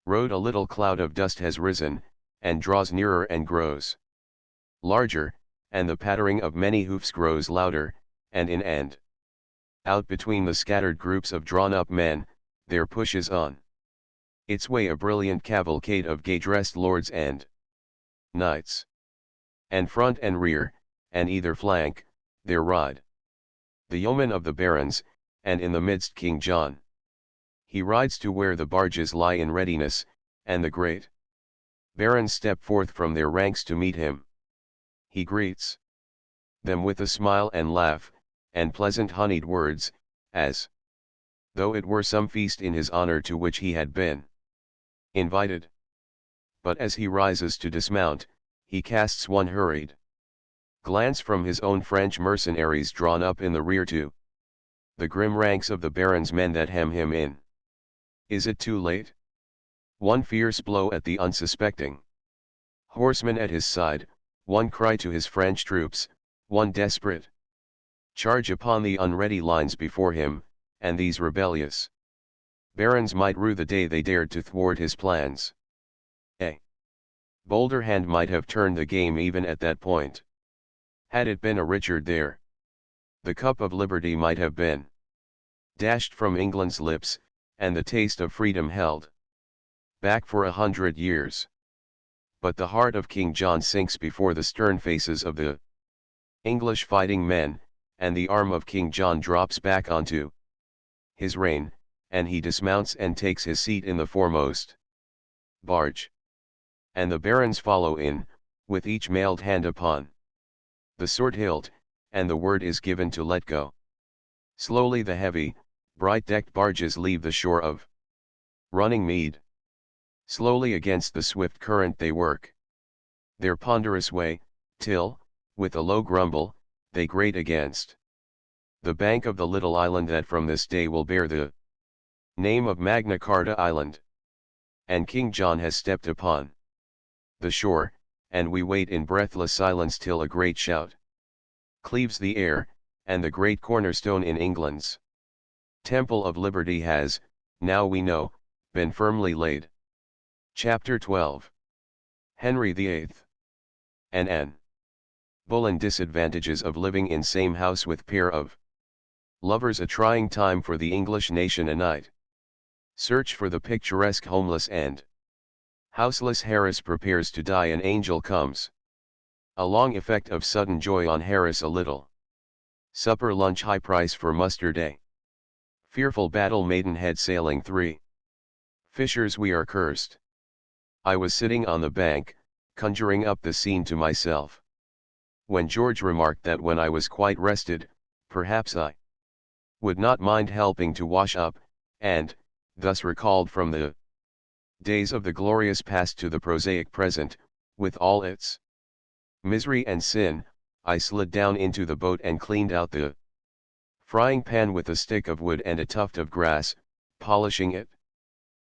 road a little cloud of dust has risen, and draws nearer and grows larger, and the pattering of many hoofs grows louder, and in and out between the scattered groups of drawn-up men, there pushes on its way a brilliant cavalcade of gay-dressed lords and knights. And front and rear, and either flank, there ride the yeomen of the barons, and in the midst King John. He rides to where the barges lie in readiness, and the great barons step forth from their ranks to meet him. He greets them with a smile and laugh, and pleasant honeyed words, as though it were some feast in his honor to which he had been invited. But as he rises to dismount, he casts one hurried glance from his own French mercenaries drawn up in the rear to the grim ranks of the baron's men that hem him in. Is it too late? One fierce blow at the unsuspecting horseman at his side, one cry to his French troops, one desperate charge upon the unready lines before him, and these rebellious barons might rue the day they dared to thwart his plans. Bolder hand might have turned the game even at that point. Had it been a Richard there, the cup of liberty might have been dashed from England's lips, and the taste of freedom held back for 100 years. But the heart of King John sinks before the stern faces of the English fighting men, and the arm of King John drops back onto his rein, and he dismounts and takes his seat in the foremost barge. And the barons follow in, with each mailed hand upon the sword hilt, and the word is given to let go. Slowly the heavy, bright-decked barges leave the shore of running mead. Slowly against the swift current they work their ponderous way, till, with a low grumble, they grate against the bank of the little island that from this day will bear the name of Magna Carta Island. And King John has stepped upon the shore, and we wait in breathless silence till a great shout cleaves the air, and the great cornerstone in England's Temple of Liberty has, now we know, been firmly laid. Chapter 12. Henry VIII. N. Boleyn. Disadvantages of living in same house with pair of lovers. A trying time for the English nation. A night search for the picturesque homeless and houseless. Harris prepares to die. An angel comes. A long effect of sudden joy on Harris. A little supper. Lunch. High price for muster day. Fearful battle. Maidenhead sailing. 3 Fishers. We are cursed. I was sitting on the bank, conjuring up the scene to myself, when George remarked that when I was quite rested, perhaps I would not mind helping to wash up, and, thus recalled from the days of the glorious past to the prosaic present, with all its misery and sin, I slid down into the boat and cleaned out the frying pan with a stick of wood and a tuft of grass, polishing it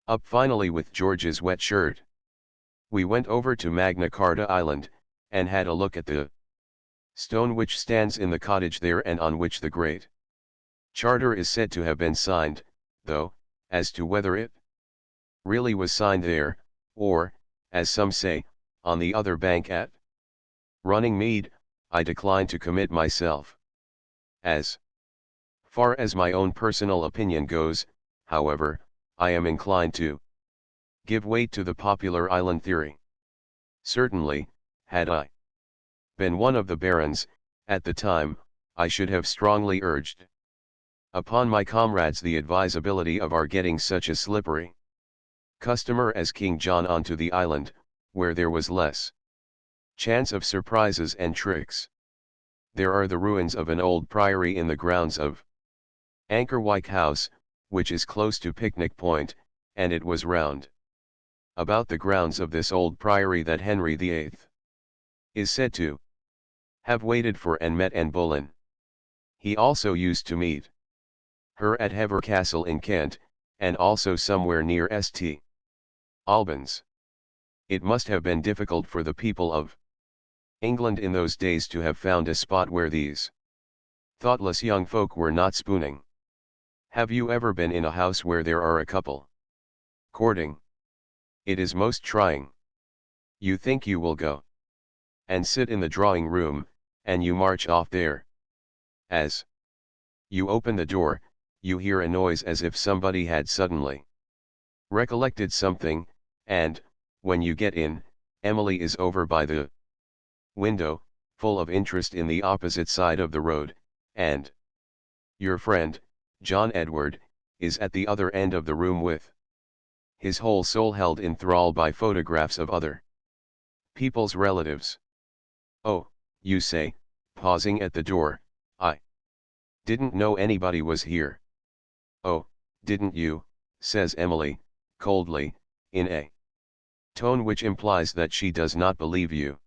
up finally with George's wet shirt. We went over to Magna Carta Island, and had a look at the stone which stands in the cottage there and on which the Great Charter is said to have been signed, though, as to whether it really was signed there, or, as some say, on the other bank at Running Mead, I decline to commit myself. As far as my own personal opinion goes, however, I am inclined to give weight to the popular island theory. Certainly, had I been one of the barons, at the time, I should have strongly urged upon my comrades the advisability of our getting such a slippery customer as King John onto the island, where there was less chance of surprises and tricks. There are the ruins of an old priory in the grounds of Ankerwyke House, which is close to Picnic Point, and it was round about the grounds of this old priory that Henry VIII is said to have waited for and met Anne Boleyn. He also used to meet her at Hever Castle in Kent, and also somewhere near St. Albans. It must have been difficult for the people of England in those days to have found a spot where these thoughtless young folk were not spooning. Have you ever been in a house where there are a couple courting? It is most trying. You think you will go and sit in the drawing room, and you march off there. As you open the door, you hear a noise as if somebody had suddenly recollected something, and, when you get in, Emily is over by the window, full of interest in the opposite side of the road, and your friend, John Edward, is at the other end of the room with his whole soul held in thrall by photographs of other people's relatives. Oh, you say, pausing at the door, I didn't know anybody was here. Oh, didn't you, says Emily, coldly, in a tone which implies that she does not believe you.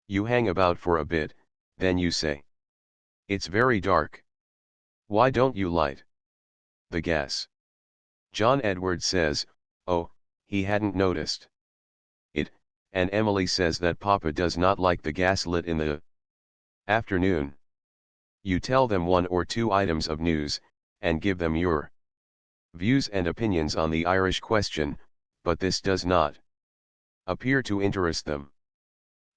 You hang about for a bit, then you say, it's very dark. Why don't you light the gas? John Edward says, oh, he hadn't noticed it, and Emily says that Papa does not like the gas lit in the afternoon. You tell them 1 or 2 items of news, and give them your views and opinions on the Irish question, but this does not appear to interest them.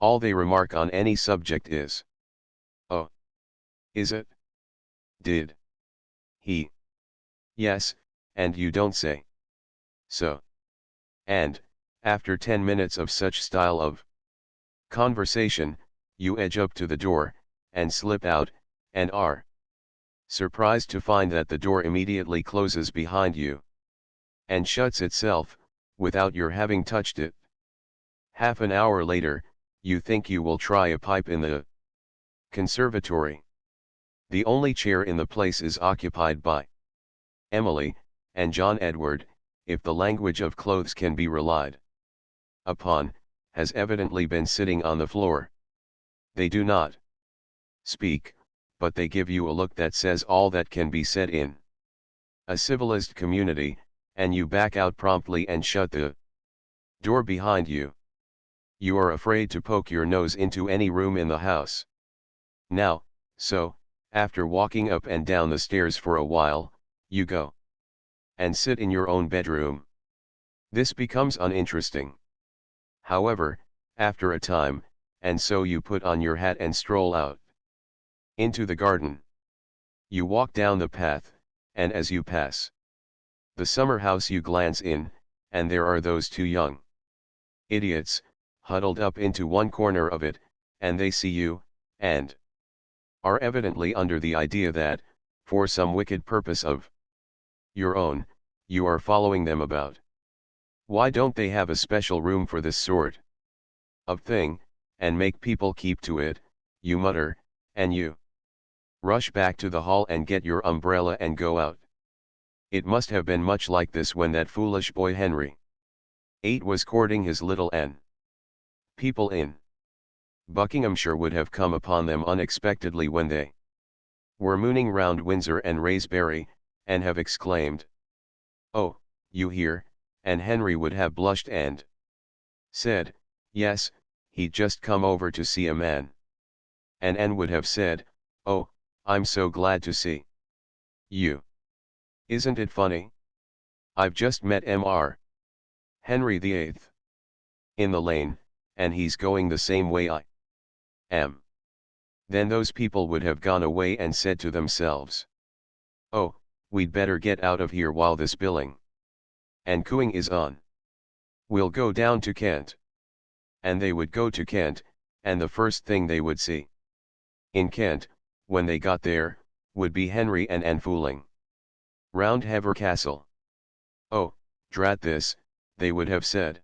All they remark on any subject is, "Oh, is it? Did he? Yes," and you don't say, "So." And, after 10 minutes of such style of conversation, you edge up to the door, and slip out, and are surprised to find that the door immediately closes behind you, and shuts itself, without your having touched it. Half an hour later, you think you will try a pipe in the conservatory. The only chair in the place is occupied by Emily, and John Edward, if the language of clothes can be relied upon, has evidently been sitting on the floor. They do not speak, but they give you a look that says all that can be said in a civilized community, and you back out promptly and shut the door behind you. You are afraid to poke your nose into any room in the house. Now, so, after walking up and down the stairs for a while, you go and sit in your own bedroom. This becomes uninteresting, however, after a time, and so you put on your hat and stroll out into the garden. You walk down the path, and as you pass the summer house you glance in, and there are those two young idiots, huddled up into one corner of it, and they see you, and are evidently under the idea that, for some wicked purpose of your own, you are following them about. Why don't they have a special room for this sort of thing, and make people keep to it, you mutter, and you rush back to the hall and get your umbrella and go out. It must have been much like this when that foolish boy Henry VIII was courting his little Anne. People in Buckinghamshire would have come upon them unexpectedly when they were mooning round Windsor and Raysbury, and have exclaimed, "Oh, you here?" and Henry would have blushed and said, "Yes, he'd just come over to see a man." And Anne would have said, "Oh, I'm so glad to see you. Isn't it funny? I've just met Mr. Henry VIII in the lane, and he's going the same way I am." Then those people would have gone away and said to themselves, "Oh, we'd better get out of here while this billing and cooing is on. We'll go down to Kent." And they would go to Kent, and the first thing they would see in Kent, when they got there, would be Henry and Anne fooling round Hever Castle. "Oh, drat this," they would have said.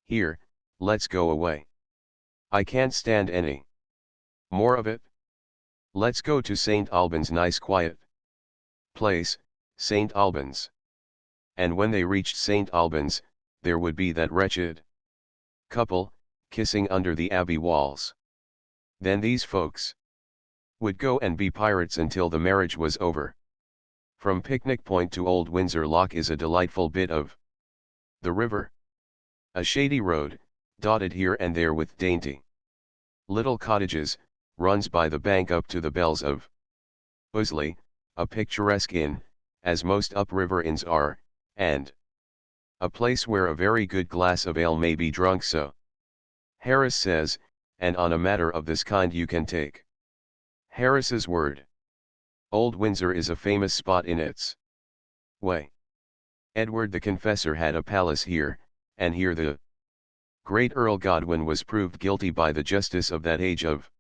"Here, let's go away. I can't stand any more of it. Let's go to St. Albans, nice quiet place, St. Albans." And when they reached St. Albans, there would be that wretched couple, kissing under the abbey walls. Then these folks would go and be pirates until the marriage was over. From Picnic Point to Old Windsor Lock is a delightful bit of the river. A shady road, dotted here and there with dainty little cottages, runs by the bank up to the Bells of Usley, a picturesque inn, as most upriver inns are, and a place where a very good glass of ale may be drunk, so Harris says, and on a matter of this kind you can take Harris's word. Old Windsor is a famous spot in its way. Edward the Confessor had a palace here, and here the great Earl Godwin was proved guilty by the justice of that age of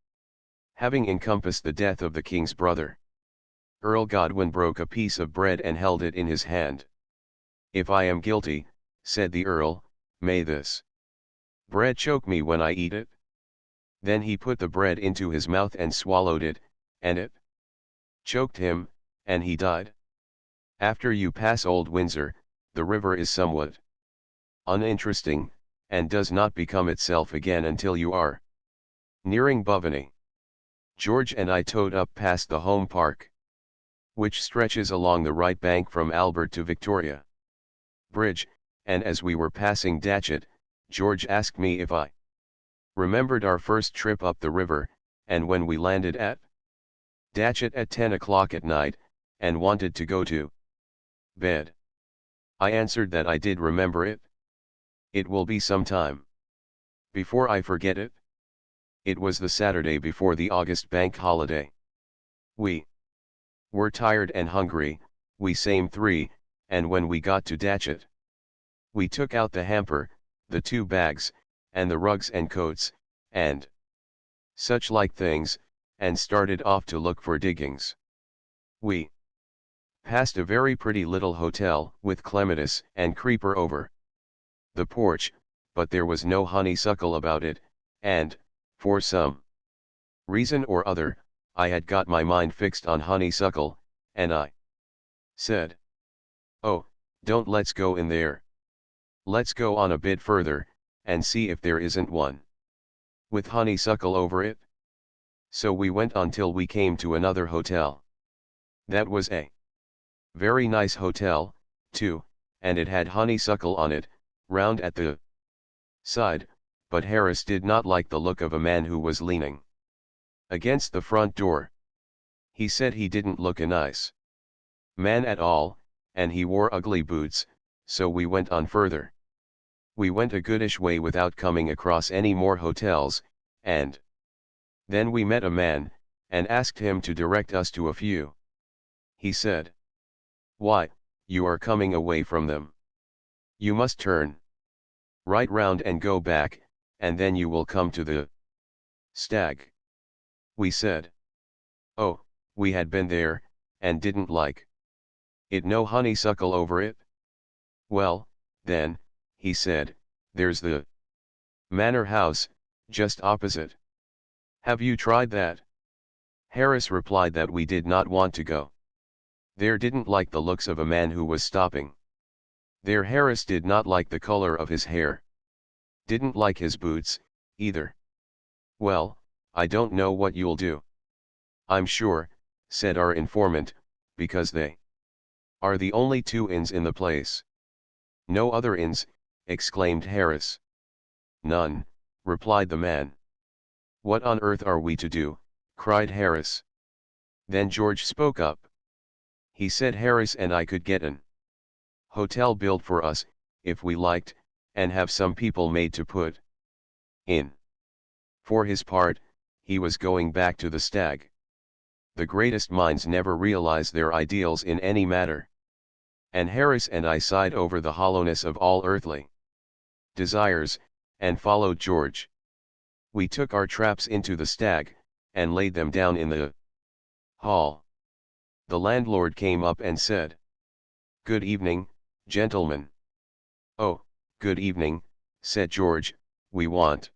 having encompassed the death of the king's brother. Earl Godwin broke a piece of bread and held it in his hand. "If I am guilty," said the earl, "may this bread choke me when I eat it." Then he put the bread into his mouth and swallowed it, and it choked him, and he died. After you pass Old Windsor, the river is somewhat uninteresting, and does not become itself again until you are nearing Bovany. George and I towed up past the home park, which stretches along the right bank from Albert to Victoria Bridge, and as we were passing Datchet, George asked me if I remembered our first trip up the river, and when we landed at Datchet at 10 o'clock at night, and wanted to go to bed. I answered that I did remember it. It will be some time. Before I forget it. It was the Saturday before the August bank holiday. We were tired and hungry, we same three, and when we got to Datchet, we took out the hamper, the 2 bags, and the rugs and coats, and such like things, and started off to look for diggings. We passed a very pretty little hotel with clematis and creeper over the porch, but there was no honeysuckle about it, and, for some reason or other, I had got my mind fixed on honeysuckle, and I said, "Oh, don't let's go in there. Let's go on a bit further, and see if there isn't one with honeysuckle over it." So we went on till we came to another hotel. That was a very nice hotel, too, and it had honeysuckle on it, round at the side, but Harris did not like the look of a man who was leaning against the front door. He said he didn't look a nice man at all, and he wore ugly boots, so we went on further. We went a goodish way without coming across any more hotels, and then we met a man, and asked him to direct us to a few. He said, "Why, you are coming away from them. You must turn right round and go back, and then you will come to the Stag." We said, "Oh, we had been there, and didn't like it. No honeysuckle over it." "Well, then," he said, "there's the Manor House, just opposite. Have you tried that?" Harris replied that we did not want to go there, didn't like the looks of a man who was stopping there. Harris did not like the color of his hair. Didn't like his boots, either. "Well, I don't know what you'll do." "I'm sure," said our informant, "because they are the only 2 inns in the place." "No other inns?" exclaimed Harris. "None," replied the man. "What on earth are we to do?" cried Harris. Then George spoke up. He said Harris and I could get an hotel built for us, if we liked, and have some people made to put in. For his part, he was going back to the Stag. The greatest minds never realize their ideals in any matter. And Harris and I sighed over the hollowness of all earthly desires, and followed George. We took our traps into the Stag, and laid them down in the hall. The landlord came up and said, "Good evening, gentlemen." "Oh, good evening," said George, "we want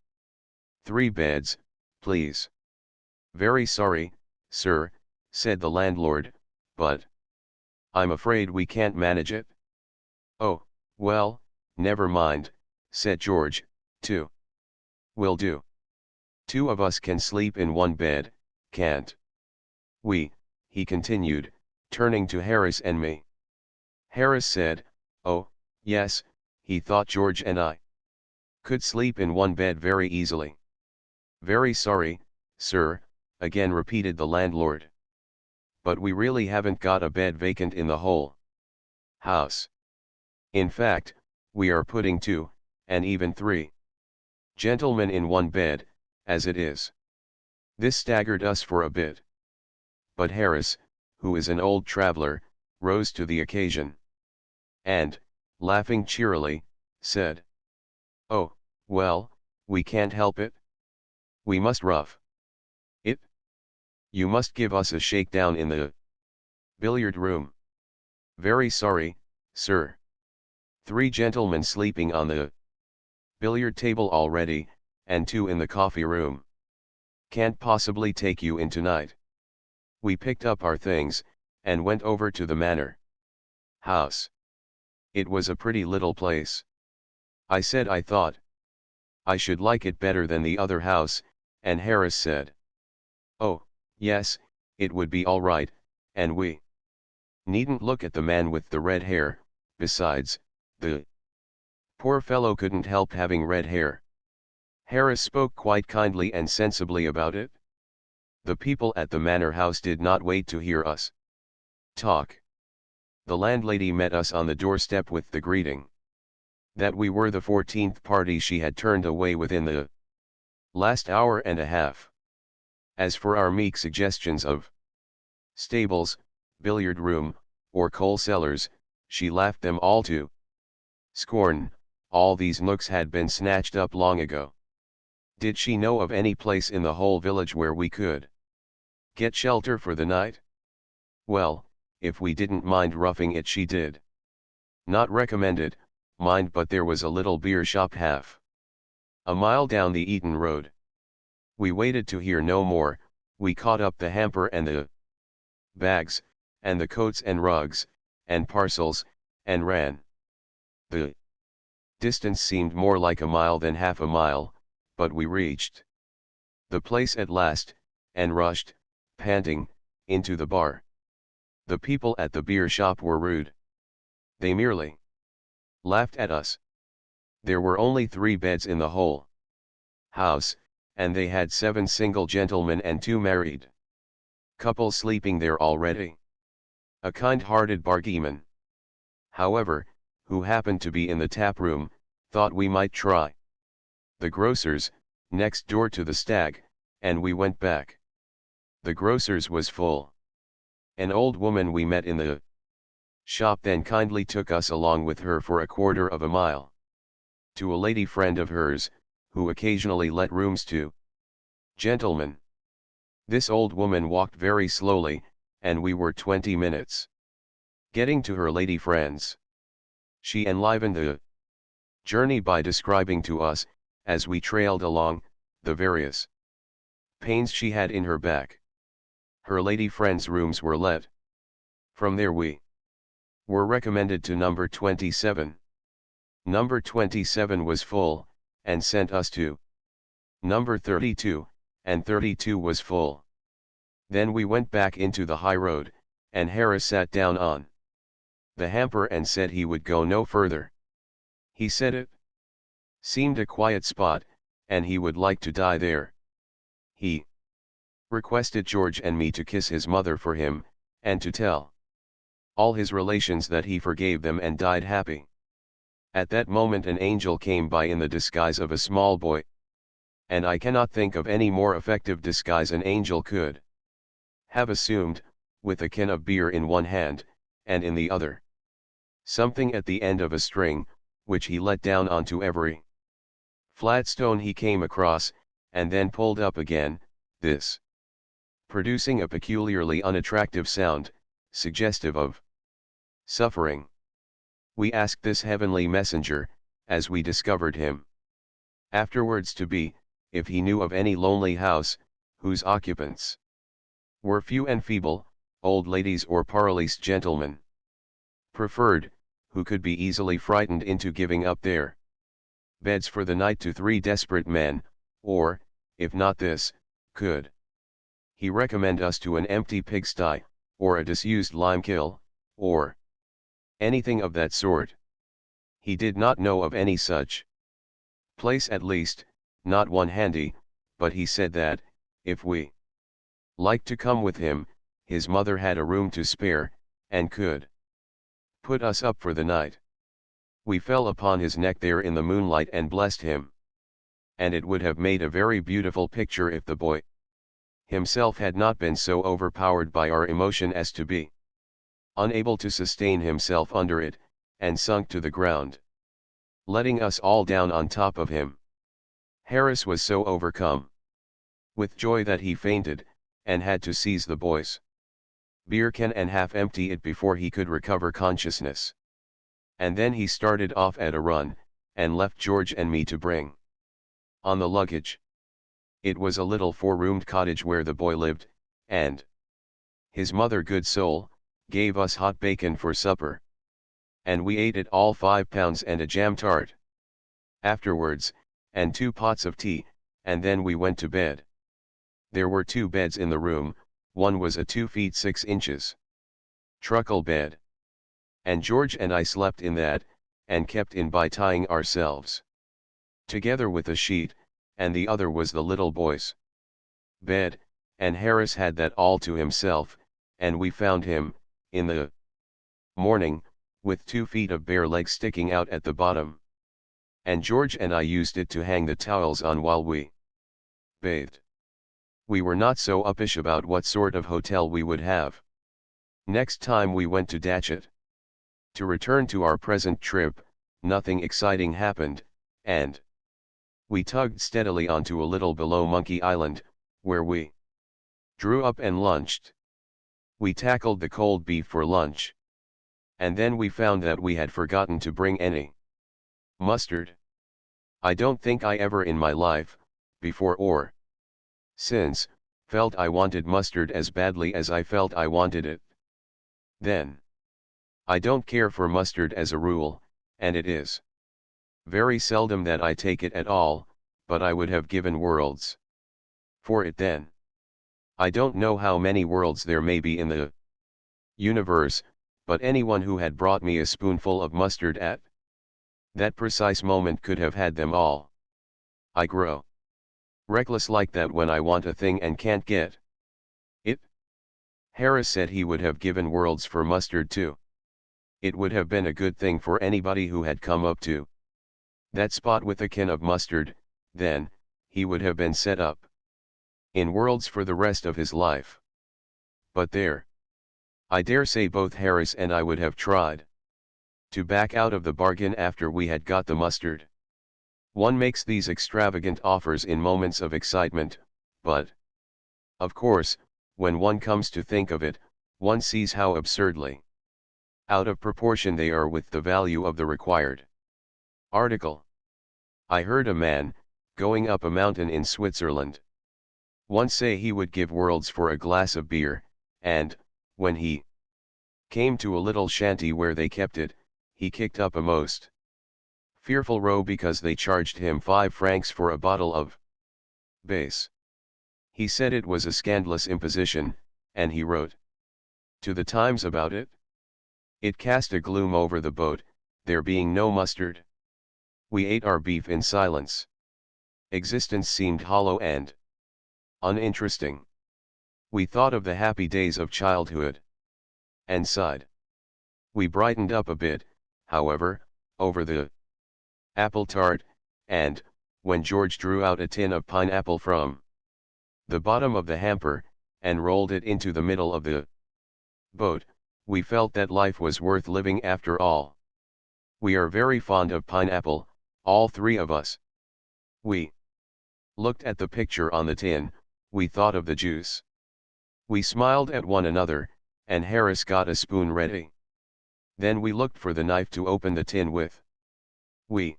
3 beds, please." "Very sorry, sir," said the landlord, "but I'm afraid we can't manage it." "Oh, well, never mind," said George, "2 will do. 2 of us can sleep in 1 bed, can't we?" he continued, turning to Harris and me. Harris said, "Oh, yes," he thought George and I could sleep in 1 bed very easily. "Very sorry, sir," again repeated the landlord. "But we really haven't got a bed vacant in the whole house. In fact, we are putting 2, and even 3 gentlemen in 1 bed, as it is." This staggered us for a bit. But Harris, who is an old traveler, rose to the occasion. And, laughing cheerily, said, "Oh, well, we can't help it. We must rough it. You must give us a shakedown in the billiard room." "Very sorry, sir. 3 gentlemen sleeping on the billiard table already, and 2 in the coffee room. Can't possibly take you in tonight." We picked up our things, and went over to the Manor House. It was a pretty little place. I said I thought I should like it better than the other house, and Harris said, "Oh, yes, it would be all right, and we needn't look at the man with the red hair. Besides, the poor fellow couldn't help having red hair." Harris spoke quite kindly and sensibly about it. The people at the Manor House did not wait to hear us talk. The landlady met us on the doorstep with the greeting, that we were the 14th party she had turned away within the last hour and a half. As for our meek suggestions of stables, billiard room, or coal cellars, she laughed them all to scorn. All these nooks had been snatched up long ago. Did she know of any place in the whole village where we could get shelter for the night? Well, if we didn't mind roughing it, she did not recommend it, mind, but there was a little beer shop half a mile down the Eton Road. We waited to hear no more. We caught up the hamper and the bags, and the coats and rugs, and parcels, and ran. The distance seemed more like a mile than half a mile, but we reached the place at last, and rushed, panting, into the bar. The people at the beer shop were rude. They merely laughed at us. There were only 3 beds in the whole house, and they had 7 single gentlemen and 2 married couples sleeping there already. A kind-hearted bargeeman, however, who happened to be in the tap room, thought we might try the grocer's, next door to the Stag, and we went back. The grocer's was full. An old woman we met in the shop then kindly took us along with her for a quarter of a mile to a lady friend of hers, who occasionally let rooms to gentlemen. This old woman walked very slowly, and we were 20 minutes getting to her lady friends. She enlivened the journey by describing to us, as we trailed along, the various pains she had in her back. Her lady friends' rooms were let. From there we were recommended to number 27. Number 27 was full, and sent us to number 32, and 32 was full. Then we went back into the high road, and Harris sat down on the hamper and said he would go no further. He said it seemed a quiet spot, and he would like to die there. He requested George and me to kiss his mother for him, and to tell all his relations that he forgave them and died happy. At that moment an angel came by in the disguise of a small boy. And I cannot think of any more effective disguise an angel could have assumed, with a can of beer in one hand, and in the other something at the end of a string, which he let down onto every flat stone he came across, and then pulled up again, this producing a peculiarly unattractive sound, suggestive of suffering. We asked this heavenly messenger, as we discovered him afterwards to be, if he knew of any lonely house, whose occupants were few and feeble, old ladies or parlous gentlemen preferred, who could be easily frightened into giving up their beds for the night to 3 desperate men, or, if not this, could he recommend us to an empty pigsty, or a disused lime kiln, or anything of that sort. He did not know of any such place, at least, not one handy, but he said that, if we liked to come with him, his mother had a room to spare, and could put us up for the night. We fell upon his neck there in the moonlight and blessed him. And it would have made a very beautiful picture if the boy himself had not been so overpowered by our emotion as to be unable to sustain himself under it, and sunk to the ground, letting us all down on top of him. Harris was so overcome with joy that he fainted, and had to seize the boy's beer can and half empty it before he could recover consciousness. And then he started off at a run, and left George and me to bring on the luggage. It was a little 4-roomed cottage where the boy lived, and his mother, good soul, gave us hot bacon for supper. And we ate it all, 5 pounds and a jam tart afterwards, and 2 pots of tea, and then we went to bed. There were 2 beds in the room. One was a 2 feet 6 inches truckle bed, and George and I slept in that, and kept in by tying ourselves together with a sheet, and the other was the little boy's bed, and Harris had that all to himself, and we found him, in the morning, with 2 feet of bare legs sticking out at the bottom. and George and I used it to hang the towels on while we bathed. We were not so uppish about what sort of hotel we would have next time we went to Datchet. To return to our present trip, nothing exciting happened, and we tugged steadily onto a little below Monkey Island, where we drew up and lunched. We tackled the cold beef for lunch. And then we found that we had forgotten to bring any mustard. I don't think I ever in my life, before or since, felt I wanted mustard as badly as I felt I wanted it then. I don't care for mustard as a rule, and it is very seldom that I take it at all, but I would have given worlds for it then. I don't know how many worlds there may be in the universe, but anyone who had brought me a spoonful of mustard at that precise moment could have had them all. I grow reckless like that when I want a thing and can't get it. Harris said he would have given worlds for mustard too. It would have been a good thing for anybody who had come up to that spot with a can of mustard, then, he would have been set up in worlds for the rest of his life. But there, I dare say both Harris and I would have tried to back out of the bargain after we had got the mustard. One makes these extravagant offers in moments of excitement, but, of course, when one comes to think of it, one sees how absurdly out of proportion they are with the value of the required article. I heard a man, going up a mountain in Switzerland, once say he would give worlds for a glass of beer, and, when he came to a little shanty where they kept it, he kicked up a most fearful row because they charged him 5 francs for a bottle of base. He said it was a scandalous imposition, and he wrote to the Times about it. It cast a gloom over the boat, there being no mustard. We ate our beef in silence. Existence seemed hollow and uninteresting. We thought of the happy days of childhood and sighed. We brightened up a bit, however, over the apple tart, and, when George drew out a tin of pineapple from the bottom of the hamper, and rolled it into the middle of the boat, we felt that life was worth living after all. We are very fond of pineapple, all 3 of us. We looked at the picture on the tin, we thought of the juice. We smiled at one another, and Harris got a spoon ready. Then we looked for the knife to open the tin with. We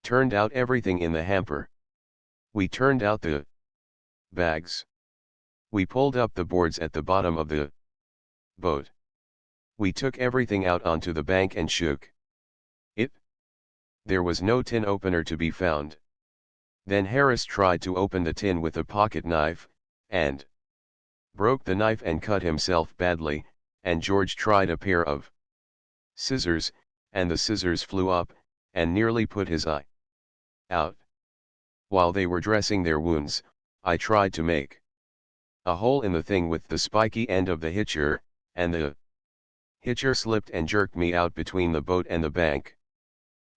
turned out everything in the hamper. We turned out the bags. We pulled up the boards at the bottom of the boat. We took everything out onto the bank and shook it. There was no tin opener to be found. Then Harris tried to open the tin with a pocket knife, and broke the knife and cut himself badly, and George tried a pair of scissors, and the scissors flew up, and nearly put his eye out. While they were dressing their wounds, I tried to make a hole in the thing with the spiky end of the hitcher, and the hitcher slipped and jerked me out between the boat and the bank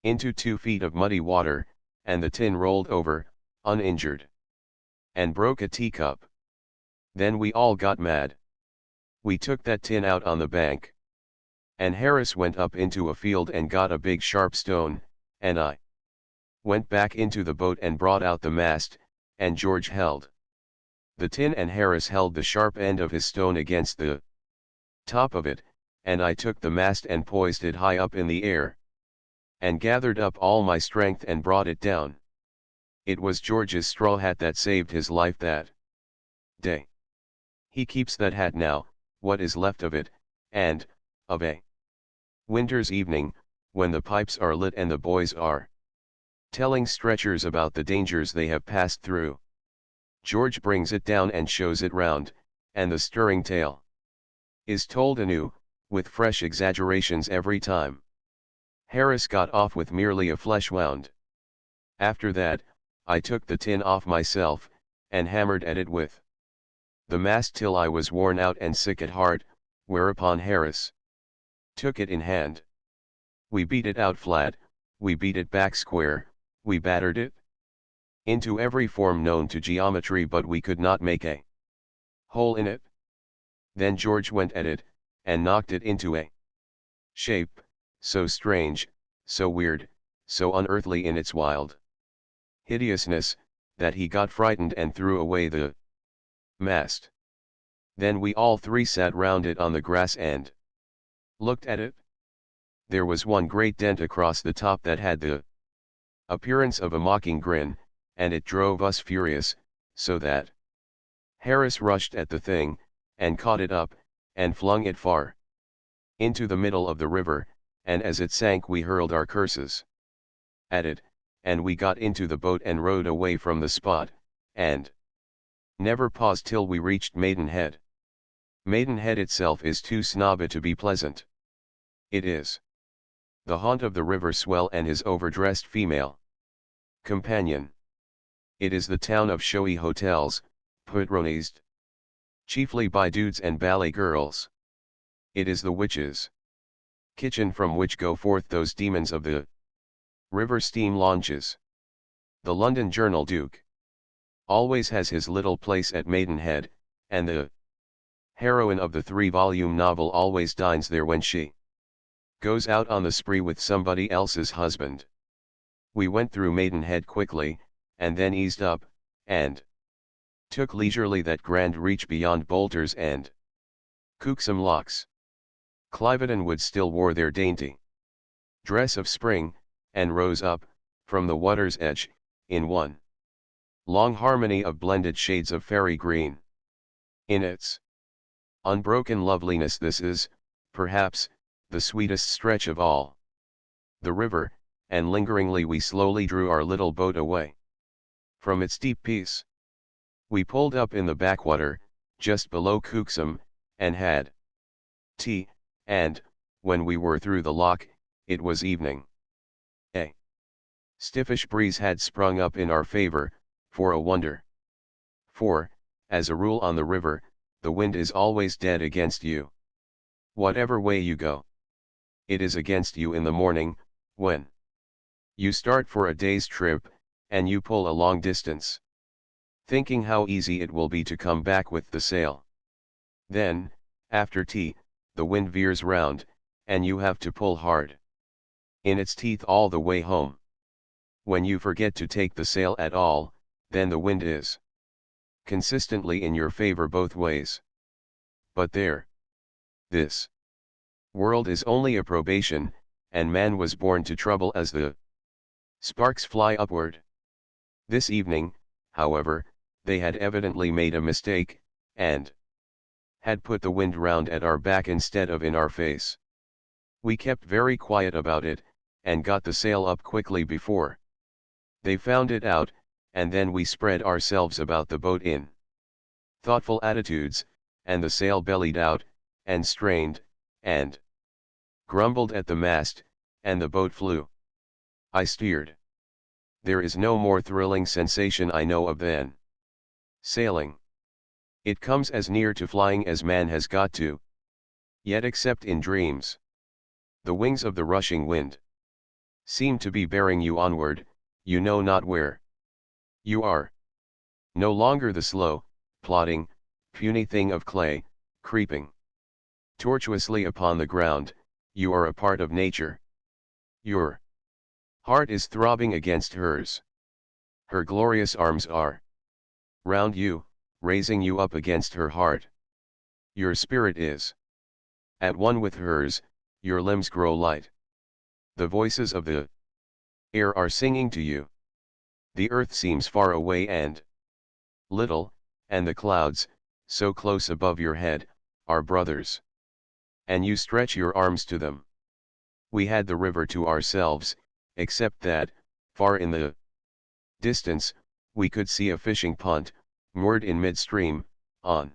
into 2 feet of muddy water, and the tin rolled over, uninjured, and broke a teacup. Then we all got mad. We took that tin out on the bank, and Harris went up into a field and got a big sharp stone, and I went back into the boat and brought out the mast, and George held the tin and Harris held the sharp end of his stone against the top of it, and I took the mast and poised it high up in the air, and gathered up all my strength and brought it down. It was George's straw hat that saved his life that day. He keeps that hat now, what is left of it, and, of a winter's evening, when the pipes are lit and the boys are telling stretchers about the dangers they have passed through, George brings it down and shows it round, and the stirring tale is told anew, with fresh exaggerations every time. Harris got off with merely a flesh wound. After that, I took the tin off myself, and hammered at it with the mast till I was worn out and sick at heart, whereupon Harris took it in hand. We beat it out flat, we beat it back square, we battered it into every form known to geometry, but we could not make a hole in it. Then George went at it, and knocked it into a shape, so strange, so weird, so unearthly in its wild hideousness, that he got frightened and threw away the mast. Then we all three sat round it on the grass and looked at it. There was one great dent across the top that had the appearance of a mocking grin, and it drove us furious, so that Harris rushed at the thing, and caught it up, and flung it far into the middle of the river, and as it sank we hurled our curses at it, and we got into the boat and rowed away from the spot, and never paused till we reached Maidenhead. Maidenhead itself is too snobby to be pleasant. It is the haunt of the river swell and his overdressed female companion. It is the town of showy hotels, patronized chiefly by dudes and ballet girls. It is the witches' kitchen from which go forth those demons of the river steam launches. The London Journal Duke always has his little place at Maidenhead, and the heroine of the 3-volume novel always dines there when she goes out on the spree with somebody else's husband. We went through Maidenhead quickly, and then eased up, and took leisurely that grand reach beyond Bolters and Cooksum locks. Cliveden Wood still wore their dainty dress of spring, and rose up, from the water's edge, in one long harmony of blended shades of fairy green. In its unbroken loveliness this is, perhaps, the sweetest stretch of all the river, and lingeringly we slowly drew our little boat away from its deep peace. We pulled up in the backwater, just below Cooksum, and had tea, and, when we were through the lock, it was evening. A stiffish breeze had sprung up in our favor, for a wonder. For, as a rule on the river, the wind is always dead against you. Whatever way you go, it is against you in the morning, when you start for a day's trip, and you pull a long distance, thinking how easy it will be to come back with the sail. Then, after tea, the wind veers round, and you have to pull hard in its teeth all the way home. When you forget to take the sail at all, then the wind is consistently in your favor both ways. But there, this world is only a probation, and man was born to trouble as the sparks fly upward. This evening, however, they had evidently made a mistake, and had put the wind round at our back instead of in our face. We kept very quiet about it, and got the sail up quickly before they found it out, and then we spread ourselves about the boat in thoughtful attitudes, and the sail bellied out, and strained, and grumbled at the mast, and the boat flew. I steered. There is no more thrilling sensation I know of than sailing. It comes as near to flying as man has got to. Yet except in dreams, the wings of the rushing wind seem to be bearing you onward, you know not where. You are no longer the slow, plodding, puny thing of clay, creeping tortuously upon the ground, you are a part of nature. Your heart is throbbing against hers. Her glorious arms are round you, raising you up against her heart. Your spirit is at one with hers, your limbs grow light. The voices of the air are singing to you. The earth seems far away and little, and the clouds, so close above your head, are brothers. And you stretch your arms to them. We had the river to ourselves, except that, far in the distance, we could see a fishing punt, moored in midstream, on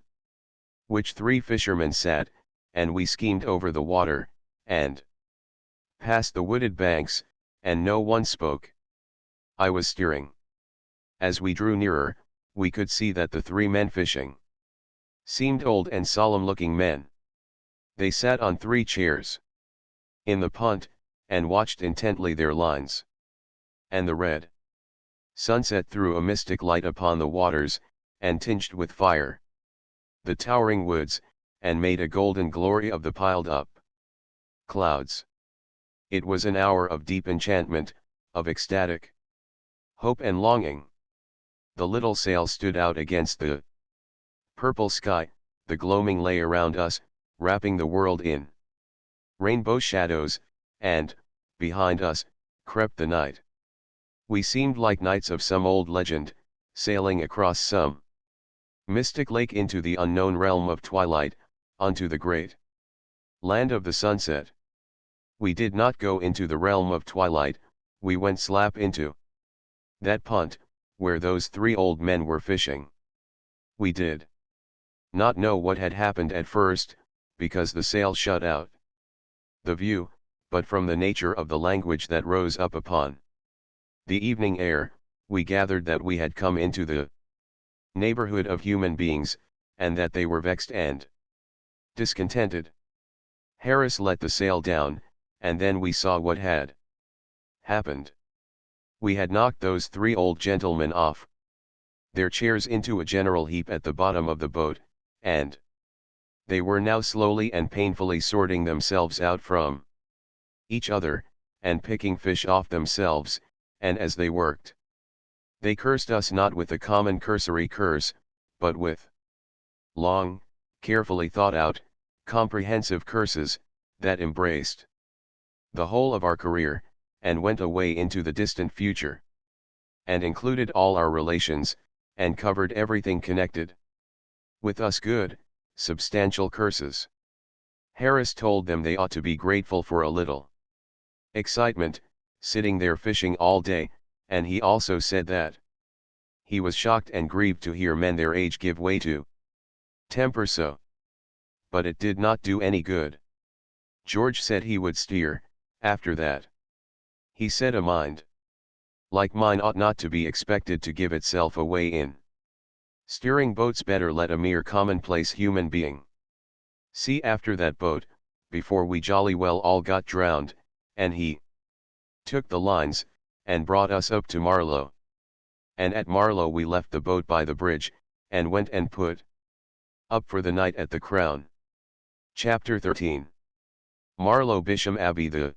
which 3 fishermen sat, and we schemed over the water, and past the wooded banks, and no one spoke. I was steering. As we drew nearer, we could see that the 3 men fishing seemed old and solemn-looking men. They sat on 3 chairs in the punt, and watched intently their lines. And the red sunset threw a mystic light upon the waters, and tinged with fire the towering woods, and made a golden glory of the piled up clouds. It was an hour of deep enchantment, of ecstatic hope and longing. The little sail stood out against the purple sky, the gloaming lay around us, wrapping the world in rainbow shadows, and, behind us, crept the night. We seemed like knights of some old legend, sailing across some mystic lake into the unknown realm of twilight, unto the great land of the sunset. We did not go into the realm of twilight, we went slap into that punt, where those three old men were fishing. We did not know what had happened at first, because the sail shut out the view, but from the nature of the language that rose up upon the evening air, we gathered that we had come into the neighborhood of human beings, and that they were vexed and discontented. Harris let the sail down, and then we saw what had happened. We had knocked those three old gentlemen off their chairs into a general heap at the bottom of the boat, and they were now slowly and painfully sorting themselves out from each other, and picking fish off themselves, and as they worked, they cursed us not with the common cursory curse, but with long, carefully thought out, comprehensive curses, that embraced the whole of our career, and went away into the distant future, and included all our relations, and covered everything connected with us. Good, substantial curses. Harris told them they ought to be grateful for a little excitement, sitting there fishing all day, and he also said that he was shocked and grieved to hear men their age give way to temper so. But it did not do any good. George said he would steer, after that. He said a mind like mine ought not to be expected to give itself away in steering boats. Better let a mere commonplace human being see after that boat, before we jolly well all got drowned. And he took the lines, and brought us up to Marlow. And at Marlow we left the boat by the bridge, and went and put up for the night at the Crown. Chapter 13. Marlow Bisham Abbey. The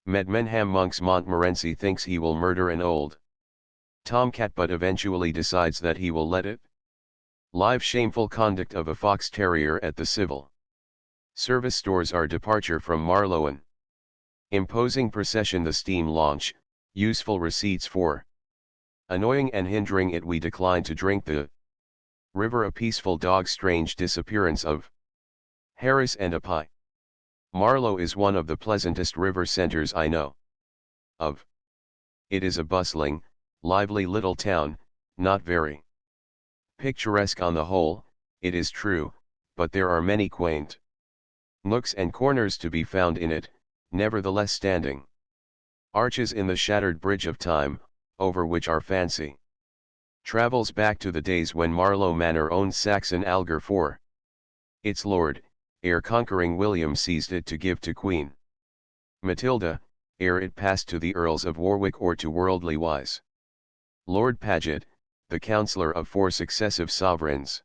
Medmenham monks. Montmorency thinks he will murder an old tomcat, but eventually decides that he will let it live. Shameful conduct of a fox terrier at the civil service stores. Our departure from Marlow. An imposing procession. The steam launch. Useful receipts for annoying and hindering it. We decline to drink the river. A peaceful dog. Strange disappearance of Harris and a pie. Marlow is one of the pleasantest river centers I know of. It is a bustling, lively little town, not very picturesque on the whole, it is true, but there are many quaint nooks and corners to be found in it, nevertheless standing arches in the shattered bridge of time, over which our fancy travels back to the days when Marlow Manor owned Saxon Algar for its lord, ere conquering William seized it to give to Queen Matilda, ere it passed to the Earls of Warwick or to worldly wise Lord Paget, the counsellor of 4 successive sovereigns.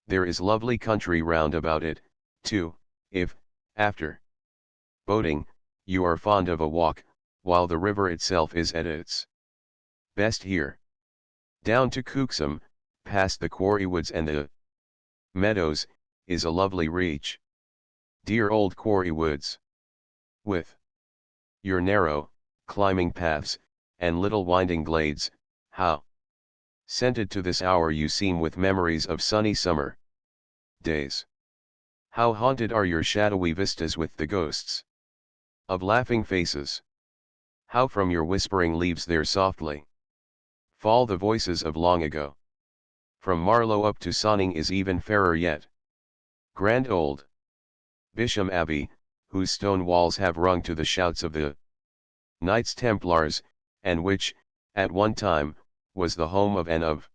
There is lovely country round about it, too, if, after boating, you are fond of a walk, while the river itself is at its best here. Down to Cooksum, past the quarry woods and the meadows, is a lovely reach. Dear old quarry woods, with your narrow, climbing paths, and little winding glades, how scented to this hour you seem with memories of sunny summer days. How haunted are your shadowy vistas with the ghosts of laughing faces. How from your whispering leaves there softly fall the voices of long ago. From Marlow up to Sonning is even fairer yet. Grand old Bisham Abbey, whose stone walls have rung to the shouts of the Knights Templars, and which, at one time, was the home of Anne of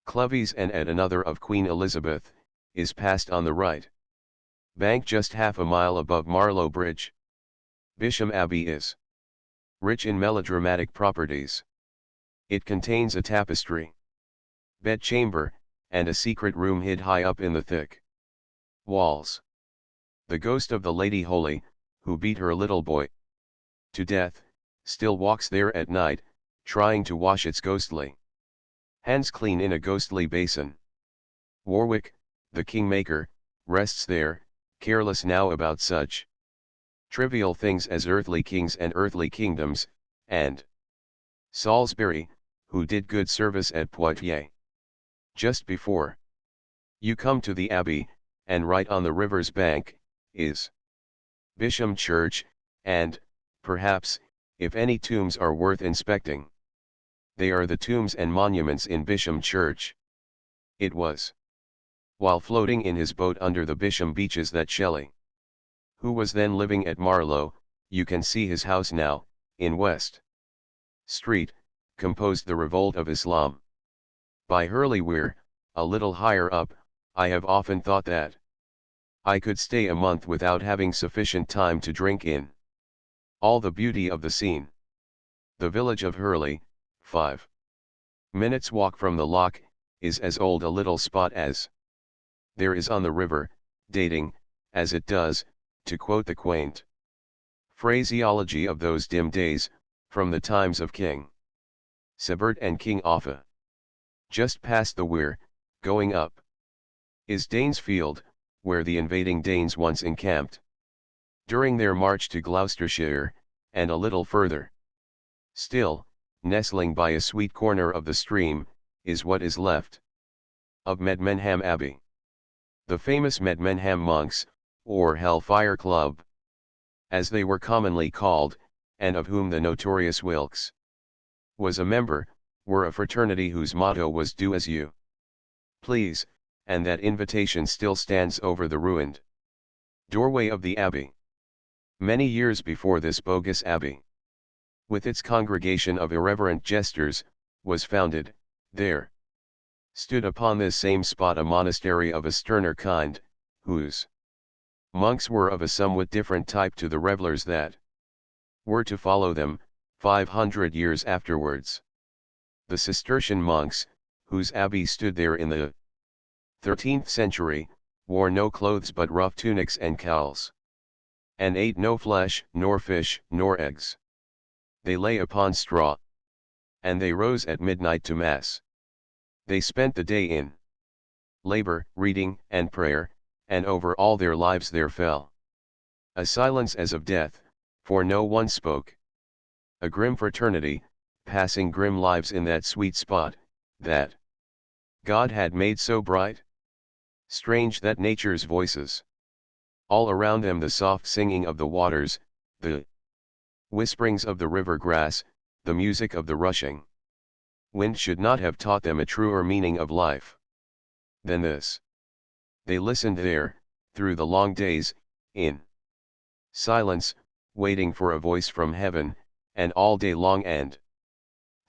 Clovis and at another of Queen Elizabeth, is passed on the right bank just half a mile above Marlow Bridge. Bisham Abbey is rich in melodramatic properties. It contains a tapestry, bedchamber, and a secret room hid high up in the thick walls. The ghost of the Lady Holy, who beat her little boy to death, still walks there at night, trying to wash its ghostly hands clean in a ghostly basin. Warwick, the kingmaker, rests there, careless now about such trivial things as earthly kings and earthly kingdoms, and Salisbury, who did good service at Poitiers. Just before you come to the abbey, and right on the river's bank, is Bisham Church, and, perhaps, if any tombs are worth inspecting, they are the tombs and monuments in Bisham Church. It was while floating in his boat under the Bisham beaches that Shelley, who was then living at Marlow, you can see his house now, in West Street, composed The Revolt of Islam. By Hurley Weir, a little higher up, I have often thought that I could stay a month without having sufficient time to drink in all the beauty of the scene. The village of Hurley, 5 minutes' walk from the loch, is as old a little spot as there is on the river, dating, as it does, to quote the quaint phraseology of those dim days, from the times of King Sebert and King Offa. Just past the weir, going up, is Danesfield, where the invading Danes once encamped during their march to Gloucestershire, and a little further still, nestling by a sweet corner of the stream, is what is left of Medmenham Abbey. The famous Medmenham monks, or Hellfire Club, as they were commonly called, and of whom the notorious Wilkes was a member, were a fraternity whose motto was "Do as you please," and that invitation still stands over the ruined doorway of the abbey. Many years before this bogus abbey, with its congregation of irreverent jesters, was founded, there stood upon this same spot a monastery of a sterner kind, whose monks were of a somewhat different type to the revellers that were to follow them, 500 years afterwards. The Cistercian monks, whose abbey stood there in the 13th century, wore no clothes but rough tunics and cowls, and ate no flesh, nor fish, nor eggs. They lay upon straw, and they rose at midnight to mass. They spent the day in labor, reading, and prayer, and over all their lives there fell a silence as of death, for no one spoke. A grim fraternity, passing grim lives in that sweet spot, that God had made so bright. Strange that nature's voices, all around them the soft singing of the waters, the whisperings of the river grass, the music of the rushing wind, should not have taught them a truer meaning of life than this. They listened there, through the long days, in silence, waiting for a voice from heaven, and all day long and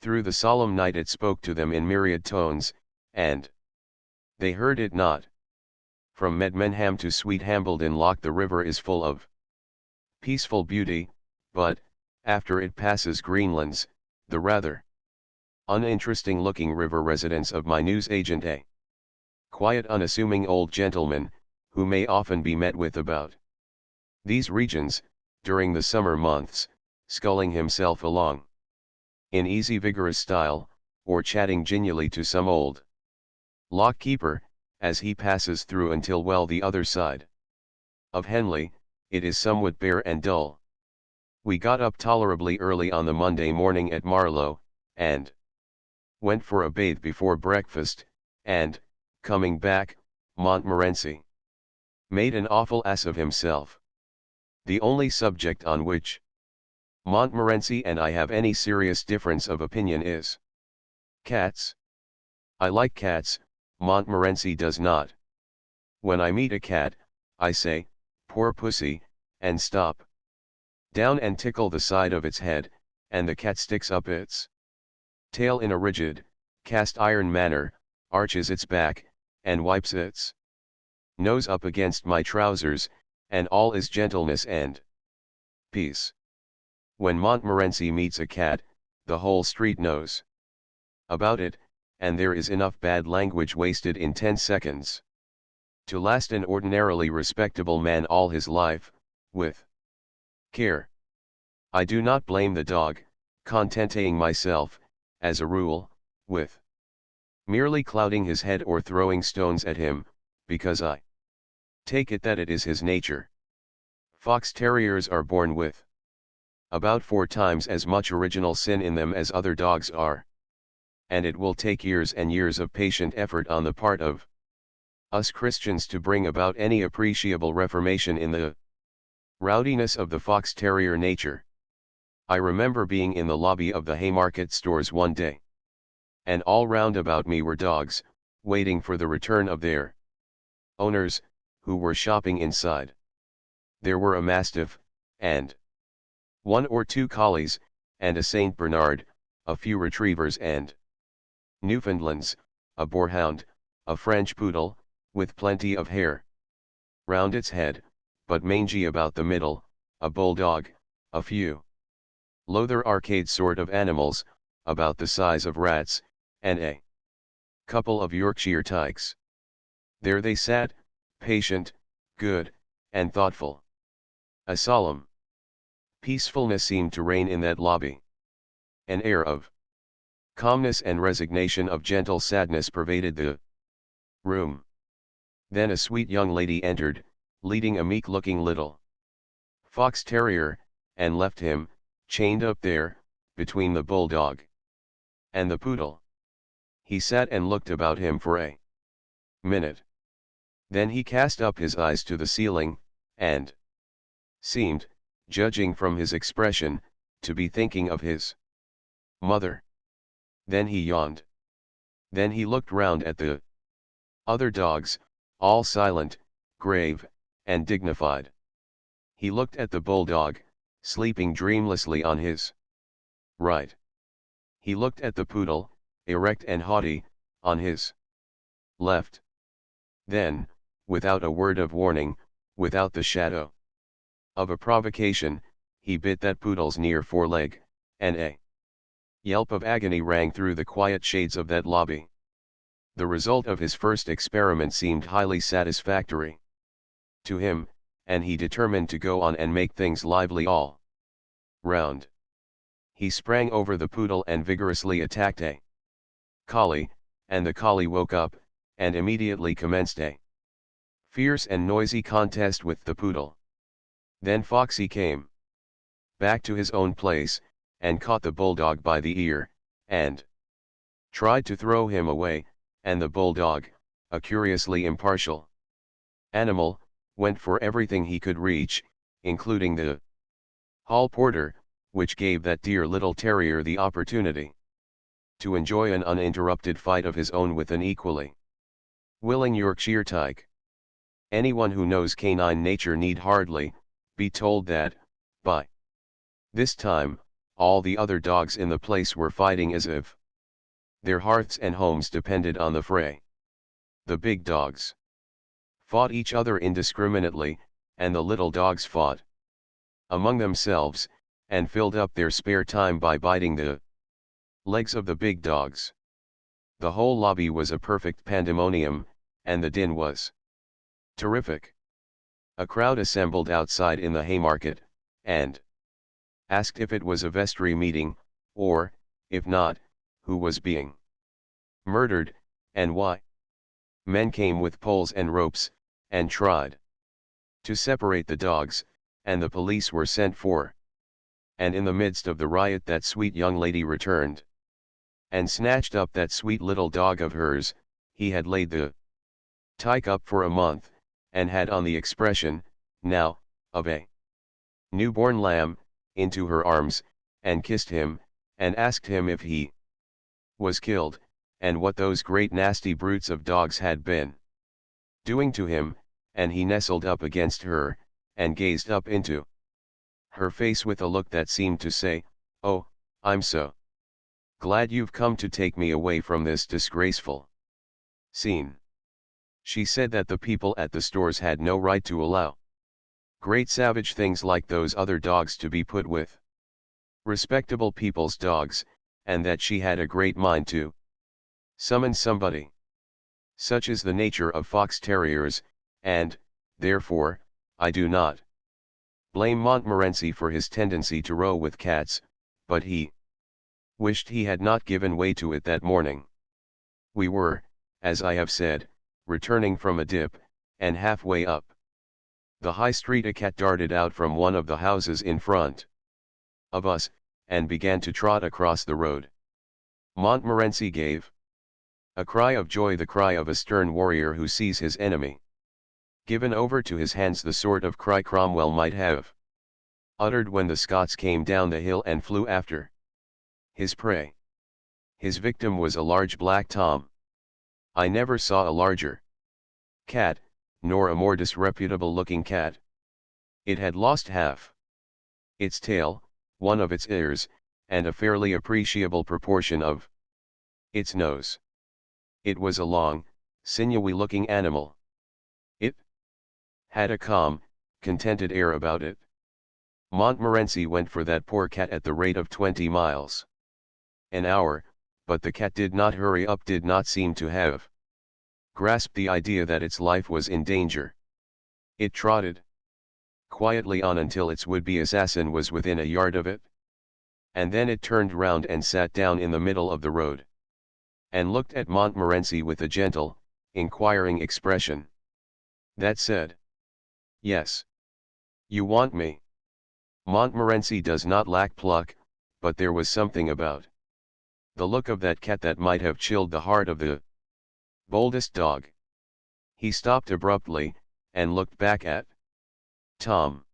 through the solemn night it spoke to them in myriad tones, and they heard it not. From Medmenham to Sweet Hambledon Loch the river is full of peaceful beauty, but, after it passes Greenlands, the rather uninteresting-looking river residence of my newsagent, a quiet unassuming old gentleman, who may often be met with about these regions, during the summer months, sculling himself along in easy vigorous style, or chatting genially to some old lock keeper, as he passes through until well the other side of Henley, it is somewhat bare and dull. We got up tolerably early on the Monday morning at Marlow, and went for a bathe before breakfast, and, coming back, Montmorency made an awful ass of himself. The only subject on which Montmorency and I have any serious difference of opinion is cats. I like cats, Montmorency does not. When I meet a cat, I say, "Poor pussy," and stop down and tickle the side of its head, and the cat sticks up its tail in a rigid, cast-iron manner, arches its back, and wipes its nose up against my trousers, and all is gentleness and peace. When Montmorency meets a cat, the whole street knows about it, and there is enough bad language wasted in 10 seconds to last an ordinarily respectable man all his life, with care. I do not blame the dog, contenting myself, as a rule, with merely clouting his head or throwing stones at him, because I take it that it is his nature. Fox terriers are born with about 4 times as much original sin in them as other dogs are. And it will take years and years of patient effort on the part of us Christians to bring about any appreciable reformation in the rowdiness of the fox terrier nature. I remember being in the lobby of the Haymarket stores one day. And all round about me were dogs, waiting for the return of their owners, who were shopping inside. There were a Mastiff, and 1 or 2 collies, and a Saint Bernard, a few retrievers and Newfoundlands, a boarhound, a French poodle, with plenty of hair round its head, but mangy about the middle, a bulldog, a few Lowther arcade sort of animals, about the size of rats, and a couple of Yorkshire tykes. There they sat, patient, good, and thoughtful. A solemn peacefulness seemed to reign in that lobby. An air of calmness and resignation of gentle sadness pervaded the room. Then a sweet young lady entered, leading a meek-looking little fox terrier, and left him, chained up there, between the bulldog and the poodle. He sat and looked about him for a minute. Then he cast up his eyes to the ceiling, and seemed, judging from his expression, to be thinking of his mother. Then he yawned. Then he looked round at the other dogs, all silent, grave, and dignified. He looked at the bulldog, sleeping dreamlessly on his right. He looked at the poodle, erect and haughty, on his left. Then, without a word of warning, without the shadow of a provocation, he bit that poodle's near foreleg, and a yelp of agony rang through the quiet shades of that lobby. The result of his first experiment seemed highly satisfactory to him, and he determined to go on and make things lively all round. He sprang over the poodle and vigorously attacked a collie, and the collie woke up, and immediately commenced a fierce and noisy contest with the poodle. Then Foxy came back to his own place, and caught the bulldog by the ear, and tried to throw him away, and the bulldog, a curiously impartial animal, went for everything he could reach, including the hall porter, which gave that dear little terrier the opportunity to enjoy an uninterrupted fight of his own with an equally willing Yorkshire tyke. Anyone who knows canine nature need hardly be told that, by this time, all the other dogs in the place were fighting as if their hearths and homes depended on the fray. The big dogs fought each other indiscriminately, and the little dogs fought among themselves, and filled up their spare time by biting the legs of the big dogs. The whole lobby was a perfect pandemonium, and the din was terrific. A crowd assembled outside in the Haymarket, and asked if it was a vestry meeting, or, if not, who was being murdered, and why. Men came with poles and ropes, and tried to separate the dogs, and the police were sent for. And in the midst of the riot that sweet young lady returned, and snatched up that sweet little dog of hers. He had laid the tyke up for a month, and had on the expression, now, of a newborn lamb, into her arms, and kissed him, and asked him if he was killed, and what those great nasty brutes of dogs had been doing to him, and he nestled up against her, and gazed up into her face with a look that seemed to say, "Oh, I'm so glad you've come to take me away from this disgraceful scene." She said that the people at the stores had no right to allow great savage things like those other dogs to be put with. respectable people's dogs, and that she had a great mind to summon somebody. Such is the nature of fox terriers, and, therefore, I do not blame Montmorency for his tendency to row with cats, but he wished he had not given way to it that morning. We were, as I have said, returning from a dip, and halfway up the high street a cat darted out from one of the houses in front of us, and began to trot across the road. Montmorency gave a cry of joy, the cry of a stern warrior who sees his enemy given over to his hands, the sort of cry Cromwell might have uttered when the Scots came down the hill and flew after his prey. His victim was a large black tom. I never saw a larger cat, nor a more disreputable looking cat. It had lost half its tail, one of its ears, and a fairly appreciable proportion of its nose. It was a long, sinewy-looking animal. It had a calm, contented air about it. Montmorency went for that poor cat at the rate of 20 miles an hour, but the cat did not hurry up, did not seem to have grasped the idea that its life was in danger. It trotted quietly on until its would-be assassin was within a yard of it. And then it turned round and sat down in the middle of the road, and looked at Montmorency with a gentle, inquiring expression that said, "Yes. You want me?" Montmorency does not lack pluck, but there was something about the look of that cat that might have chilled the heart of the boldest dog. He stopped abruptly, and looked back at Tom.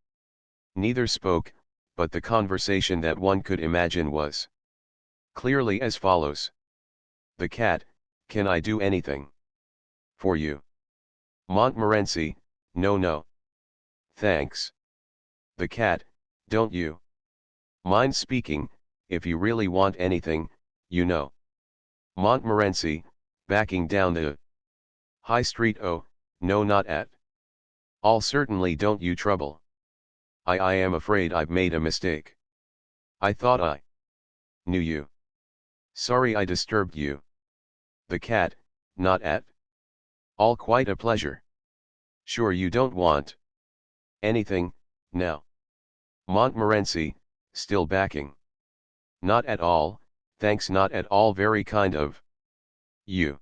Neither spoke, but the conversation that one could imagine was clearly as follows. The cat: "Can I do anything for you?" Montmorency: "No, no. Thanks." The cat: "Don't you mind speaking, if you really want anything, you know." Montmorency, backing down the high street: "Oh, no, not at all, certainly, don't you trouble. I am afraid I've made a mistake. I thought I knew you. Sorry I disturbed you." The cat: "Not at all, quite a pleasure. Sure you don't want anything, now?" Montmorency, still backing: "Not at all, thanks, not at all, very kind of you.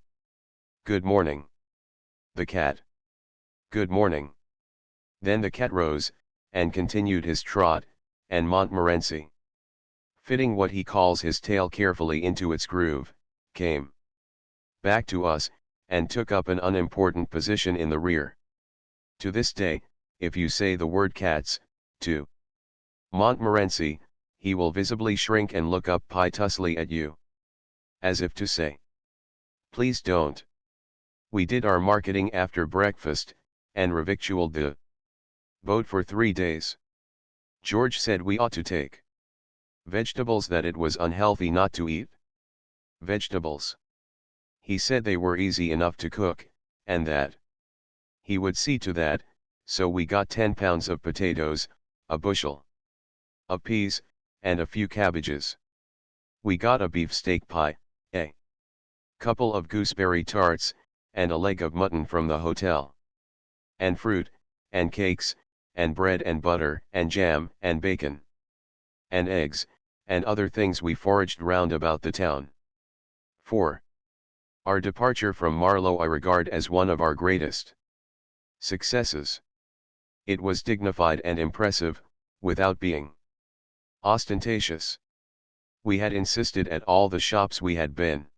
Good morning." The cat: "Good morning." Then the cat rose, and continued his trot, and Montmorency, fitting what he calls his tail carefully into its groove, came back to us, and took up an unimportant position in the rear. To this day, if you say the word cats to Montmorency, he will visibly shrink and look up piteously at you, as if to say, "Please don't." We did our marketing after breakfast, and revictualled the boat for 3 days. George said we ought to take vegetables, that it was unhealthy not to eat vegetables. He said they were easy enough to cook, and that he would see to that, so we got 10 pounds of potatoes, a bushel of peas, and a few cabbages. We got a beefsteak pie, a couple of gooseberry tarts, and a leg of mutton from the hotel. And fruit, and cakes, and bread and butter, and jam, and bacon, and eggs, and other things we foraged round about the town. 4. Our departure from Marlow I regard as one of our greatest successes. It was dignified and impressive, without being ostentatious. We had insisted at all the shops we had been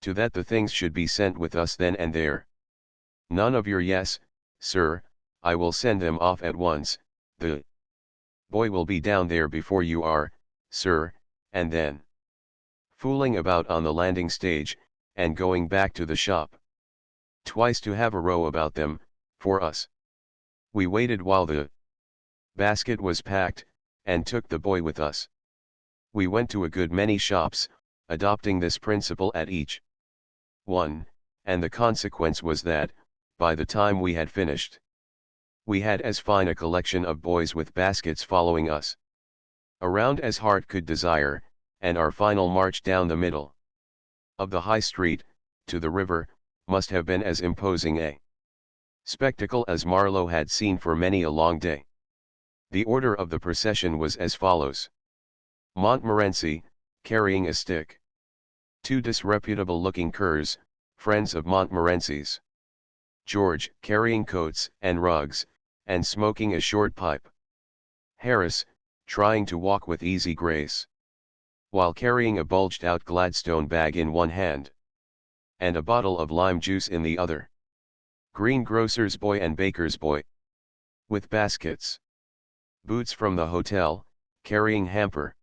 to that the things should be sent with us then and there. None of your "Yes, sir, I will send them off at once, the boy will be down there before you are, sir," and then fooling about on the landing stage, and going back to the shop twice to have a row about them, for us. We waited while the basket was packed, and took the boy with us. We went to a good many shops, adopting this principle at each one, and the consequence was that, by the time we had finished, we had as fine a collection of boys with baskets following us around as heart could desire, and our final march down the middle of the high street, to the river, must have been as imposing a spectacle as Marlowe had seen for many a long day. The order of the procession was as follows: Montmorency, carrying a stick. 2 disreputable-looking curs, friends of Montmorency's. George, carrying coats and rugs, and smoking a short pipe. Harris, trying to walk with easy grace, while carrying a bulged-out Gladstone bag in one hand, and a bottle of lime juice in the other. Greengrocer's boy and baker's boy, with baskets. Boots from the hotel, carrying hamper.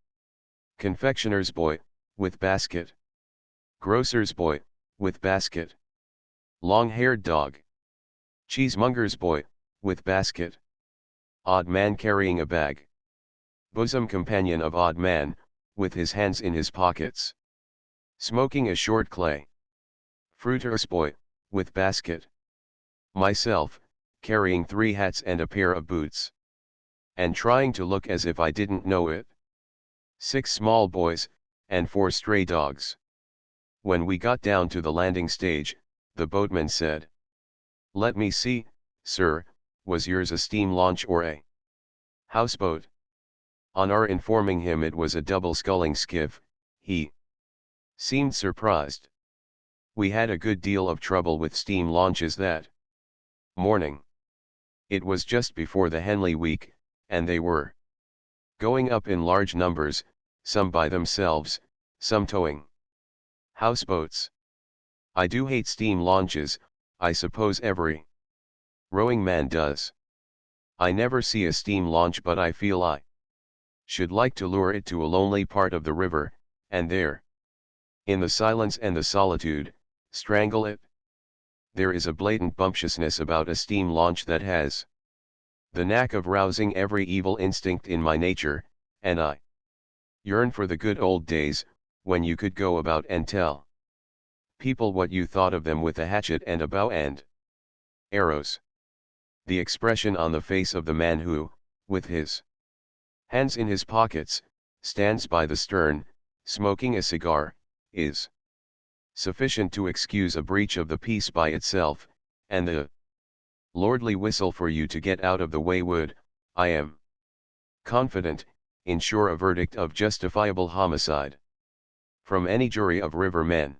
Confectioner's boy, with basket. Grocer's boy, with basket. Long-haired dog. Cheesemonger's boy, with basket. Odd man carrying a bag. Bosom companion of odd man, with his hands in his pockets. Smoking a short clay. Fruiter's boy, with basket. Myself, carrying 3 hats and a pair of boots. And trying to look as if I didn't know it. 6 small boys, and 4 stray dogs. When we got down to the landing stage, the boatman said, "Let me see, sir, was yours a steam launch or a houseboat?" On our informing him it was a double-sculling skiff, he seemed surprised. We had a good deal of trouble with steam launches that morning. It was just before the Henley week, and they were going up in large numbers, some by themselves, some towing houseboats. I do hate steam launches, I suppose every rowing man does. I never see a steam launch, but I feel I should like to lure it to a lonely part of the river, and there, in the silence and the solitude, strangle it. There is a blatant bumptiousness about a steam launch that has the knack of rousing every evil instinct in my nature, and I yearn for the good old days, when you could go about and tell people what you thought of them with a hatchet and a bow and arrows. The expression on the face of the man who, with his hands in his pockets, stands by the stern, smoking a cigar, is sufficient to excuse a breach of the peace by itself, and the lordly whistle for you to get out of the way would, I am confident, ensure a verdict of justifiable homicide from any jury of river men.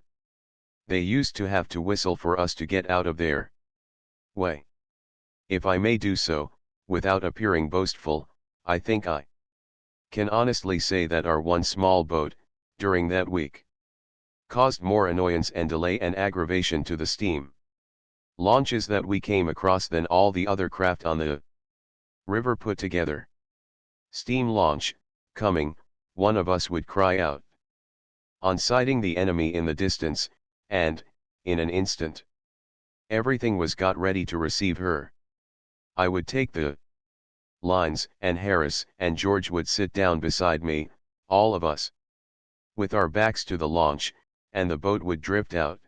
They used to have to whistle for us to get out of their way. If I may do so, without appearing boastful, I think I can honestly say that our one small boat, during that week, caused more annoyance and delay and aggravation to the steam launches that we came across than all the other craft on the river put together. Steam launch, coming, one of us would cry out, on sighting the enemy in the distance, and, in an instant, everything was got ready to receive her. I would take the lines, and Harris and George would sit down beside me, all of us, with our backs to the launch, and the boat would drift out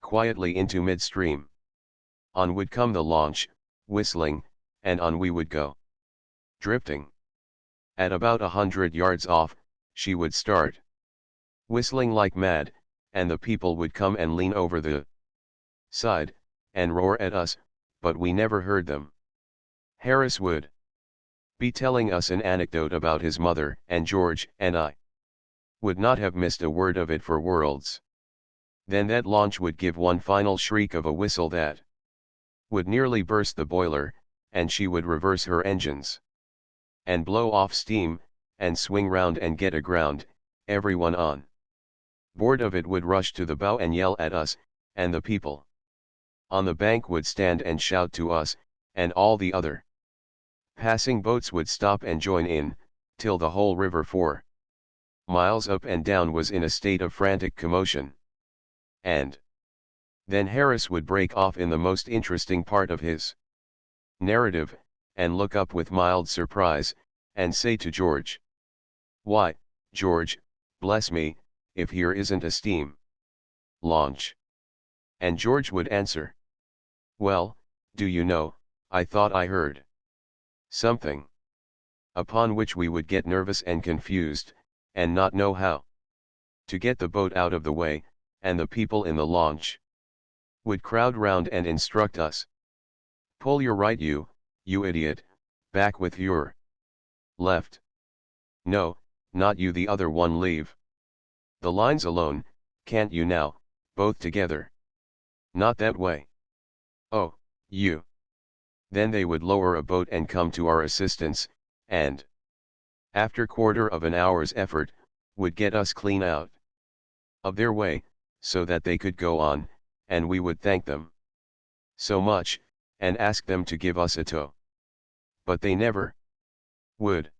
quietly into midstream. On would come the launch, whistling, and on we would go, drifting. At about 100 yards off, she would start whistling like mad, and the people would come and lean over the side, and roar at us, but we never heard them. Harris would be telling us an anecdote about his mother, and George and I would not have missed a word of it for worlds. Then that launch would give one final shriek of a whistle that would nearly burst the boiler, and she would reverse her engines and blow off steam, and swing round and get aground. Everyone on board of it would rush to the bow and yell at us, and the people on the bank would stand and shout to us, and all the other passing boats would stop and join in, till the whole river for miles up and down was in a state of frantic commotion. And then Harris would break off in the most interesting part of his narrative, and look up with mild surprise, and say to George, "Why, George, bless me, if here isn't a steam launch." And George would answer, "Well, do you know, I thought I heard something upon which we would get nervous and confused, and not know how to get the boat out of the way, and the people in the launch would crowd round and instruct us. Pull your right, you idiot, back with your left. No, not you, the other one, leave the lines alone, can't you now, both together. Not that way. Oh, you. Then they would lower a boat and come to our assistance, and, after quarter of an hour's effort, would get us clean out of their way, so that they could go on, and we would thank them so much, and ask them to give us a tow. But they never would.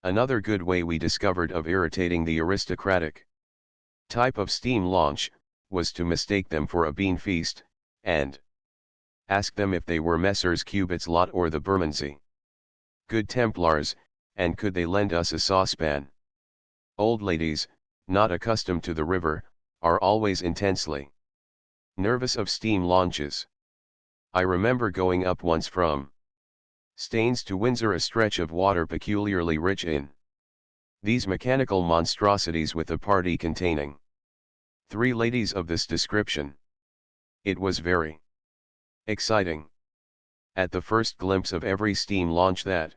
Another good way we discovered of irritating the aristocratic type of steam launch, was to mistake them for a bean feast, and ask them if they were Messrs. Cubit's lot or the Bermondsey Good Templars, and could they lend us a saucepan. Old ladies, not accustomed to the river, are always intensely nervous of steam launches. I remember going up once from Staines to Windsor, a stretch of water peculiarly rich in these mechanical monstrosities, with a party containing 3 ladies of this description. It was very exciting. At the first glimpse of every steam launch that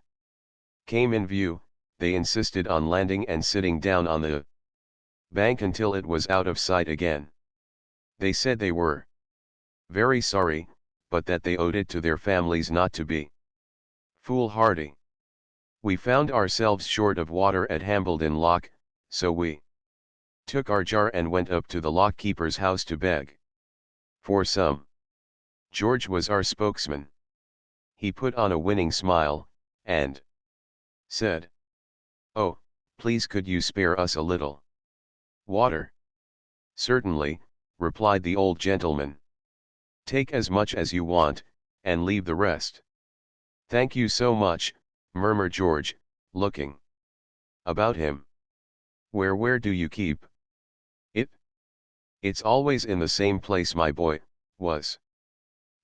came in view, they insisted on landing and sitting down on the bank until it was out of sight again. They said they were very sorry, but that they owed it to their families not to be foolhardy. We found ourselves short of water at Hambledon Lock, so we took our jar and went up to the lock-keeper's house to beg for some. George was our spokesman. He put on a winning smile, and said, "Oh, please could you spare us a little water?" "Certainly," replied the old gentleman. "Take as much as you want, and leave the rest." "Thank you so much," murmured George, looking about him. Where do you keep it?" "It's always in the same place, my boy," was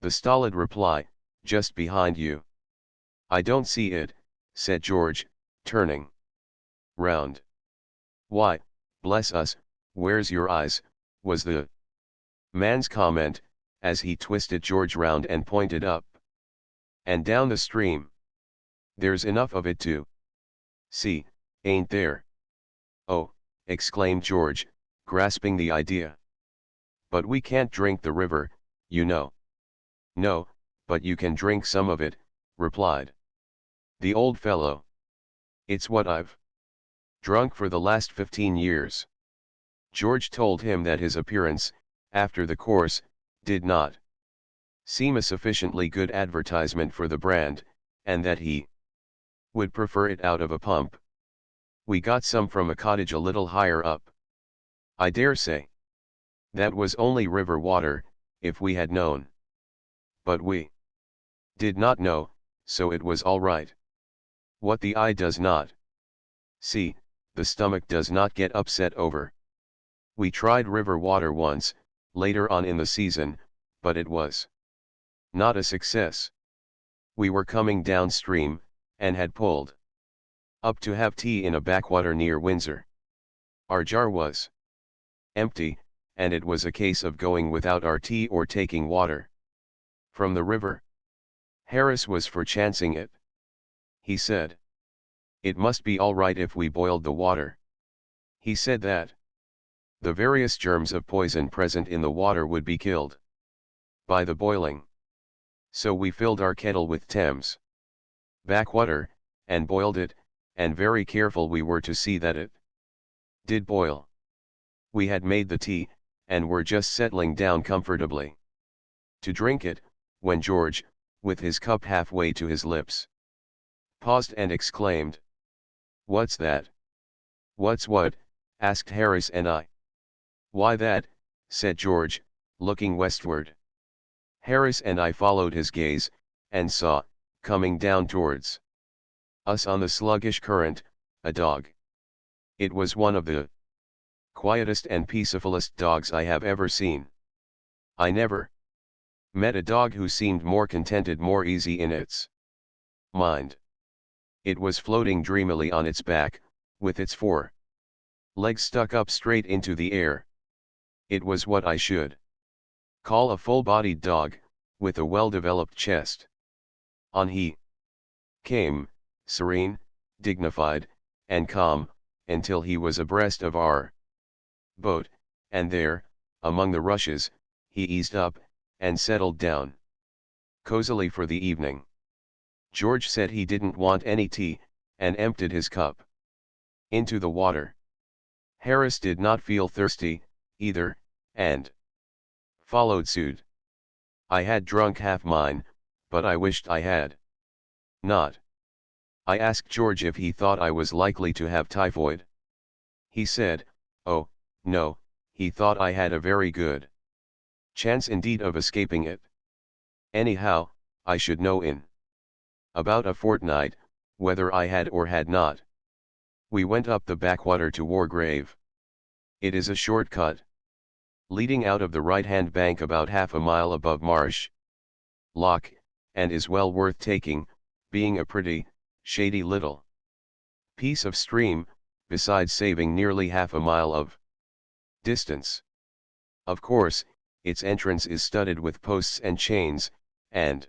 the stolid reply, "just behind you." "I don't see it," said George, turning round. "Why, bless us, where's your eyes?" was the man's comment, as he twisted George round and pointed up and down the stream. "There's enough of it to see, ain't there?" "Oh," exclaimed George, grasping the idea. "But we can't drink the river, you know." "No, but you can drink some of it," replied the old fellow. "It's what I've drunk for the last 15 years. George told him that his appearance, after the course, did not seem a sufficiently good advertisement for the brand, and that he would prefer it out of a pump. We got some from a cottage a little higher up. I dare say that was only river water, if we had known. But we did not know, so it was all right. What the eye does not see, the stomach does not get upset over. We tried river water once, later on in the season, but it was not a success. We were coming downstream, and had pulled up to have tea in a backwater near Windsor. Our jar was empty, and it was a case of going without our tea or taking water from the river. Harris was for chancing it. He said it must be all right if we boiled the water. He said that the various germs of poison present in the water would be killed by the boiling. So we filled our kettle with Thames backwater, and boiled it, and very careful we were to see that it did boil. We had made the tea, and were just settling down comfortably to drink it, when George, with his cup halfway to his lips, paused and exclaimed, "What's that?" "What's what?" asked Harris and I. "Why that," said George, looking westward. Harris and I followed his gaze, and saw, coming down towards us on the sluggish current, a dog. It was one of the quietest and peacefullest dogs I have ever seen. I never met a dog who seemed more contented, more easy in its mind. It was floating dreamily on its back, with its 4 legs stuck up straight into the air. It was what I should call a full-bodied dog, with a well-developed chest. On he came, serene, dignified, and calm, until he was abreast of our boat, and there, among the rushes, he eased up, and settled down cozily for the evening. George said he didn't want any tea, and emptied his cup into the water. Harris did not feel thirsty, either, and followed suit. I had drunk half mine, but I wished I had not. I asked George if he thought I was likely to have typhoid. He said, oh, no, he thought I had a very good chance indeed of escaping it. Anyhow, I should know in about a fortnight, whether I had or had not. We went up the backwater to Wargrave. It is a short cut, leading out of the right-hand bank about half a mile above Marsh Lock, and is well worth taking, being a pretty, shady little piece of stream, besides saving nearly half a mile of distance. Of course, its entrance is studded with posts and chains, and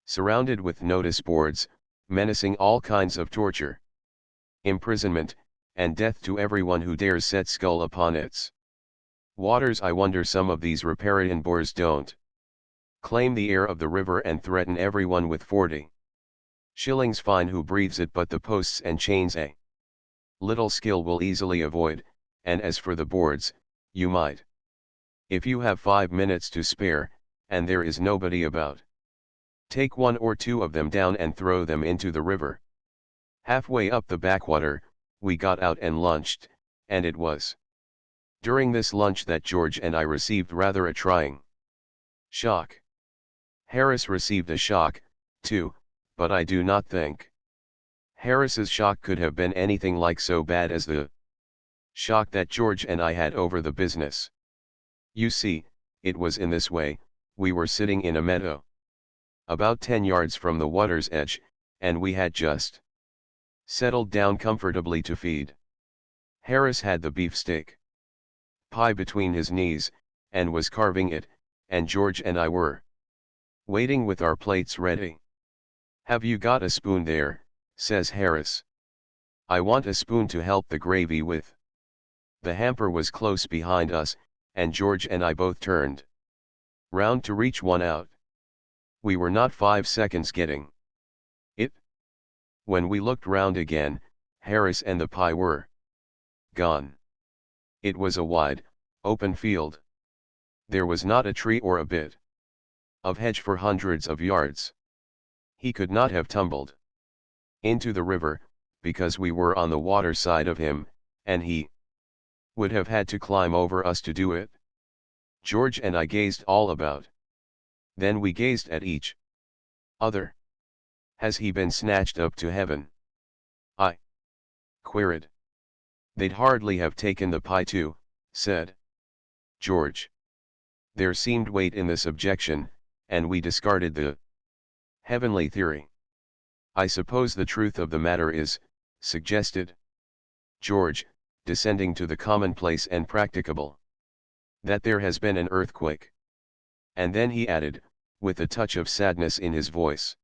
surrounded with notice boards, menacing all kinds of torture, imprisonment, and death to everyone who dares set skull upon its waters. I wonder some of these riparian boors don't claim the air of the river and threaten everyone with 40 shillings fine who breathes it, but the posts and chains a little skill will easily avoid, and as for the boards, you might, if you have 5 minutes to spare, and there is nobody about, take 1 or 2 of them down and throw them into the river. Halfway up the backwater, we got out and lunched, and it was during this lunch that George and I received rather a trying shock. Harris received a shock, too, but I do not think Harris's shock could have been anything like so bad as the shock that George and I had over the business. You see, it was in this way. We were sitting in a meadow about 10 yards from the water's edge, and we had just settled down comfortably to feed. Harris had the beefsteak pie between his knees, and was carving it, and George and I were waiting with our plates ready. "Have you got a spoon there?" says Harris. "I want a spoon to help the gravy with." The hamper was close behind us, and George and I both turned round to reach one out. We were not 5 seconds getting it. When we looked round again, Harris and the pie were gone. It was a wide, open field. There was not a tree or a bit of hedge for hundreds of yards. He could not have tumbled into the river, because we were on the water side of him, and he would have had to climb over us to do it. George and I gazed all about. Then we gazed at each other. "Has he been snatched up to heaven?" I queried. "They'd hardly have taken the pie too," said George. There seemed weight in this objection, and we discarded the heavenly theory. "I suppose the truth of the matter is," suggested George, descending to the commonplace and practicable, "that there has been an earthquake." And then he added, with a touch of sadness in his voice,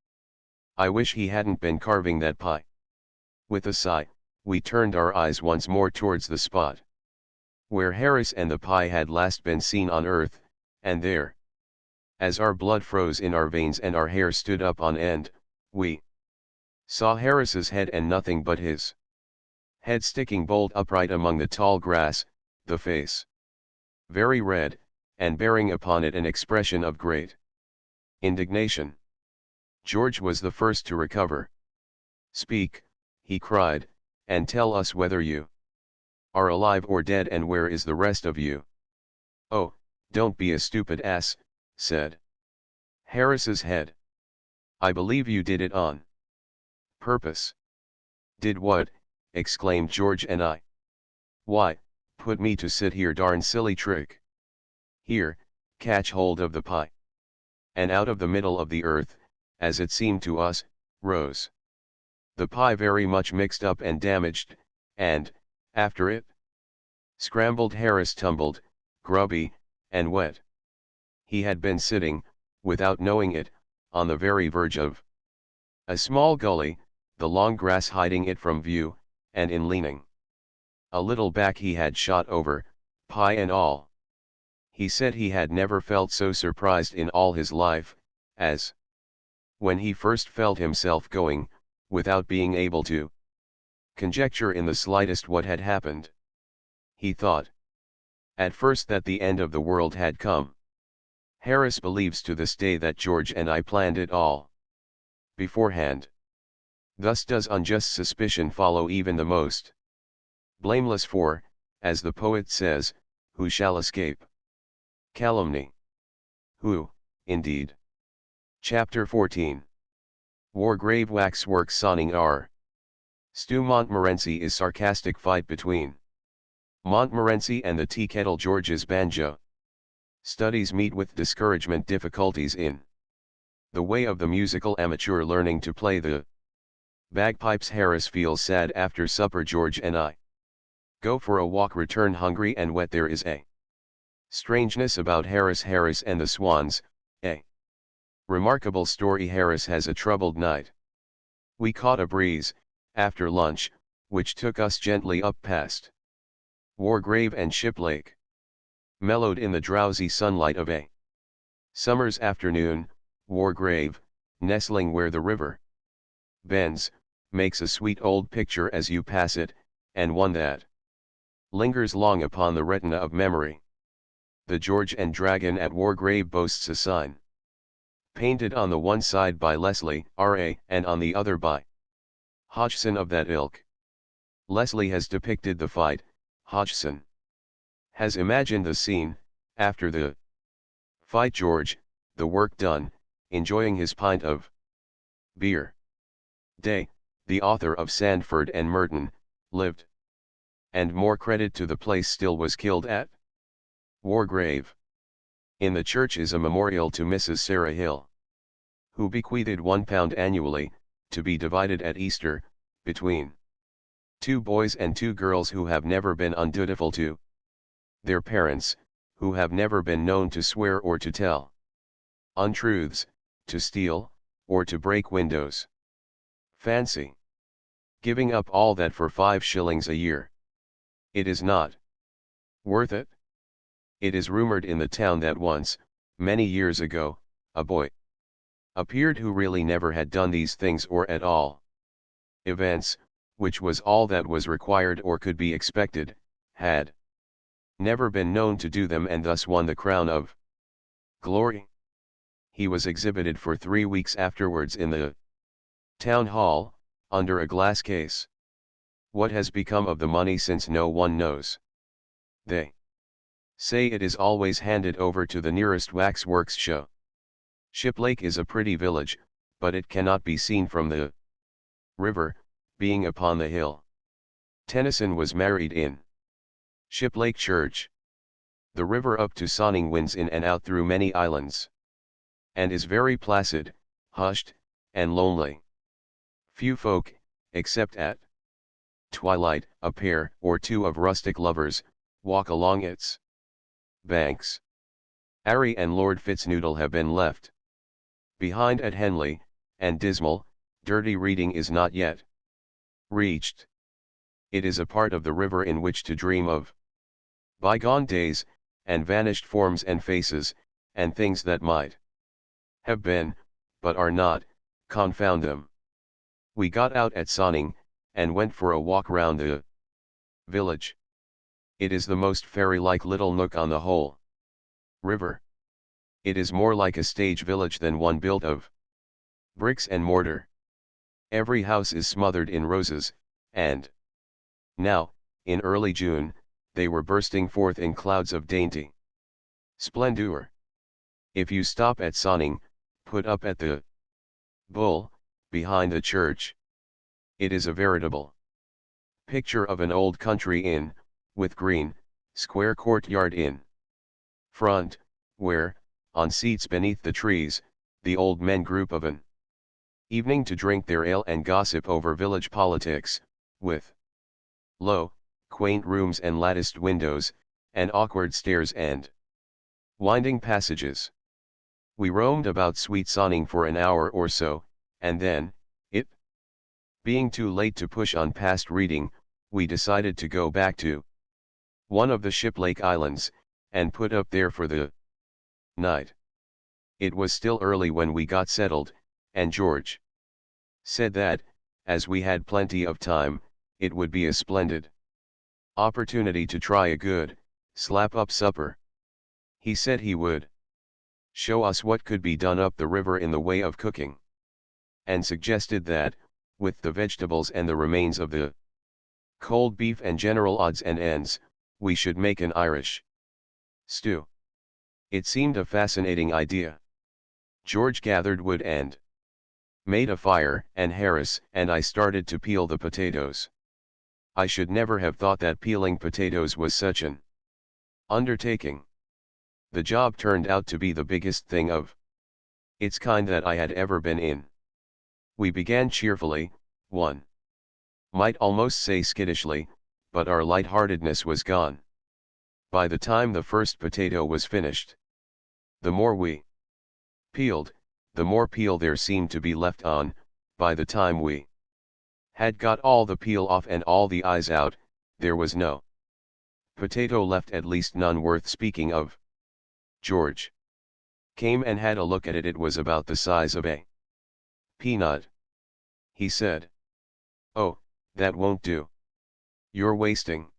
"I wish he hadn't been carving that pie." With a sigh, we turned our eyes once more towards the spot where Harris and the pie had last been seen on earth, and there, as our blood froze in our veins and our hair stood up on end, we saw Harris's head, and nothing but his head sticking bolt upright among the tall grass, the face very red, and bearing upon it an expression of great indignation. George was the first to recover. "Speak," he cried, "and tell us whether you are alive or dead, and where is the rest of you?" "Oh, don't be a stupid ass," said Harris's head. "I believe you did it on purpose." "Did what?" exclaimed George and I. "Why, put me to sit here, darn silly trick. Here, catch hold of the pie." And out of the middle of the earth, as it seemed to us, rose the pie very much mixed up and damaged, and, after it, scrambled Harris tumbled, grubby, and wet. He had been sitting, without knowing it, on the very verge of a small gully, the long grass hiding it from view, and in leaning a little back he had shot over, pie and all. He said he had never felt so surprised in all his life, as when he first felt himself going, without being able to conjecture in the slightest what had happened. He thought at first that the end of the world had come. Harris believes to this day that George and I planned it all beforehand. Thus does unjust suspicion follow even the most blameless, for, as the poet says, who shall escape calumny? Who, indeed? Chapter 14. Wargrave Waxworks Sonning R. Stu Montmorency is sarcastic fight between Montmorency and the tea kettle George's banjo. Studies meet with discouragement, difficulties in the way of the musical amateur learning to play the bagpipes. Harris feels sad after supper. George and I go for a walk, return hungry and wet. There is a strangeness about Harris and the swans, a remarkable story. Harris has a troubled night. We caught a breeze, after lunch, which took us gently up past Wargrave and Ship Lake. Mellowed in the drowsy sunlight of a summer's afternoon, Wargrave, nestling where the river bends, makes a sweet old picture as you pass it, and one that lingers long upon the retina of memory. The George and Dragon at Wargrave boasts a sign painted on the one side by Leslie, R.A., and on the other by Hodgson of that ilk. Leslie has depicted the fight, Hodgson has imagined the scene, after the fight. George, the work done, enjoying his pint of beer. Day, the author of Sandford and Merton, lived. And more credit to the place still, was killed at Wargrave. In the church is a memorial to Mrs. Sarah Hill, who bequeathed £1 annually, to be divided at Easter, between 2 boys and 2 girls who have never been undutiful to their parents, who have never been known to swear or to tell untruths, to steal, or to break windows. Fancy giving up all that for 5 shillings a year. It is not worth it. It is rumored in the town that once, many years ago, a boy appeared who really never had done these things or at all events, which was all that was required or could be expected, had never been known to do them, and thus won the crown of glory. He was exhibited for 3 weeks afterwards in the town hall, under a glass case. What has become of the money since no one knows. They say it is always handed over to the nearest waxworks show. Ship Lake is a pretty village, but it cannot be seen from the river, being upon the hill. Tennyson was married in Ship Lake Church. The river up to Sonning winds in and out through many islands, and is very placid, hushed, and lonely. Few folk, except at twilight, a pair or 2 of rustic lovers, walk along its banks. Arry and Lord Fitznoodle have been left behind at Henley, and dismal, dirty reading is not yet reached. It is a part of the river in which to dream of bygone days, and vanished forms and faces, and things that might have been, but are not, confound them. We got out at Sonning, and went for a walk round the village. It is the most fairy-like little nook on the whole river. It is more like a stage village than one built of bricks and mortar. Every house is smothered in roses, and now, in early June, they were bursting forth in clouds of dainty splendor. If you stop at Sonning, put up at the Bull, behind the church. It is a veritable picture of an old country inn, with green, square courtyard in front, where, on seats beneath the trees, the old men group of an Evening to drink their ale and gossip over village politics, with low, quaint rooms and latticed windows, and awkward stairs and winding passages. We roamed about sweet Sonning for an hour or so, and then, it being too late to push on past reading, we decided to go back to one of the Shiplake Islands, and put up there for the night. It was still early when we got settled, and George said that, as we had plenty of time, it would be a splendid opportunity to try a good, slap-up supper. He said he would show us what could be done up the river in the way of cooking, and suggested that, with the vegetables and the remains of the cold beef and general odds and ends, we should make an Irish stew. It seemed a fascinating idea. George gathered wood and made a fire, and Harris and I started to peel the potatoes. I should never have thought that peeling potatoes was such an undertaking. The job turned out to be the biggest thing of its kind that I had ever been in. We began cheerfully, one might almost say skittishly, but our lightheartedness was gone by the time the first potato was finished. The more we peeled, the more peel there seemed to be left on. By the time we had got all the peel off and all the eyes out, there was no potato left, at least none worth speaking of. George came and had a look at it. It was about the size of a peanut. He said, "Oh, that won't do. You're wasting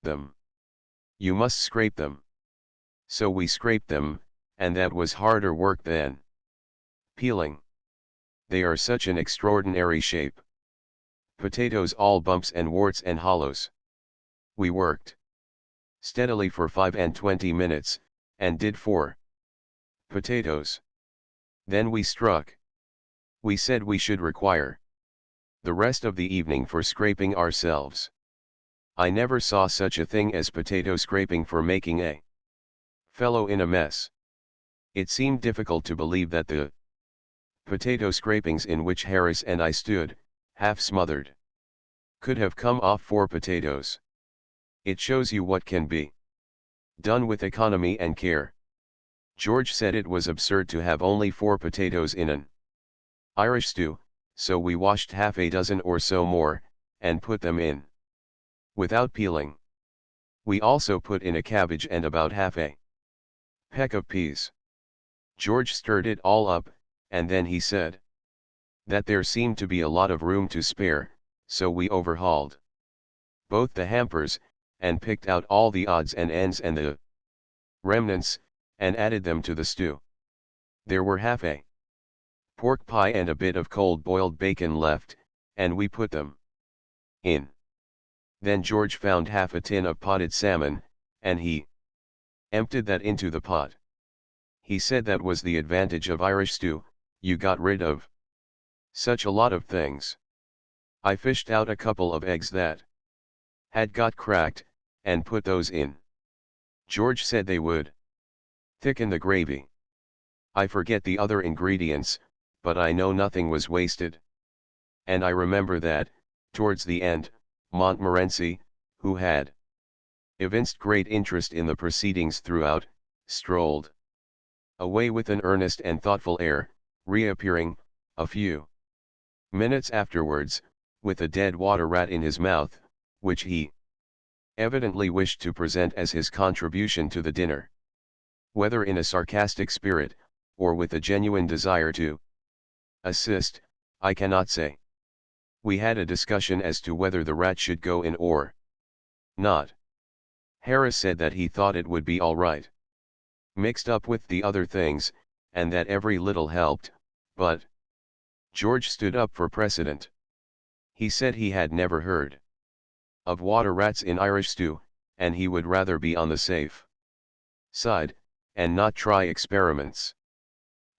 them. You must scrape them." So we scraped them, and that was harder work than peeling. They are such an extraordinary shape. Potatoes all bumps and warts and hollows. We worked steadily for 25 minutes, and did 4 potatoes. Then we struck. We said we should require the rest of the evening for scraping ourselves. I never saw such a thing as potato scraping for making a fellow in a mess. It seemed difficult to believe that the potato scrapings in which Harris and I stood, half smothered, could have come off 4 potatoes. It shows you what can be done with economy and care. George said it was absurd to have only 4 potatoes in an Irish stew, so we washed half a dozen or so more, and put them in without peeling. We also put in a cabbage and about half a peck of peas. George stirred it all up, and then he said that there seemed to be a lot of room to spare, so we overhauled both the hampers, and picked out all the odds and ends and the remnants, and added them to the stew. There were half a pork pie and a bit of cold boiled bacon left, and we put them in. Then George found half a tin of potted salmon, and he emptied that into the pot. He said that was the advantage of Irish stew, you got rid of such a lot of things. I fished out a couple of eggs that had got cracked, and put those in. George said they would thicken the gravy. I forget the other ingredients, but I know nothing was wasted. And I remember that, towards the end, Montmorency, who had evinced great interest in the proceedings throughout, strolled away with an earnest and thoughtful air, reappearing, a few minutes afterwards, with a dead water rat in his mouth, which he evidently wished to present as his contribution to the dinner. Whether in a sarcastic spirit, or with a genuine desire to assist, I cannot say. We had a discussion as to whether the rat should go in or not. Harris said that he thought it would be all right, mixed up with the other things, and that every little helped, but George stood up for precedent. He said he had never heard of water rats in Irish stew, and he would rather be on the safe side, and not try experiments.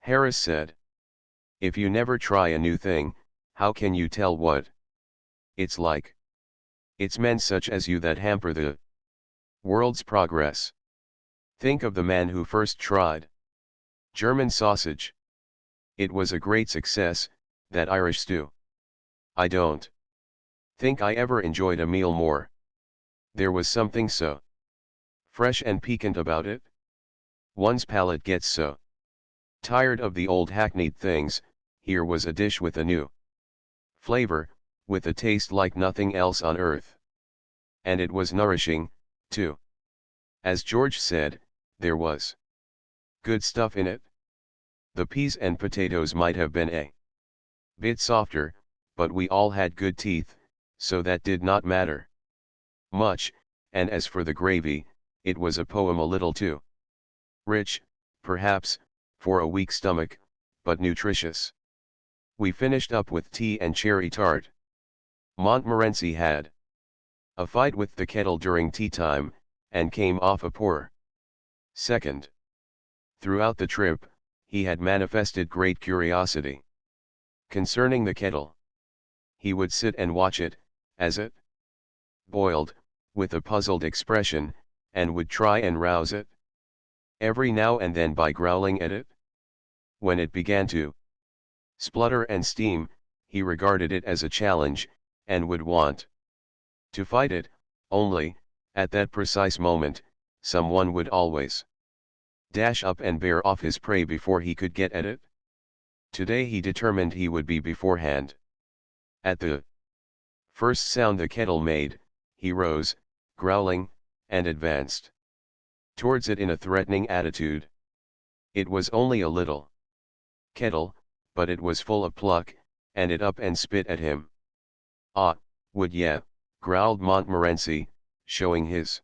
Harris said, "If you never try a new thing, how can you tell what it's like? It's men such as you that hamper the world's progress. Think of the man who first tried German sausage. It was a great success, that Irish stew. I don't think I ever enjoyed a meal more. There was something so fresh and piquant about it. One's palate gets so tired of the old hackneyed things. Here was a dish with a new flavor, with a taste like nothing else on earth. And it was nourishing, too. As George said, there was good stuff in it. The peas and potatoes might have been a bit softer, but we all had good teeth, so that did not matter much, and as for the gravy, it was a poem a little too rich, perhaps, for a weak stomach, but nutritious. We finished up with tea and cherry tart. Montmorency had a fight with the kettle during tea time, and came off a poor second. Throughout the trip, he had manifested great curiosity concerning the kettle. He would sit and watch it, as it boiled, with a puzzled expression, and would try and rouse it every now and then by growling at it. When it began to splutter and steam, he regarded it as a challenge, and would want to fight it, only, at that precise moment, someone would always dash up and bear off his prey before he could get at it. Today he determined he would be beforehand. At the first sound the kettle made, he rose, growling, and advanced towards it in a threatening attitude. It was only a little kettle, but it was full of pluck, and it up and spit at him. "Ah, would ye," growled Montmorency, showing his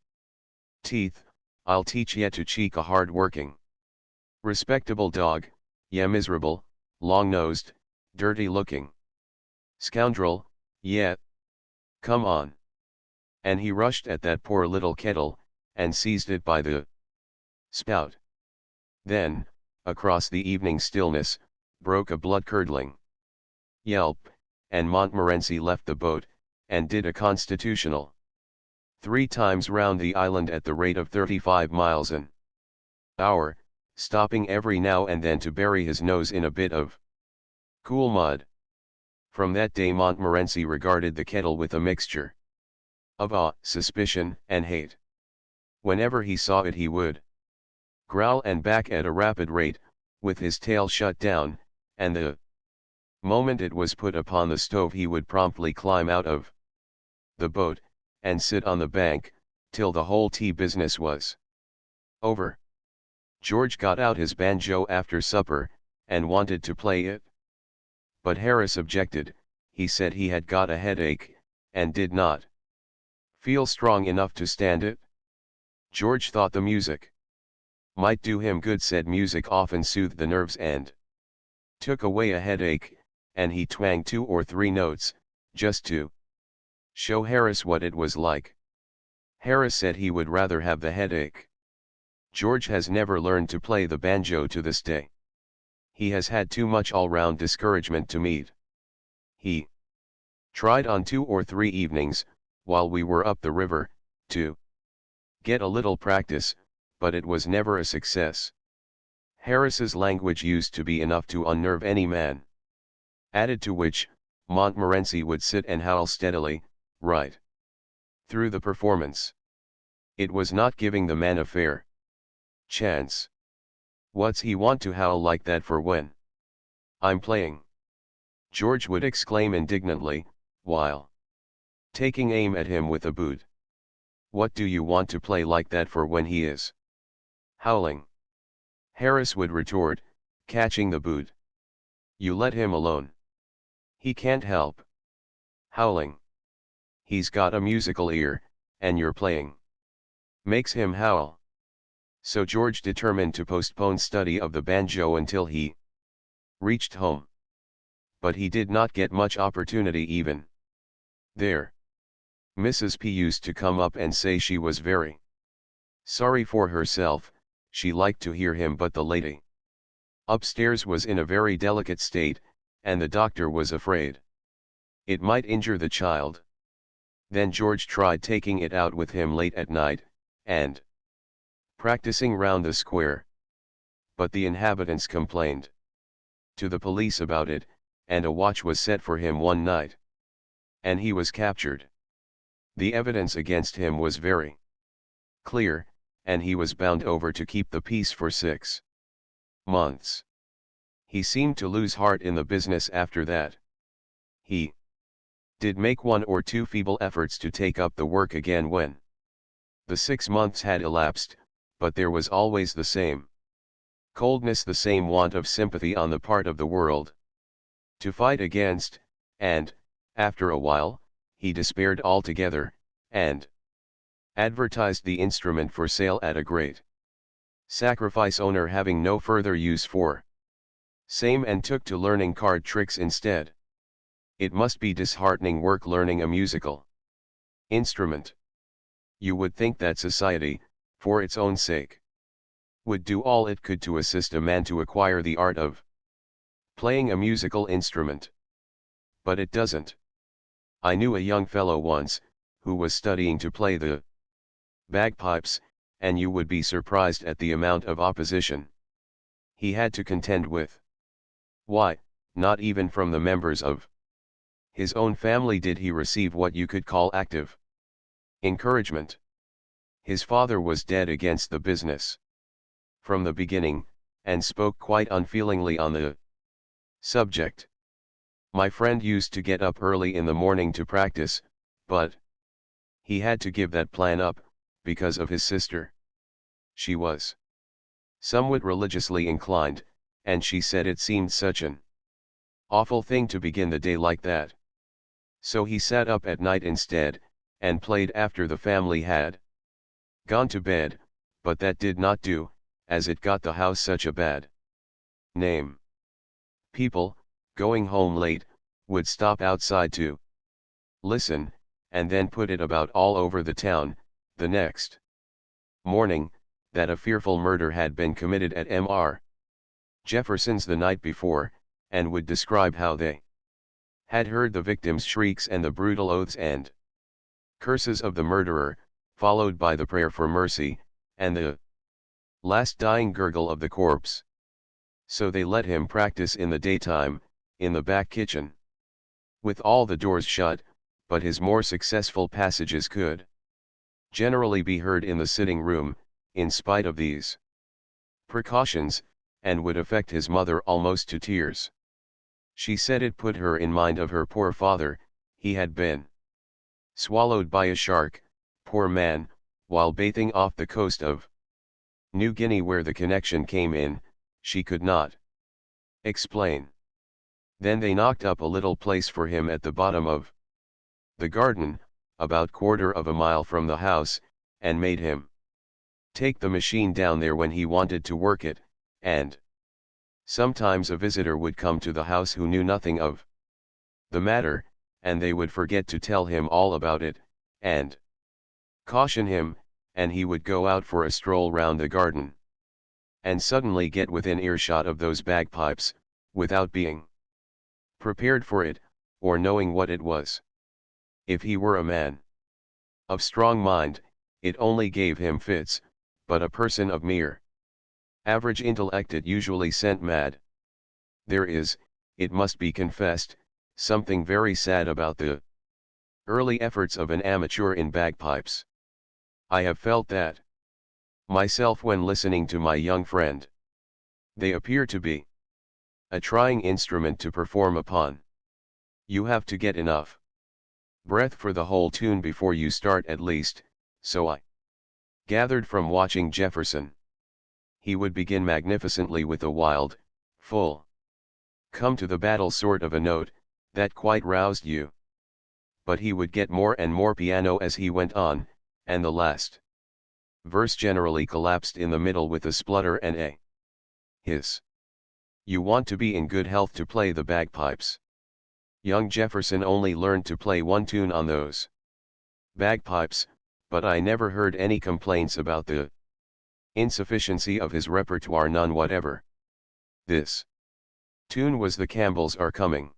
teeth, "I'll teach ye to cheek a hard-working, respectable dog, ye miserable, long-nosed, dirty-looking scoundrel, ye. Come on." And he rushed at that poor little kettle, and seized it by the spout. Then, across the evening stillness, broke a blood-curdling yelp, and Montmorency left the boat, and did a constitutional 3 times round the island at the rate of 35 miles an hour, stopping every now and then to bury his nose in a bit of cool mud. From that day Montmorency regarded the kettle with a mixture of awe, suspicion, and hate. Whenever he saw it he would growl and back at a rapid rate, with his tail shut down, and the moment it was put upon the stove he would promptly climb out of the boat, and sit on the bank, till the whole tea business was over. George got out his banjo after supper, and wanted to play it. But Harris objected. He said he had got a headache, and did not feel strong enough to stand it. George thought the music might do him good, said music often soothed the nerves and took away a headache, and he twanged 2 or 3 notes, just to show Harris what it was like. Harris said he would rather have the headache. George has never learned to play the banjo to this day. He has had too much all-round discouragement to meet. He tried on 2 or 3 evenings, while we were up the river, to get a little practice, but it was never a success. Harris's language used to be enough to unnerve any man. Added to which, Montmorency would sit and howl steadily, right through the performance. It was not giving the man a fair chance. "What's he want to howl like that for when I'm playing?" George would exclaim indignantly, while taking aim at him with a boot. "What do you want to play like that for when he is howling?" Harris would retort, catching the boot. "You let him alone. He can't help howling. He's got a musical ear, and your playing makes him howl." So George determined to postpone study of the banjo until he reached home. But he did not get much opportunity even there. Mrs. P used to come up and say she was very sorry for herself. She liked to hear him, but the lady upstairs was in a very delicate state, and the doctor was afraid it might injure the child. Then George tried taking it out with him late at night, and practicing round the square. But the inhabitants complained to the police about it, and a watch was set for him one night. And he was captured. The evidence against him was very clear, and he was bound over to keep the peace for 6 months. He seemed to lose heart in the business after that. He did make 1 or 2 feeble efforts to take up the work again when the 6 months had elapsed, but there was always the same coldness, the same want of sympathy on the part of the world to fight against, and, after a while, he despaired altogether, and advertised the instrument for sale at a great sacrifice, owner having no further use for same and took to learning card tricks instead. It must be disheartening work learning a musical instrument. You would think that society, for its own sake, would do all it could to assist a man to acquire the art of playing a musical instrument. But it doesn't. I knew a young fellow once, who was studying to play the bagpipes, and you would be surprised at the amount of opposition he had to contend with. Why, not even from the members of his own family did he receive what you could call active encouragement. His father was dead against the business from the beginning, and spoke quite unfeelingly on the subject. My friend used to get up early in the morning to practice, but he had to give that plan up, because of his sister. She was somewhat religiously inclined, and she said it seemed such an awful thing to begin the day like that. So he sat up at night instead, and played after the family had gone to bed, but that did not do, as it got the house such a bad name. People, going home late, would stop outside to listen, and then put it about all over the town, the next morning, that a fearful murder had been committed at Mr. Jefferson's the night before, and would describe how they had heard the victim's shrieks and the brutal oaths and curses of the murderer, followed by the prayer for mercy, and the last dying gurgle of the corpse. So they let him practice in the daytime, in the back kitchen, with all the doors shut, but his more successful passages could generally be heard in the sitting room, in spite of these precautions, and would affect his mother almost to tears. She said it put her in mind of her poor father. He had been swallowed by a shark, poor man, while bathing off the coast of New Guinea, where the connection came in, she could not explain. Then they knocked up a little place for him at the bottom of the garden, about 1/4 of a mile from the house, and made him take the machine down there when he wanted to work it, and sometimes a visitor would come to the house who knew nothing of the matter, and they would forget to tell him all about it, and caution him, and he would go out for a stroll round the garden, and suddenly get within earshot of those bagpipes, without being prepared for it, or knowing what it was. If he were a man of strong mind, it only gave him fits, but a person of mere average intellect it usually sent mad. There is, it must be confessed, something very sad about the early efforts of an amateur in bagpipes. I have felt that myself when listening to my young friend. They appear to be a trying instrument to perform upon. You have to get enough breath for the whole tune before you start, at least, so I gathered from watching Jefferson. He would begin magnificently with a wild, full, come to the battle sort of a note, that quite roused you. But he would get more and more piano as he went on, and the last verse generally collapsed in the middle with a splutter and a hiss. You want to be in good health to play the bagpipes. Young Jefferson only learned to play one tune on those bagpipes, but I never heard any complaints about the insufficiency of his repertoire, none whatever. This tune was The Campbells Are Coming.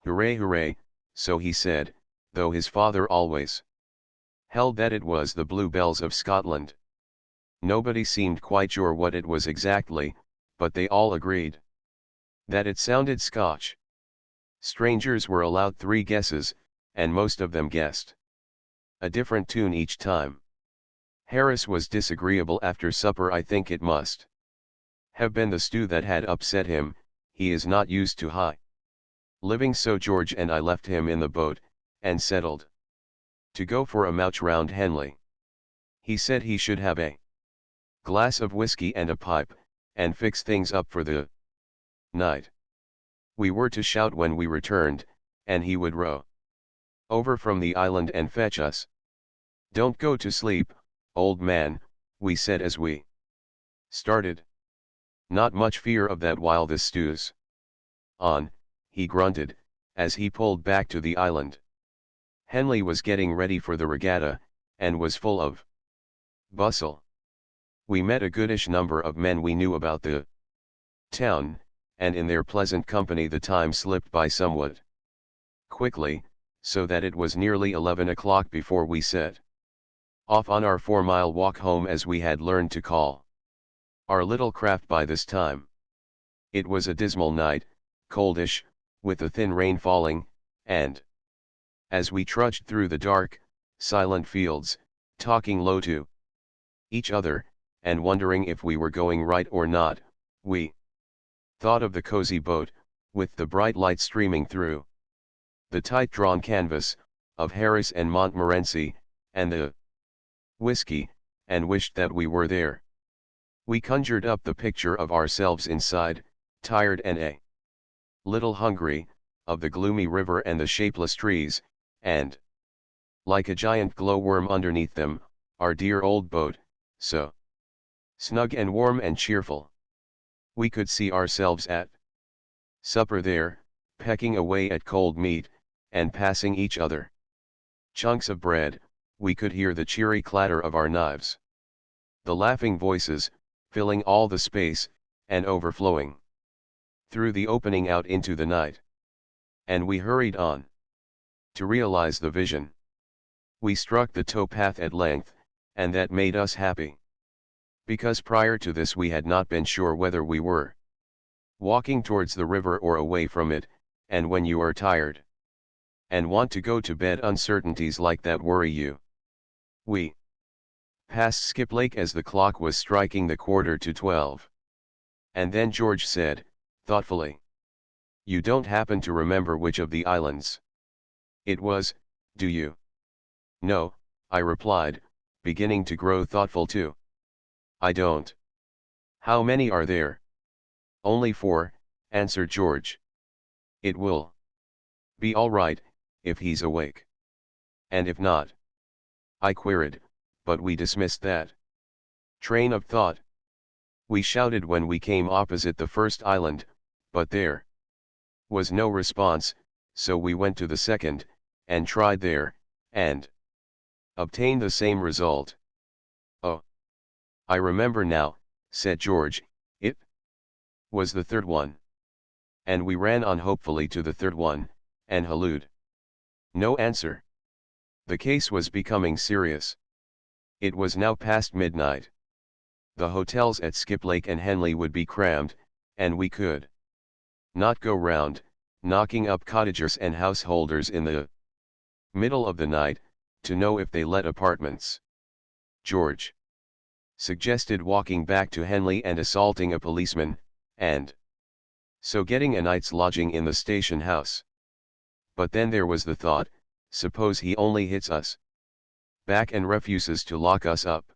Hooray, hooray, so he said, though his father always held that it was the Bluebells of Scotland. Nobody seemed quite sure what it was exactly, but they all agreed that it sounded Scotch. Strangers were allowed 3 guesses, and most of them guessed a different tune each time. Harris was disagreeable after supper. I think it must have been the stew that had upset him. He is not used to high living, so George and I left him in the boat, and settled to go for a mouch round Henley. He said he should have a glass of whiskey and a pipe, and fix things up for the night. We were to shout when we returned, and he would row over from the island and fetch us. "Don't go to sleep, old man," we said as we started. "Not much fear of that while the stew's on," he grunted, as he pulled back to the island. Henley was getting ready for the regatta, and was full of bustle. We met a goodish number of men we knew about the town, and in their pleasant company the time slipped by somewhat quickly, so that it was nearly 11 o'clock before we set off on our 4-mile walk home, as we had learned to call our little craft by this time. It was a dismal night, coldish, with a thin rain falling, and as we trudged through the dark, silent fields, talking low to each other, and wondering if we were going right or not, we thought of the cozy boat, with the bright light streaming through the tight-drawn canvas, of Harris and Montmorency, and the whiskey, and wished that we were there. We conjured up the picture of ourselves inside, tired and a little hungry, of the gloomy river and the shapeless trees, and, like a giant glowworm underneath them, our dear old boat, so snug and warm and cheerful. We could see ourselves at supper there, pecking away at cold meat, and passing each other chunks of bread. We could hear the cheery clatter of our knives, the laughing voices, filling all the space, and overflowing through the opening out into the night. And we hurried on to realize the vision. We struck the towpath at length, and that made us happy, because prior to this we had not been sure whether we were walking towards the river or away from it, and when you are tired and want to go to bed, uncertainties like that worry you. We passed Skip Lake as the clock was striking the 11:45. And then George said, thoughtfully, "You don't happen to remember which of the islands it was, do you?" "No," I replied, beginning to grow thoughtful too. "I don't." "How many are there?" "Only 4, answered George. "It will be all right, if he's awake." "And if not?" I queried, but we dismissed that train of thought. We shouted when we came opposite the first island, but there was no response, so we went to the second, and tried there, and obtained the same result. "Oh, I remember now," said George, "it was the third one." And we ran on hopefully to the third one, and hallooed. No answer. The case was becoming serious. It was now past midnight. The hotels at Skip Lake and Henley would be crammed, and we could not go round, knocking up cottagers and householders in the middle of the night, to know if they let apartments. George suggested walking back to Henley and assaulting a policeman, and so getting a night's lodging in the station house. But then there was the thought, suppose he only hits us back and refuses to lock us up?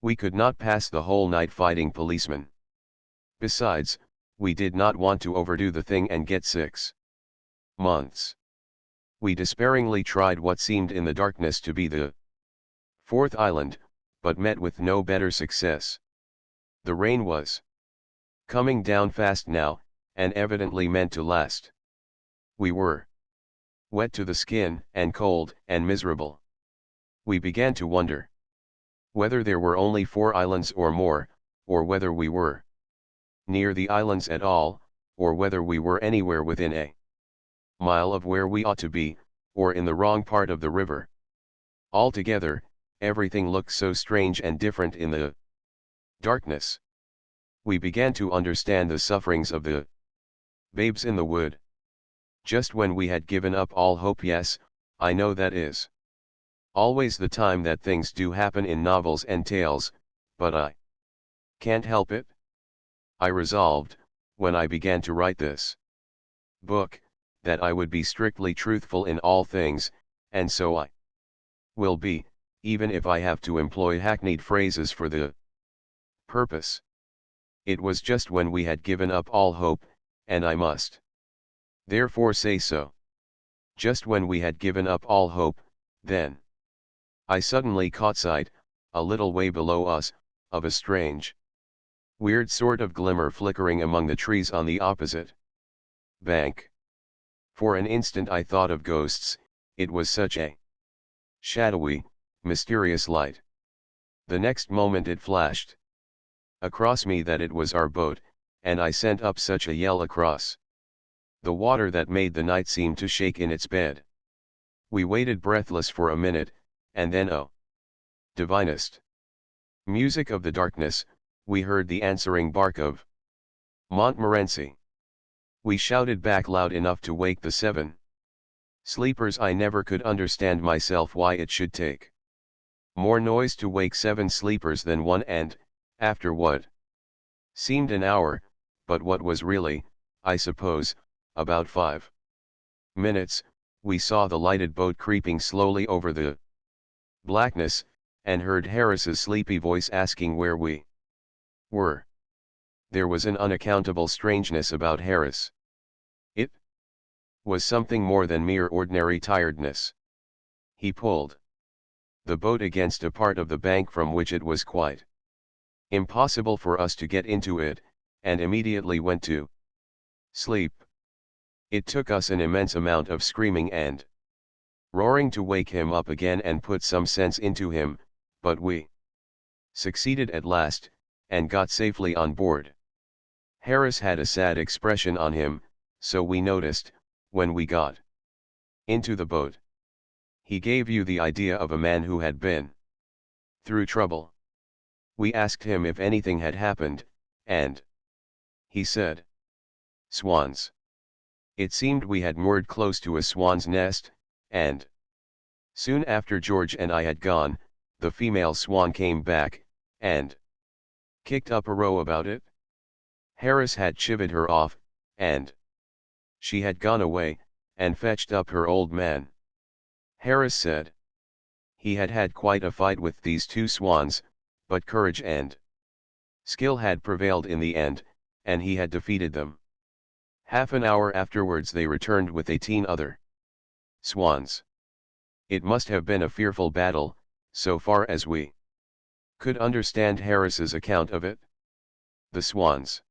We could not pass the whole night fighting policemen. Besides, we did not want to overdo the thing and get 6 months. We despairingly tried what seemed in the darkness to be the 4th island, but met with no better success. The rain was coming down fast now, and evidently meant to last. We were wet to the skin, and cold, and miserable. We began to wonder whether there were only 4 islands or more, or whether we were near the islands at all, or whether we were anywhere within a mile of where we ought to be, or in the wrong part of the river. Altogether, everything looked so strange and different in the darkness. We began to understand the sufferings of the babes in the wood. Just when we had given up all hope. Yes, I know that is always the time that things do happen in novels and tales, but I can't help it. I resolved, when I began to write this book, that I would be strictly truthful in all things, and so I will be, even if I have to employ hackneyed phrases for the purpose. It was just when we had given up all hope, and I must therefore say so. Just when we had given up all hope, then I suddenly caught sight, a little way below us, of a strange, weird sort of glimmer flickering among the trees on the opposite bank. For an instant I thought of ghosts, it was such a shadowy, mysterious light. The next moment it flashed across me that it was our boat, and I sent up such a yell across the water that made the night seem to shake in its bed. We waited breathless for a minute, and then, oh, divinest music of the darkness, we heard the answering bark of Montmorency. We shouted back loud enough to wake the 7 sleepers. I never could understand myself why it should take more noise to wake 7 sleepers than one, and, after what seemed an hour, but what was really, I suppose, about 5 minutes, we saw the lighted boat creeping slowly over the blackness, and heard Harris's sleepy voice asking where we were. There was an unaccountable strangeness about Harris. It was something more than mere ordinary tiredness. He pulled the boat against a part of the bank from which it was quite impossible for us to get into it, and immediately went to sleep. It took us an immense amount of screaming and roaring to wake him up again and put some sense into him, but we succeeded at last, and got safely on board. Harris had a sad expression on him, so we noticed, when we got into the boat. He gave you the idea of a man who had been through trouble. We asked him if anything had happened, and he said, swans. It seemed we had moored close to a swan's nest, and soon after George and I had gone, the female swan came back, and kicked up a row about it. Harris had chivied her off, and she had gone away, and fetched up her old man. Harris said he had had quite a fight with these 2 swans, but courage and skill had prevailed in the end, and he had defeated them. Half an hour afterwards they returned with 18 other swans. It must have been a fearful battle, so far as we could understand Harris's account of it. The swans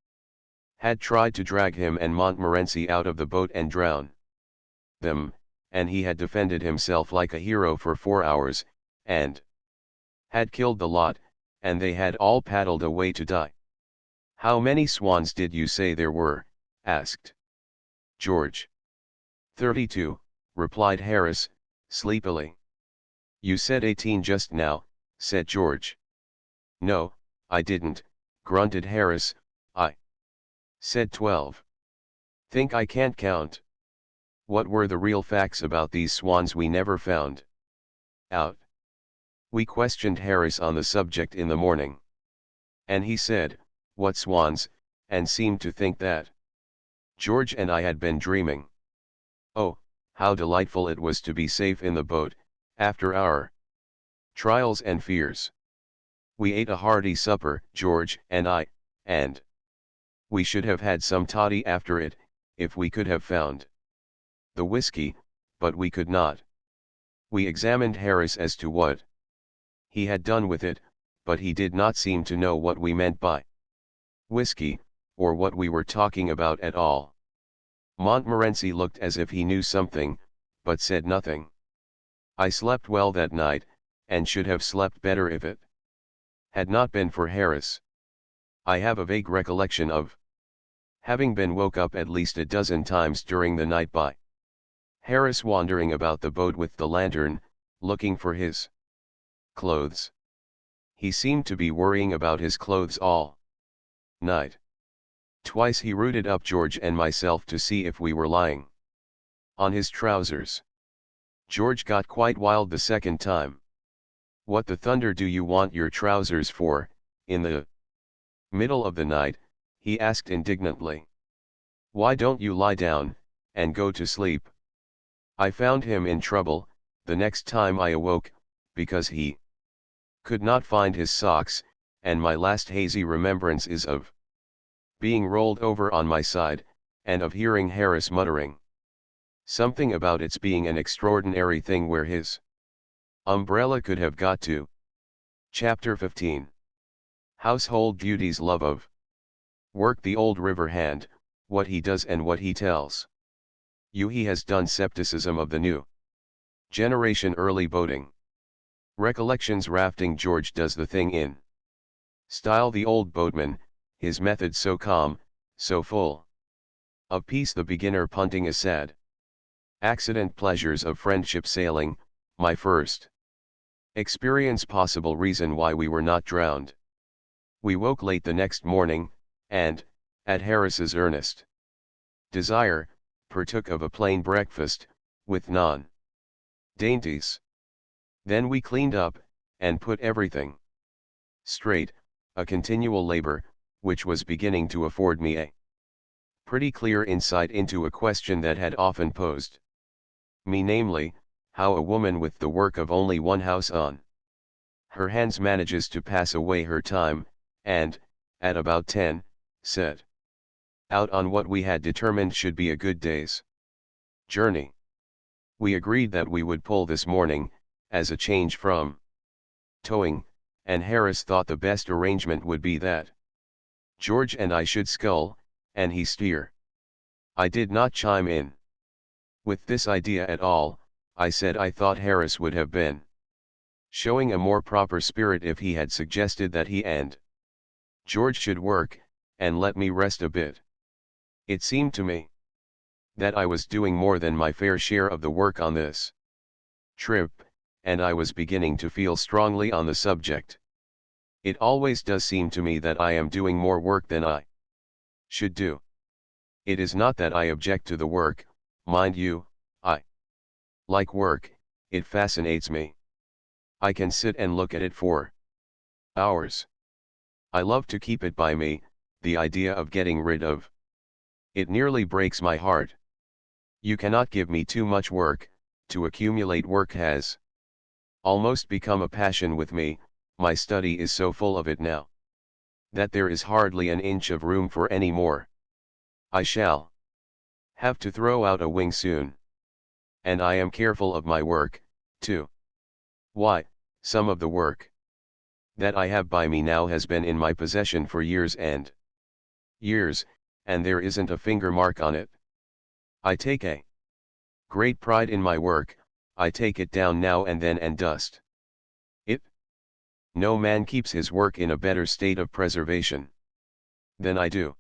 had tried to drag him and Montmorency out of the boat and drown them, and he had defended himself like a hero for 4 hours, and had killed the lot, and they had all paddled away to die. How many swans did you say there were? Asked George. 32, replied Harris, sleepily. You said 18 just now, said George. No, I didn't, grunted Harris, I said 12. Think I can't count. What were the real facts about these swans we never found out? We questioned Harris on the subject in the morning. And he said, what swans, and seemed to think that George and I had been dreaming. Oh, how delightful it was to be safe in the boat, after our trials and fears. We ate a hearty supper, George and I, and we should have had some toddy after it, if we could have found the whiskey, but we could not. We examined Harris as to what he had done with it, but he did not seem to know what we meant by whiskey, or what we were talking about at all. Montmorency looked as if he knew something, but said nothing. I slept well that night, and should have slept better if it had not been for Harris. I have a vague recollection of having been woke up at least a dozen times during the night by Harris wandering about the boat with the lantern, looking for his clothes. He seemed to be worrying about his clothes all night. Twice he rooted up George and myself to see if we were lying On his trousers. George got quite wild the second time. What the thunder do you want your trousers for, in the middle of the night, he asked indignantly. Why don't you lie down, and go to sleep? I found him in trouble, the next time I awoke, because he could not find his socks, and my last hazy remembrance is of being rolled over on my side, and of hearing Harris muttering something about its being an extraordinary thing where his umbrella could have got to. Chapter 15. Household Duties. Love of work. The old river hand, what he does and what he tells you he has done. Skepticism of the new generation. Early boating recollections. Rafting. George does the thing in style. The old boatman, his method so calm, so full of peace. The beginner. Punting. A sad accident. Pleasures of friendship. Sailing, my first experience. Possible reason why we were not drowned. We woke late the next morning, and, at Harris's earnest desire, partook of a plain breakfast, with dainties. Then we cleaned up, and put everything straight, a continual labor, which was beginning to afford me a pretty clear insight into a question that had often posed me, namely, how a woman with the work of only one house on her hands manages to pass away her time, and, at about 10, set out on what we had determined should be a good day's journey. We agreed that we would pull this morning, as a change from towing, and Harris thought the best arrangement would be that George and I should scull, and he steer. I did not chime in with this idea at all. I said I thought Harris would have been showing a more proper spirit if he had suggested that he and George should work, and let me rest a bit. It seemed to me that I was doing more than my fair share of the work on this trip, and I was beginning to feel strongly on the subject. It always does seem to me that I am doing more work than I should do. It is not that I object to the work, mind you, I like work, it fascinates me. I can sit and look at it for hours. I love to keep it by me. The idea of getting rid of it nearly breaks my heart. You cannot give me too much work. To accumulate work has almost become a passion with me. My study is so full of it now that there is hardly an inch of room for any more. I shall have to throw out a wing soon. And I am careful of my work, too. Why, some of the work that I have by me now has been in my possession for years and years, and there isn't a finger mark on it. I take a great pride in my work. I take it down now and then and dust it. No man keeps his work in a better state of preservation than I do.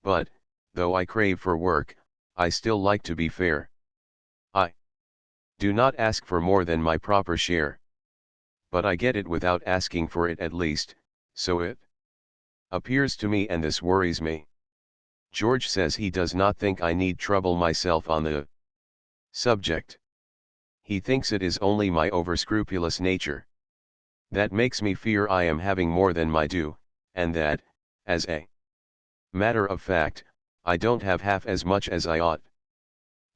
But, though I crave for work, I still like to be fair. I do not ask for more than my proper share. But I get it without asking for it, at least, so it appears to me, and this worries me. George says he does not think I need trouble myself on the subject. He thinks it is only my overscrupulous nature that makes me fear I am having more than my due, and that, as a matter of fact, I don't have half as much as I ought.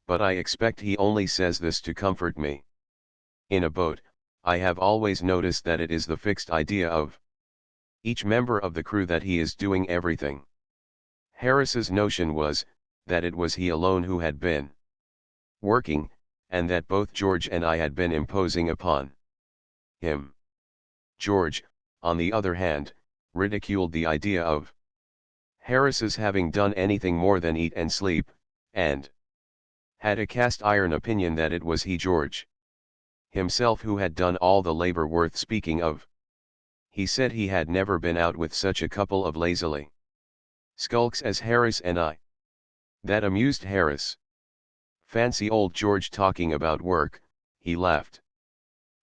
But I expect he only says this to comfort me. In a boat, I have always noticed that it is the fixed idea of each member of the crew that he is doing everything. Harris's notion was, that it was he alone who had been working, and that both George and I had been imposing upon him. George, on the other hand, ridiculed the idea of Harris's having done anything more than eat and sleep, and had a cast iron opinion that it was he, George himself, who had done all the labor worth speaking of. He said he had never been out with such a couple of lazily skulks as Harris and I. That amused Harris. Fancy old George talking about work, he laughed.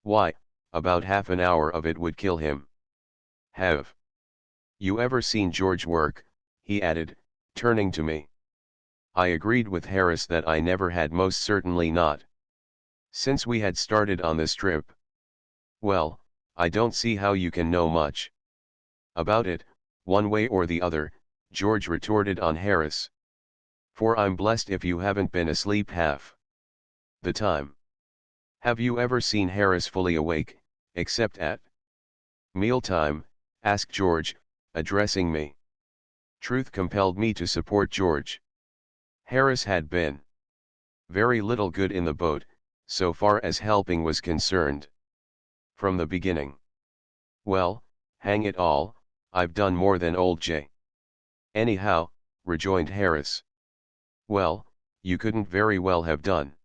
Why, about half an hour of it would kill him. Have you ever seen George work? He added, turning to me. I agreed with Harris that I never had, most certainly not. Since we had started on this trip. Well, I don't see how you can know much about it, one way or the other, George retorted on Harris. For I'm blessed if you haven't been asleep half the time. Have you ever seen Harris fully awake, except at mealtime? Asked George, addressing me. Truth compelled me to support George. Harris had been very little good in the boat, so far as helping was concerned. From the beginning. Well, hang it all, I've done more than old J. Anyhow, rejoined Harris. Well, you couldn't very well have done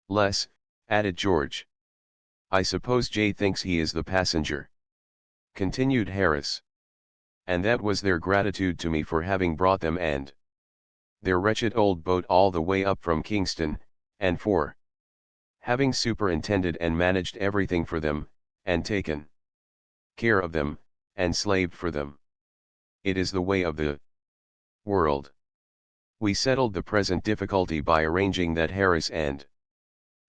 less, added George. I suppose Jay thinks he is the passenger, continued Harris. And that was their gratitude to me for having brought them and their wretched old boat all the way up from Kingston, and for having superintended and managed everything for them, and taken care of them, and slaved for them. It is the way of the world. We settled the present difficulty by arranging that Harris and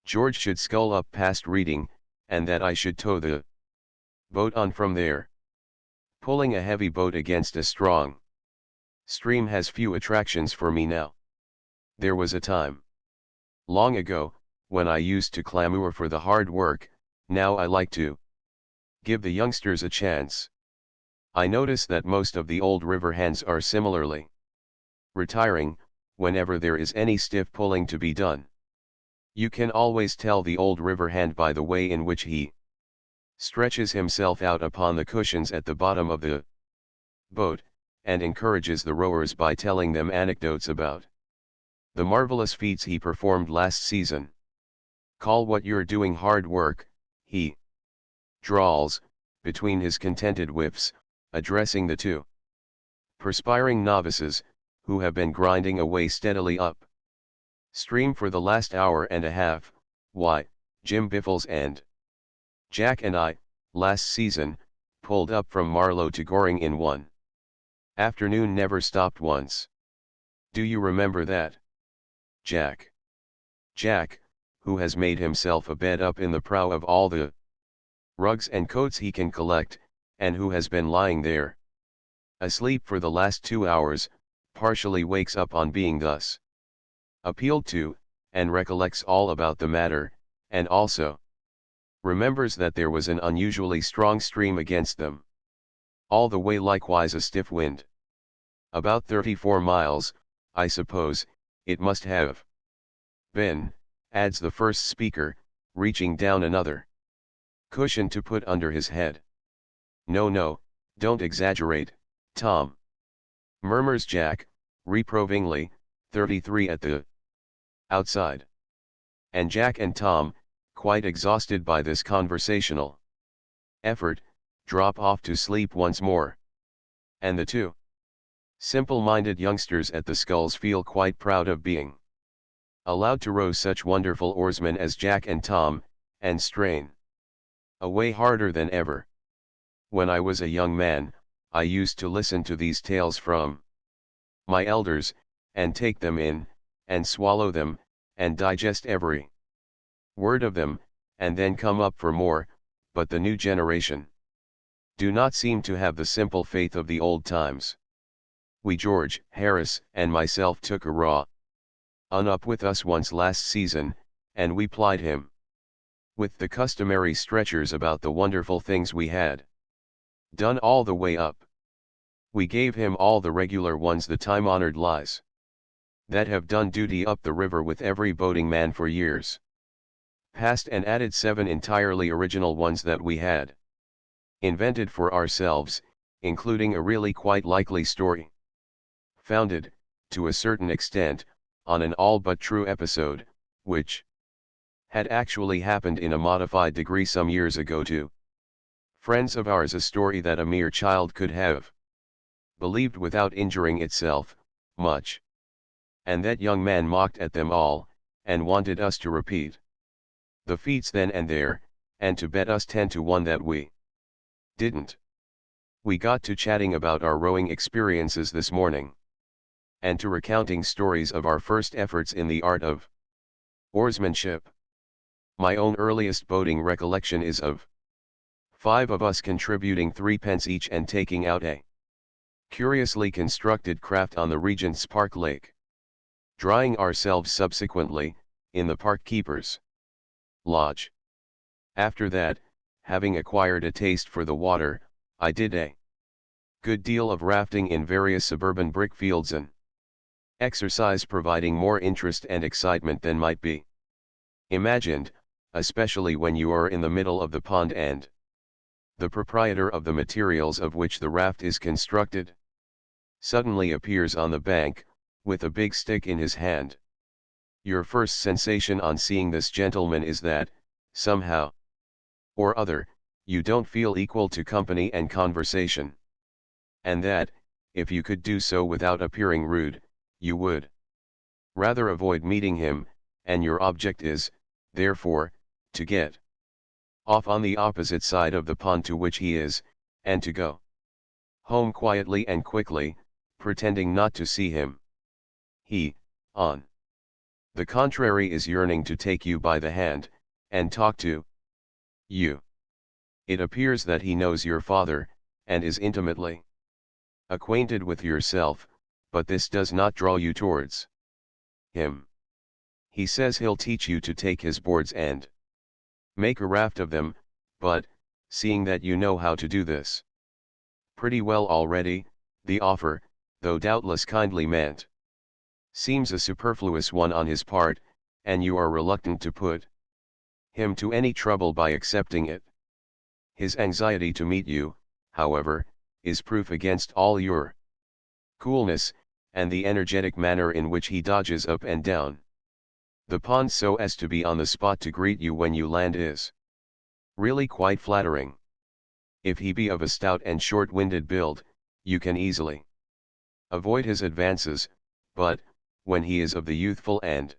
George should scull up past Reading, and that I should tow the boat on from there. Pulling a heavy boat against a strong stream has few attractions for me now. There was a time, long ago, when I used to clamour for the hard work. Now I like to give the youngsters a chance. I notice that most of the old river hands are similarly retiring, whenever there is any stiff pulling to be done. You can always tell the old river hand by the way in which he stretches himself out upon the cushions at the bottom of the boat, and encourages the rowers by telling them anecdotes about the marvelous feats he performed last season. Call what you're doing hard work, he drawls, between his contented whiffs, addressing the two perspiring novices, who have been grinding away steadily up stream for the last hour and a half. Why, Jim Biffles and Jack and I, last season, pulled up from Marlow to Goring in one afternoon, never stopped once. Do you remember that? Jack, who has made himself a bed up in the prow of all the rugs and coats he can collect, and who has been lying there asleep for the last 2 hours, partially wakes up on being thus appealed to, and recollects all about the matter, and also remembers that there was an unusually strong stream against them. All the way likewise a stiff wind. About 34 miles, I suppose, it must have been, adds the first speaker, reaching down another cushion to put under his head. No, don't exaggerate, Tom, murmurs Jack, reprovingly, 33 at the outside. And Jack and Tom, quite exhausted by this conversational effort, drop off to sleep once more. And the two simple-minded youngsters at the sculls feel quite proud of being allowed to row such wonderful oarsmen as Jack and Tom, and strain away harder than ever. When I was a young man, I used to listen to these tales from my elders, and take them in, and swallow them, and digest every word of them, and then come up for more, but the new generation do not seem to have the simple faith of the old times. We, George, Harris, and myself, took a raw un up with us once last season, and we plied him with the customary stretchers about the wonderful things we had done all the way up. We gave him all the regular ones, the time-honored lies that have done duty up the river with every boating man for years past, and added 7 entirely original ones that we had invented for ourselves, including a really quite likely story, founded, to a certain extent, on an all but true episode, which had actually happened in a modified degree some years ago to friends of ours, a story that a mere child could have believed without injuring itself much. And that young man mocked at them all, and wanted us to repeat the feats then and there, and to bet us 10 to 1 that we didn't. We got to chatting about our rowing experiences this morning. and to recounting stories of our first efforts in the art of oarsmanship. My own earliest boating recollection is of 5 of us contributing 3 pence each and taking out a curiously constructed craft on the Regent's Park Lake, drying ourselves subsequently, in the park keeper's lodge. After that, having acquired a taste for the water, I did a good deal of rafting in various suburban brickfields, an exercise providing more interest and excitement than might be imagined, especially when you are in the middle of the pond and the proprietor of the materials of which the raft is constructed suddenly appears on the bank, with a big stick in his hand. Your first sensation on seeing this gentleman is that, somehow or other, you don't feel equal to company and conversation. And that, if you could do so without appearing rude, you would rather avoid meeting him, and your object is, therefore, to get off on the opposite side of the pond to which he is, and to go home quietly and quickly, pretending not to see him. He, on the contrary, is yearning to take you by the hand, and talk to you. It appears that he knows your father, and is intimately acquainted with yourself, but this does not draw you towards him. He says he'll teach you to take his boards and make a raft of them, but, seeing that you know how to do this pretty well already, the offer, though doubtless kindly meant, seems a superfluous one on his part, and you are reluctant to put him to any trouble by accepting it. His anxiety to meet you, however, is proof against all your coolness, and the energetic manner in which he dodges up and down the pond so as to be on the spot to greet you when you land is really quite flattering. If he be of a stout and short-winded build, you can easily avoid his advances, but, when he is of the youthful and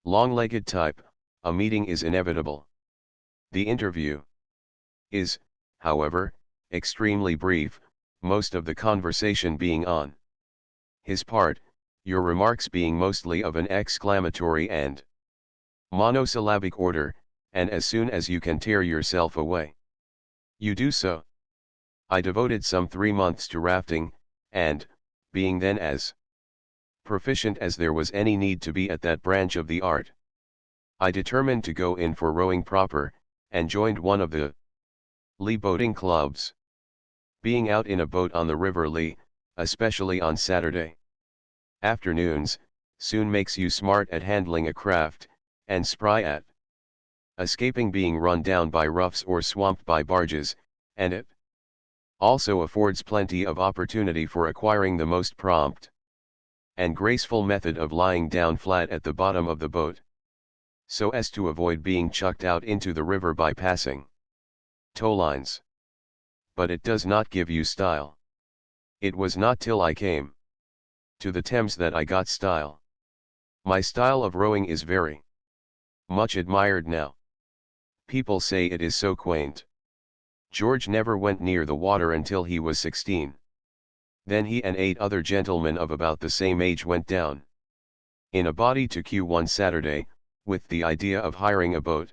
long-legged type, a meeting is inevitable. The interview is, however, extremely brief, most of the conversation being on his part, your remarks being mostly of an exclamatory and monosyllabic order, and as soon as you can tear yourself away, you do so. I devoted some 3 months to rafting, and, being then as proficient as there was any need to be at that branch of the art, I determined to go in for rowing proper, and joined one of the Lee boating clubs. Being out in a boat on the River Lee, especially on Saturday afternoons, soon makes you smart at handling a craft, and spry at escaping being run down by roughs or swamped by barges, and it also affords plenty of opportunity for acquiring the most prompt and graceful method of lying down flat at the bottom of the boat, so as to avoid being chucked out into the river by passing tow lines. But it does not give you style. It was not till I came to the Thames that I got style. My style of rowing is very much admired now. People say it is so quaint. George never went near the water until he was 16. Then he and 8 other gentlemen of about the same age went down in a body to Kew one Saturday, with the idea of hiring a boat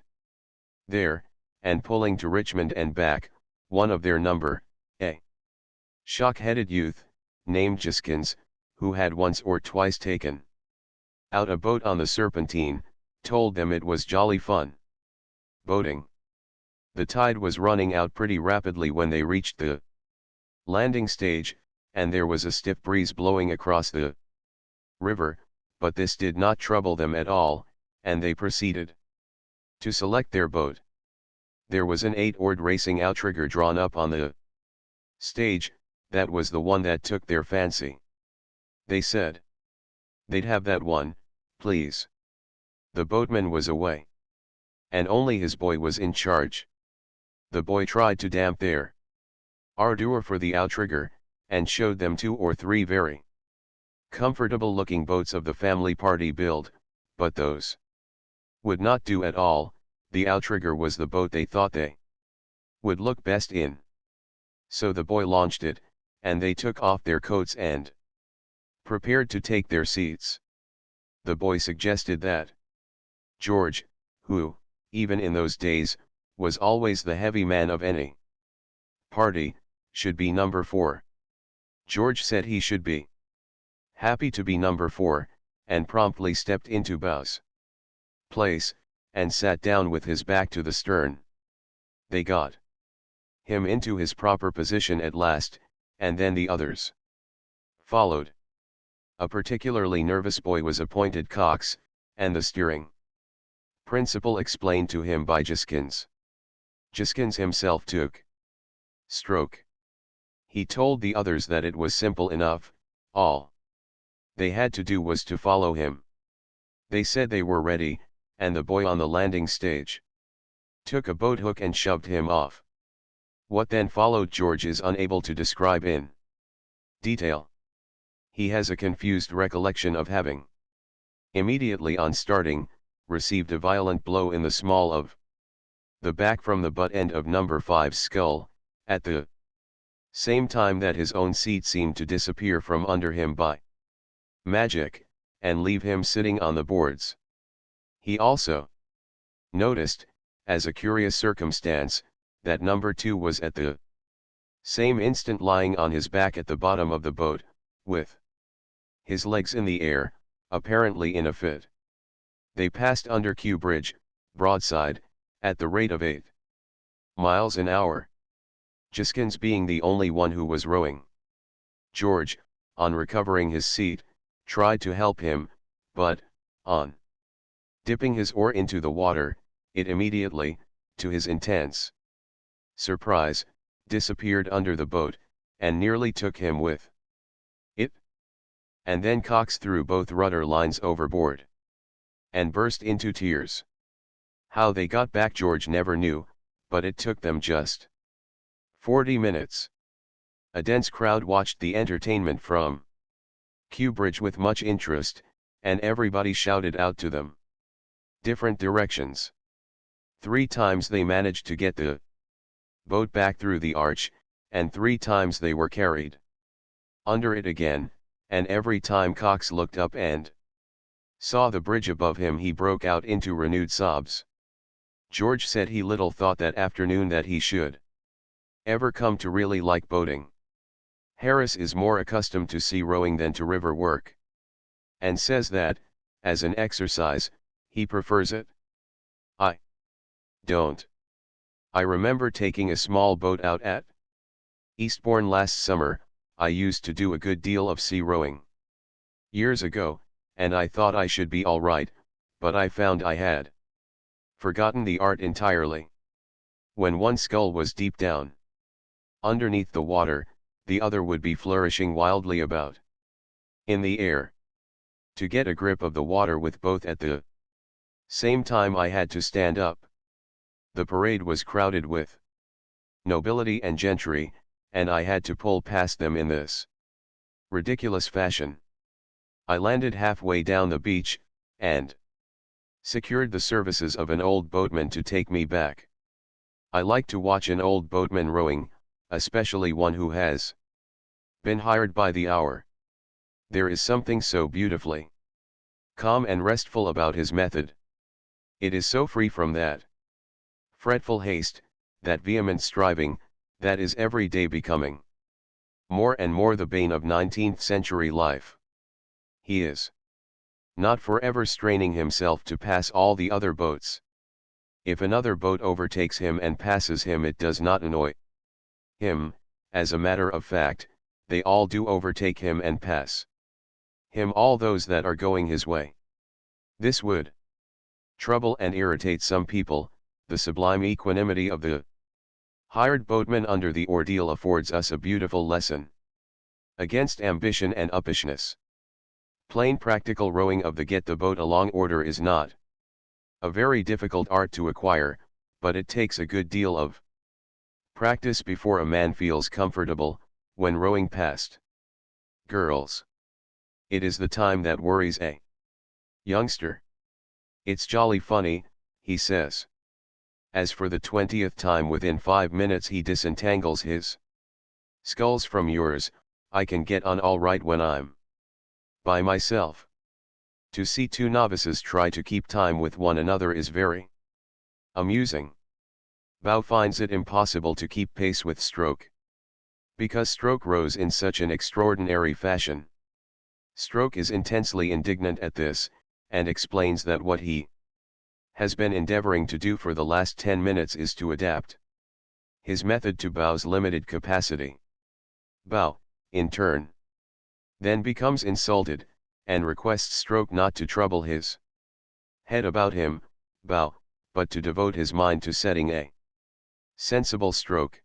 there, and pulling to Richmond and back. One of their number, a shock-headed youth, named Jiskins, who had once or twice taken out a boat on the Serpentine, told them it was jolly fun boating. The tide was running out pretty rapidly when they reached the landing stage, and there was a stiff breeze blowing across the river, but this did not trouble them at all, and they proceeded to select their boat. There was an 8-oared racing outrigger drawn up on the stage. That was the one that took their fancy. They said they'd have that one, please. The boatman was away, and only his boy was in charge. The boy tried to damp their ardor for the outrigger, and showed them 2 or 3 very comfortable-looking boats of the family party build, but those would not do at all. The outrigger was the boat they thought they would look best in. So the boy launched it, and they took off their coats and prepared to take their seats. The boy suggested that George, who, even in those days, was always the heavy man of any party, should be number 4. George said he should be happy to be number 4, and promptly stepped into Bow's place, and sat down with his back to the stern. They got him into his proper position at last, and then the others followed. A particularly nervous boy was appointed cox, and the steering principle explained to him by Jiskins. Jiskins himself took stroke. He told the others that it was simple enough, all they had to do was to follow him. They said they were ready, and the boy on the landing stage took a boat hook and shoved him off. What then followed George is unable to describe in detail. He has a confused recollection of having, immediately on starting, received a violent blow in the small of the back from the butt end of number 5's skull, at the same time that his own seat seemed to disappear from under him by magic, and leave him sitting on the boards. He also noticed, as a curious circumstance, that number 2 was at the same instant lying on his back at the bottom of the boat, with his legs in the air, apparently in a fit. They passed under Kew Bridge, broadside, at the rate of 8 miles an hour. Jiskins being the only one who was rowing. George, on recovering his seat, tried to help him, but, on dipping his oar into the water, it immediately, to his intense surprise, disappeared under the boat, and nearly took him with it. And then Cox threw both rudder lines overboard, and burst into tears. How they got back George never knew, but it took them just 40 minutes. A dense crowd watched the entertainment from Kew Bridge with much interest, and everybody shouted out to them different directions. 3 times they managed to get the boat back through the arch, and 3 times they were carried under it again, and every time Cox looked up and saw the bridge above him he broke out into renewed sobs. George said he little thought that afternoon that he should ever come to really like boating. Harris is more accustomed to sea rowing than to river work, and says that, as an exercise, he prefers it. I don't. I remember taking a small boat out at Eastbourne last summer. I used to do a good deal of sea rowing years ago, and I thought I should be all right, but I found I had forgotten the art entirely. When one scull was deep down underneath the water, the other would be flourishing wildly about in the air. To get a grip of the water with both at the same time I had to stand up. The parade was crowded with nobility and gentry, and I had to pull past them in this ridiculous fashion. I landed halfway down the beach, and secured the services of an old boatman to take me back. I like to watch an old boatman rowing, especially one who has been hired by the hour. There is something so beautifully calm and restful about his method. It is so free from that fretful haste, that vehement striving, that is every day becoming more and more the bane of 19th century life. He is not forever straining himself to pass all the other boats. If another boat overtakes him and passes him, it does not annoy him. As a matter of fact, they all do overtake him and pass him, all those that are going his way. This would trouble and irritate some people. The sublime equanimity of the hired boatman under the ordeal affords us a beautiful lesson against ambition and uppishness. Plain practical rowing of the get the boat along order is not a very difficult art to acquire, but it takes a good deal of practice before a man feels comfortable when rowing past girls. It is the time that worries a youngster. It's jolly funny, he says. As for the 20th time within 5 minutes he disentangles his sculls from yours, I can get on all right when I'm By myself. To see two novices try to keep time with one another is very amusing. Bow finds it impossible to keep pace with Stroke. Because Stroke rows in such an extraordinary fashion. Stroke is intensely indignant at this, and explains that what he has been endeavoring to do for the last 10 minutes is to adapt his method to Bow's limited capacity. Bow, in turn, then becomes insulted, and requests Stroke not to trouble his head about him, Bow, but to devote his mind to setting a sensible stroke.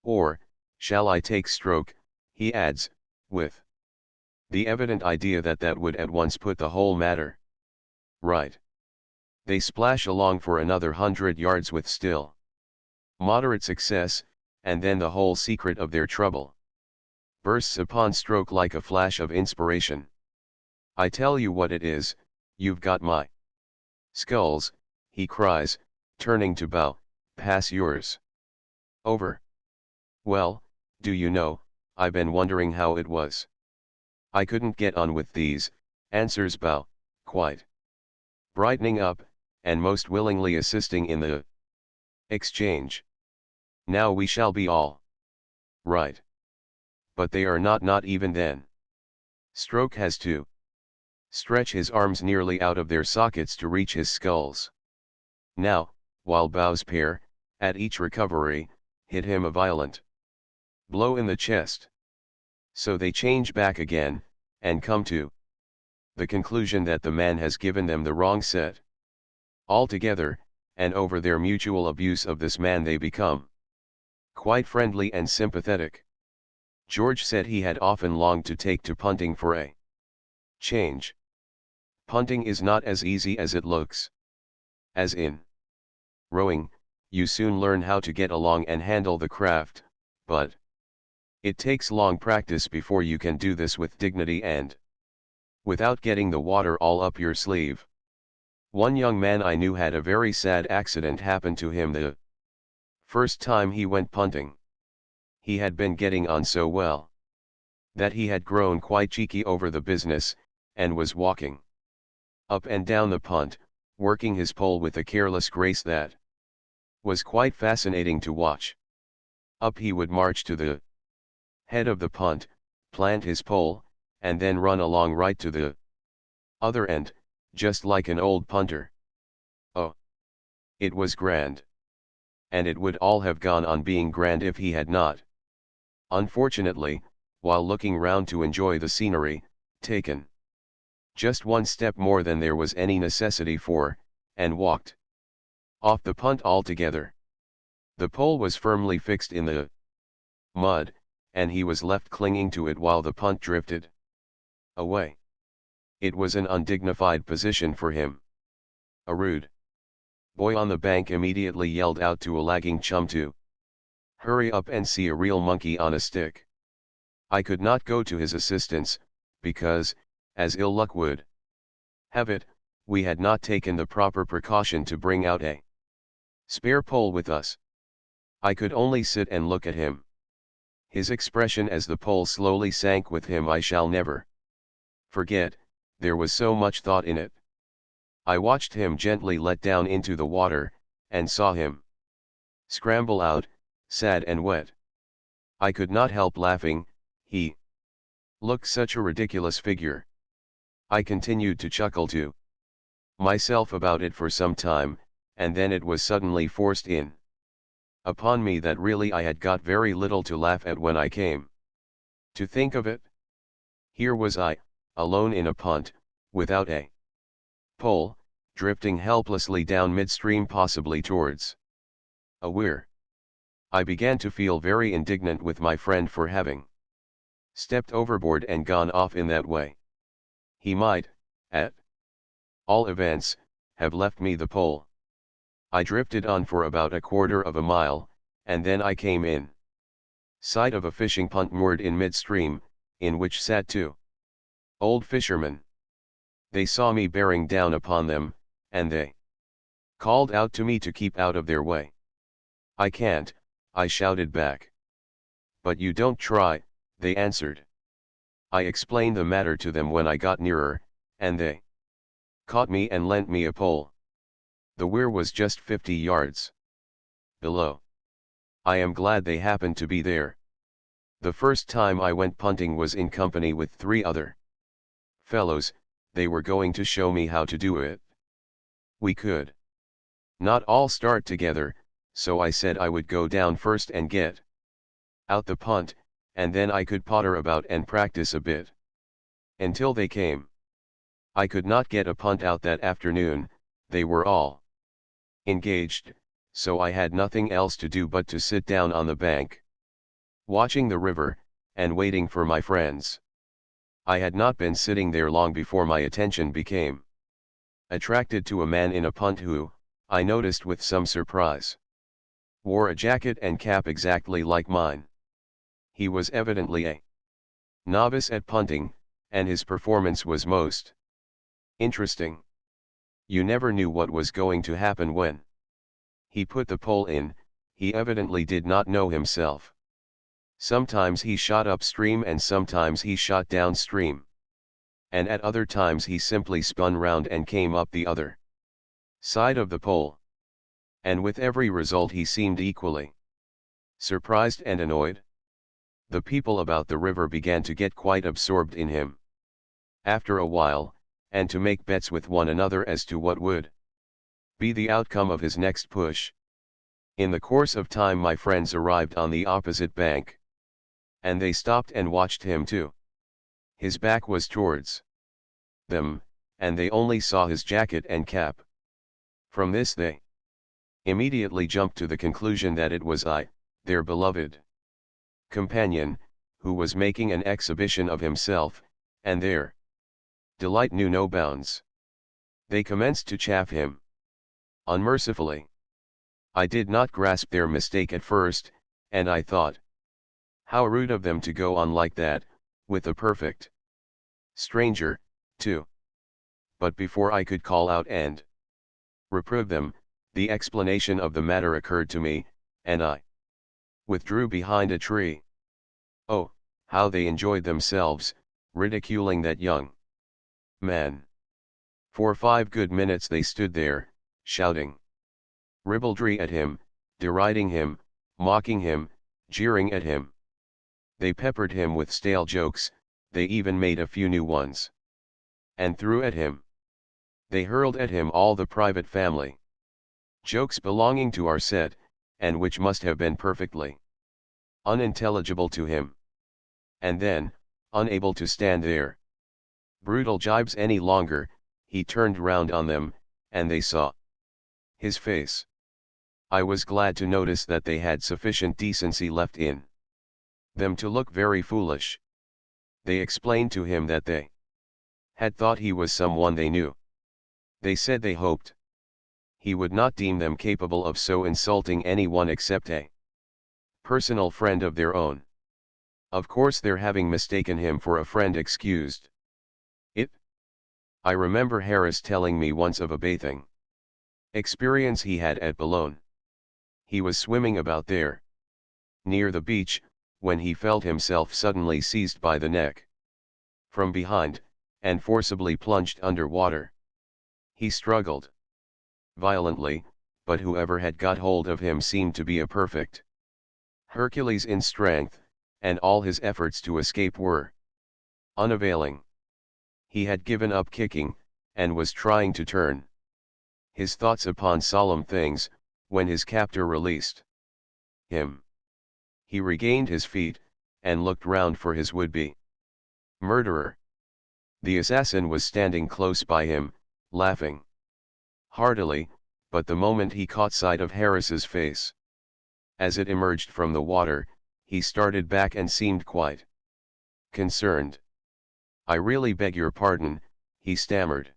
Or, shall I take Stroke, he adds, with the evident idea that that would at once put the whole matter right. They splash along for another 100 yards with still moderate success, and then the whole secret of their trouble bursts upon Stroke like a flash of inspiration. I tell you what it is, you've got my sculls, he cries, turning to Bow, pass yours over. Well, do you know, I've been wondering how it was I couldn't get on with these, answers Bow, quite brightening up, and most willingly assisting in the exchange. Now we shall be all right. But they are not even then. Stroke has to stretch his arms nearly out of their sockets to reach his sculls. Now, while Bow's pair, at each recovery, hit him a violent blow in the chest. So they change back again, and come to the conclusion that the man has given them the wrong set. Altogether, and over their mutual abuse of this man they become quite friendly and sympathetic. George said he had often longed to take to punting for a change. Punting is not as easy as it looks. As in rowing, you soon learn how to get along and handle the craft, but it takes long practice before you can do this with dignity and without getting the water all up your sleeve. One young man I knew had a very sad accident happen to him the first time he went punting. He had been getting on so well that he had grown quite cheeky over the business, and was walking up and down the punt, working his pole with a careless grace that was quite fascinating to watch. Up he would march to the head of the punt, plant his pole, and then run along right to the other end, just like an old punter. Oh! It was grand. And it would all have gone on being grand if he had not, unfortunately, while looking round to enjoy the scenery, taken just one step more than there was any necessity for, and walked off the punt altogether. The pole was firmly fixed in the mud, and he was left clinging to it while the punt drifted away. It was an undignified position for him. A rude boy on the bank immediately yelled out to a lagging chum to hurry up and see a real monkey on a stick. I could not go to his assistance, because, as ill luck would have it, we had not taken the proper precaution to bring out a spare pole with us. I could only sit and look at him. His expression as the pole slowly sank with him I shall never forget, there was so much thought in it. I watched him gently let down into the water, and saw him scramble out, sad and wet. I could not help laughing, he looked such a ridiculous figure. I continued to chuckle to myself about it for some time, and then it was suddenly forced in upon me that really I had got very little to laugh at when I came to think of it. Here was I, alone in a punt, without a pole, drifting helplessly down midstream, possibly towards a weir. I began to feel very indignant with my friend for having stepped overboard and gone off in that way. He might, at all events, have left me the pole. I drifted on for about a quarter of a mile, and then I came in sight of a fishing punt moored in midstream, in which sat two old fishermen. They saw me bearing down upon them, and they called out to me to keep out of their way. I can't, I shouted back. But you don't try, they answered. I explained the matter to them when I got nearer, and they caught me and lent me a pole. The weir was just 50 yards below. I am glad they happened to be there. The first time I went punting was in company with 3 other fellows. They were going to show me how to do it. We could not all start together, so I said I would go down first and get out the punt, and then I could potter about and practice a bit. Until they came. I could not get a punt out that afternoon. They were all engaged, so I had nothing else to do but to sit down on the bank, watching the river, and waiting for my friends. I had not been sitting there long before my attention became attracted to a man in a punt who, I noticed with some surprise, wore a jacket and cap exactly like mine. He was evidently a novice at punting, and his performance was most interesting. You never knew what was going to happen when he put the pole in. He evidently did not know himself. Sometimes he shot upstream and sometimes he shot downstream. And at other times he simply spun round and came up the other side of the pole. And with every result he seemed equally surprised and annoyed. The people about the river began to get quite absorbed in him. After a while, and to make bets with one another as to what would be the outcome of his next push. In the course of time my friends arrived on the opposite bank. And they stopped and watched him too. His back was towards them, and they only saw his jacket and cap. From this they immediately jumped to the conclusion that it was I, their beloved companion, who was making an exhibition of himself, and their delight knew no bounds. They commenced to chaff him unmercifully. I did not grasp their mistake at first, and I thought, how rude of them to go on like that, with a perfect stranger, too. But before I could call out and reprove them, the explanation of the matter occurred to me, and I withdrew behind a tree. Oh, how they enjoyed themselves, ridiculing that young man. For 5 good minutes they stood there, shouting ribaldry at him, deriding him, mocking him, jeering at him. They peppered him with stale jokes, they even made a few new ones. And threw at him. They hurled at him all the private family jokes belonging to our set, and which must have been perfectly unintelligible to him. And then, unable to stand there brutal jibes any longer, he turned round on them, and they saw his face. I was glad to notice that they had sufficient decency left in them to look very foolish. They explained to him that they had thought he was someone they knew. They said they hoped he would not deem them capable of so insulting anyone except a personal friend of their own. Of course their having mistaken him for a friend excused it. I remember Harris telling me once of a bathing experience he had at Boulogne. He was swimming about there, near the beach, when he felt himself suddenly seized by the neck from behind, and forcibly plunged under water. He struggled violently, but whoever had got hold of him seemed to be a perfect Hercules in strength, and all his efforts to escape were unavailing. He had given up kicking, and was trying to turn his thoughts upon solemn things, when his captor released him. He regained his feet, and looked round for his would-be murderer. The assassin was standing close by him, laughing heartily, but the moment he caught sight of Harris's face, as it emerged from the water, he started back and seemed quite concerned. "I really beg your pardon," he stammered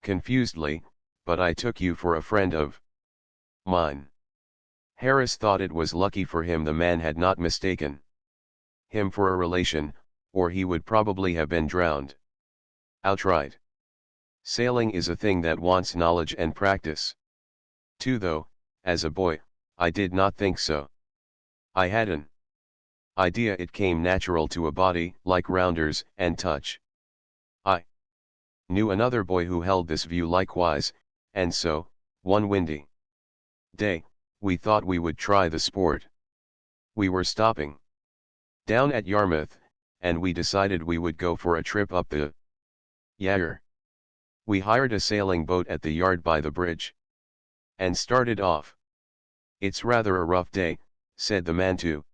confusedly, "but I took you for a friend of mine." Harris thought it was lucky for him the man had not mistaken him for a relation, or he would probably have been drowned outright. Sailing is a thing that wants knowledge and practice. Too, though, as a boy, I did not think so. I had an idea it came natural to a body like Rounders and Touch. I knew another boy who held this view likewise, and so, one windy day, we thought we would try the sport. We were stopping down at Yarmouth, and we decided we would go for a trip up the Yare. We hired a sailing boat at the yard by the bridge and started off. "It's rather a rough day," said the man to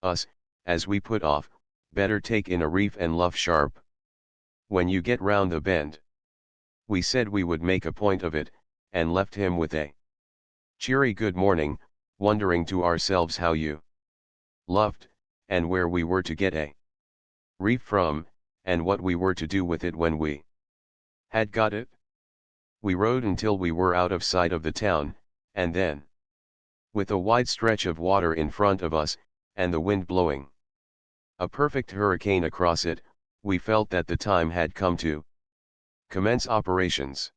us, as we put off. "Better take in a reef and luff sharp when you get round the bend." We said we would make a point of it, and left him with a cheery good morning, wondering to ourselves how you luffed, and where we were to get a reef from, and what we were to do with it when we had got it. We rowed until we were out of sight of the town, and then, with a wide stretch of water in front of us, and the wind blowing a perfect hurricane across it, we felt that the time had come to commence operations.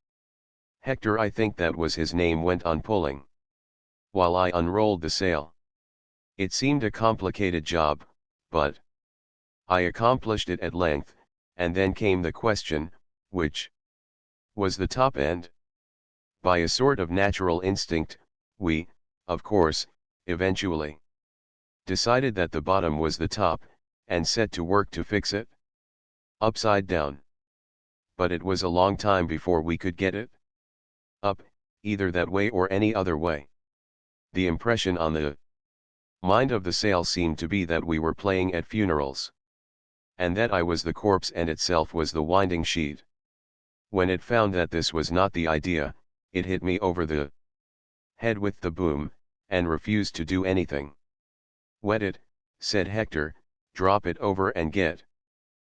Hector, I think that was his name, went on pulling, while I unrolled the sail. It seemed a complicated job, but I accomplished it at length, and then came the question, which was the top end? By a sort of natural instinct, we, of course, eventually decided that the bottom was the top, and set to work to fix it upside down. But it was a long time before we could get it up, either that way or any other way. The impression on the mind of the sail seemed to be that we were playing at funerals, and that I was the corpse and itself was the winding sheet. When it found that this was not the idea, it hit me over the head with the boom, and refused to do anything. "Wet it," said Hector, "drop it over and get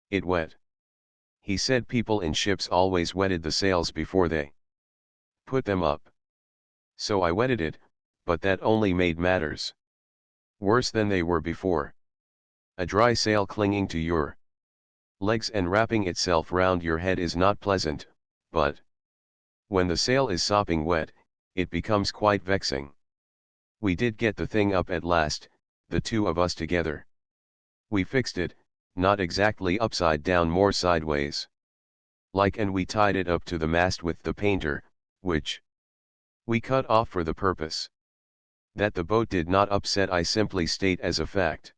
it wet." He said people in ships always wetted the sails before they put them up. So I wetted it, but that only made matters worse than they were before. A dry sail clinging to your legs and wrapping itself round your head is not pleasant, but when the sail is sopping wet, it becomes quite vexing. We did get the thing up at last, the two of us together. We fixed it, not exactly upside down, more sideways like, and we tied it up to the mast with the painter, which we cut off for the purpose. That the boat did not upset I simply state as a fact.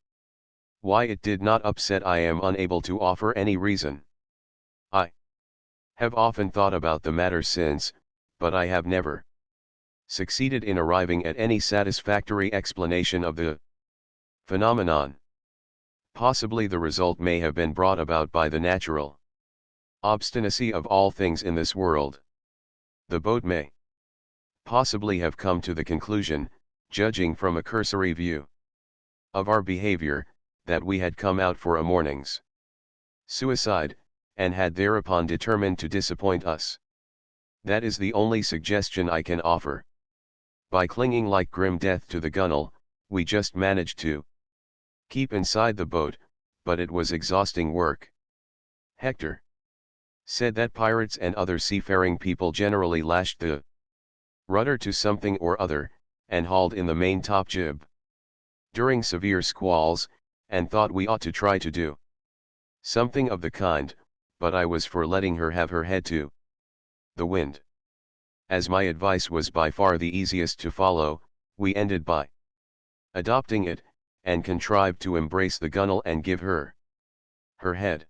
Why it did not upset I am unable to offer any reason. I have often thought about the matter since, but I have never succeeded in arriving at any satisfactory explanation of the phenomenon. Possibly the result may have been brought about by the natural obstinacy of all things in this world. The boat may possibly have come to the conclusion, judging from a cursory view of our behavior, that we had come out for a morning's suicide, and had thereupon determined to disappoint us. That is the only suggestion I can offer. By clinging like grim death to the gunwale, we just managed to keep inside the boat, but it was exhausting work. Hector said that pirates and other seafaring people generally lashed the rudder to something or other, and hauled in the main top jib during severe squalls, and thought we ought to try to do something of the kind, but I was for letting her have her head to the wind. As my advice was by far the easiest to follow, we ended by adopting it, and contrived to embrace the gunwale and give her head.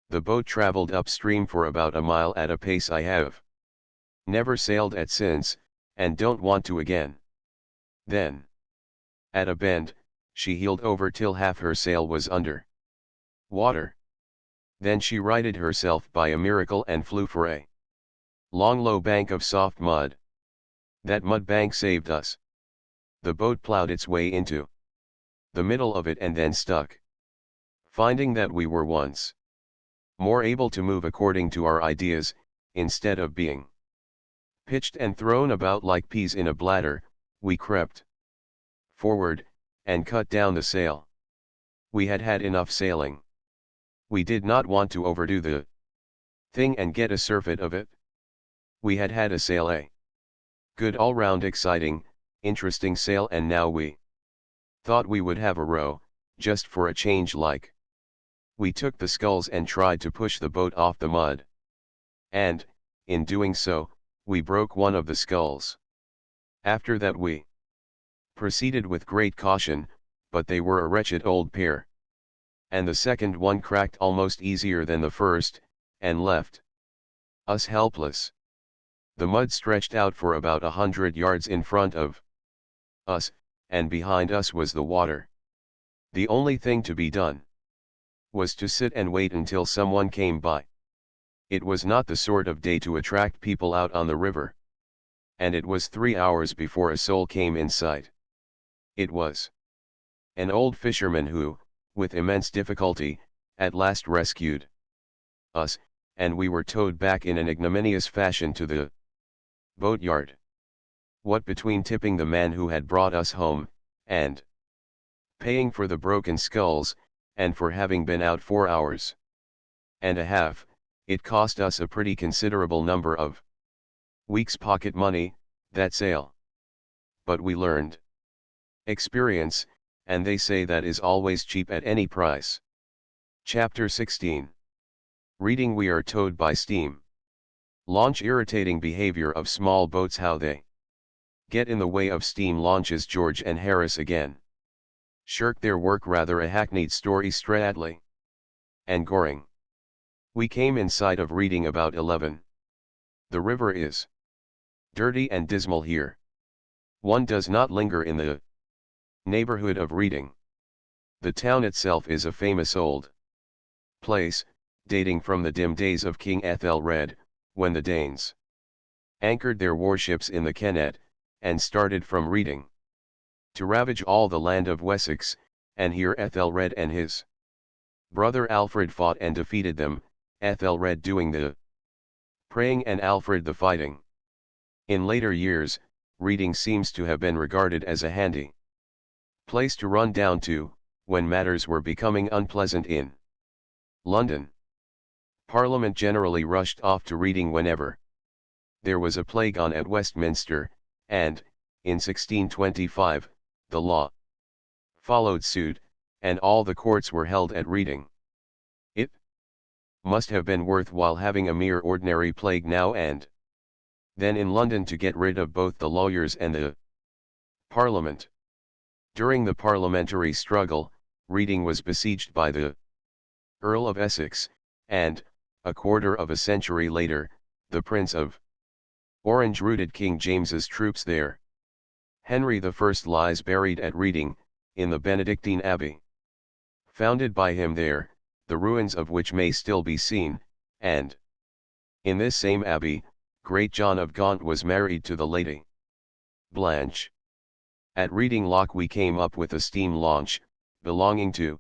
The boat traveled upstream for about a mile at a pace I have never sailed at since, and don't want to again. Then, at a bend, she heeled over till half her sail was under water. Then she righted herself by a miracle and flew for a long low bank of soft mud. That mud bank saved us. The boat plowed its way into the middle of it and then stuck. Finding that we were once more able to move according to our ideas, instead of being pitched and thrown about like peas in a bladder, we crept forward, and cut down the sail. We had had enough sailing. We did not want to overdo the thing and get a surfeit of it. We had had a sail, a good all-round exciting, interesting sail, and now we thought we would have a row, just for a change like. We took the sculls and tried to push the boat off the mud. And, in doing so, we broke one of the sculls. After that we proceeded with great caution, but they were a wretched old pair. And the second one cracked almost easier than the first, and left us helpless. The mud stretched out for about 100 yards in front of us, and behind us was the water. The only thing to be done was to sit and wait until someone came by. It was not the sort of day to attract people out on the river. And it was 3 hours before a soul came in sight. It was an old fisherman who, with immense difficulty, at last rescued us, and we were towed back in an ignominious fashion to the boatyard. What between tipping the man who had brought us home, and paying for the broken sculls, and for having been out 4 hours and a half, it cost us a pretty considerable number of weeks' pocket money, that sail. But we learned experience, and they say that is always cheap at any price. Chapter 16. Reading. We are towed by steam launch. Irritating behavior of small boats. How they get in the way of steam launches. George and Harris again shirk their work. Rather a hackneyed story. Stradley and Goring. We came in sight of Reading about 11. The river is dirty and dismal here. One does not linger in the neighborhood of Reading. The town itself is a famous old place, dating from the dim days of King Ethelred, when the Danes anchored their warships in the Kennet, and started from Reading to ravage all the land of Wessex, and here Ethelred and his brother Alfred fought and defeated them, Ethelred doing the praying and Alfred the fighting. In later years, Reading seems to have been regarded as a handy place to run down to, when matters were becoming unpleasant in London. Parliament generally rushed off to Reading whenever there was a plague on at Westminster, and, in 1625, the law followed suit, and all the courts were held at Reading. It must have been worthwhile having a mere ordinary plague now and then in London to get rid of both the lawyers and the Parliament. During the parliamentary struggle, Reading was besieged by the Earl of Essex, and, a quarter of a century later, the Prince of Orange routed King James's troops there. Henry I lies buried at Reading, in the Benedictine Abbey, founded by him there, the ruins of which may still be seen, and in this same abbey, great John of Gaunt was married to the Lady Blanche. At Reading Lock we came up with a steam launch, belonging to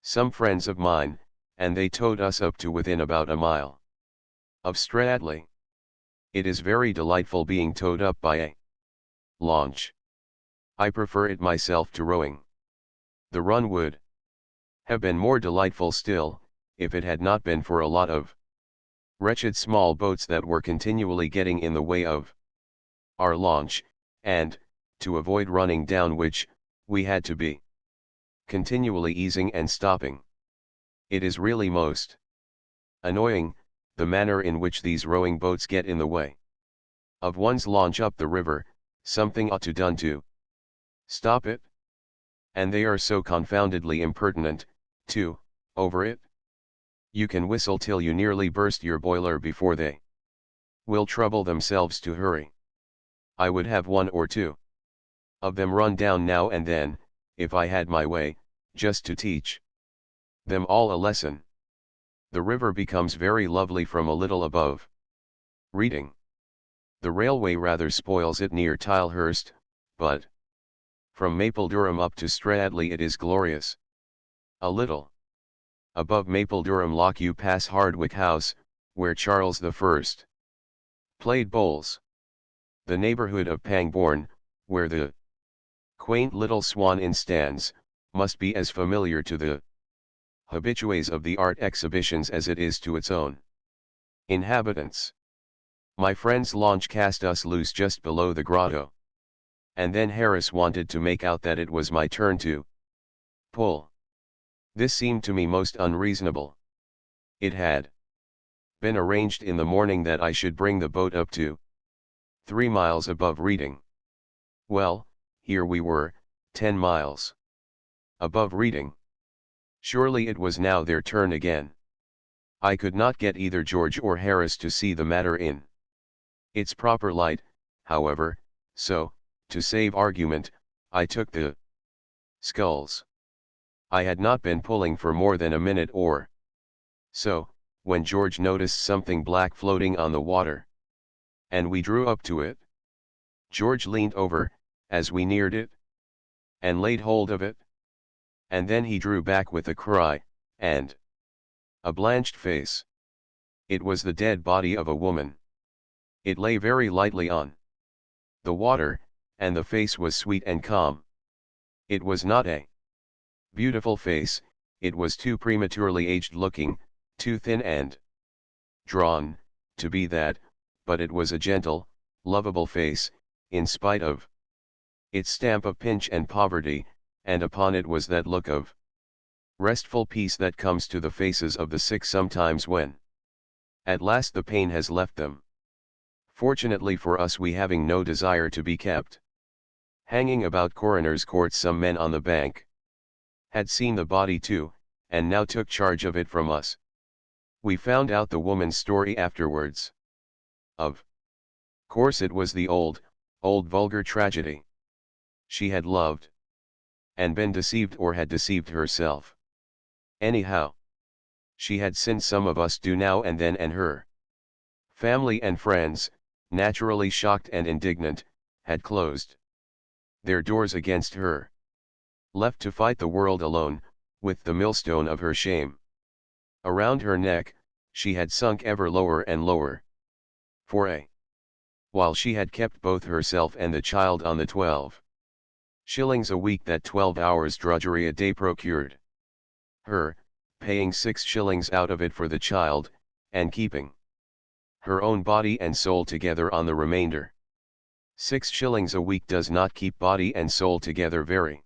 some friends of mine, and they towed us up to within about a mile of Stradley. It is very delightful being towed up by a launch. I prefer it myself to rowing. The run would have been more delightful still, if it had not been for a lot of wretched small boats that were continually getting in the way of our launch, and, to avoid running down which, we had to be continually easing and stopping. It is really most annoying, the manner in which these rowing boats get in the way of one's launch up the river. Something ought to done to stop it. And they are so confoundedly impertinent, too, over it. You can whistle till you nearly burst your boiler before they will trouble themselves to hurry. I would have one or two of them run down now and then, if I had my way, just to teach them all a lesson. The river becomes very lovely from a little above Reading. The railway rather spoils it near Tilehurst, but from Mapledurham up to Stradley it is glorious. A little above Mapledurham Lock you pass Hardwick House, where Charles I played bowls. The neighbourhood of Pangbourne, where the quaint little Swan Inn stands, must be as familiar to the habitués of the art exhibitions as it is to its own inhabitants. My friend's launch cast us loose just below the grotto. And then Harris wanted to make out that it was my turn to pull. This seemed to me most unreasonable. It had been arranged in the morning that I should bring the boat up to 3 miles above Reading. Well, here we were, 10 miles above Reading. Surely it was now their turn again. I could not get either George or Harris to see the matter in its proper light, however, so, to save argument, I took the sculls. I had not been pulling for more than a minute or so, when George noticed something black floating on the water. And we drew up to it. George leaned over, as we neared it, and laid hold of it. And then he drew back with a cry, and a blanched face. It was the dead body of a woman. It lay very lightly on the water, and the face was sweet and calm. It was not a beautiful face, it was too prematurely aged looking, too thin and drawn, to be that, but it was a gentle, lovable face, in spite of its stamp of pinch and poverty, and upon it was that look of restful peace that comes to the faces of the sick sometimes when at last the pain has left them. Fortunately for us, we having no desire to be kept hanging about coroner's court, some men on the bank had seen the body too, and now took charge of it from us. We found out the woman's story afterwards. Of course it was the old vulgar tragedy. She had loved and been deceived, or had deceived herself. Anyhow, she had sinned, some of us do now and then, and her family and friends, naturally shocked and indignant, had closed their doors against her. Left to fight the world alone, with the millstone of her shame around her neck, she had sunk ever lower and lower. For a while she had kept both herself and the child on the 12 shillings a week that 12 hours drudgery a day procured her, paying 6 shillings out of it for the child, and keeping her own body and soul together on the remainder. 6 shillings a week does not keep body and soul together very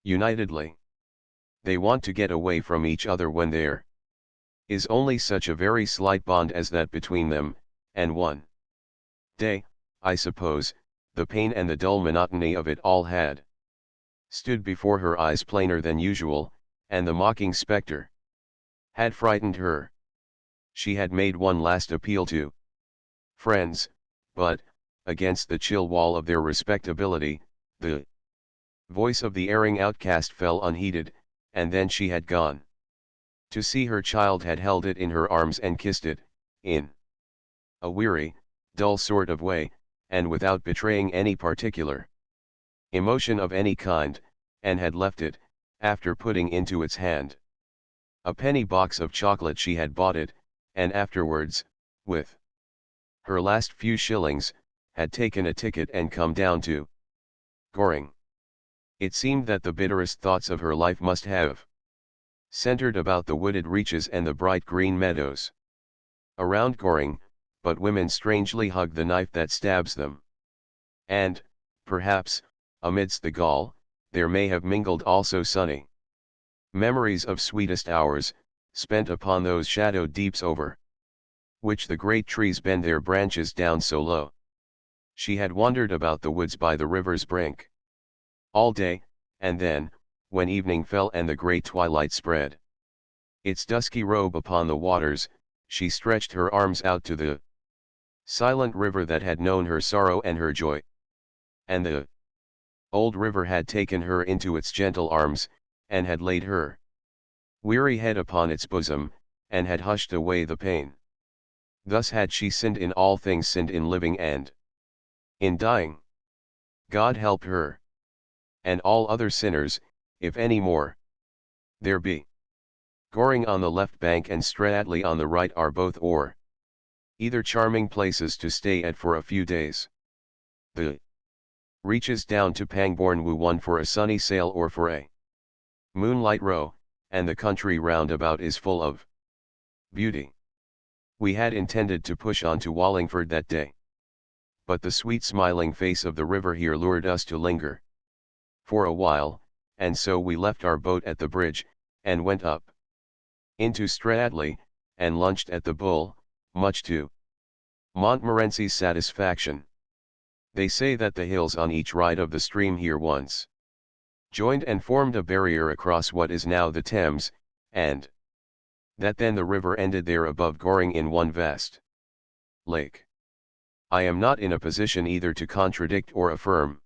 unitedly. They want to get away from each other when there is only such a very slight bond as that between them, and one day, I suppose, the pain and the dull monotony of it all had stood before her eyes plainer than usual, and the mocking spectre had frightened her. She had made one last appeal to friends, but, against the chill wall of their respectability, the voice of the erring outcast fell unheeded, and then she had gone to see her child, had held it in her arms and kissed it, in a weary, dull sort of way, and without betraying any particular emotion of any kind, and had left it, after putting into its hand a penny box of chocolate she had bought it, and afterwards, with her last few shillings, had taken a ticket and come down to Goring. It seemed that the bitterest thoughts of her life must have centered about the wooded reaches and the bright green meadows around Goring, but women strangely hug the knife that stabs them. And, perhaps, amidst the gall, there may have mingled also sunny memories of sweetest hours, spent upon those shadowed deeps over which the great trees bend their branches down so low. She had wandered about the woods by the river's brink all day, and then, when evening fell and the great twilight spread its dusky robe upon the waters, she stretched her arms out to the silent river that had known her sorrow and her joy. And the old river had taken her into its gentle arms, and had laid her weary head upon its bosom, and had hushed away the pain. Thus had she sinned in all things, sinned in living and in dying. God help her. And all other sinners, if any more there be. Goring on the left bank and Stradley on the right are both or either charming places to stay at for a few days. The reaches down to Pangbourne Woo, one for a sunny sail or for a moonlight row, and the country round about is full of beauty. We had intended to push on to Wallingford that day, but the sweet smiling face of the river here lured us to linger for a while, and so we left our boat at the bridge, and went up into Stradley, and lunched at the Bull, much to Montmorency's satisfaction. They say that the hills on each ride of the stream here once joined and formed a barrier across what is now the Thames, and that then the river ended there above Goring in one vast lake. I am not in a position either to contradict or affirm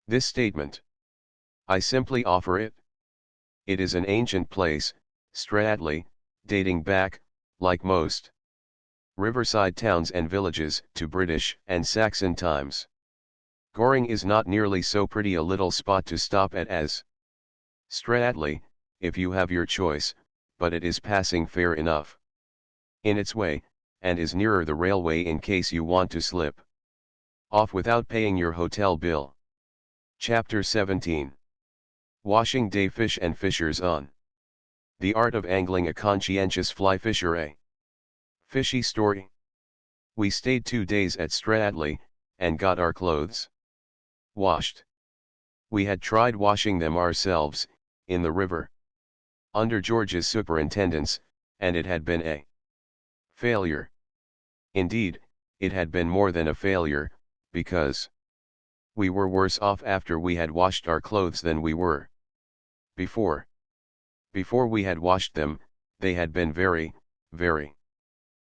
this statement. I simply offer it. It is an ancient place, Stradley, dating back, like most riverside towns and villages, to British and Saxon times. Goring is not nearly so pretty a little spot to stop at as Stradley, if you have your choice, but it is passing fair enough in its way, and is nearer the railway in case you want to slip off without paying your hotel bill. Chapter 17. Washing Day Fish and Fishers on the Art of Angling, a Conscientious Fly Fisher. A fishy story. We stayed 2 days at Stradley, and got our clothes washed. We had tried washing them ourselves, in the river, under George's superintendence, and it had been a failure. Indeed, it had been more than a failure, because we were worse off after we had washed our clothes than we were before. Before we had washed them, they had been very, very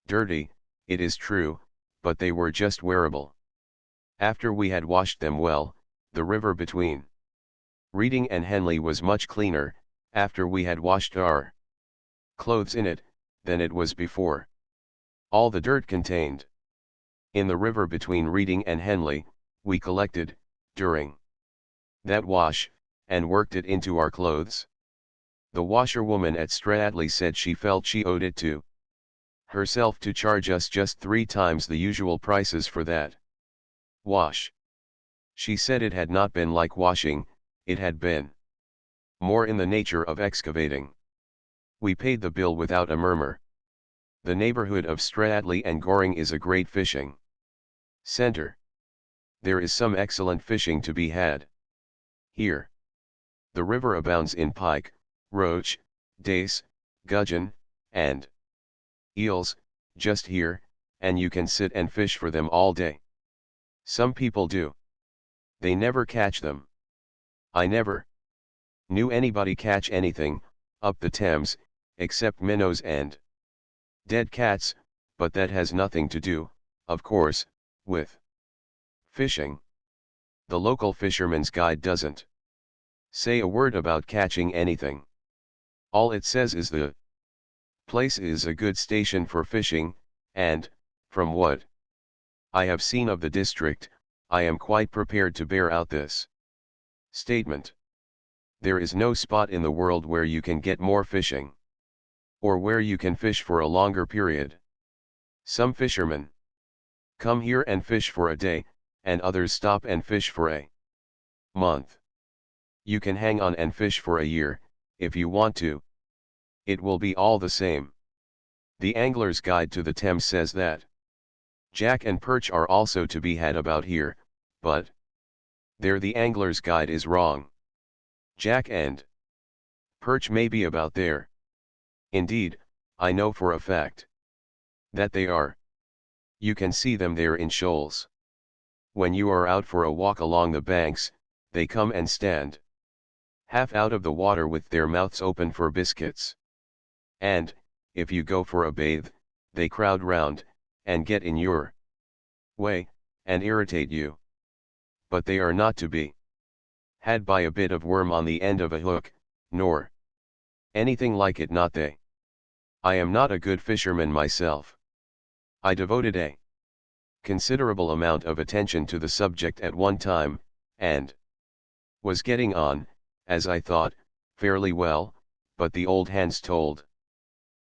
dirty, it is true, but they were just wearable. After we had washed them well, the river between Reading and Henley was much cleaner, after we had washed our clothes in it, than it was before. All the dirt contained in the river between Reading and Henley, we collected, during that wash, and worked it into our clothes. The washerwoman at Stradley said she felt she owed it to herself to charge us just 3 times the usual prices for that wash. She said it had not been like washing, it had been more in the nature of excavating. We paid the bill without a murmur. The neighborhood of Stradley and Goring is a great fishing center. There is some excellent fishing to be had here. The river abounds in pike, roach, dace, gudgeon, and eels, just here, and you can sit and fish for them all day. Some people do. They never catch them. I never knew anybody catch anything, up the Thames, except minnows and dead cats, but that has nothing to do, of course, with fishing. The local fisherman's guide doesn't say a word about catching anything. All it says is the place is a good station for fishing, and, from what I have seen of the district, I am quite prepared to bear out this statement. There is no spot in the world where you can get more fishing, or where you can fish for a longer period. Some fishermen come here and fish for a day, and others stop and fish for a month. You can hang on and fish for a year, if you want to. It will be all the same. The Angler's Guide to the Thames says that jack and perch are also to be had about here, but there the Angler's Guide is wrong. Jack and perch may be about there. Indeed, I know for a fact that they are. You can see them there in shoals. When you are out for a walk along the banks, they come and stand half out of the water with their mouths open for biscuits. And, if you go for a bathe, they crowd round, and get in your way, and irritate you. But they are not to be had by a bit of worm on the end of a hook, nor anything like it, not they. I am not a good fisherman myself. I devoted a considerable amount of attention to the subject at one time, and was getting on, as I thought, fairly well, but the old hands told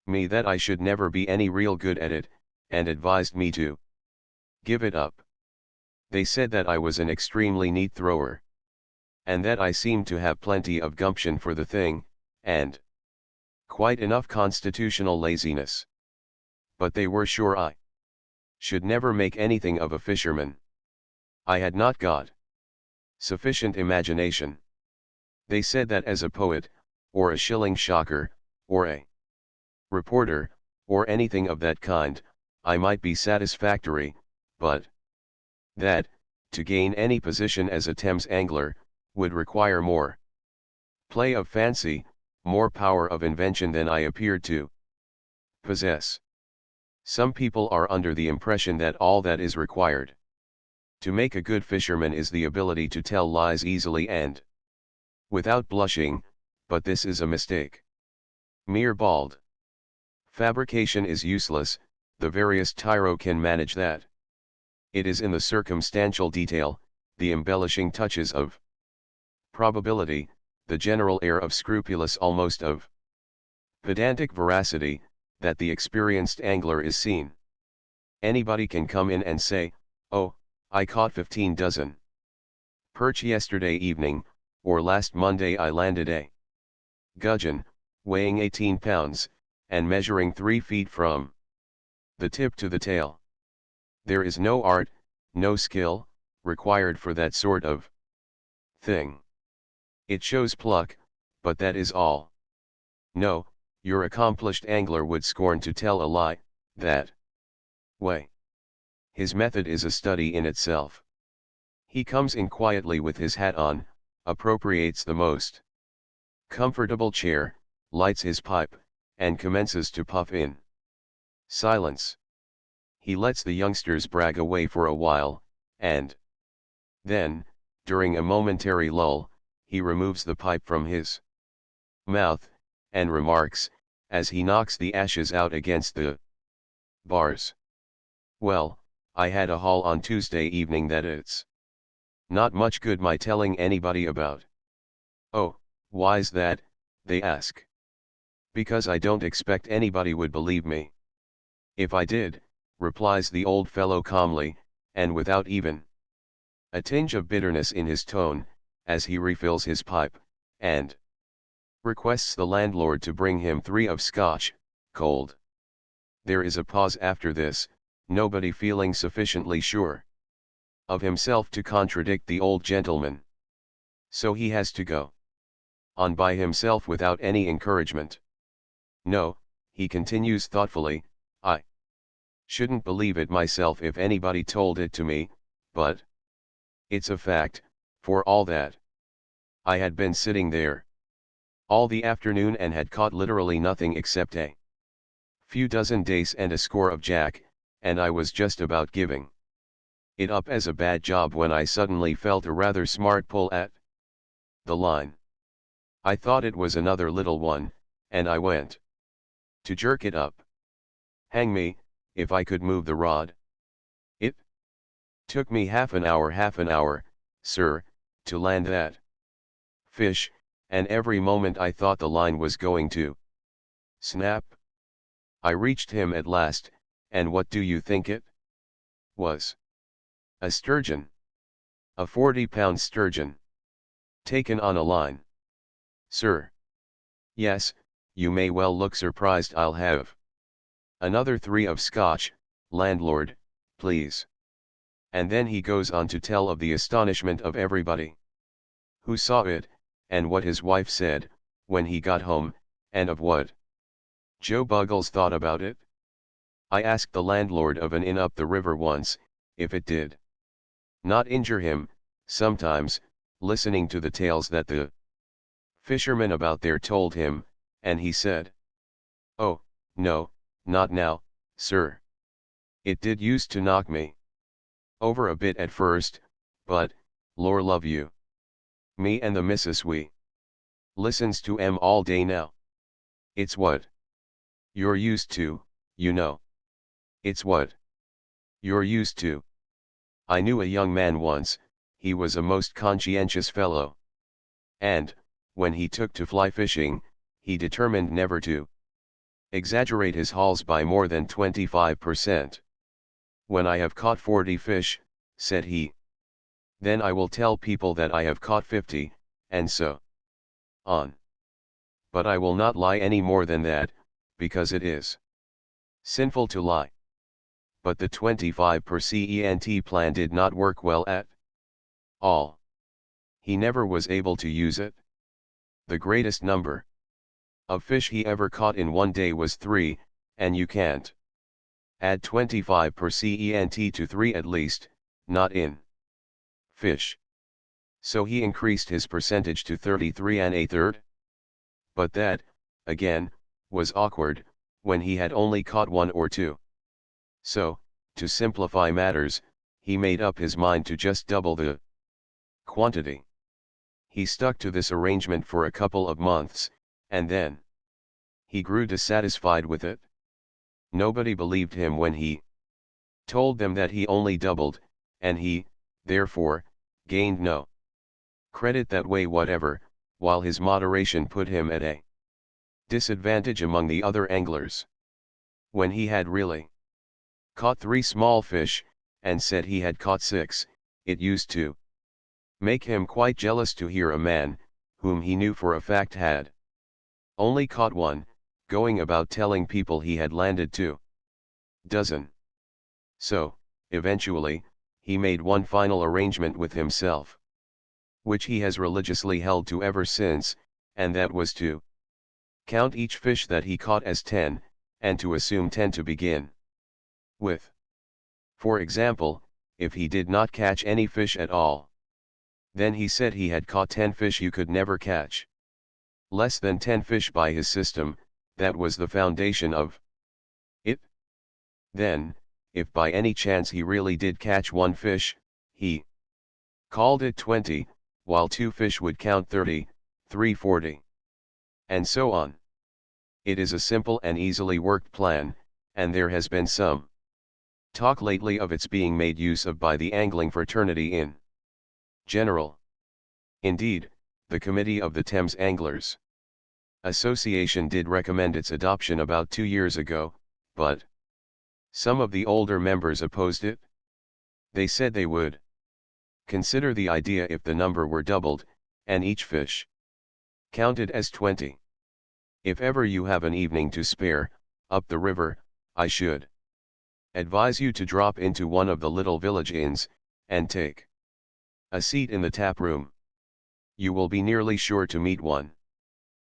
me that I should never be any real good at it, and advised me to give it up. They said that I was an extremely neat thrower, and that I seemed to have plenty of gumption for the thing, and quite enough constitutional laziness. But they were sure I should never make anything of a fisherman. I had not got sufficient imagination. They said that as a poet, or a shilling shocker, or a reporter, or anything of that kind, I might be satisfactory, but that, to gain any position as a Thames angler, would require more play of fancy, more power of invention than I appeared to possess. Some people are under the impression that all that is required to make a good fisherman is the ability to tell lies easily and without blushing, but this is a mistake. Mere bald fabrication is useless, the veriest tyro can manage that. It is in the circumstantial detail, the embellishing touches of probability, the general air of scrupulous, almost of pedantic veracity, that the experienced angler is seen. Anybody can come in and say, "Oh, I caught 15 dozen perch yesterday evening, or last Monday I landed a gudgeon, weighing 18 pounds, and measuring 3 feet from the tip to the tail." There is no art, no skill, required for that sort of thing. It shows pluck, but that is all. No, your accomplished angler would scorn to tell a lie, that way. His method is a study in itself. He comes in quietly with his hat on, appropriates the most comfortable chair, lights his pipe, and commences to puff in silence. He lets the youngsters brag away for a while, and then, during a momentary lull, he removes the pipe from his mouth, and remarks, as he knocks the ashes out against the bars, "Well, I had a haul on Tuesday evening that it's not much good my telling anybody about." "Oh, why's that?" they ask. "Because I don't expect anybody would believe me." "If I did," replies the old fellow calmly, and without even a tinge of bitterness in his tone, as he refills his pipe, and requests the landlord to bring him 3 of Scotch, cold. There is a pause after this, nobody feeling sufficiently sure of himself to contradict the old gentleman. So he has to go on by himself without any encouragement. "No," he continues thoughtfully, "I shouldn't believe it myself if anybody told it to me, but it's a fact, for all that. I had been sitting there all the afternoon and had caught literally nothing except a few dozen dace and a score of jack, and I was just about giving it up as a bad job when I suddenly felt a rather smart pull at the line. I thought it was another little one, and I went to jerk it up. Hang me, if I could move the rod. It took me half an hour, sir, to land that fish, and every moment I thought the line was going to snap. I reached him at last, and what do you think it was? A sturgeon. A 40-pound sturgeon. Taken on a line. Sir. Yes, you may well look surprised. I'll have another 3 of Scotch, landlord, please." And then he goes on to tell of the astonishment of everybody who saw it, and what his wife said, when he got home, and of what Joe Buggles thought about it. I asked the landlord of an inn up the river once, if it did not injure him, sometimes, listening to the tales that the fishermen about there told him, and he said, "Oh, no, not now, sir. It did used to knock me over a bit at first, but, lor love you, me and the missus we listens to 'em all day now. It's what you're used to, you know. It's what you're used to. I knew a young man once, he was a most conscientious fellow. And, when he took to fly fishing, he determined never to exaggerate his hauls by more than 25%. 'When I have caught 40 fish,' said he, 'then I will tell people that I have caught 50, and so on. But I will not lie any more than that, because it is sinful to lie.' But the 25% plan did not work well at all. He never was able to use it. The greatest number Of fish he ever caught in one day was 3, and you can't add 25 per cent to 3 at least, not in fish. So he increased his percentage to 33 and a third. But that, again, was awkward, when he had only caught 1 or 2. So, to simplify matters, he made up his mind to just double the quantity. He stuck to this arrangement for a couple of months, and then he grew dissatisfied with it. Nobody believed him when he told them that he only doubled, and he, therefore, gained no credit that way whatever, while his moderation put him at a disadvantage among the other anglers. When he had really caught 3 small fish, and said he had caught 6, it used to make him quite jealous to hear a man, whom he knew for a fact had only caught 1, going about telling people he had landed 2 dozen. So, eventually, he made one final arrangement with himself, which he has religiously held to ever since, and that was to count each fish that he caught as 10, and to assume 10 to begin with. For example, if he did not catch any fish at all, then he said he had caught 10 fish you could never catch. Less than 10 fish by his system, that was the foundation of it. Then, if by any chance he really did catch 1 fish, he called it 20, while 2 fish would count 30, 3 40. And so on. It is a simple and easily worked plan, and there has been some talk lately of its being made use of by the angling fraternity in general. Indeed, the Committee of the Thames Anglers Association did recommend its adoption about 2 years ago, but some of the older members opposed it. They said they would consider the idea if the number were doubled, and each fish counted as 20. If ever you have an evening to spare, up the river, I should advise you to drop into one of the little village inns, and take a seat in the tap room. You will be nearly sure to meet 1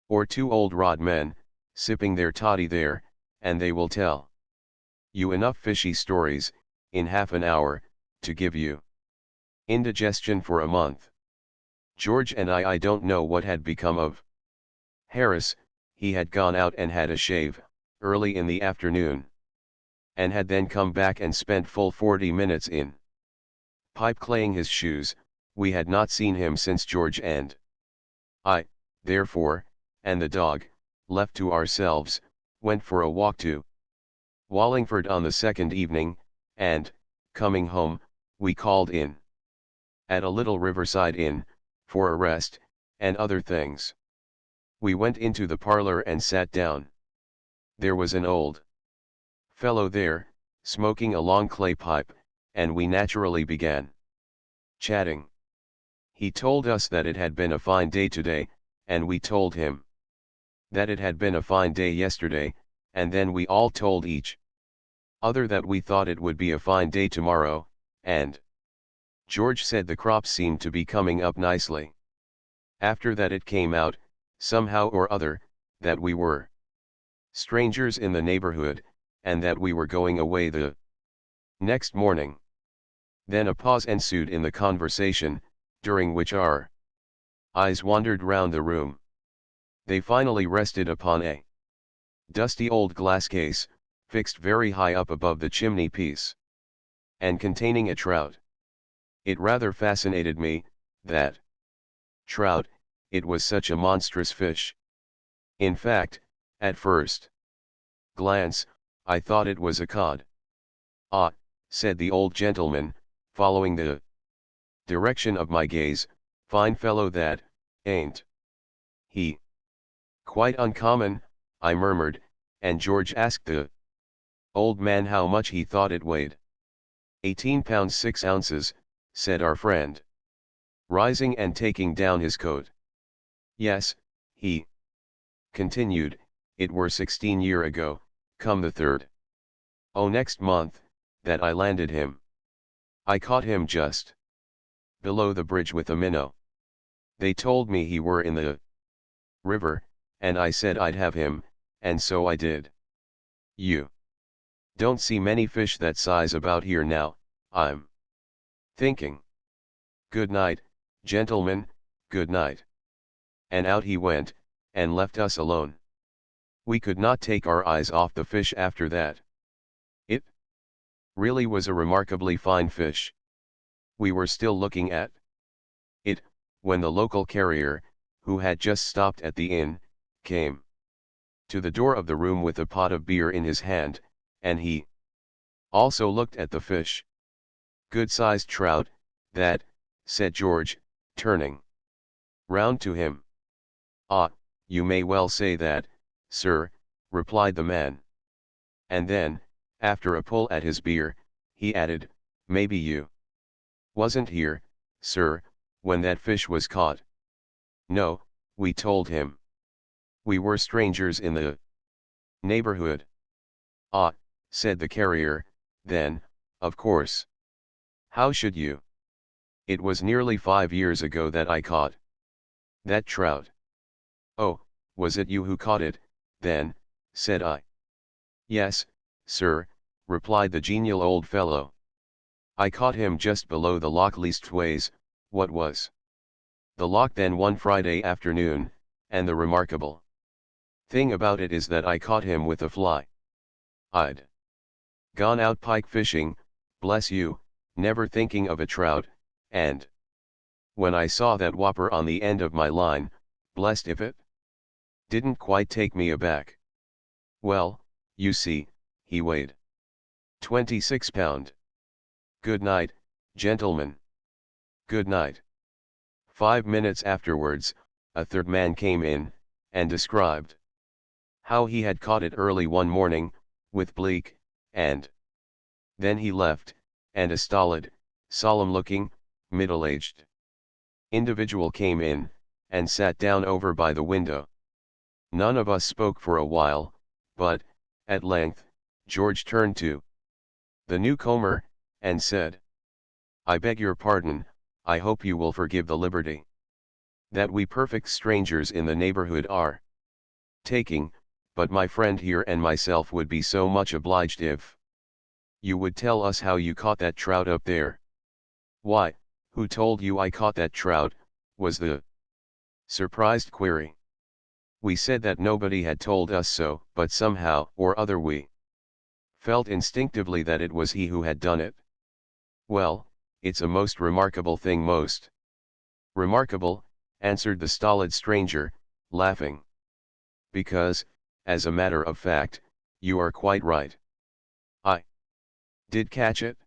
or 2 old rod men, sipping their toddy there, and they will tell you enough fishy stories, in half an hour, to give you indigestion for a month. George and I don't know what had become of Harris. He had gone out and had a shave, early in the afternoon, and had then come back and spent full 40 minutes in pipe claying his shoes. We had not seen him since George and I, therefore, and the dog, left to ourselves, went for a walk to Wallingford on the second evening, and, coming home, we called in at a little riverside inn, for a rest, and other things. We went into the parlor and sat down. There was an old fellow there, smoking a long clay pipe, and we naturally began chatting. He told us that it had been a fine day today, and we told him that it had been a fine day yesterday, and then we all told each other that we thought it would be a fine day tomorrow, and George said the crops seemed to be coming up nicely. After that it came out, somehow or other, that we were strangers in the neighborhood, and that we were going away the next morning. Then a pause ensued in the conversation, during which our eyes wandered round the room. They finally rested upon a dusty old glass case, fixed very high up above the chimney piece, and containing a trout. It rather fascinated me, that trout, it was such a monstrous fish. In fact, at first glance, I thought it was a cod. Ah, said the old gentleman, following the direction of my gaze, fine fellow that, ain't he? Quite uncommon, I murmured, and George asked the old man how much he thought it weighed. 18 pounds 6 ounces, said our friend, rising and taking down his coat. Yes, he continued, it were 16 year ago, come the 3rd. Oh, next month, that I landed him. I caught him just below the bridge with a minnow. They told me he were in the river, and I said I'd have him, and so I did. You don't see many fish that size about here now, I'm thinking. Good night, gentlemen, good night. And out he went, and left us alone. We could not take our eyes off the fish after that. It really was a remarkably fine fish. We were still looking at it, when the local carrier, who had just stopped at the inn, came to the door of the room with a pot of beer in his hand, and he also looked at the fish. Good-sized trout, that, said George, turning round to him. Ah, you may well say that, sir, replied the man. And then, after a pull at his beer, he added, maybe you wasn't here, sir, when that fish was caught. No, we told him. We were strangers in the neighborhood. Ah, said the carrier, then, of course. How should you? It was nearly 5 years ago that I caught that trout. Oh, was it you who caught it, then, said I. Yes, sir, replied the genial old fellow. I caught him just below the loch, leastways, what was the loch then, one Friday afternoon, and the remarkable thing about it is that I caught him with a fly. I'd gone out pike fishing, bless you, never thinking of a trout, and when I saw that whopper on the end of my line, blessed if it didn't quite take me aback. Well, you see, he weighed 26 pound. Good night, gentlemen. Good night. 5 minutes afterwards, a third man came in, and described how he had caught it early one morning, with bleak, and then he left, and a stolid, solemn-looking, middle-aged individual came in, and sat down over by the window. None of us spoke for a while, but, at length, George turned to the newcomer, and said, I beg your pardon, I hope you will forgive the liberty that we perfect strangers in the neighborhood are taking, but my friend here and myself would be so much obliged if you would tell us how you caught that trout up there. Why, who told you I caught that trout, was the surprised query. We said that nobody had told us so, but somehow or other we felt instinctively that it was he who had done it. Well, it's a most remarkable thing, most remarkable, answered the stolid stranger, laughing. Because, as a matter of fact, you are quite right. I did catch it.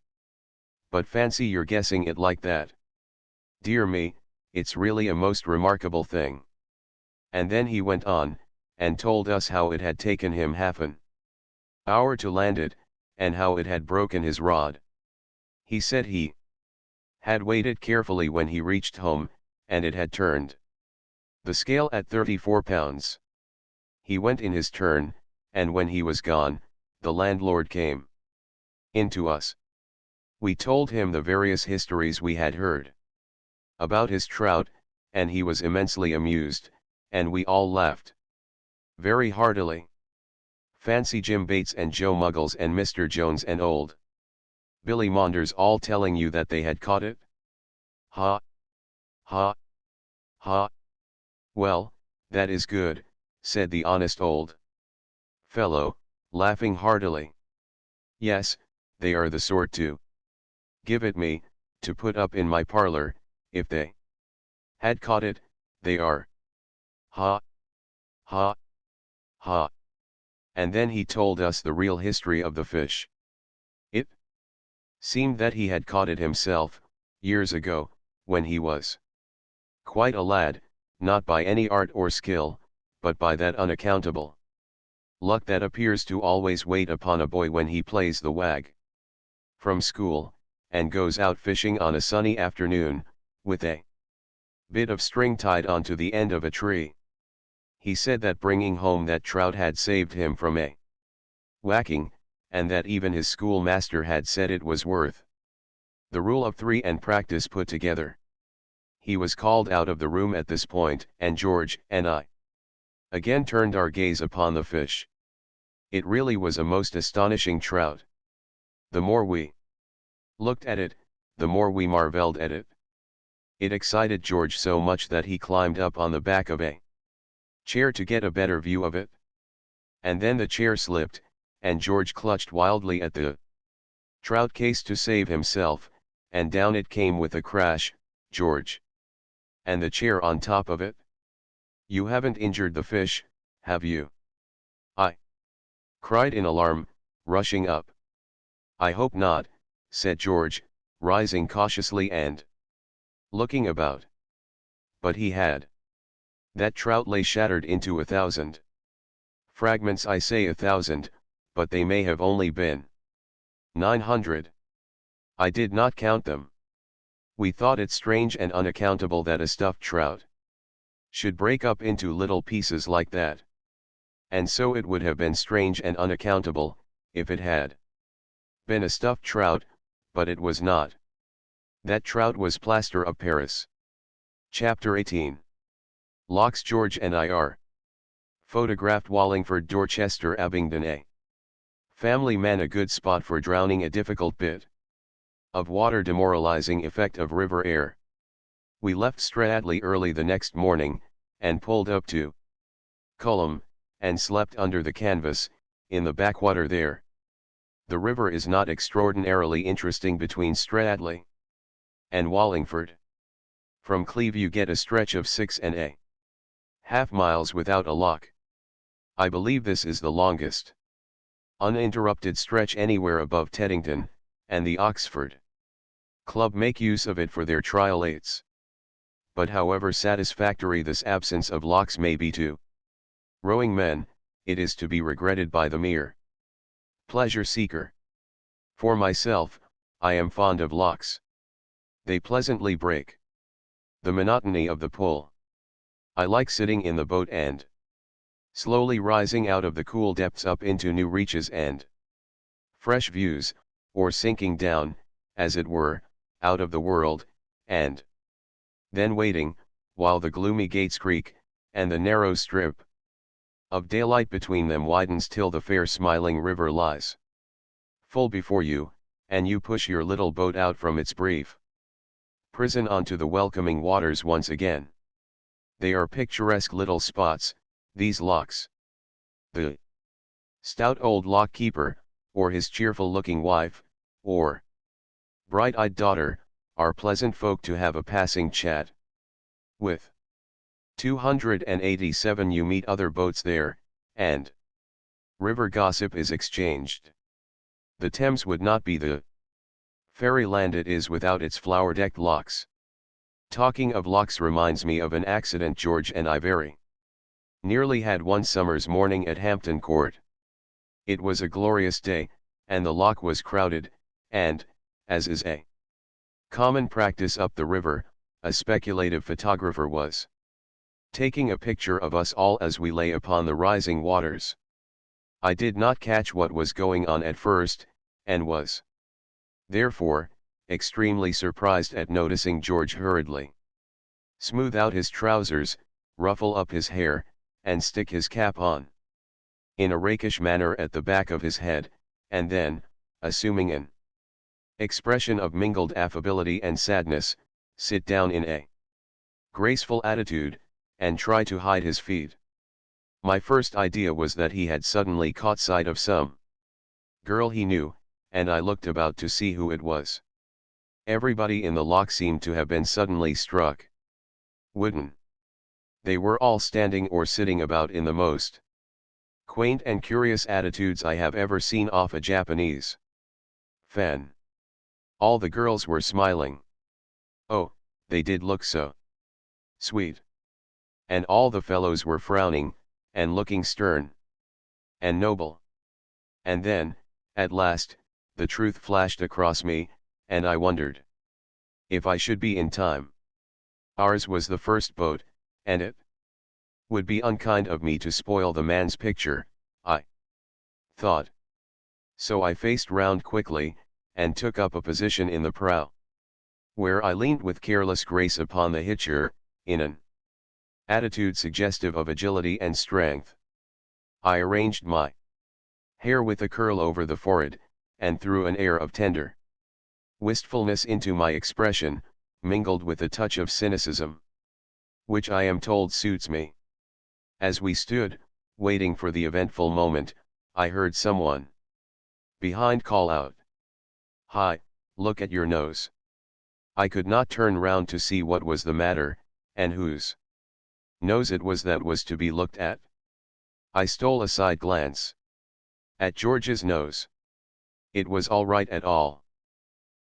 But fancy your guessing it like that. Dear me, it's really a most remarkable thing. And then he went on, and told us how it had taken him half an hour to land it, and how it had broken his rod. He said he had weighed it carefully when he reached home, and it had turned the scale at 34 pounds. He went in his turn, and when he was gone, the landlord came in to us. We told him the various histories we had heard about his trout, and he was immensely amused, and we all laughed very heartily. Fancy Jim Bates and Joe Muggles and Mr. Jones and old Billy Maunders all telling you that they had caught it. Ha! Ha! Ha! Well, that is good, said the honest old fellow, laughing heartily. Yes, they are the sort to give it me, to put up in my parlor, if they had caught it, they are. Ha! Ha! Ha! And then he told us the real history of the fish. It seemed that he had caught it himself, years ago, when he was quite a lad, not by any art or skill, but by that unaccountable luck that appears to always wait upon a boy when he plays the wag from school, and goes out fishing on a sunny afternoon, with a bit of string tied onto the end of a tree. He said that bringing home that trout had saved him from a whacking, and that even his schoolmaster had said it was worth the rule of 3 and practice put together. He was called out of the room at this point, and George and I Again turned our gaze upon the fish. It really was a most astonishing trout. The more we looked at it, the more we marveled at it. It excited George so much that he climbed up on the back of a chair to get a better view of it. And then the chair slipped, and George clutched wildly at the trout case to save himself, and down it came with a crash. George! And the chair on top of it? You haven't injured the fish, have you? I cried in alarm, rushing up. I hope not, said George, rising cautiously and looking about. But he had. That trout lay shattered into 1,000 fragments. I say 1,000, but they may have only been 900. I did not count them. We thought it strange and unaccountable that a stuffed trout should break up into little pieces like that. And so it would have been strange and unaccountable, if it had been a stuffed trout, but it was not. That trout was plaster of Paris. Chapter 18. Lochs. George and I are photographed Wallingford, Dorchester, Abingdon. A family man. A good spot for drowning. A difficult bit of water. Demoralizing effect of river air. We left Stradley early the next morning, and pulled up to Cullum, and slept under the canvas, in the backwater there. The river is not extraordinarily interesting between Stradley and Wallingford. From Cleve you get a stretch of 6.5 miles without a lock. I believe this is the longest uninterrupted stretch anywhere above Teddington, and the Oxford Club make use of it for their trial eights. But however satisfactory this absence of locks may be to rowing men, it is to be regretted by the mere pleasure seeker. For myself, I am fond of locks. They pleasantly break the monotony of the pull. I like sitting in the boat and slowly rising out of the cool depths up into new reaches and fresh views, or sinking down, as it were, out of the world, and then waiting, while the gloomy gates creak, and the narrow strip of daylight between them widens till the fair smiling river lies full before you, and you push your little boat out from its brief prison onto the welcoming waters once again. They are picturesque little spots, these locks. The stout old lock keeper, or his cheerful-looking wife, or bright-eyed daughter, are pleasant folk to have a passing chat with. 287 You meet other boats there, and river gossip is exchanged. The Thames would not be the fairyland it is without its flower-decked locks. Talking of locks reminds me of an accident George and I very nearly had one summer's morning at Hampton Court. It was a glorious day, and the lock was crowded, and, as is a common practice up the river, a speculative photographer was taking a picture of us all as we lay upon the rising waters. I did not catch what was going on at first, and was therefore extremely surprised at noticing George hurriedly smooth out his trousers, ruffle up his hair, and stick his cap on in a rakish manner at the back of his head, and then, assuming an expression of mingled affability and sadness, sit down in a graceful attitude, and try to hide his feet. My first idea was that he had suddenly caught sight of some girl he knew, and I looked about to see who it was. Everybody in the lock seemed to have been suddenly struck wooden. They were all standing or sitting about in the most quaint and curious attitudes I have ever seen off a Japanese fan. All the girls were smiling. Oh, they did look so sweet. And all the fellows were frowning, and looking stern and noble. And then, at last, the truth flashed across me, and I wondered if I should be in time. Ours was the first boat, and it would be unkind of me to spoil the man's picture, I thought. So I faced round quickly, and took up a position in the prow, where I leaned with careless grace upon the hitcher, in an attitude suggestive of agility and strength. I arranged my hair with a curl over the forehead, and threw an air of tender wistfulness into my expression, mingled with a touch of cynicism, which I am told suits me. As we stood, waiting for the eventful moment, I heard someone behind call out, "Hi, look at your nose." I could not turn round to see what was the matter, and whose nose it was that was to be looked at. I stole a side glance at George's nose. It was all right at all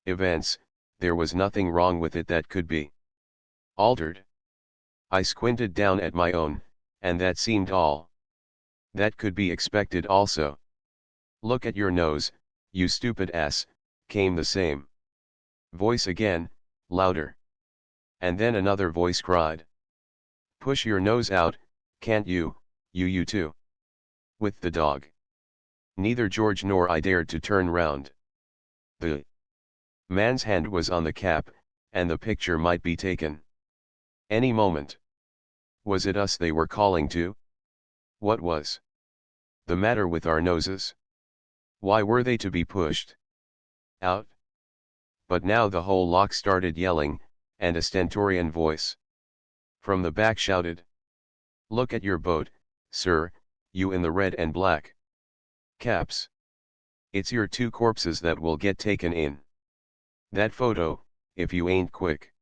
events, there was nothing wrong with it that could be altered. I squinted down at my own, and that seemed all that could be expected also. "Look at your nose, you stupid ass," came the same voice again, louder. And then another voice cried, "Push your nose out, can't you, you too?" With the dog. Neither George nor I dared to turn round. The man's hand was on the cap, and the picture might be taken any moment. Was it us they were calling to? What was the matter with our noses? Why were they to be pushed out? But now the whole lot started yelling, and a stentorian voice from the back shouted, "Look at your boat, sir, you in the red and black caps. It's your two corpses that will get taken in that photo, if you ain't quick."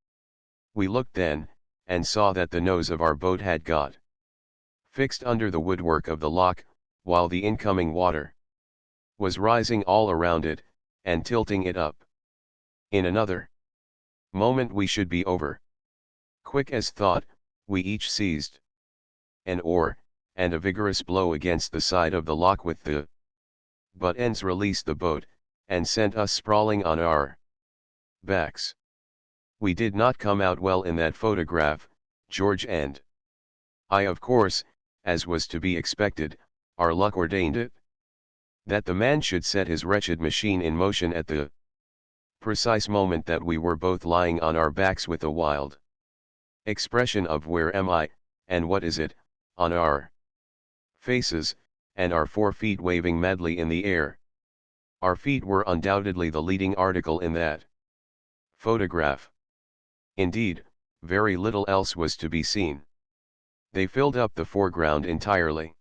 We looked then, and saw that the nose of our boat had got fixed under the woodwork of the lock, while the incoming water was rising all around it, and tilting it up. In another moment we should be over. Quick as thought, we each seized an oar, and a vigorous blow against the side of the lock with the butt ends released the boat, and sent us sprawling on our backs. We did not come out well in that photograph, George and I, of course, as was to be expected. Our luck ordained it that the man should set his wretched machine in motion at the precise moment that we were both lying on our backs with a wild expression of "Where am I, and what is it?" on our faces, and our 4 feet waving madly in the air. Our feet were undoubtedly the leading article in that photograph. Indeed, very little else was to be seen. They filled up the foreground entirely.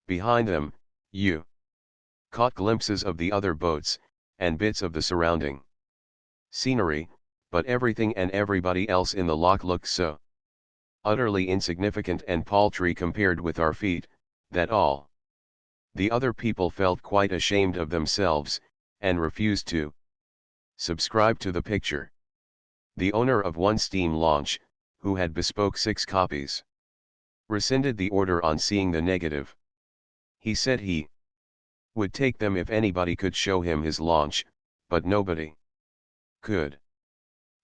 Behind them, you caught glimpses of the other boats, and bits of the surrounding scenery, but everything and everybody else in the loch looked so utterly insignificant and paltry compared with our feet, that all the other people felt quite ashamed of themselves, and refused to subscribe to the picture. The owner of one steam launch, who had bespoke 6 copies, rescinded the order on seeing the negative. He said he would take them if anybody could show him his launch, but nobody could.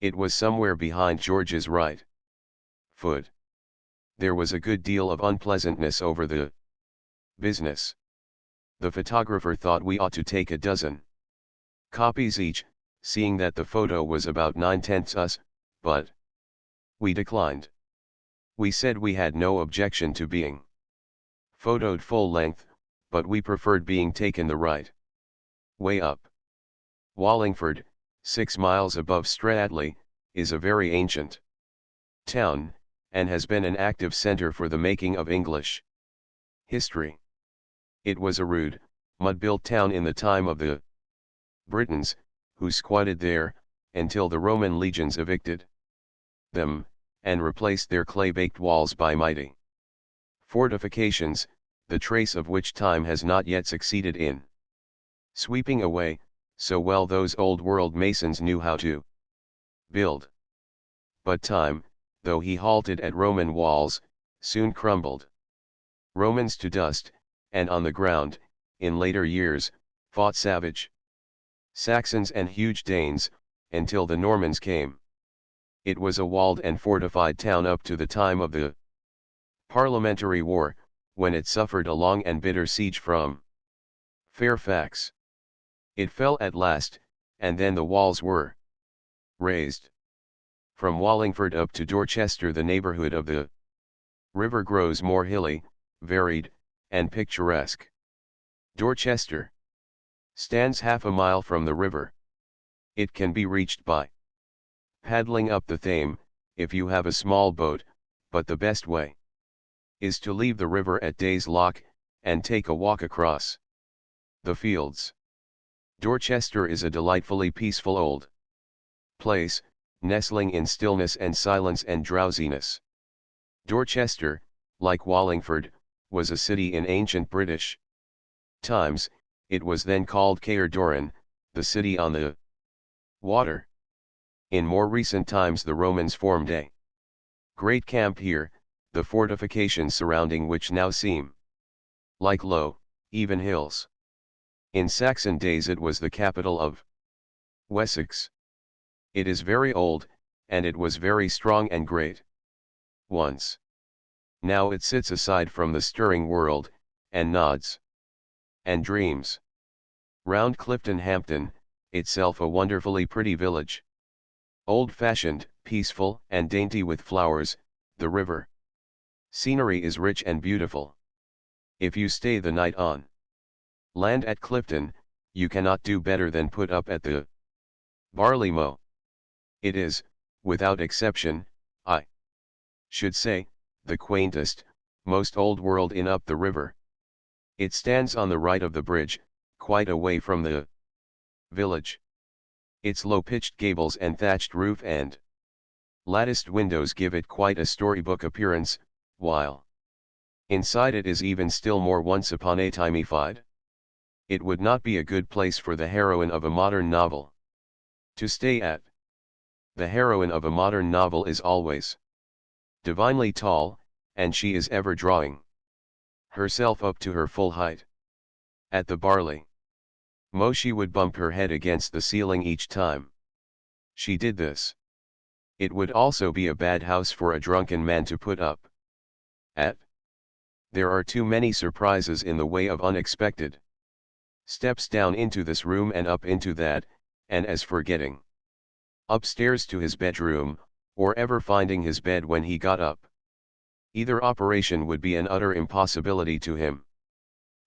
It was somewhere behind George's right foot. There was a good deal of unpleasantness over the business. The photographer thought we ought to take a dozen copies each, seeing that the photo was about 9/10 us, but we declined. We said we had no objection to being photoed full length, but we preferred being taken the right way up. Wallingford, 6 miles above Stradley, is a very ancient town, and has been an active center for the making of English history. It was a rude, mud-built town in the time of the Britons, who squatted there, until the Roman legions evicted them, and replaced their clay-baked walls by mighty fortifications, the trace of which time has not yet succeeded in sweeping away, so well those old-world masons knew how to build. But time, though he halted at Roman walls, soon crumbled Romans to dust, and on the ground, in later years, fought savage Saxons and huge Danes, until the Normans came. It was a walled and fortified town up to the time of the Parliamentary War, when it suffered a long and bitter siege from Fairfax. It fell at last, and then the walls were raised. From Wallingford up to Dorchester, the neighborhood of the River grows more hilly, varied, and picturesque. Dorchester stands half a mile from the river. It can be reached by paddling up the Thame, if you have a small boat, but the best way is to leave the river at Days Lock, and take a walk across the fields. Dorchester is a delightfully peaceful old place, nestling in stillness and silence and drowsiness. Dorchester, like Wallingford, was a city in ancient British times. It was then called Caer Doran, the city on the water. In more recent times the Romans formed a great camp here, the fortifications surrounding which now seem like low, even hills. In Saxon days it was the capital of Wessex. It is very old, and it was very strong and great once. Now it sits aside from the stirring world, and nods and dreams round Clifton Hampton, itself a wonderfully pretty village. Old-fashioned, peaceful, and dainty with flowers, the river scenery is rich and beautiful. If you stay the night on land at Clifton, you cannot do better than put up at the barley mow. It is, without exception, I should say, the quaintest, most old-world inn up the river. It stands on the right of the bridge, quite away from the village. Its low-pitched gables and thatched roof and latticed windows give it quite a storybook appearance, while inside it is even still more once upon a timeified. It would not be a good place for the heroine of a modern novel to stay at. The heroine of a modern novel is always divinely tall, and she is ever drawing herself up to her full height. At the barley mow she would bump her head against the ceiling each time she did this. It would also be a bad house for a drunken man to put up at. There are too many surprises in the way of unexpected steps down into this room and up into that, and as for getting upstairs to his bedroom, or ever finding his bed when he got up, either operation would be an utter impossibility to him.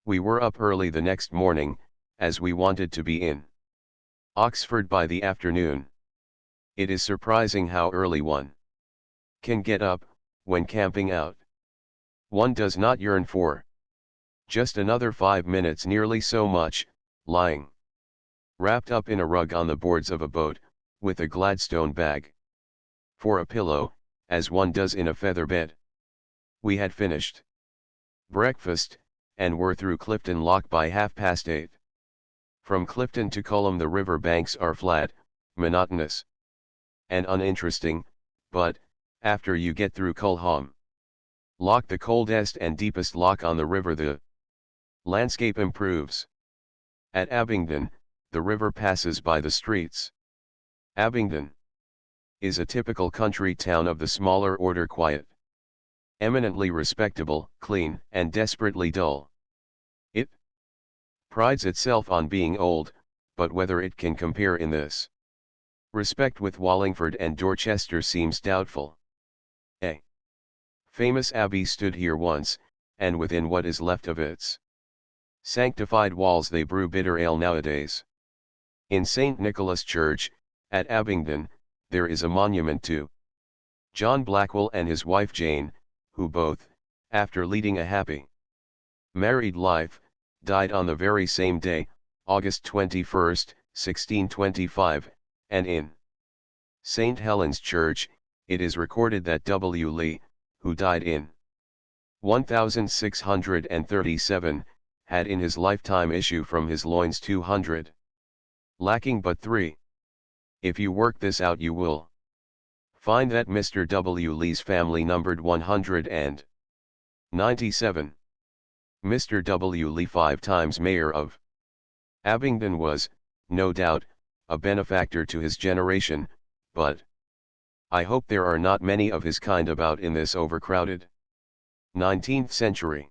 We were up early the next morning, as we wanted to be in Oxford by the afternoon. It is surprising how early one can get up, when camping out. One does not yearn for just another 5 minutes, nearly so much, lying wrapped up in a rug on the boards of a boat, with a Gladstone bag for a pillow, as one does in a feather bed. We had finished breakfast, and were through Clifton Lock by 8:30. From Clifton to Culham the river banks are flat, monotonous, and uninteresting, but, after you get through Culham Lock, the coldest and deepest lock on the river, the landscape improves. At Abingdon, the river passes by the streets. Abingdon is a typical country town of the smaller order, quiet, eminently respectable, clean, and desperately dull. It prides itself on being old, but whether it can compare in this respect with Wallingford and Dorchester seems doubtful. A famous abbey stood here once, and within what is left of its sanctified walls they brew bitter ale nowadays. In St. Nicholas Church, at Abingdon, there is a monument to John Blackwell and his wife Jane, who both, after leading a happy married life, died on the very same day, August 21, 1625, and in St. Helen's Church, it is recorded that W. Lee, who died in 1637, had in his lifetime issue from his loins 200, lacking but 3. If you work this out you will find that Mr. W. Lee's family numbered 197. Mr. W. Lee, 5 times mayor of Abingdon, was, no doubt, a benefactor to his generation, but I hope there are not many of his kind about in this overcrowded 19th century.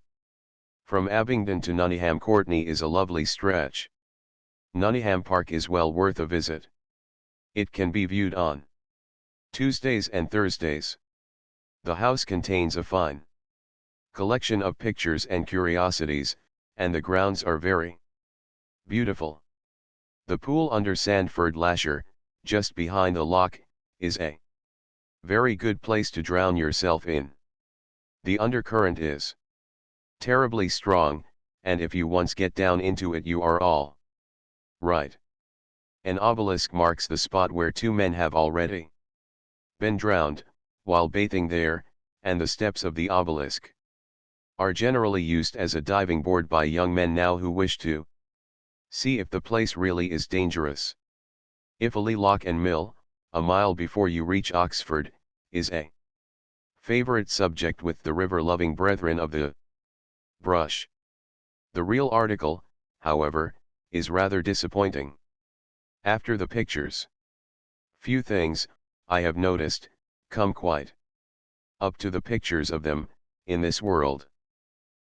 From Abingdon to Nunningham Courtney is a lovely stretch. Nunningham Park is well worth a visit. It can be viewed on Tuesdays and Thursdays. The house contains a fine Collection of pictures and curiosities, and the grounds are very beautiful. The pool under Sandford Lasher, just behind the lock, is a very good place to drown yourself in. The undercurrent is terribly strong, and if you once get down into it you are all right. An obelisk marks the spot where two men have already been drowned, while bathing there, and the steps of the obelisk are generally used as a diving board by young men now who wish to see if the place really is dangerous. Iffley Lock and Mill, a mile before you reach Oxford, is a favorite subject with the river-loving brethren of the brush. The real article, however, is rather disappointing. After the pictures, few things, I have noticed, come quite up to the pictures of them, in this world.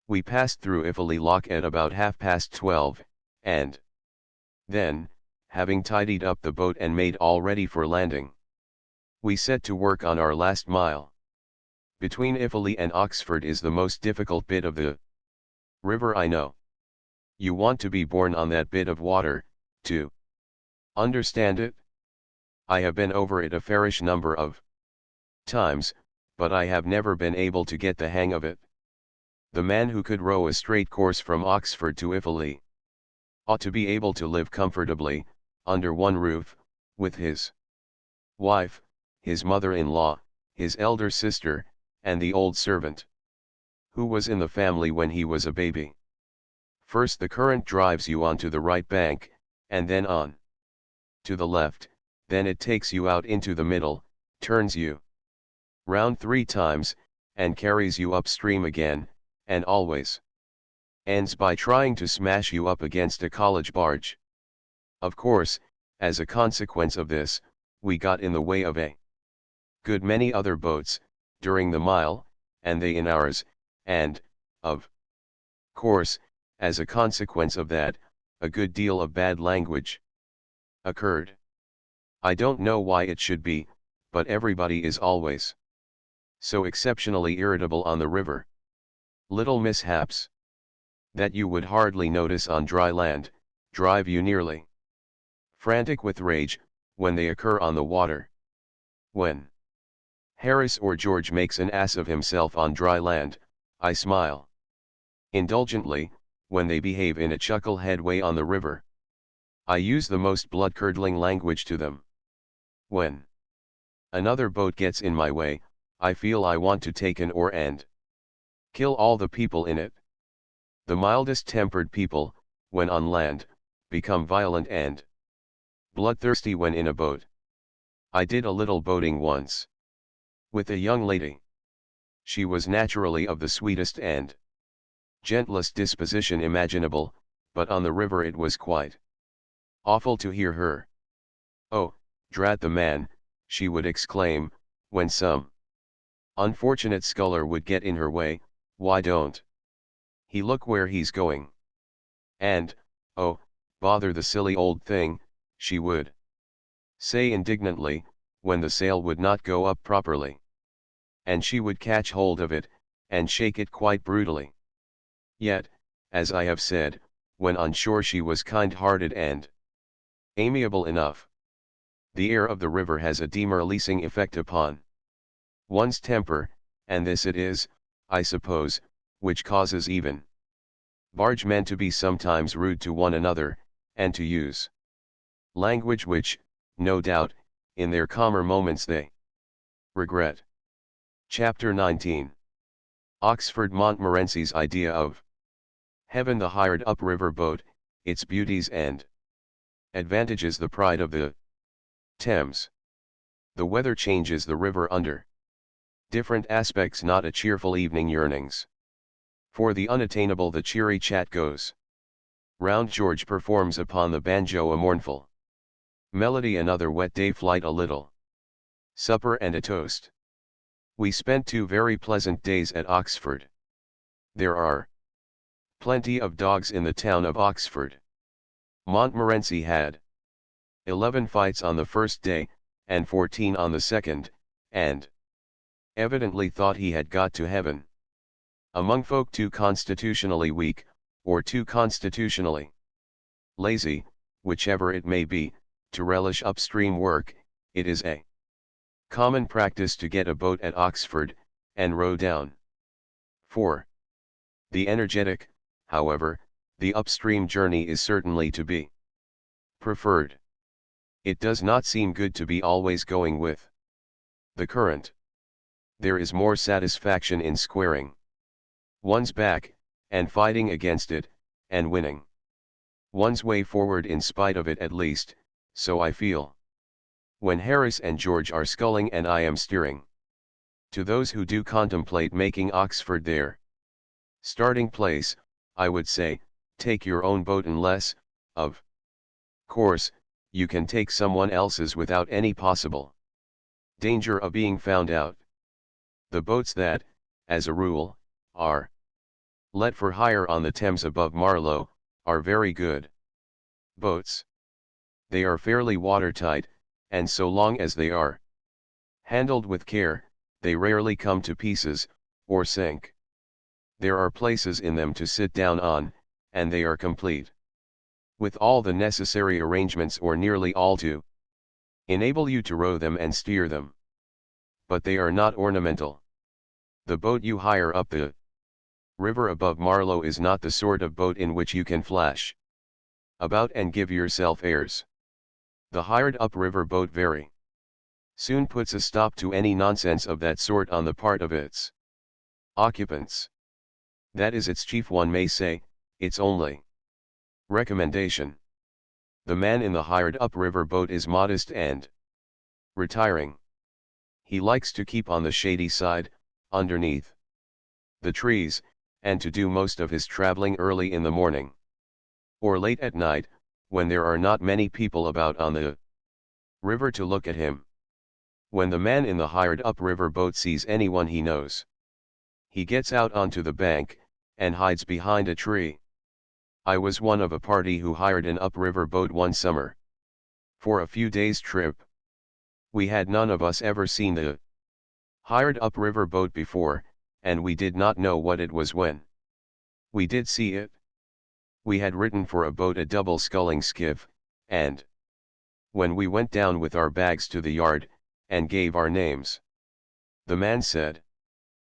We passed through Iffley Lock at about 12:30, and then, having tidied up the boat and made all ready for landing, we set to work on our last mile. Between Iffley and Oxford is the most difficult bit of the river I know. You want to be born on that bit of water, to understand it. I have been over it a fairish number of times, but I have never been able to get the hang of it. The man who could row a straight course from Oxford to Iffley ought to be able to live comfortably, under one roof, with his wife, his mother-in-law, his elder sister, and the old servant who was in the family when he was a baby. First the current drives you onto the right bank, and then on to the left, then it takes you out into the middle, turns you round 3 times, and carries you upstream again, and always ends by trying to smash you up against a college barge. Of course, as a consequence of this, we got in the way of a good many other boats, during the mile, and they in ours, and, of course, as a consequence of that, a good deal of bad language occurred. I don't know why it should be, but everybody is always so exceptionally irritable on the river. Little mishaps that you would hardly notice on dry land, drive you nearly frantic with rage, when they occur on the water. When Harris or George makes an ass of himself on dry land, I smile indulgently. When they behave in a chucklehead way on the river, I use the most blood-curdling language to them. When another boat gets in my way, I feel I want to take an oar and kill all the people in it. The mildest-tempered people, when on land, become violent and bloodthirsty when in a boat. I did a little boating once with a young lady. She was naturally of the sweetest and gentlest disposition imaginable, but on the river it was quite awful to hear her. "Oh, drat the man," she would exclaim, when some unfortunate sculler would get in her way, "why don't he look where he's going?" And, "Oh, bother the silly old thing," she would say indignantly, when the sail would not go up properly. And she would catch hold of it, and shake it quite brutally. Yet, as I have said, when on shore she was kind-hearted and amiable enough. The air of the river has a demoralizing effect upon one's temper, and this it is, I suppose, which causes even bargemen to be sometimes rude to one another, and to use language which, no doubt, in their calmer moments they regret. Chapter 19. Oxford Montmorency's idea of heaven. The hired upriver boat, its beauties and advantages. The pride of the Thames. The weather changes the river under different aspects, not a cheerful evening yearnings for the unattainable. The cheery chat goes round. George performs upon the banjo a mournful melody. Another wet day flight, a little supper and a toast. We spent 2 very pleasant days at Oxford. There are plenty of dogs in the town of Oxford. Montmorency had 11 fights on the first day, and 14 on the second, and evidently thought he had got to heaven. Among folk too constitutionally weak, or too constitutionally lazy, whichever it may be, to relish upstream work, it is a common practice to get a boat at Oxford, and row down. For the energetic, however, the upstream journey is certainly to be preferred. It does not seem good to be always going with the current. There is more satisfaction in squaring one's back, and fighting against it, and winning one's way forward in spite of it, at least, so I feel. When Harris and George are sculling and I am steering. To those who do contemplate making Oxford their starting place, I would say, take your own boat unless, of course, you can take someone else's without any possible danger of being found out. The boats that, as a rule, are let for hire on the Thames above Marlow, are very good boats. They are fairly watertight, and so long as they are handled with care, they rarely come to pieces, or sink. There are places in them to sit down on, and they are complete with all the necessary arrangements, or nearly all, to enable you to row them and steer them. But they are not ornamental. The boat you hire up the river above Marlow is not the sort of boat in which you can flash about and give yourself airs. The hired upriver boat very soon puts a stop to any nonsense of that sort on the part of its occupants. That is its chief, one may say, its only recommendation. The man in the hired upriver boat is modest and retiring. He likes to keep on the shady side, underneath the trees, and to do most of his traveling early in the morning, or late at night, when there are not many people about on the river to look at him. When the man in the hired upriver boat sees anyone he knows, he gets out onto the bank, and hides behind a tree. I was one of a party who hired an upriver boat one summer for a few days' trip. We had none of us ever seen the hired upriver boat before, and we did not know what it was when we did see it. We had written for a boat, a double sculling skiff, and when we went down with our bags to the yard, and gave our names, the man said,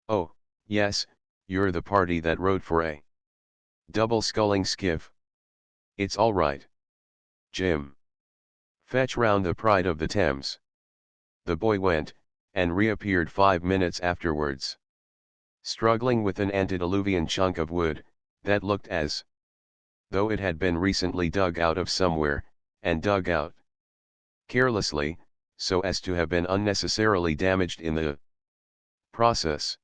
"Oh, yes, you're the party that rowed for a double sculling skiff. It's all right, Jim. Fetch round the Pride of the Thames." The boy went, and reappeared 5 minutes afterwards, struggling with an antediluvian chunk of wood, that looked as though it had been recently dug out of somewhere, and dug out carelessly, so as to have been unnecessarily damaged in the process.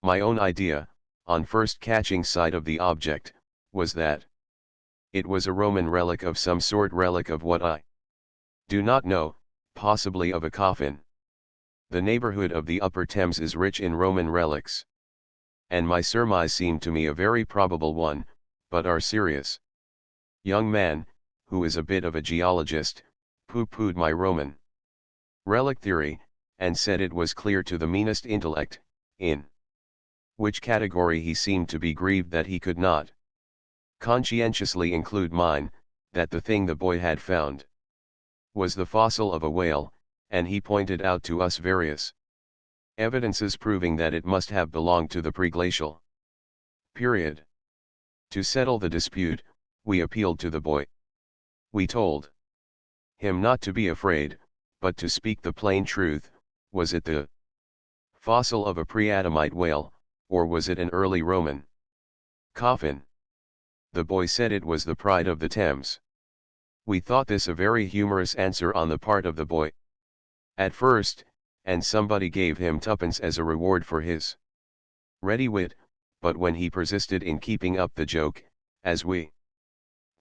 My own idea, on first catching sight of the object, was that it was a Roman relic of some sort, relic of what I do not know, possibly of a coffin. The neighborhood of the Upper Thames is rich in Roman relics, and my surmise seemed to me a very probable one, but our serious young man, who is a bit of a geologist, pooh-poohed my Roman relic theory, and said it was clear to the meanest intellect, in which category he seemed to be grieved that he could not conscientiously include mine, that the thing the boy had found was the fossil of a whale, and he pointed out to us various evidences proving that it must have belonged to the preglacial period. To settle the dispute, we appealed to the boy. We told him not to be afraid, but to speak the plain truth. Was it the fossil of a pre-Adamite whale, or was it an early Roman coffin? The boy said it was the Pride of the Thames. We thought this a very humorous answer on the part of the boy at first, and somebody gave him twopence as a reward for his ready wit, but when he persisted in keeping up the joke, as we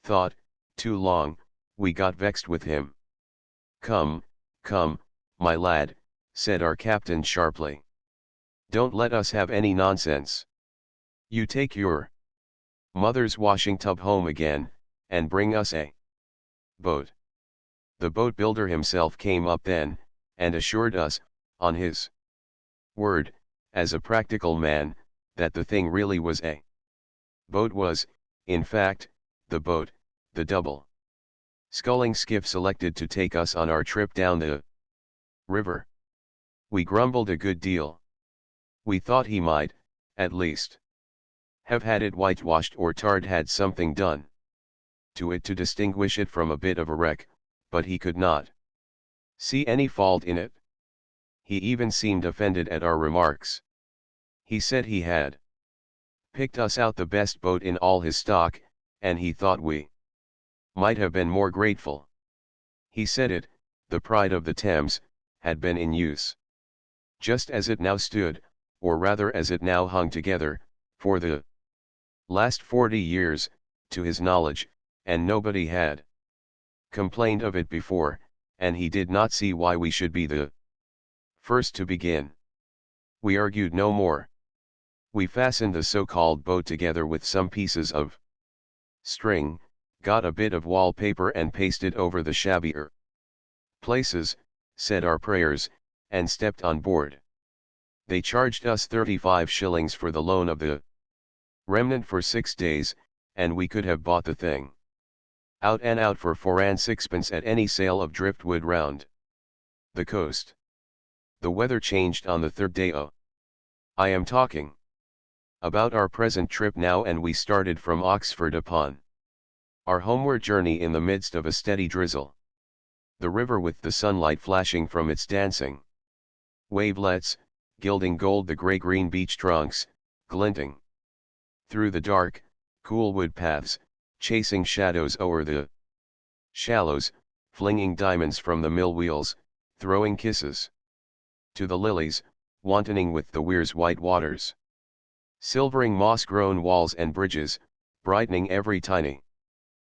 thought, too long, we got vexed with him. "Come, come, my lad," said our captain sharply. "Don't let us have any nonsense. You take your mother's washing tub home again, and bring us a boat." The boat builder himself came up then, and assured us, on his word, as a practical man, that the thing really was a boat was, in fact, the boat, the double sculling skiff selected to take us on our trip down the river. We grumbled a good deal. We thought he might, at least, have had it whitewashed or tarred, had something done to it to distinguish it from a bit of a wreck, but he could not see any fault in it. He even seemed offended at our remarks. He said he had picked us out the best boat in all his stock, and he thought we might have been more grateful. He said it, the Pride of the Thames, had been in use, just as it now stood, or rather as it now hung together, for the last 40 years, to his knowledge, and nobody had complained of it before, and he did not see why we should be the first to begin. We argued no more. We fastened the so-called boat together with some pieces of string, got a bit of wallpaper and pasted over the shabbier places, said our prayers, and stepped on board. They charged us 35 shillings for the loan of the remnant for 6 days, and we could have bought the thing out and out for 4 and 6pence at any sale of driftwood round the coast. The weather changed on the 3rd day. I am talking about our present trip now, and we started from Oxford upon our homeward journey in the midst of a steady drizzle. The river with the sunlight flashing from its dancing wavelets, gilding gold the grey-green beach trunks, glinting through the dark, cool wood paths, chasing shadows o'er the shallows, flinging diamonds from the mill wheels, throwing kisses to the lilies, wantoning with the Weir's white waters, silvering moss-grown walls and bridges, brightening every tiny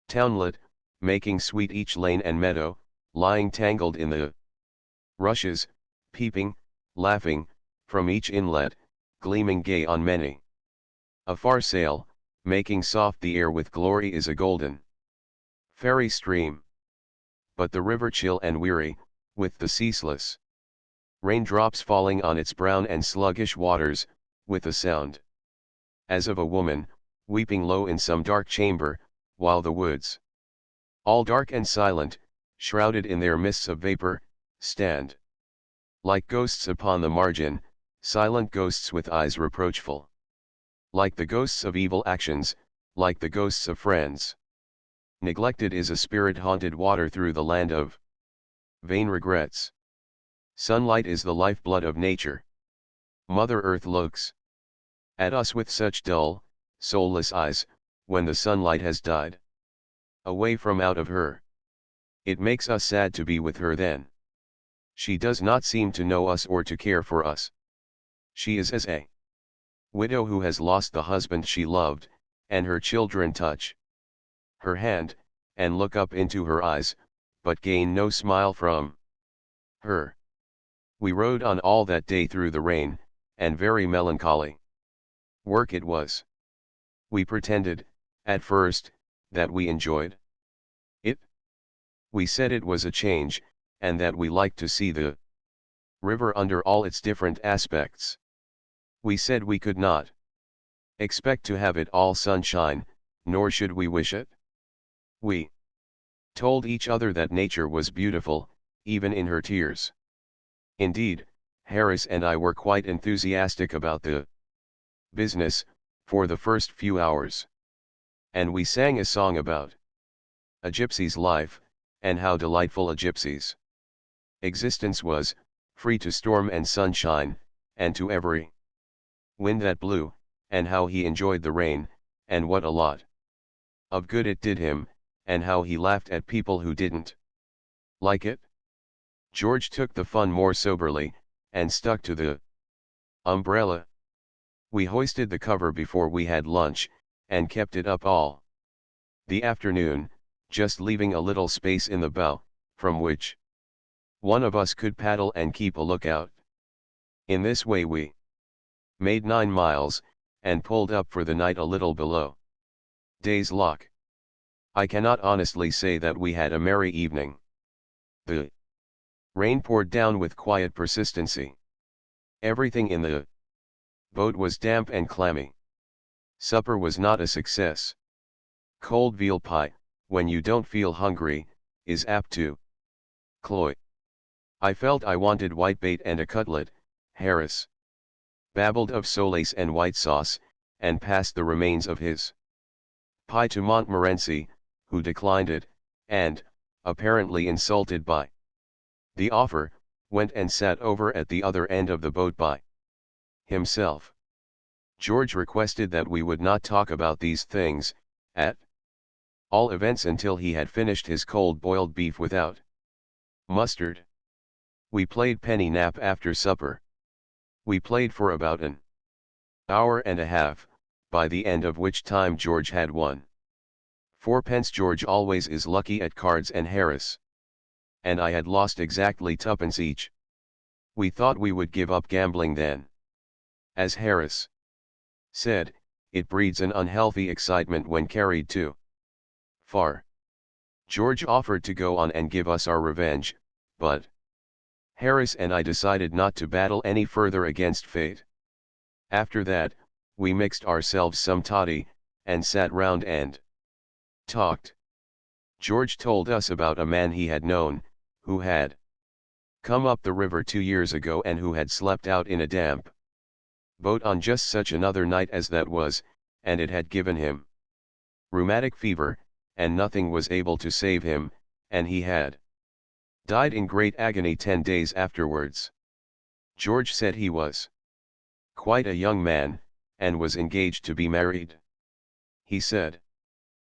townlet, making sweet each lane and meadow, lying tangled in the rushes, peeping, laughing, from each inlet, gleaming gay on many a far sail, making soft the air with glory, is a golden fairy stream. But the river chill and weary, with the ceaseless raindrops falling on its brown and sluggish waters, with a sound as of a woman weeping low in some dark chamber, while the woods, all dark and silent, shrouded in their mists of vapor, stand like ghosts upon the margin, silent ghosts with eyes reproachful, like the ghosts of evil actions, like the ghosts of friends neglected, is a spirit-haunted water through the land of vain regrets. Sunlight is the lifeblood of nature. Mother Earth looks at us with such dull, soulless eyes, when the sunlight has died away from out of her. It makes us sad to be with her then. She does not seem to know us or to care for us. She is as a widow who has lost the husband she loved, and her children touch her hand, and look up into her eyes, but gain no smile from her. We rode on all that day through the rain, and very melancholy work it was. We pretended, at first, that we enjoyed it. We said it was a change, and that we liked to see the river under all its different aspects. We said we could not expect to have it all sunshine, nor should we wish it. We told each other that nature was beautiful, even in her tears. Indeed, Harris and I were quite enthusiastic about the business, for the first few hours. And we sang a song about a gypsy's life, and how delightful a gypsy's existence was, free to storm and sunshine, and to every wind that blew, and how he enjoyed the rain, and what a lot of good it did him, and how he laughed at people who didn't like it. George took the fun more soberly, and stuck to the umbrella. We hoisted the cover before we had lunch, and kept it up all the afternoon, just leaving a little space in the bow, from which one of us could paddle and keep a lookout. In this way we made 9 miles, and pulled up for the night a little below Day's Lock. I cannot honestly say that we had a merry evening. The rain poured down with quiet persistency. Everything in the Boat was damp and clammy. Supper was not a success. Cold veal pie, when you don't feel hungry, is apt to cloy. I felt I wanted whitebait and a cutlet. Harris babbled of solace and white sauce, and passed the remains of his pie to Montmorency, who declined it, and, apparently insulted by the offer, went and sat over at the other end of the boat by himself. George requested that we would not talk about these things, at all events until he had finished his cold boiled beef without mustard. We played penny nap after supper. We played for about an hour and a half, by the end of which time George had won 4 pence. George always is lucky at cards, and Harris and I had lost exactly 2 pence each. We thought we would give up gambling then. As Harris said, it breeds an unhealthy excitement when carried too far. George offered to go on and give us our revenge, but Harris and I decided not to battle any further against fate. After that, we mixed ourselves some toddy, and sat round and talked. George told us about a man he had known, who had come up the river 2 years ago and who had slept out in a damp boat on just such another night as that was, and it had given him rheumatic fever, and nothing was able to save him, and he had died in great agony 10 days afterwards. George said he was quite a young man, and was engaged to be married. He said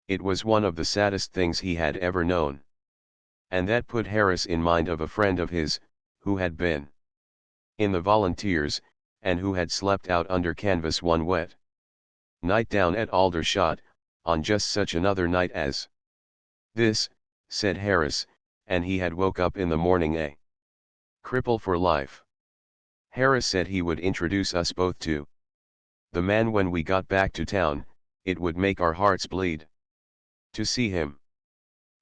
it was one of the saddest things he had ever known. And that put Harris in mind of a friend of his, who had been in the volunteers, and who had slept out under canvas one wet night down at Aldershot, on just such another night as this, said Harris, and he had woke up in the morning a cripple for life. Harris said he would introduce us both to the man when we got back to town. It would make our hearts bleed to see him.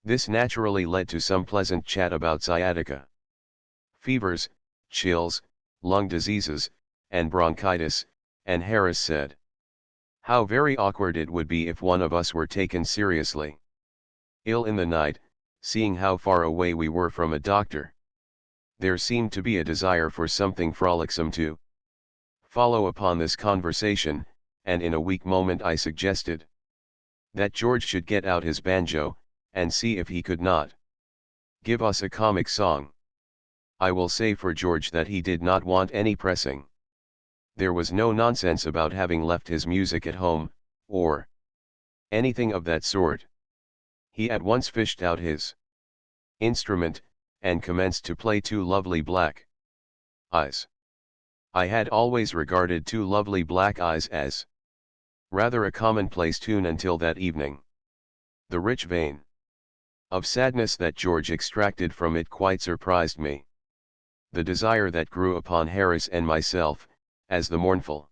This naturally led to some pleasant chat about sciatica, fevers, chills, lung diseases, and bronchitis, and Harris said how very awkward it would be if one of us were taken seriously ill in the night, seeing how far away we were from a doctor. There seemed to be a desire for something frolicsome to follow upon this conversation, and in a weak moment I suggested that George should get out his banjo, and see if he could not give us a comic song. I will say for George that he did not want any pressing. There was no nonsense about having left his music at home, or anything of that sort. He at once fished out his instrument, and commenced to play Two Lovely Black Eyes. I had always regarded Two Lovely Black Eyes as rather a commonplace tune until that evening. The rich vein of sadness that George extracted from it quite surprised me. The desire that grew upon Harris and myself, as the mournful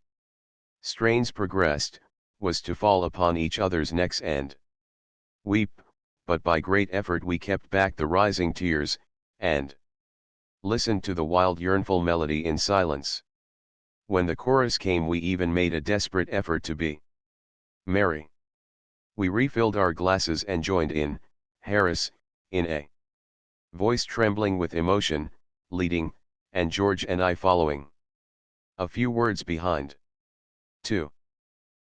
strains progressed, was to fall upon each other's necks and weep, but by great effort we kept back the rising tears, and listened to the wild yearnful melody in silence. When the chorus came we even made a desperate effort to be merry. We refilled our glasses and joined in, Harris, in a voice trembling with emotion, leading, and George and I following a few words behind. 2.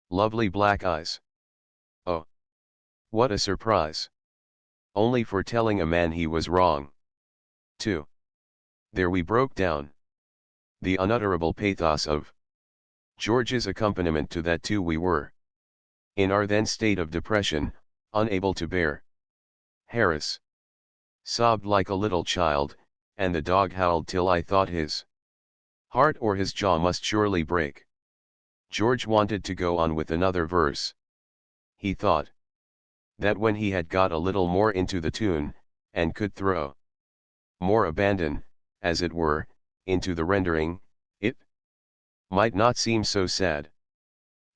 Lovely black eyes. Oh! What a surprise! Only for telling a man he was wrong. 2. There we broke down. The unutterable pathos of George's accompaniment to that too. We were in our then state of depression, unable to bear. Harris sobbed like a little child, and the dog howled till I thought his heart or his jaw must surely break. George wanted to go on with another verse. He thought that when he had got a little more into the tune, and could throw more abandon, as it were, into the rendering, it might not seem so sad.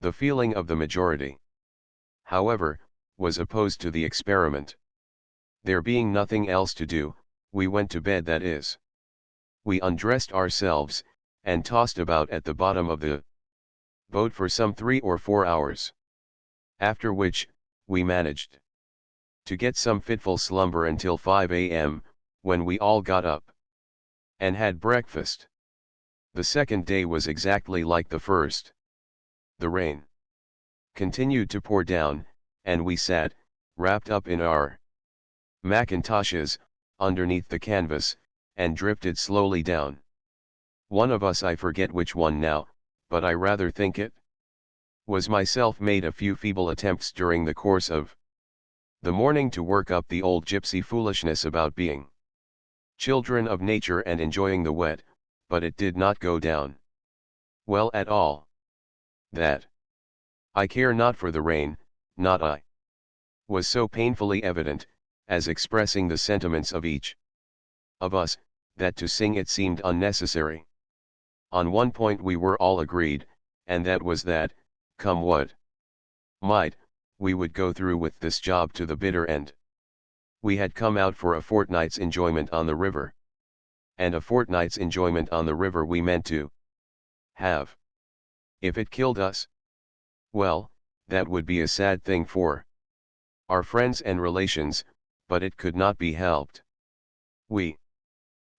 The feeling of the majority, however, was opposed to the experiment. There being nothing else to do, we went to bed, that is, we undressed ourselves, and tossed about at the bottom of the boat for some 3 or 4 hours. After which, we managed to get some fitful slumber until 5 a.m., when we all got up and had breakfast. The second day was exactly like the first. The rain continued to pour down, and we sat, wrapped up in our mackintoshes, underneath the canvas, and drifted slowly down. One of us, I forget which one now, but I rather think it was myself, made a few feeble attempts during the course of the morning to work up the old gypsy foolishness about being children of nature and enjoying the wet, but it did not go down well at all. That I care not for the rain, not I, was so painfully evident, as expressing the sentiments of each of us, that to sing it seemed unnecessary. On one point we were all agreed, and that was that, come what might, we would go through with this job to the bitter end. We had come out for a fortnight's enjoyment on the river. And a fortnight's enjoyment on the river we meant to have. If it killed us, well, that would be a sad thing for our friends and relations, but it could not be helped. We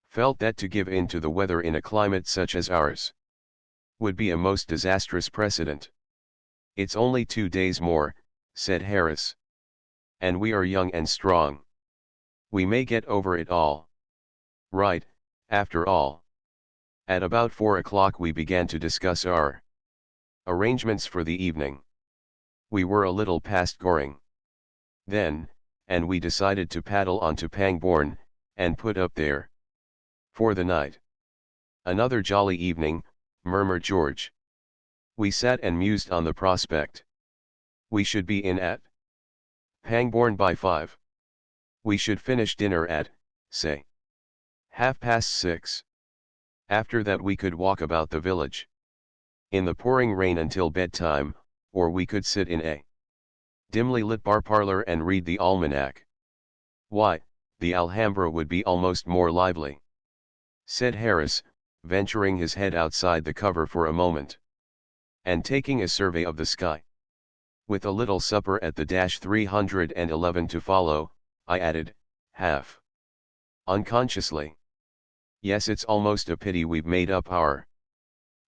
felt that to give in to the weather in a climate such as ours would be a most disastrous precedent. It's only 2 days more, said Harris. And we are young and strong. We may get over it all. Right, after all. At about 4 o'clock we began to discuss our arrangements for the evening. We were a little past Goring then, and we decided to paddle on to Pangbourne, and put up there for the night. Another jolly evening, murmured George. We sat and mused on the prospect. We should be in at Pangbourne by 5. We should finish dinner at, say, 6:30. After that we could walk about the village in the pouring rain until bedtime, or we could sit in a dimly lit bar parlor and read the almanac. Why, the Alhambra would be almost more lively, said Harris, venturing his head outside the cover for a moment, and taking a survey of the sky. With a little supper at the -311 to follow, I added, half unconsciously. Yes, it's almost a pity we've made up our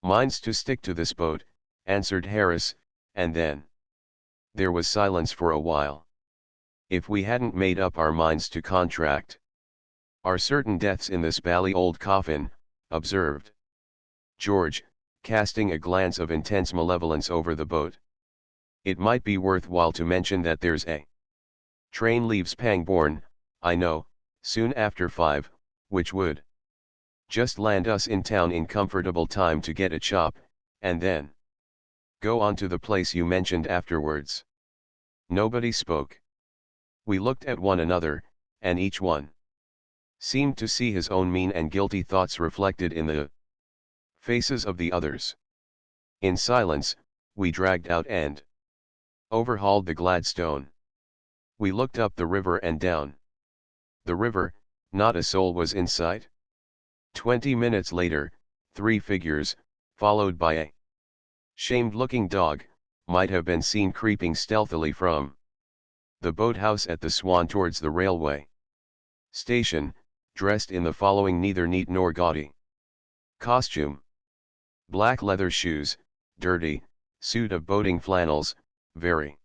minds to stick to this boat, answered Harris, and then there was silence for a while. If we hadn't made up our minds to contract our certain deaths in this bally old coffin, observed George, casting a glance of intense malevolence over the boat. It might be worthwhile to mention that there's a train leaves Pangbourne, I know, soon after 5, which would just land us in town in comfortable time to get a chop, and then go on to the place you mentioned afterwards. Nobody spoke. We looked at one another, and each one seemed to see his own mean and guilty thoughts reflected in the faces of the others. In silence, we dragged out and overhauled the Gladstone. We looked up the river and down the river. Not a soul was in sight. 20 minutes later, 3 figures, followed by a shamed-looking dog, might have been seen creeping stealthily from the boathouse at the Swan towards the railway station, dressed in the following neither neat nor gaudy costume: black leather shoes, dirty, suit of boating flannels, very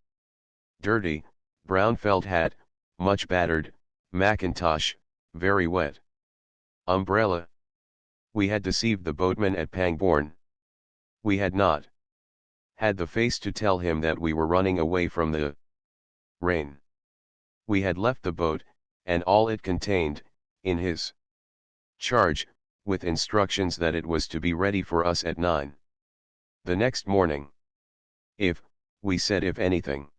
dirty, brown felt hat, much battered, mackintosh, very wet, umbrella. We had deceived the boatman at Pangbourne. We had not had the face to tell him that we were running away from the rain. We had left the boat, and all it contained, in his charge, with instructions that it was to be ready for us at 9 the next morning. If, we said, if anything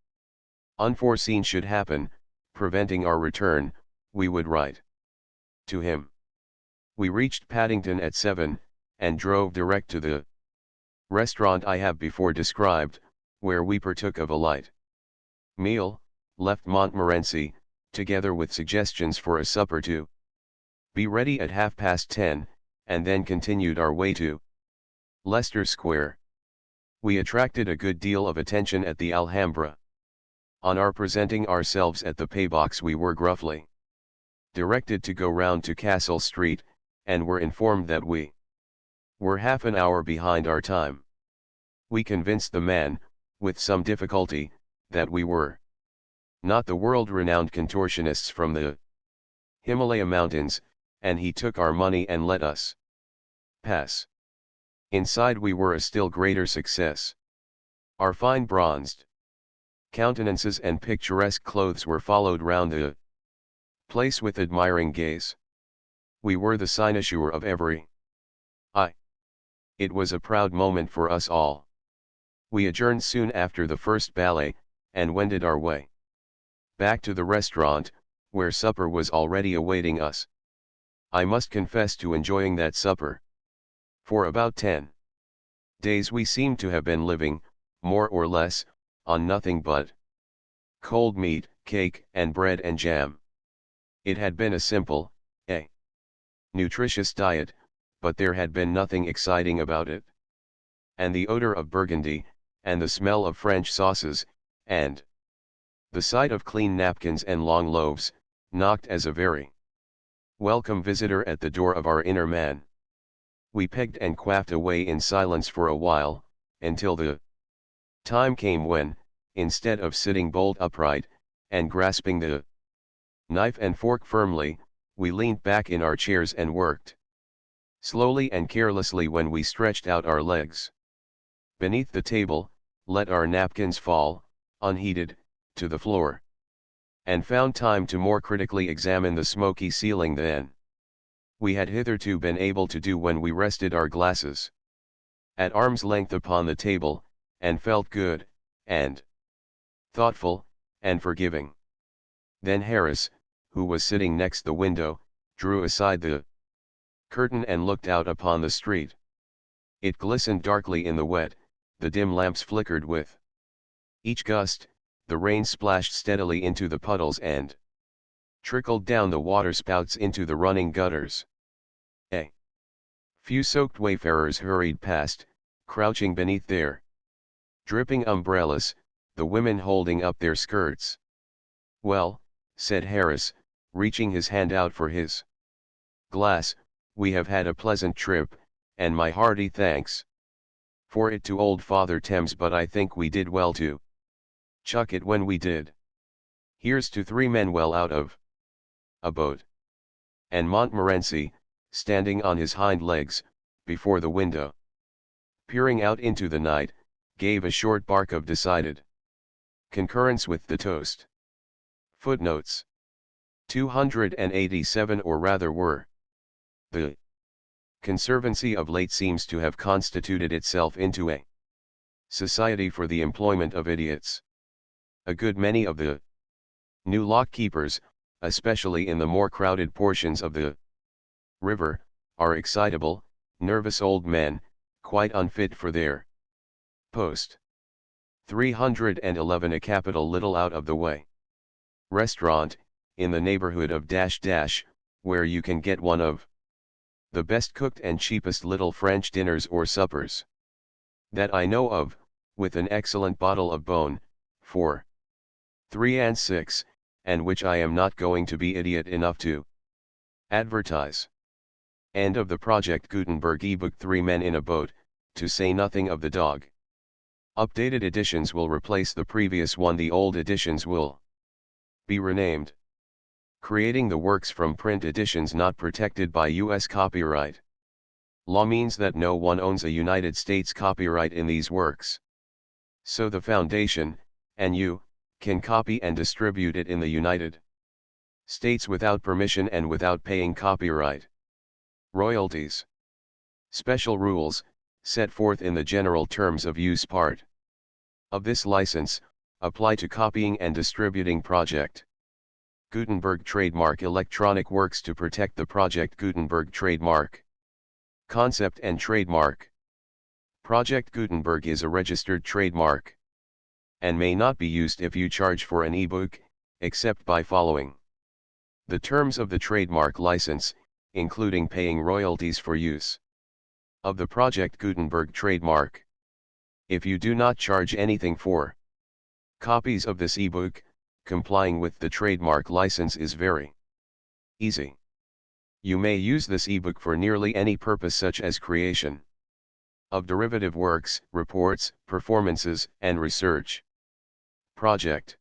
unforeseen should happen, preventing our return, we would write to him. We reached Paddington at 7, and drove direct to the restaurant I have before described, where we partook of a light meal, left Montmorency, together with suggestions for a supper to be ready at 10:30, and then continued our way to Leicester Square. We attracted a good deal of attention at the Alhambra. On our presenting ourselves at the paybox, we were gruffly directed to go round to Castle Street, and were informed that we were half an hour behind our time. We convinced the man, with some difficulty, that we were not the world-renowned contortionists from the Himalaya mountains, and he took our money and let us pass. Inside we were a still greater success. Our fine bronzed countenances and picturesque clothes were followed round the place with admiring gaze. We were the cynosure of every eye. It was a proud moment for us all. We adjourned soon after the first ballet, and wended our way back to the restaurant, where supper was already awaiting us. I must confess to enjoying that supper. For about 10 days we seemed to have been living, more or less, on nothing but cold meat, cake, and bread and jam. It had been a simple, nutritious diet, but there had been nothing exciting about it. And the odor of Burgundy, and the smell of French sauces, and the sight of clean napkins and long loaves, knocked as a very welcome visitor at the door of our inner man. We pegged and quaffed away in silence for a while, until the time came when, instead of sitting bolt upright, and grasping the knife and fork firmly, we leaned back in our chairs and worked slowly and carelessly when we stretched out our legs beneath the table, let our napkins fall, unheeded, to the floor, and found time to more critically examine the smoky ceiling than we had hitherto been able to do when we rested our glasses at arm's length upon the table, and felt good, and thoughtful, and forgiving. Then Harris, who was sitting next the window, drew aside the curtain and looked out upon the street. It glistened darkly in the wet, the dim lamps flickered with each gust, the rain splashed steadily into the puddles and trickled down the waterspouts into the running gutters. A few soaked wayfarers hurried past, crouching beneath their dripping umbrellas, the women holding up their skirts. "Well," said Harris, reaching his hand out for his glass, "we have had a pleasant trip, and my hearty thanks for it to old Father Thames, but I think we did well to chuck it when we did. Here's to 3 men well out of a boat." And Montmorency, standing on his hind legs, before the window, peering out into the night, gave a short bark of decided concurrence with the toast. Footnotes 287, or rather were. The Conservancy of late seems to have constituted itself into a society for the employment of idiots. A good many of the new lock-keepers, especially in the more crowded portions of the river, are excitable, nervous old men, quite unfit for their post. 311, a capital little out of the way restaurant, in the neighborhood of where you can get one of the best cooked and cheapest little French dinners or suppers that I know of, with an excellent bottle of Beaune, for 3 and 6, and which I am not going to be idiot enough to advertise. End of the Project Gutenberg ebook 3 Men in a Boat, to say nothing of the dog. Updated editions will replace the previous one. The old editions will be renamed. Creating the works from print editions not protected by U.S. copyright law means that no one owns a United States copyright in these works. So the Foundation, and you, can copy and distribute it in the United States without permission and without paying copyright royalties. Special rules, set forth in the General Terms of Use part of this license, apply to copying and distributing Project Gutenberg trademark electronic works to protect the Project Gutenberg trademark concept and trademark. Project Gutenberg is a registered trademark and may not be used if you charge for an ebook, except by following the terms of the trademark license, including paying royalties for use of the Project Gutenberg trademark. If you do not charge anything for copies of this ebook, complying with the trademark license is very easy. You may use this ebook for nearly any purpose, such as creation of derivative works, reports, performances, and research. Project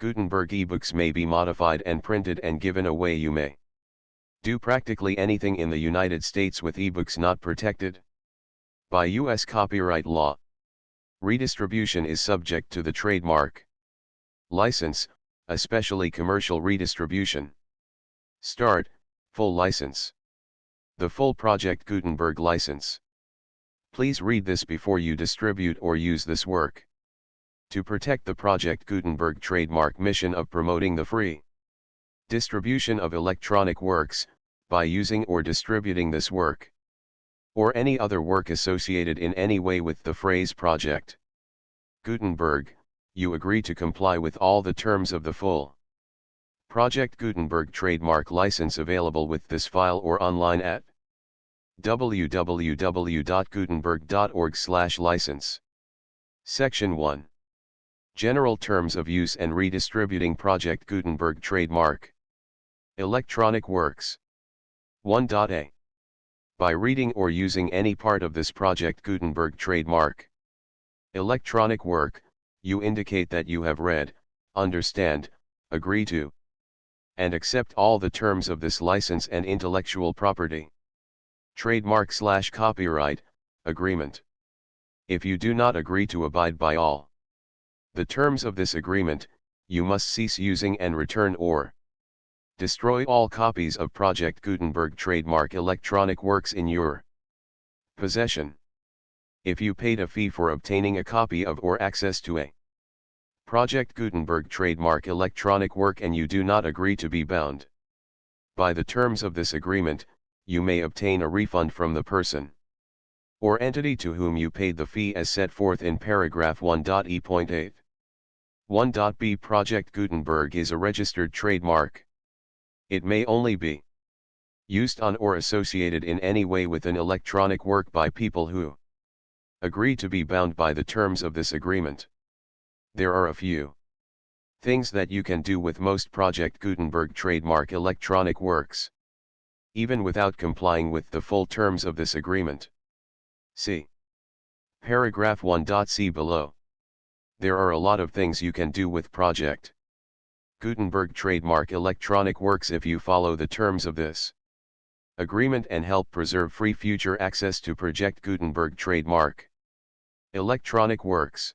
Gutenberg ebooks may be modified and printed and given away. You may do practically anything in the United States with ebooks not protected by U.S. copyright law. Redistribution is subject to the trademark license, especially commercial redistribution. Start, full license. The full Project Gutenberg license. Please read this before you distribute or use this work. To protect the Project Gutenberg trademark mission of promoting the free distribution of electronic works, by using or distributing this work, or any other work associated in any way with the phrase Project Gutenberg, you agree to comply with all the terms of the full Project Gutenberg trademark license, available with this file or online at www.gutenberg.org/license. Section 1. General Terms of Use and Redistributing Project Gutenberg Trademark. Electronic Works. 1.a. By reading or using any part of this Project Gutenberg trademark electronic work, you indicate that you have read, understand, agree to, and accept all the terms of this license and intellectual property trademark/copyright agreement. If you do not agree to abide by all the terms of this agreement, you must cease using and return or destroy all copies of Project Gutenberg trademark electronic works in your possession. If you paid a fee for obtaining a copy of or access to a Project Gutenberg trademark electronic work and you do not agree to be bound by the terms of this agreement, you may obtain a refund from the person or entity to whom you paid the fee, as set forth in paragraph 1.e.8. 1.b. Project Gutenberg is a registered trademark. It may only be used on or associated in any way with an electronic work by people who agree to be bound by the terms of this agreement. There are a few things that you can do with most Project Gutenberg trademark electronic works, even without complying with the full terms of this agreement. See paragraph 1.c below. There are a lot of things you can do with Project Gutenberg trademark electronic works if you follow the terms of this agreement and help preserve free future access to Project Gutenberg trademark electronic works.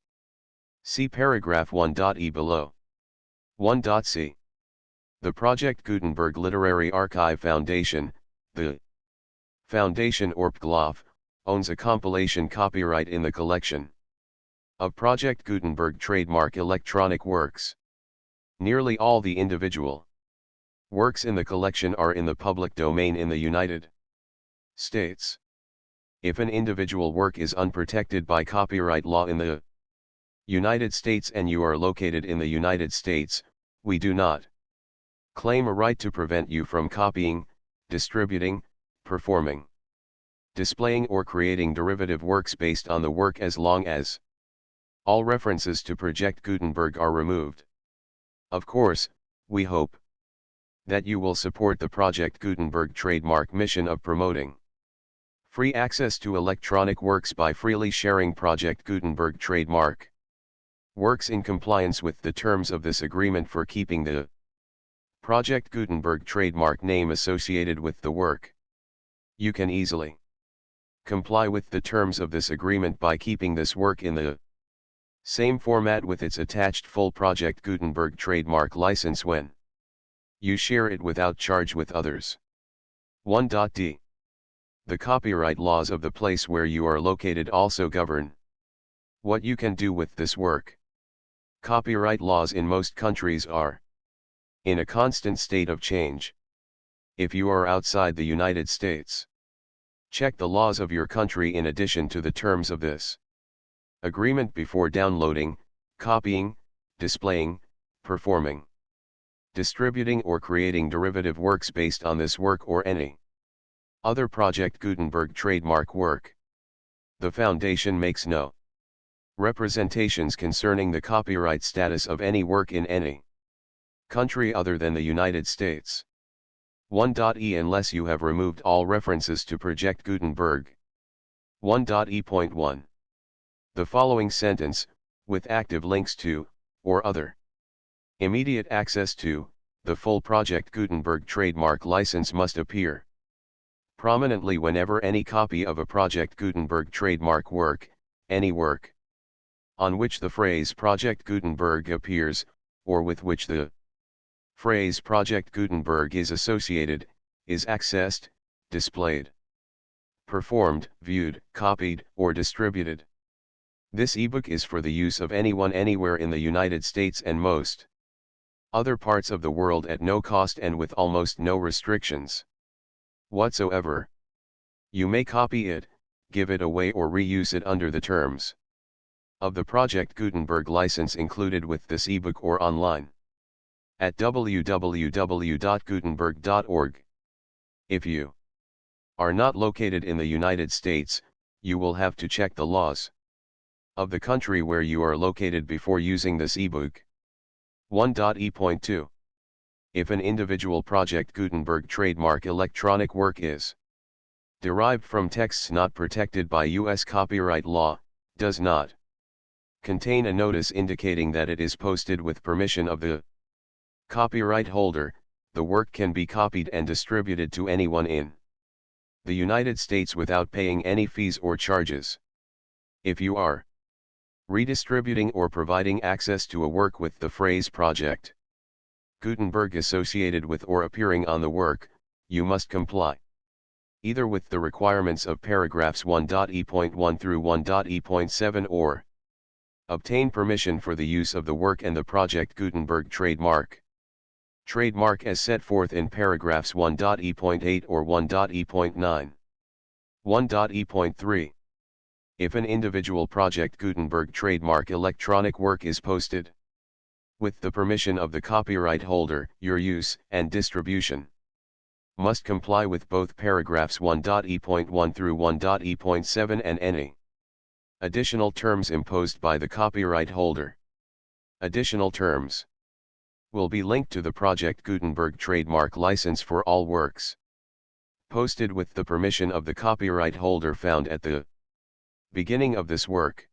See paragraph 1.e below. 1.c. The Project Gutenberg Literary Archive Foundation, the Foundation or PGLOF, owns a compilation copyright in the collection of Project Gutenberg trademark electronic works. Nearly all the individual works in the collection are in the public domain in the United States. If an individual work is unprotected by copyright law in the United States and you are located in the United States, we do not claim a right to prevent you from copying, distributing, performing, displaying or creating derivative works based on the work, as long as all references to Project Gutenberg are removed. Of course, we hope that you will support the Project Gutenberg trademark mission of promoting free access to electronic works by freely sharing Project Gutenberg trademark works in compliance with the terms of this agreement for keeping the Project Gutenberg trademark name associated with the work. You can easily comply with the terms of this agreement by keeping this work in the same format with its attached full Project Gutenberg trademark license when you share it without charge with others. 1.d. The copyright laws of the place where you are located also govern what you can do with this work. Copyright laws in most countries are in a constant state of change. If you are outside the United States, check the laws of your country in addition to the terms of this agreement before downloading, copying, displaying, performing, distributing or creating derivative works based on this work or any other Project Gutenberg trademark work. The Foundation makes no Representations concerning the copyright status of any work in any country other than the United States. 1.e Unless you have removed all references to Project Gutenberg. 1.e.1. The following sentence, with active links to, or other immediate access to, the full Project Gutenberg trademark license must appear prominently whenever any copy of a Project Gutenberg trademark work, any work on which the phrase Project Gutenberg appears, or with which the phrase Project Gutenberg is associated, is accessed, displayed, performed, viewed, copied, or distributed. This ebook is for the use of anyone anywhere in the United States and most other parts of the world at no cost and with almost no restrictions whatsoever. You may copy it, give it away or reuse it under the terms of the Project Gutenberg license included with this ebook or online at www.gutenberg.org. If you are not located in the United States, you will have to check the laws of the country where you are located before using this ebook. 1.e.2. If an individual Project Gutenberg trademark electronic work is derived from texts not protected by U.S. copyright law, does not contain a notice indicating that it is posted with permission of the copyright holder, the work can be copied and distributed to anyone in the United States without paying any fees or charges. If you are redistributing or providing access to a work with the phrase Project Gutenberg associated with or appearing on the work, you must comply either with the requirements of paragraphs 1.e.1 through 1.e.7 or obtain permission for the use of the work and the Project Gutenberg trademark. Trademark as set forth in paragraphs 1.e.8 or 1.e.9. 1.e.3. If an individual Project Gutenberg trademark electronic work is posted with the permission of the copyright holder, your use and distribution must comply with both paragraphs 1.e.1 through 1.e.7 and any additional terms imposed by the copyright holder. Additional terms will be linked to the Project Gutenberg trademark license for all works posted with the permission of the copyright holder found at the beginning of this work.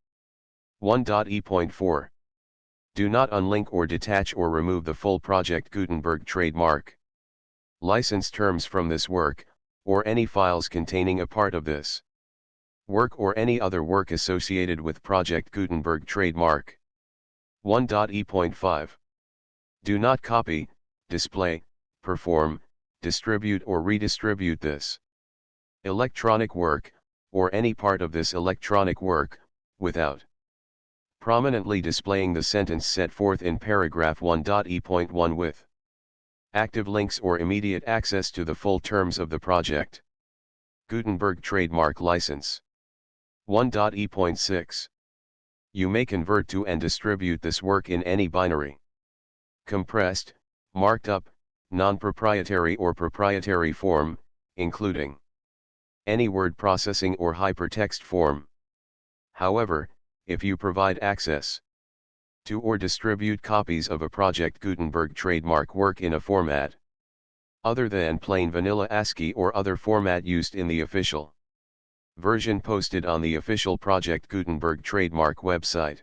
1.e.4. Do not unlink or detach or remove the full Project Gutenberg trademark license terms from this work, or any files containing a part of this work or any other work associated with Project Gutenberg trademark. 1.e.5. Do not copy, display, perform, distribute or redistribute this electronic work, or any part of this electronic work, without prominently displaying the sentence set forth in paragraph 1.e.1 with active links or immediate access to the full terms of the Project Gutenberg trademark license. 1.e.6. You may convert to and distribute this work in any binary, compressed, marked up, non-proprietary or proprietary form, including any word processing or hypertext form. However, if you provide access to or distribute copies of a Project Gutenberg trademark work in a format other than plain vanilla ASCII or other format used in the official version posted on the official Project Gutenberg trademark website,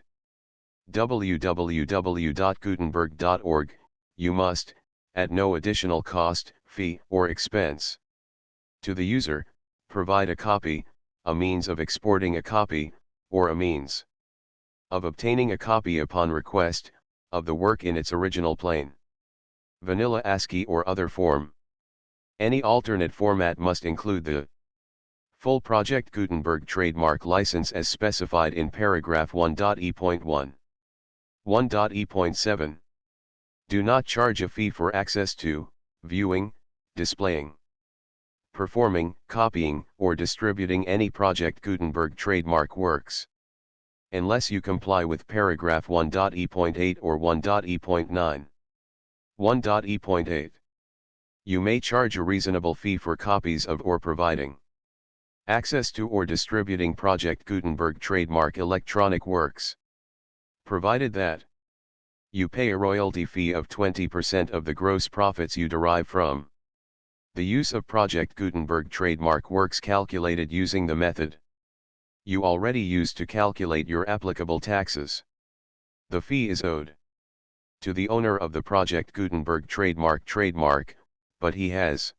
www.gutenberg.org, you must, at no additional cost, fee, or expense to the user, provide a copy, a means of exporting a copy, or a means of obtaining a copy upon request, of the work in its original plain vanilla ASCII or other form. Any alternate format must include the full Project Gutenberg trademark license as specified in paragraph 1.e.1. 1.e.7. Do not charge a fee for access to, viewing, displaying, performing, copying, or distributing any Project Gutenberg trademark works, unless you comply with paragraph 1.e.8 or 1.e.9. 1.e.8. You may charge a reasonable fee for copies of or providing Access to or distributing Project Gutenberg trademark electronic works. Provided that you pay a royalty fee of 20% of the gross profits you derive from the use of Project Gutenberg trademark works calculated using the method you already used to calculate your applicable taxes. The fee is owed to the owner of the Project Gutenberg trademark, but he has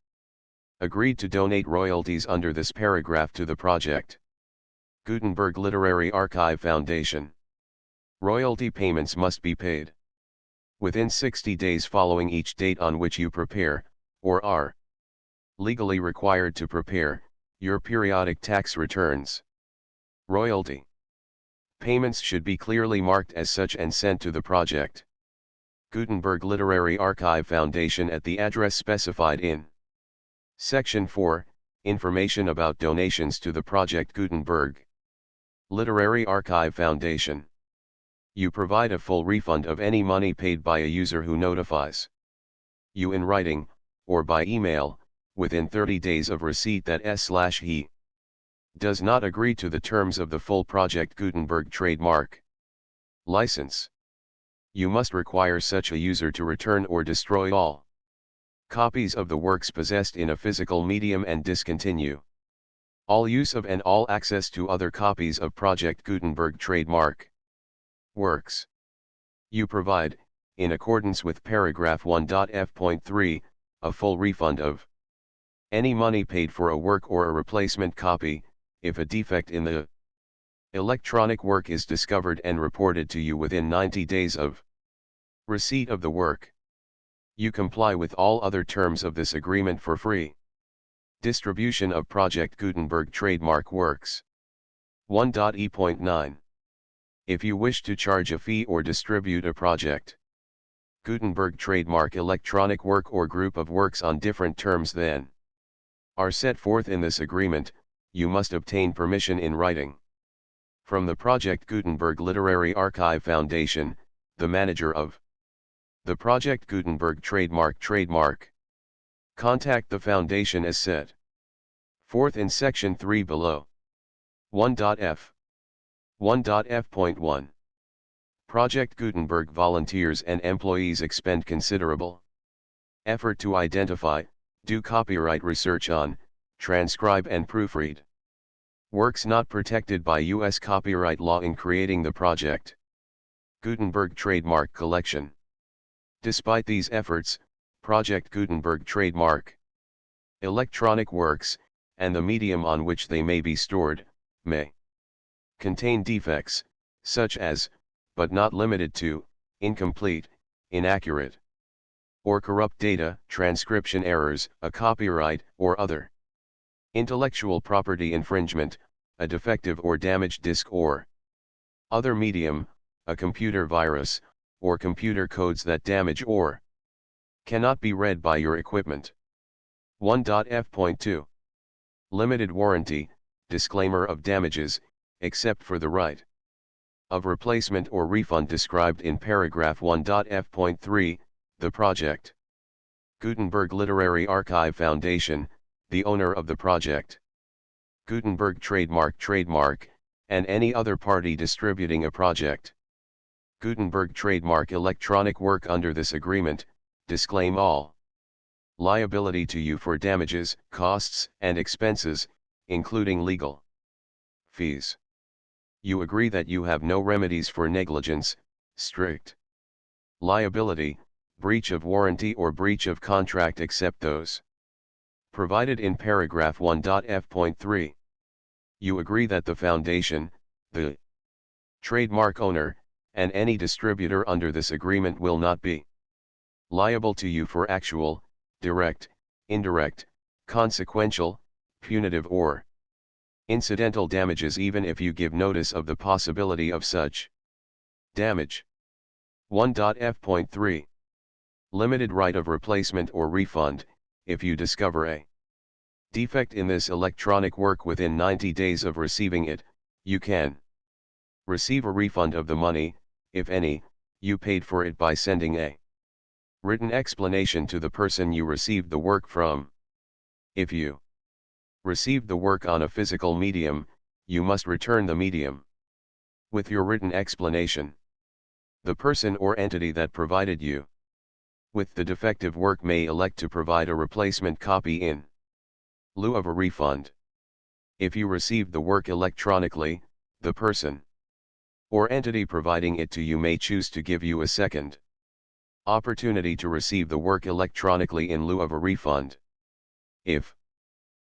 agreed to donate royalties under this paragraph to the Project Gutenberg Literary Archive Foundation. Royalty payments must be paid within 60 days following each date on which you prepare, or are legally required to prepare, your periodic tax returns. Royalty payments should be clearly marked as such and sent to the Project Gutenberg Literary Archive Foundation at the address specified in Section 4, Information about donations to the Project Gutenberg Literary Archive Foundation. You provide a full refund of any money paid by a user who notifies you in writing, or by email, within 30 days of receipt that he does not agree to the terms of the full Project Gutenberg trademark license. You must require such a user to return or destroy all copies of the works possessed in a physical medium and discontinue all use of and all access to other copies of Project Gutenberg trademark works. You provide, in accordance with paragraph 1.f.3, a full refund of any money paid for a work or a replacement copy, if a defect in the electronic work is discovered and reported to you within 90 days of receipt of the work. You comply with all other terms of this agreement for free distribution of Project Gutenberg trademark works. 1.e.9. If you wish to charge a fee or distribute a Project Gutenberg trademark electronic work or group of works on different terms than are set forth in this agreement, you must obtain permission in writing from the Project Gutenberg Literary Archive Foundation, the manager of the Project Gutenberg trademark. Contact the Foundation as set forth in Section 3 below. 1.f. 1.f.1. Project Gutenberg volunteers and employees expend considerable effort to identify, do copyright research on, transcribe and proofread works not protected by U.S. copyright law in creating the Project Gutenberg trademark collection. Despite these efforts, Project Gutenberg trademark electronic works, and the medium on which they may be stored, may contain defects, such as, but not limited to, incomplete, inaccurate, or corrupt data, transcription errors, a copyright or other intellectual property infringement, a defective or damaged disk or other medium, a computer virus, or computer codes that damage or cannot be read by your equipment. 1.f.2. Limited warranty, disclaimer of damages, except for the right of replacement or refund described in paragraph 1.f.3, the Project Gutenberg Literary Archive Foundation, the owner of the Project Gutenberg trademark, and any other party distributing a Project Gutenberg trademark electronic work under this agreement, disclaim all liability to you for damages, costs, and expenses, including legal fees. You agree that you have no remedies for negligence, strict liability, breach of warranty or breach of contract except those provided in paragraph 1.f.3. You agree that the Foundation, the trademark owner, and any distributor under this agreement will not be liable to you for actual, direct, indirect, consequential, punitive or incidental damages even if you give notice of the possibility of such damage. 1.f.3. Limited right of replacement or refund, if you discover a defect in this electronic work within 90 days of receiving it, you can receive a refund of the money, if any, you paid for it by sending a written explanation to the person you received the work from. If you Received the work on a physical medium, you must return the medium with your written explanation. The person or entity that provided you with the defective work may elect to provide a replacement copy in lieu of a refund. If you received the work electronically, the person or entity providing it to you may choose to give you a second opportunity to receive the work electronically in lieu of a refund. If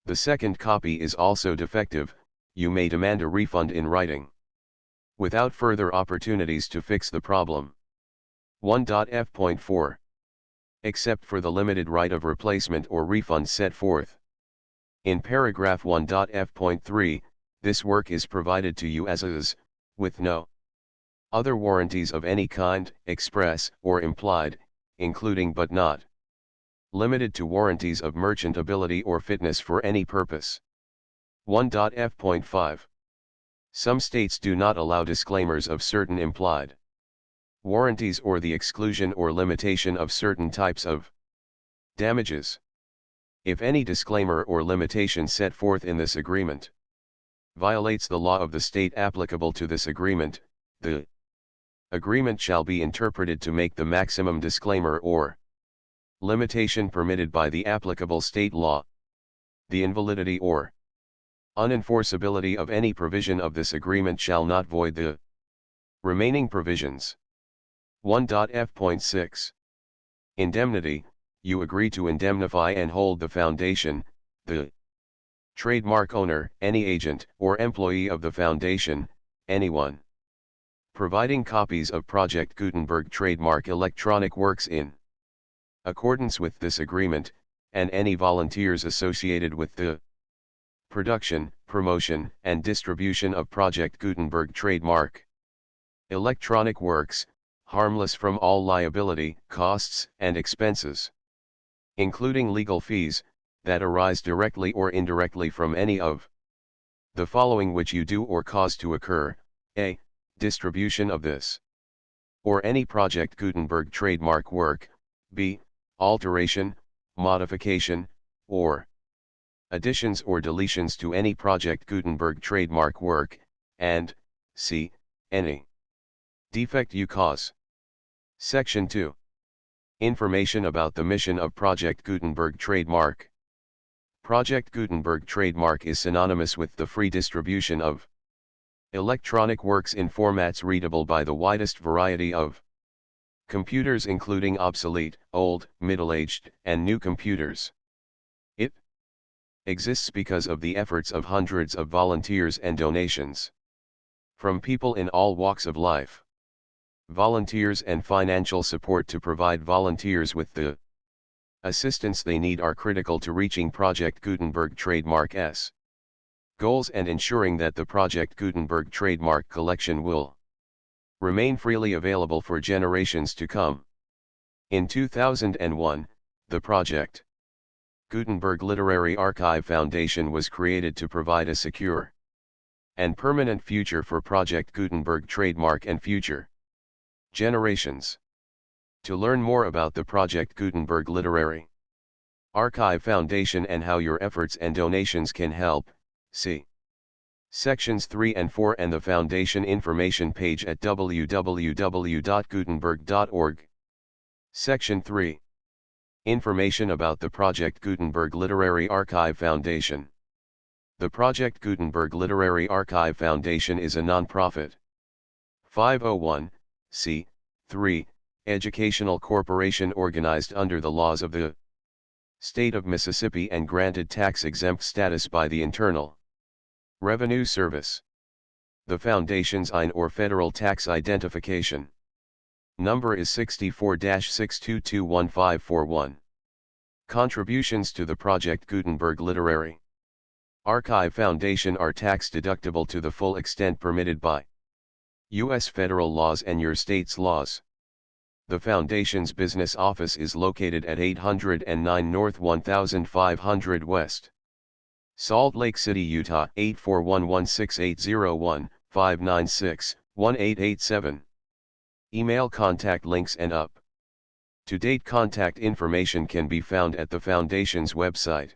the second copy is also defective, you may demand a refund in writing, without further opportunities to fix the problem. 1.f.4. Except for the limited right of replacement or refund set forth in paragraph 1.f.3, this work is provided to you as is, with no other warranties of any kind, express or implied, including but not limited to warranties of merchantability or fitness for any purpose. 1.f.5. Some states do not allow disclaimers of certain implied warranties or the exclusion or limitation of certain types of damages. If any disclaimer or limitation set forth in this agreement violates the law of the state applicable to this agreement, the agreement shall be interpreted to make the maximum disclaimer or limitation permitted by the applicable state law. The invalidity or unenforceability of any provision of this agreement shall not void the remaining provisions. 1.f.6. Indemnity. You agree to indemnify and hold the foundation, the trademark owner, any agent or employee of the foundation, anyone providing copies of Project Gutenberg trademark electronic works in accordance with this agreement, and any volunteers associated with the production, promotion, and distribution of Project Gutenberg trademark electronic works, harmless from all liability, costs, and expenses, including legal fees, that arise directly or indirectly from any of the following which you do or cause to occur: a. Distribution of this or any Project Gutenberg trademark work, b. Alteration, modification, or additions or deletions to any Project Gutenberg trademark work, and c. Any defect you cause. Section 2. Information about the mission of Project Gutenberg trademark. Project Gutenberg trademark is synonymous with the free distribution of electronic works in formats readable by the widest variety of computers, including obsolete, old, middle-aged, and new computers. It exists because of the efforts of hundreds of volunteers and donations from people in all walks of life. Volunteers and financial support to provide volunteers with the assistance they need are critical to reaching Project Gutenberg trademark's goals and ensuring that the Project Gutenberg trademark collection will remain freely available for generations to come. In 2001, the Project Gutenberg Literary Archive Foundation was created to provide a secure and permanent future for Project Gutenberg trademark and future generations. To learn more about the Project Gutenberg Literary Archive Foundation and how your efforts and donations can help, see Sections 3 and 4 and the Foundation information page at www.gutenberg.org. Section 3. Information about the Project Gutenberg Literary Archive Foundation. The Project Gutenberg Literary Archive Foundation is a non-profit 501(c)(3) educational corporation organized under the laws of the State of Mississippi and granted tax-exempt status by the Internal Revenue Service. The Foundation's IN or Federal Tax Identification number is 64-6221541. Contributions to the Project Gutenberg Literary Archive Foundation are tax-deductible to the full extent permitted by U.S. federal laws and your state's laws. The Foundation's business office is located at 809 North 1500 West, Salt Lake City, Utah 841-16801-596-1887. Email contact links and up-to-date contact information can be found at the Foundation's website.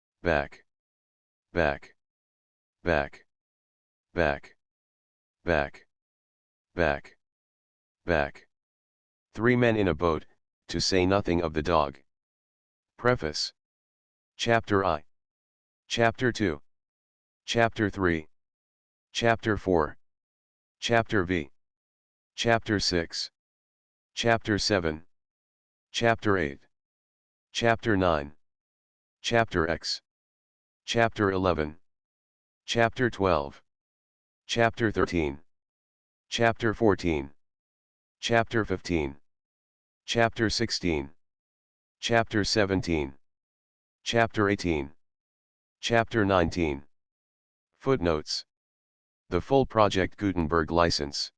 back, back, back, back, back, back, back. 3 men in a boat, to say nothing of the dog. Preface. Chapter I. Chapter 2. Chapter 3. Chapter 4. Chapter V. Chapter 6. Chapter 7. Chapter 8. Chapter 9. Chapter X. Chapter 11. Chapter 12. Chapter 13. Chapter 14. Chapter 15. Chapter 16. Chapter 17. Chapter 18. Chapter 19. Footnotes. The full Project Gutenberg license.